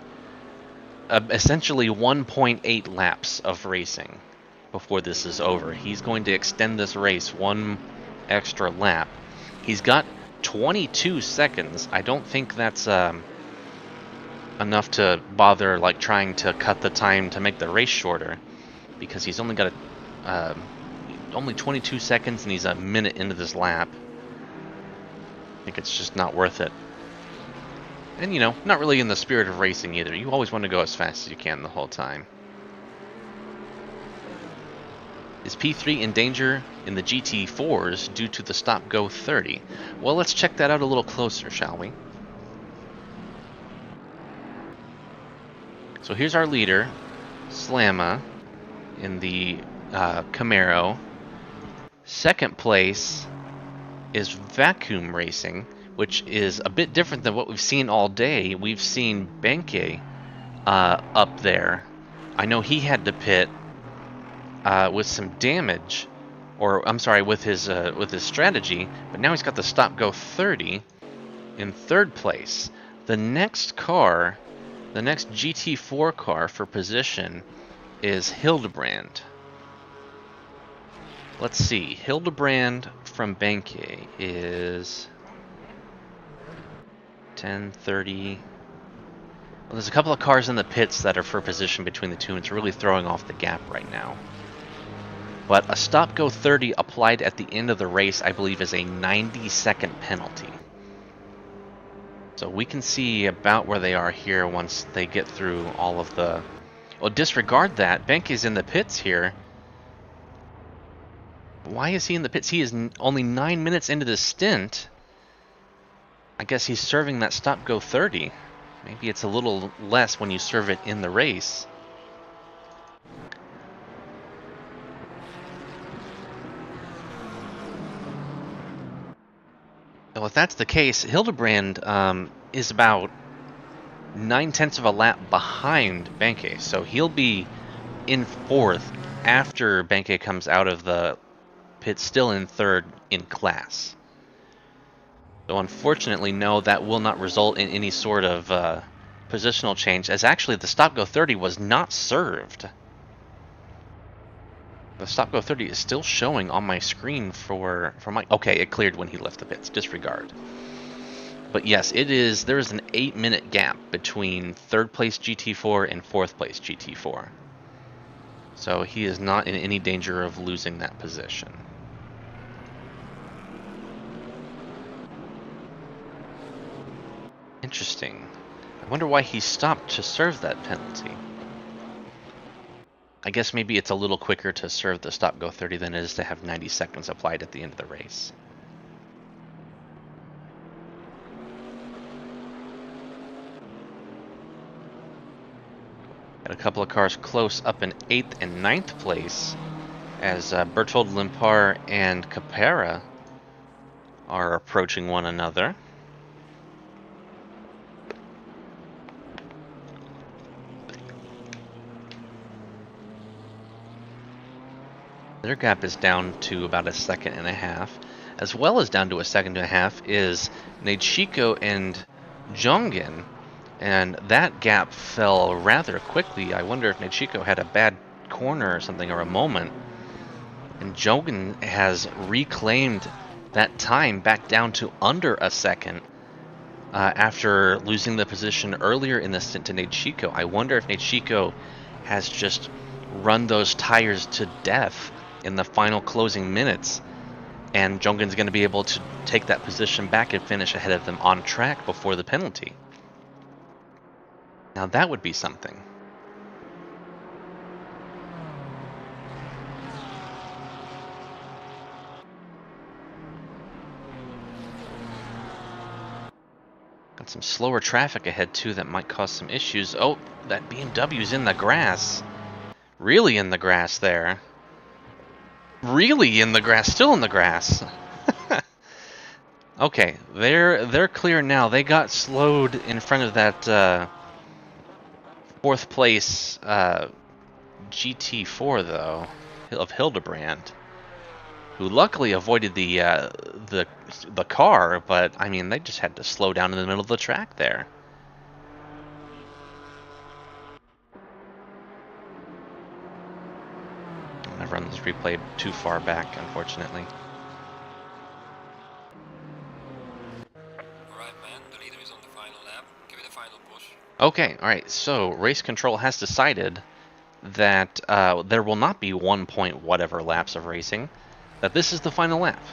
essentially 1.8 laps of racing before this is over. He's going to extend this race one extra lap. He's got 22 seconds. I don't think that's enough to bother like trying to cut the time to make the race shorter, because he's only got only 22 seconds and he's a minute into this lap. I think it's just not worth it. And, you know, not really in the spirit of racing either. You always want to go as fast as you can the whole time. Is P3 in danger in the GT4s due to the stop-go 30? Well, let's check that out a little closer, shall we? So here's our leader, Slamma, in the Camaro. Second place is Vacuum Racing, which is a bit different than what we've seen all day. We've seen Benke up there. I know he had to pit with some damage, or I'm sorry, with his strategy, but now he's got the stop-go 30 in third place. The next car, the next GT4 car for position is Hildebrand. Let's see, Hildebrand from Benke is 10:30. Well, there's a couple of cars in the pits that are for position between the two, and it's really throwing off the gap right now. But a stop-go 30 applied at the end of the race, I believe, is a 90-second penalty. So we can see about where they are here once they get through all of the... Well, disregard that. Benke's in the pits here. Why is he in the pits? He is only 9 minutes into the stint. I guess he's serving that stop-go 30. Maybe it's a little less when you serve it in the race. Well, if that's the case, Hildebrand is about 9/10 of a lap behind Benke, so he'll be in fourth after Benke comes out of the pit, still in third in class. So unfortunately, no, that will not result in any sort of positional change, as actually the stop-go 30 was not served. The stop-go 30 is still showing on my screen for my... Okay, it cleared when he left the pits. Disregard. But yes, it is. There is an 8-minute gap between third place GT4 and fourth place GT4. So he is not in any danger of losing that position. Interesting. I wonder why he stopped to serve that penalty. I guess maybe it's a little quicker to serve the stop-go 30 than it is to have 90 seconds applied at the end of the race. Got a couple of cars close up in 8th and 9th place as Berthold Limpar and Capera are approaching one another. Their gap is down to about 1.5 seconds, as well as down to 1.5 seconds is Nejdchiko and Jongen, and that gap fell rather quickly. I wonder if Nejdchiko had a bad corner or something, or a moment, and Jongen has reclaimed that time back down to under 1 second after losing the position earlier in the stint to Nejdchiko. I wonder if Nejdchiko has just run those tires to death in the final closing minutes, and Jongen's going to be able to take that position back and finish ahead of them on track before the penalty. Now that would be something. Got some slower traffic ahead too that might cause some issues. Oh, that BMW's in the grass. Really in the grass there. Really in the grass, still in the grass. Okay, they're clear now. They got slowed in front of that fourth place GT4 though of Hildebrand, who luckily avoided the car, but I mean they just had to slow down in the middle of the track there. I've run this replay too far back, unfortunately. Alright, man, the leader is on the final lap. Give it a final push. Okay, alright, so race control has decided that there will not be 1 point whatever laps of racing, that this is the final lap.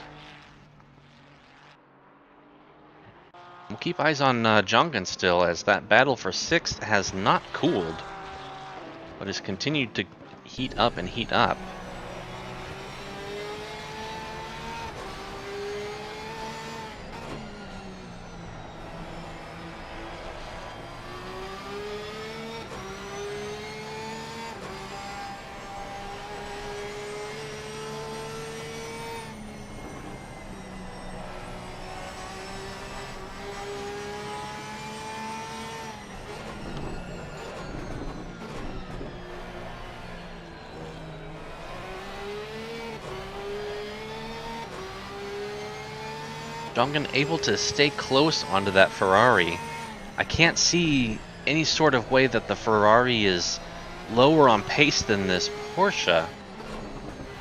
We'll keep eyes on Jongan still, as that battle for 6th has not cooled, but has continued to heat up and heat up. Jongan able to stay close onto that Ferrari. I can't see any sort of way that the Ferrari is lower on pace than this Porsche.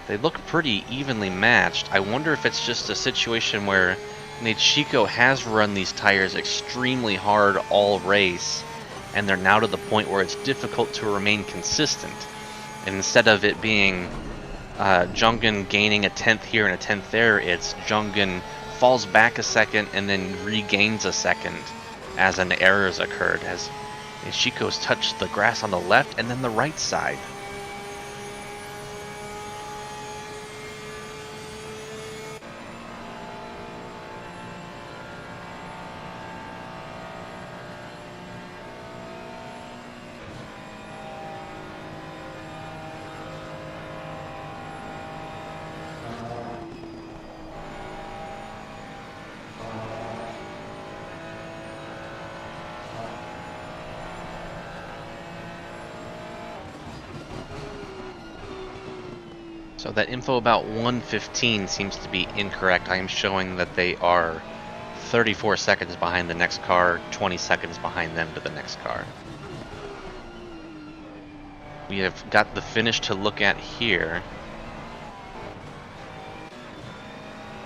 They look pretty evenly matched. I wonder if it's just a situation where NORDSCHLEIFE has run these tires extremely hard all race, and they're now to the point where it's difficult to remain consistent. And instead of it being Jongan gaining a 10th here and a 10th there, it's Jongan falls back a second and then regains a second as an error has occurred, as NORDSCHLEIFE's touched the grass on the left and then the right side. So that info about 115 seems to be incorrect. I am showing that they are 34 seconds behind the next car, 20 seconds behind them to the next car. We have got the finish to look at here.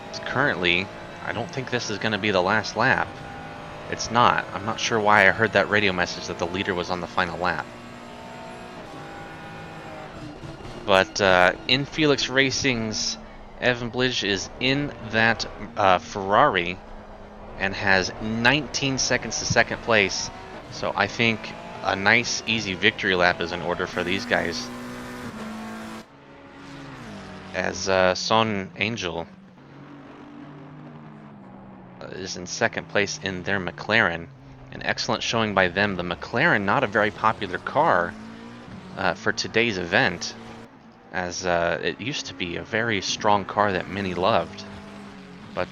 It's currently, I don't think this is going to be the last lap. It's not. I'm not sure why I heard that radio message that the leader was on the final lap. But in Felix Racing's, Evan Blige is in that Ferrari and has 19 seconds to second place. So I think a nice, easy victory lap is in order for these guys. As Son Angel is in second place in their McLaren. An excellent showing by them. The McLaren, not a very popular car for today's event, as it used to be a very strong car that many loved. But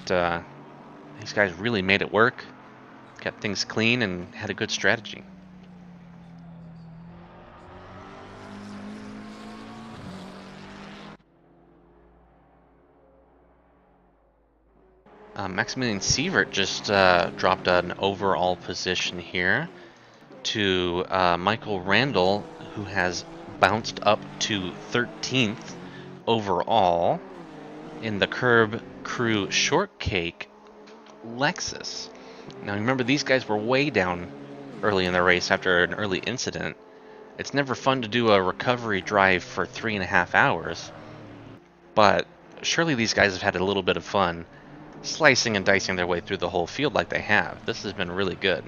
these guys really made it work, kept things clean, and had a good strategy. Maximilian Sievert just dropped an overall position here to Michael Randall, who has bounced up to 13th overall in the Curb Crew Shortcake Lexus. Now remember, these guys were way down early in the race after an early incident. It's never fun to do a recovery drive for 3.5 hours, but surely these guys have had a little bit of fun slicing and dicing their way through the whole field like they have. This has been really good.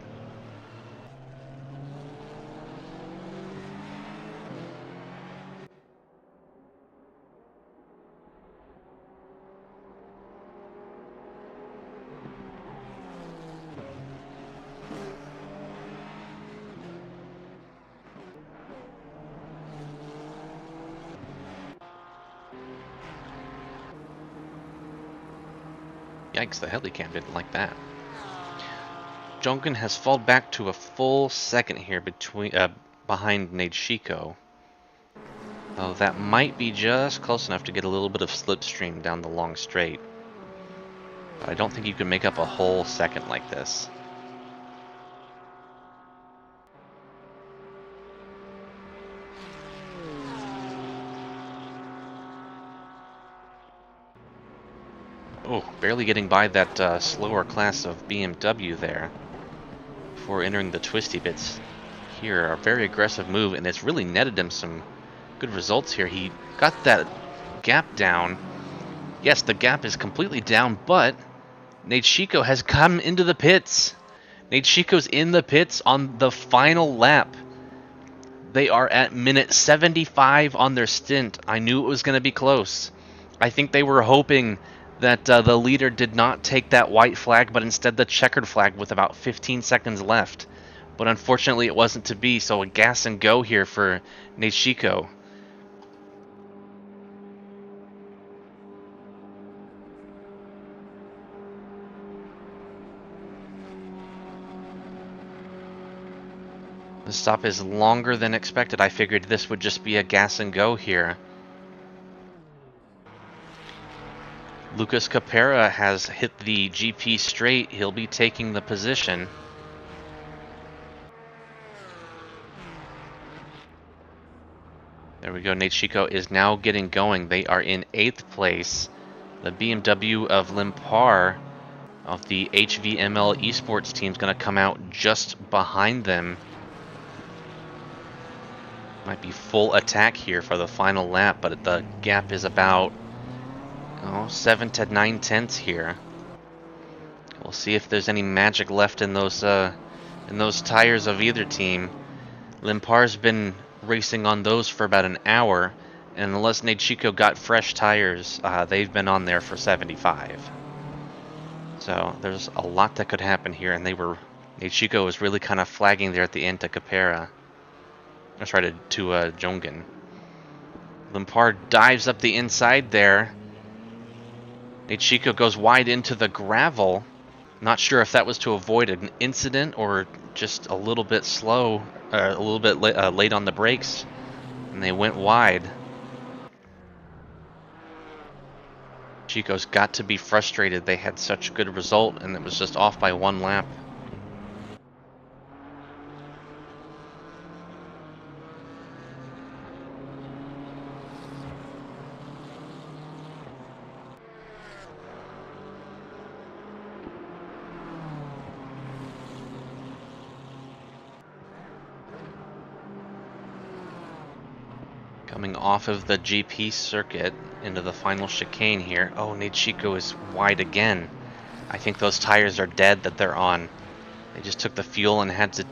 Yikes, the helicam didn't like that. Jongan has fallen back to a full second here behind NORDSCHLEIFE. Oh, that might be just close enough to get a little bit of slipstream down the long straight. But I don't think you can make up a whole second like this. Oh, barely getting by that slower class of BMW there before entering the twisty bits here. A very aggressive move, and it's really netted him some good results here. He got that gap down. Yes, the gap is completely down, but NORDSCHLEIFE has come into the pits. NORDSCHLEIFE's in the pits on the final lap. They are at minute 75 on their stint. I knew it was going to be close. I think they were hoping that the leader did not take that white flag, but instead the checkered flag with about 15 seconds left. But unfortunately it wasn't to be, so a gas and go here for NORDSCHLEIFE. The stop is longer than expected. I figured this would just be a gas and go here. Lucas Capera has hit the GP straight. He'll be taking the position. There we go. NORDSCHLEIFE is now getting going. They are in 8th place. The BMW of Limpar of the HVML esports team is going to come out just behind them. Might be full attack here for the final lap, but the gap is about 7 to 9 tenths here. We'll see if there's any magic left in those tires of either team. Limpar's been racing on those for about an hour, and unless NORDSCHLEIFE got fresh tires, they've been on there for 75. So there's a lot that could happen here, and NORDSCHLEIFE was really kind of flagging there at the end to Capera. Let's try to Jongen. Limpar dives up the inside there. NORDSCHLEIFE goes wide into the gravel. Not sure if that was to avoid an incident or just a little bit slow, a little bit late on the brakes, and they went wide. NORDSCHLEIFE's got to be frustrated. They had such a good result, and it was just off by 1 lap. Coming off of the GP circuit into the final chicane here. Oh, NORDSCHLEIFE is wide again. I think those tires are dead that they're on. They just took the fuel and had to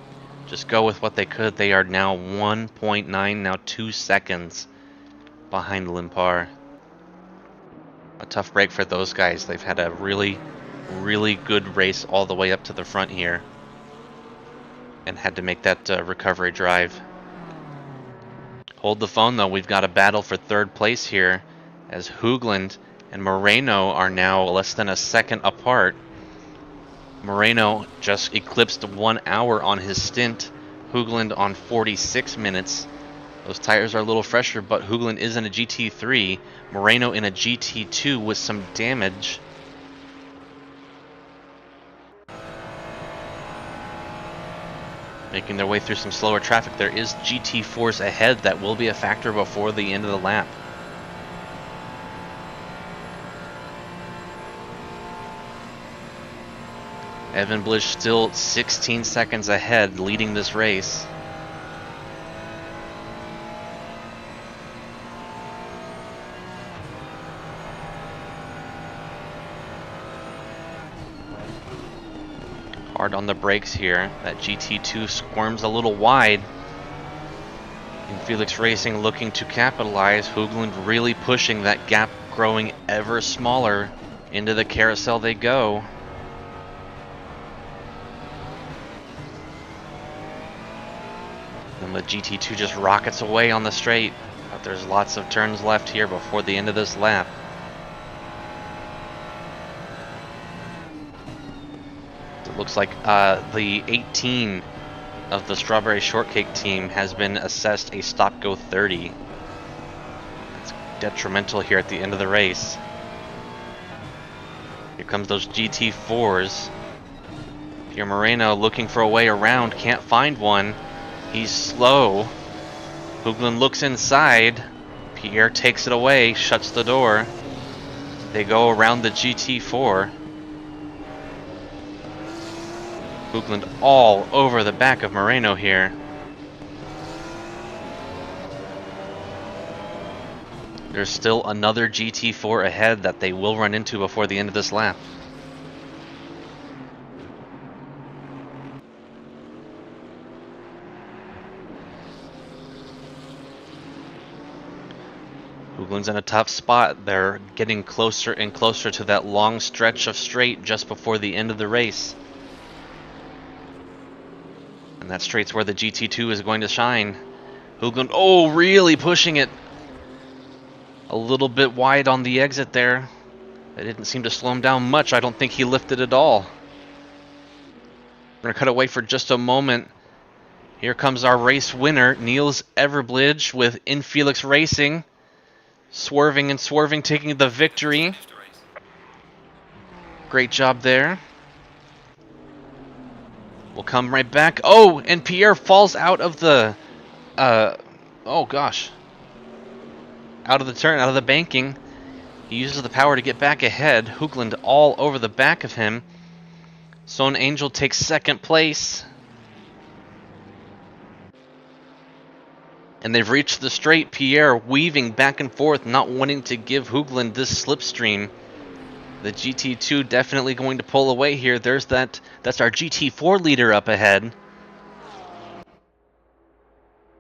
just go with what they could. They are now 1.9, now 2 seconds behind Limpar. A tough break for those guys. They've had a really, really good race all the way up to the front here, and had to make that recovery drive. Hold the phone though, we've got a battle for 3rd place here, as Hoogland and Moreno are now less than a second apart. Moreno just eclipsed 1 hour on his stint, Hoogland on 46 minutes. Those tires are a little fresher, but Hoogland is in a GT3, Moreno in a GT2 with some damage. Making their way through some slower traffic. There is GT4s ahead that will be a factor before the end of the lap. Evan Blish still 16 seconds ahead, leading this race. Hard on the brakes here. That GT2 squirms a little wide. And Felix Racing looking to capitalize. Hoogland really pushing that gap, growing ever smaller. Into the carousel they go. And the GT2 just rockets away on the straight. But there's lots of turns left here before the end of this lap. It looks like the 18 of the Strawberry Shortcake team has been assessed a stop-go 30. It's detrimental here at the end of the race. Here comes those GT4s. Pierre Moreno looking for a way around, can't find one. He's slow. Hoogland looks inside. Pierre takes it away, shuts the door. They go around the GT4. Hoogland all over the back of Moreno here. There's still another GT4 ahead that they will run into before the end of this lap. Hoogland's in a tough spot. They're getting closer and closer to that long stretch of straight just before the end of the race. And that straight's where the GT2 is going to shine. Hoogland, oh, really pushing it. A little bit wide on the exit there. It didn't seem to slow him down much. I don't think he lifted at all. We're going to cut away for just a moment. Here comes our race winner, Niels Everbridge with Infelix Racing. Swerving and swerving, taking the victory. Great job there. We'll come right back. Oh, and Pierre falls out of the... oh gosh. Out of the turn, out of the banking. He uses the power to get back ahead. Hoogland all over the back of him. Son Angel takes second place. And they've reached the straight. Pierre weaving back and forth, not wanting to give Hoogland this slipstream. The GT2 definitely going to pull away here. That's our GT4 leader up ahead.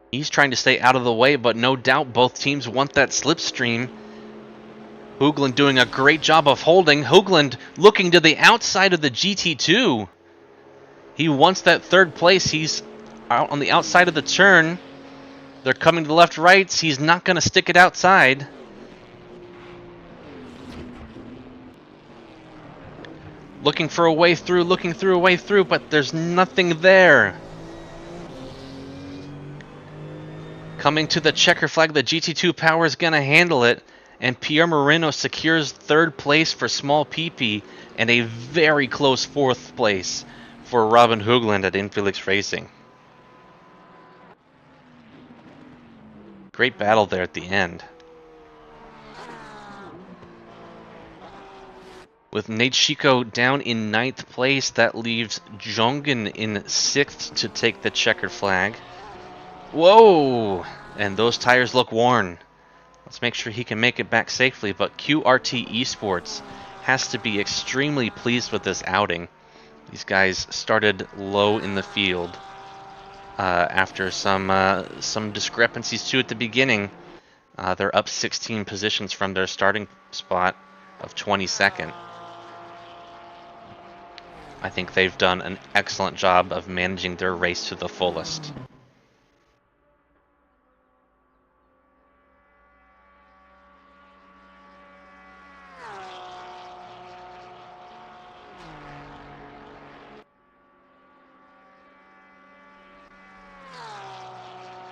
He's trying to stay out of the way, but no doubt both teams want that slipstream. Hoogland doing a great job of holding. Hoogland looking to the outside of the GT2. He wants that third place. He's out on the outside of the turn. They're coming to the left, rights. He's not going to stick it outside. Looking for a way through, but there's nothing there. Coming to the checker flag, the GT2 power is going to handle it. And Pierre Moreno secures third place for Small PP and a very close fourth place for Robin Hoogland at Infelix Racing. Great battle there at the end. With Nate Chico down in 9th place, that leaves Jongen in 6th to take the checkered flag. Whoa! And those tires look worn. Let's make sure he can make it back safely, but QRT Esports has to be extremely pleased with this outing. These guys started low in the field after some discrepancies too at the beginning. They're up 16 positions from their starting spot of 22nd. I think they've done an excellent job of managing their race to the fullest.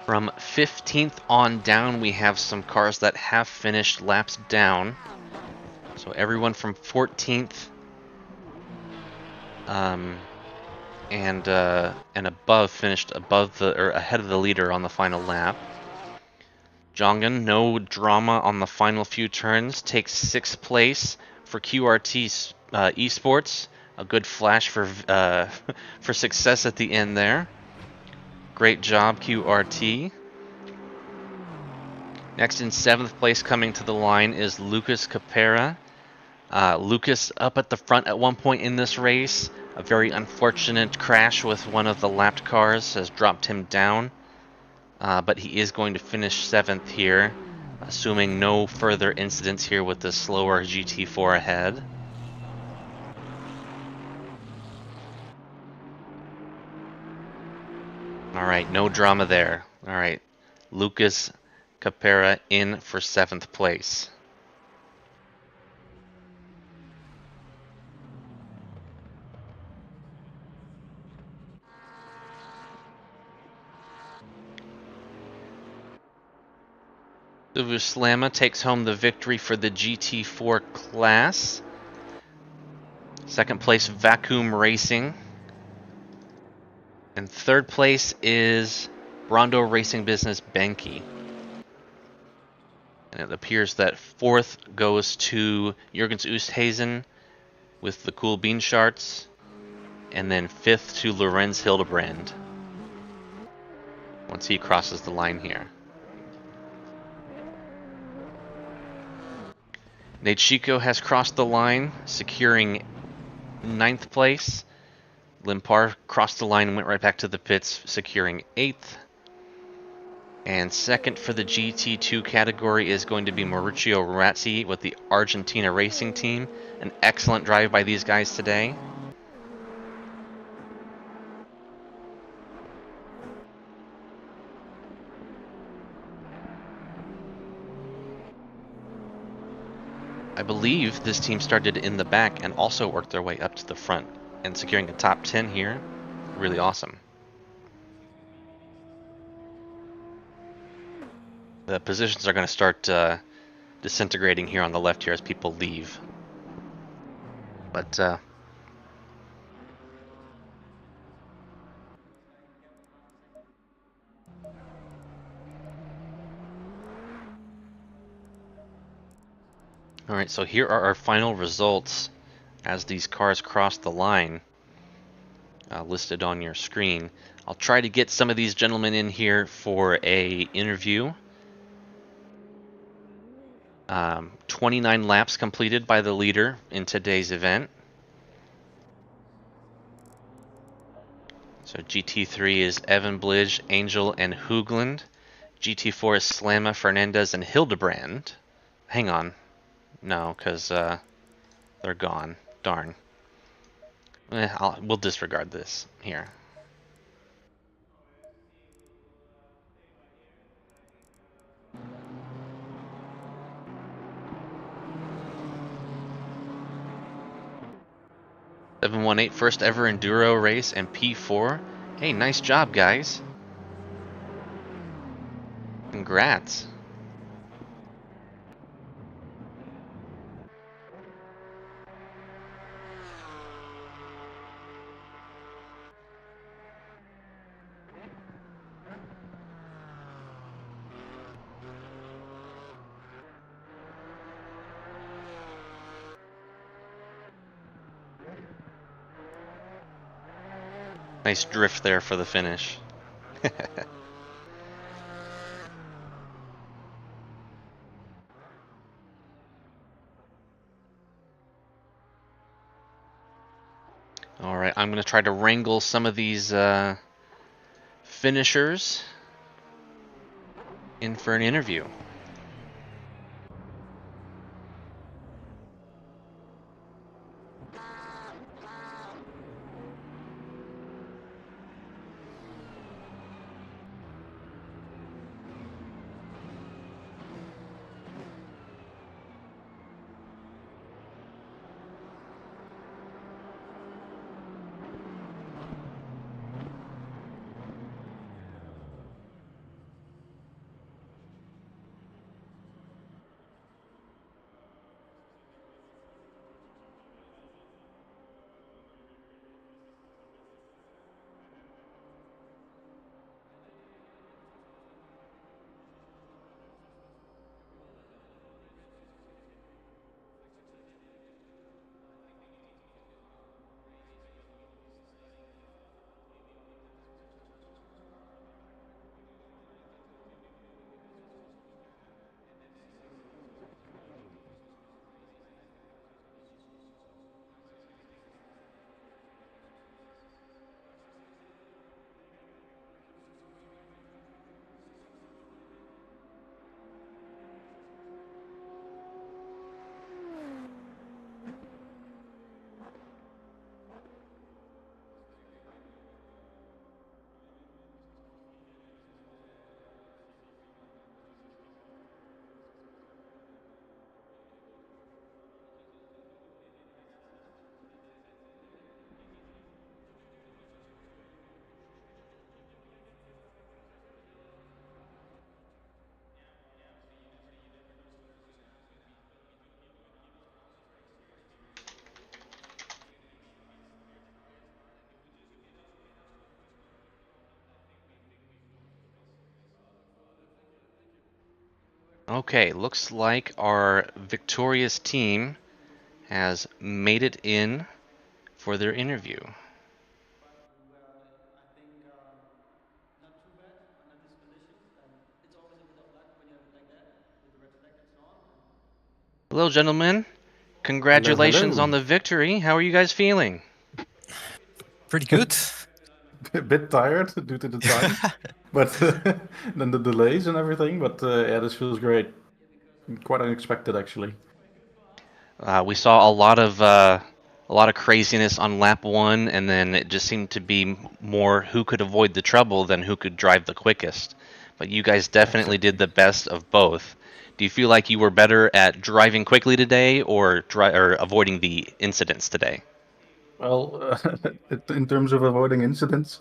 From 15th on down, we have some cars that have finished laps down. So everyone from 14th and above finished above ahead of the leader on the final lap. Jongen, no drama on the final few turns, takes 6th place for QRT Esports. A good flash for for success at the end there. Great job, QRT. Next in 7th place coming to the line is Lucas Capera. Lucas up at the front at one point in this race. A very unfortunate crash with one of the lapped cars has dropped him down. But he is going to finish 7th here, assuming no further incidents here with the slower GT4 ahead. Alright, no drama there. Alright, Lucas Capera in for 7th place. Slama takes home the victory for the GT4 class. 2nd place, Vacuum Racing. And 3rd place is Rondo Racing Business Benki. And it appears that fourth goes to Jurgens Oosthuizen with the cool bean charts, and then fifth to Lorenz Hildebrand once he crosses the line here. Nate Chico has crossed the line, securing ninth place. Limpar crossed the line and went right back to the pits, securing 8th. And second for the GT2 category is going to be Mauricio Razzi with the Argentina Racing Team. An excellent drive by these guys today. I believe this team started in the back and also worked their way up to the front, and securing a top 10 here, really awesome. The positions are going to start disintegrating here on the left here as people leave. But all right, so here are our final results as these cars cross the line, listed on your screen. I'll try to get some of these gentlemen in here for a interview. 29 laps completed by the leader in today's event. So GT3 is Evan Blige, Angel, and Hoogland. GT4 is Slamma, Fernandez, and Hildebrand. Hang on. No, because they're gone. Darn. We'll disregard this here. $718 first ever enduro race and P4. Hey, nice job, guys. Congrats. Nice drift there for the finish. All right, I'm going to try to wrangle some of these finishers in for an interview. Okay, looks like our victorious team has made it in for their interview. Hello, gentlemen. Hello, Congratulations hello. on the victory. How are you guys feeling? Pretty good. A bit tired due to the time, but then the delays and everything. But yeah, this feels great. Quite unexpected, actually. We saw a lot of craziness on lap one, and then it just seemed to be more who could avoid the trouble than who could drive the quickest. But you guys definitely did Exactly. the best of both. Do you feel like you were better at driving quickly today, or avoiding the incidents today? Well, in terms of avoiding incidents,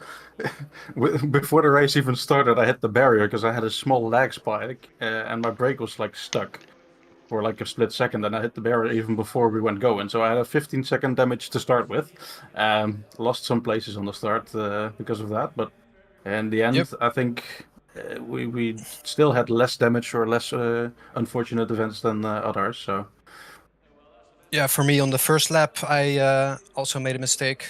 before the race even started, I hit the barrier because I had a small lag spike, and my brake was like stuck for like a split second, and I hit the barrier even before we went going. So I had a 15-second damage to start with. Lost some places on the start because of that, but in the Yep. end, I think we still had less damage or less unfortunate events than others. So Yeah, for me on the first lap, I also made a mistake.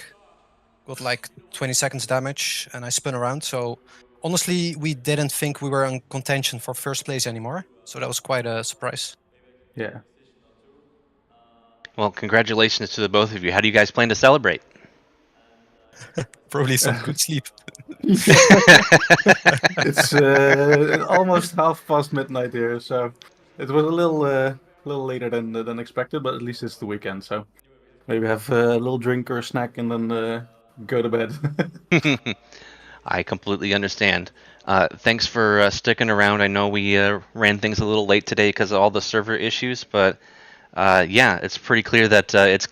Got like 20 seconds damage and I spun around. So honestly, we didn't think we were in contention for first place anymore. So that was quite a surprise. yeah. Well, congratulations to the both of you. How do you guys plan to celebrate? Probably some good sleep. Yeah. It's almost half past midnight here, so it was a little later than expected, but at least it's the weekend, so maybe have a little drink or a snack and then go to bed. I completely understand. Thanks for sticking around. I know we ran things a little late today because of all the server issues, but yeah, it's pretty clear that it's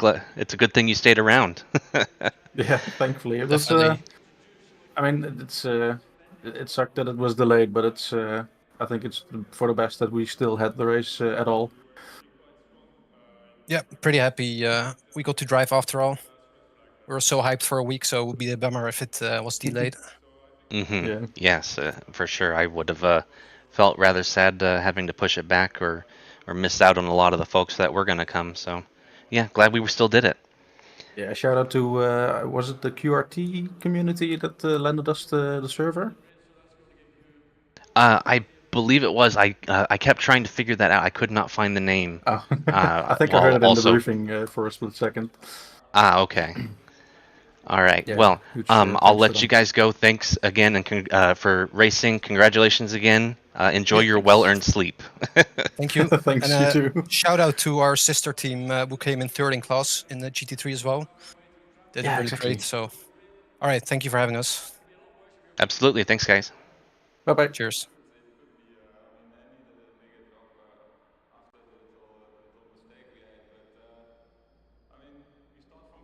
a good thing you stayed around. Yeah, thankfully it was. Definitely. I mean, it sucked that it was delayed, but it's. I think it's for the best that we still had the race at all. Yeah, pretty happy. We got to drive after all. We were so hyped for a week, so it would be a bummer if it was delayed. Yeah. Yes, for sure. I would have felt rather sad having to push it back or miss out on a lot of the folks that were going to come. So, yeah, glad we still did it. Yeah, shout out to was it the QRT community that lended us the server? I believe it was. I kept trying to figure that out. I could not find the name. Oh, I think I heard Well, it in the also, briefing for a split second. okay. All right. Yeah, Well, huge I'll thanks to let you them. guys go. Thanks again, and for racing. Congratulations again. Enjoy Yeah, your Thanks. well-earned sleep. thank you. Thanks, you And too. shout out to our sister team who came in third in class in the GT3 as well. They did Yeah, really great. exactly. So, all right, thank you for having us. Absolutely. Thanks, guys. Bye bye. Cheers.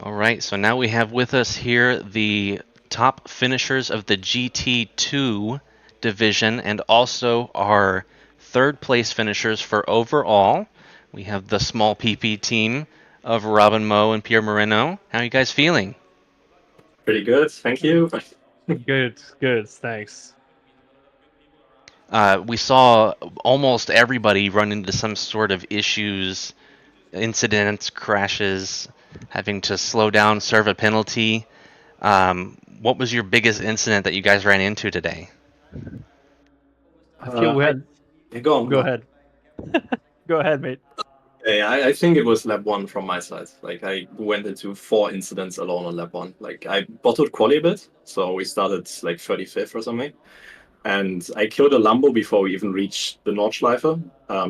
All right. So now we have with us here the top finishers of the GT2 division and also our third place finishers for overall. We have the small PP team of Robin Moe and Pierre Moreno. How are you guys feeling? Pretty good, thank you. Good, thanks. We saw almost everybody run into some sort of issues, incidents, crashes, having to slow down, serve a penalty. What was your biggest incident that you guys ran into today? I feel we had. Go on. Go ahead. Go ahead, mate. I think it was lap one from my side. Like I went into 4 incidents alone on lap one. Like I bottled Quali a bit, so we started like 35th or something. And I killed a Lambo before we even reached the Nordschleife.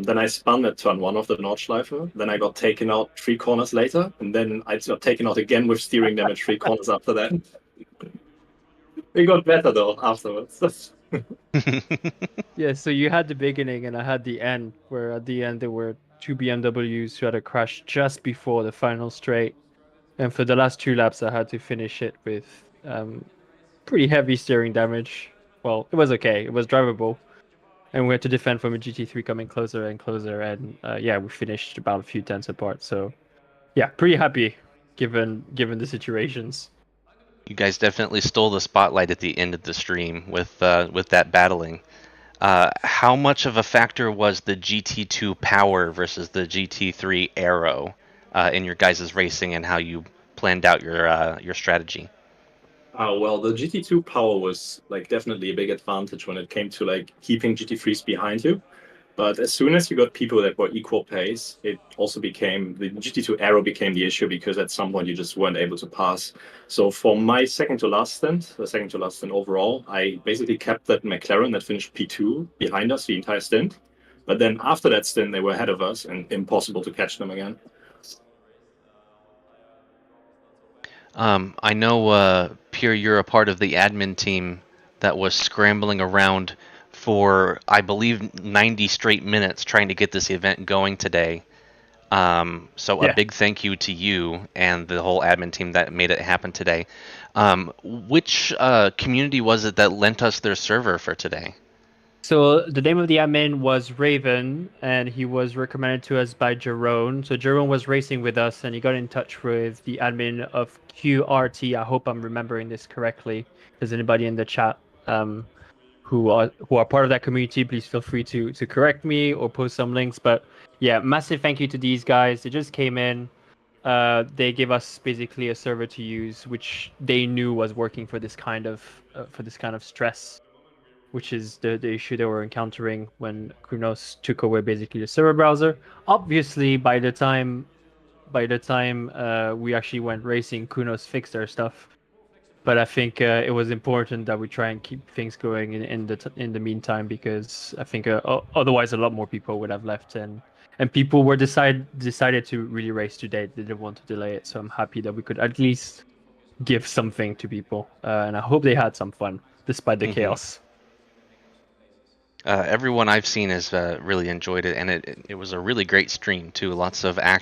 Then I spun at turn 1 of the Nordschleife. Then I got taken out 3 corners later. And then I got taken out again with steering damage 3 corners after that. It got better though afterwards. Yeah, so you had the beginning and I had the end, where at the end there were 2 BMWs who had a crash just before the final straight. And for the last 2 laps, I had to finish it with pretty heavy steering damage. Well, it was okay. It was drivable. And we had to defend from a GT3 coming closer and closer. And yeah, we finished about a few tenths apart. So yeah, pretty happy given the situations. You guys definitely stole the spotlight at the end of the stream with that battling. How much of a factor was the GT2 power versus the GT3 aero in your guys' racing and how you planned out your strategy? Well, the GT2 power was like definitely a big advantage when it came to like keeping GT3s behind you. But as soon as you got people that were equal pace, it also became the GT2 aero became the issue because at some point you just weren't able to pass. So for my second to last stint, the second to last stint overall, I basically kept that McLaren that finished P2 behind us the entire stint. But then after that stint, they were ahead of us and impossible to catch them again. I know, Pierre, you're a part of the admin team that was scrambling around for, I believe, 90 straight minutes trying to get this event going today. So a Yeah. big thank you to you and the whole admin team that made it happen today. Which community was it that lent us their server for today? So the name of the admin was Raven, and he was recommended to us by Jerome. So Jerome was racing with us, and he got in touch with the admin of QRT. I hope I'm remembering this correctly. If there's anybody in the chat who are part of that community, please feel free to correct me or post some links. But yeah, massive thank you to these guys. They just came in. They gave us basically a server to use, which they knew was working for this kind of stress, which is the issue they were encountering when Kunos took away basically the server browser. Obviously, by the time we actually went racing, Kunos fixed their stuff. But I think it was important that we try and keep things going in the meantime, because I think otherwise a lot more people would have left, and people were decided to really race today. They didn't want to delay it, so I'm happy that we could at least give something to people, and I hope they had some fun despite the chaos. Everyone I've seen has really enjoyed it, and it was a really great stream too. Lots of action.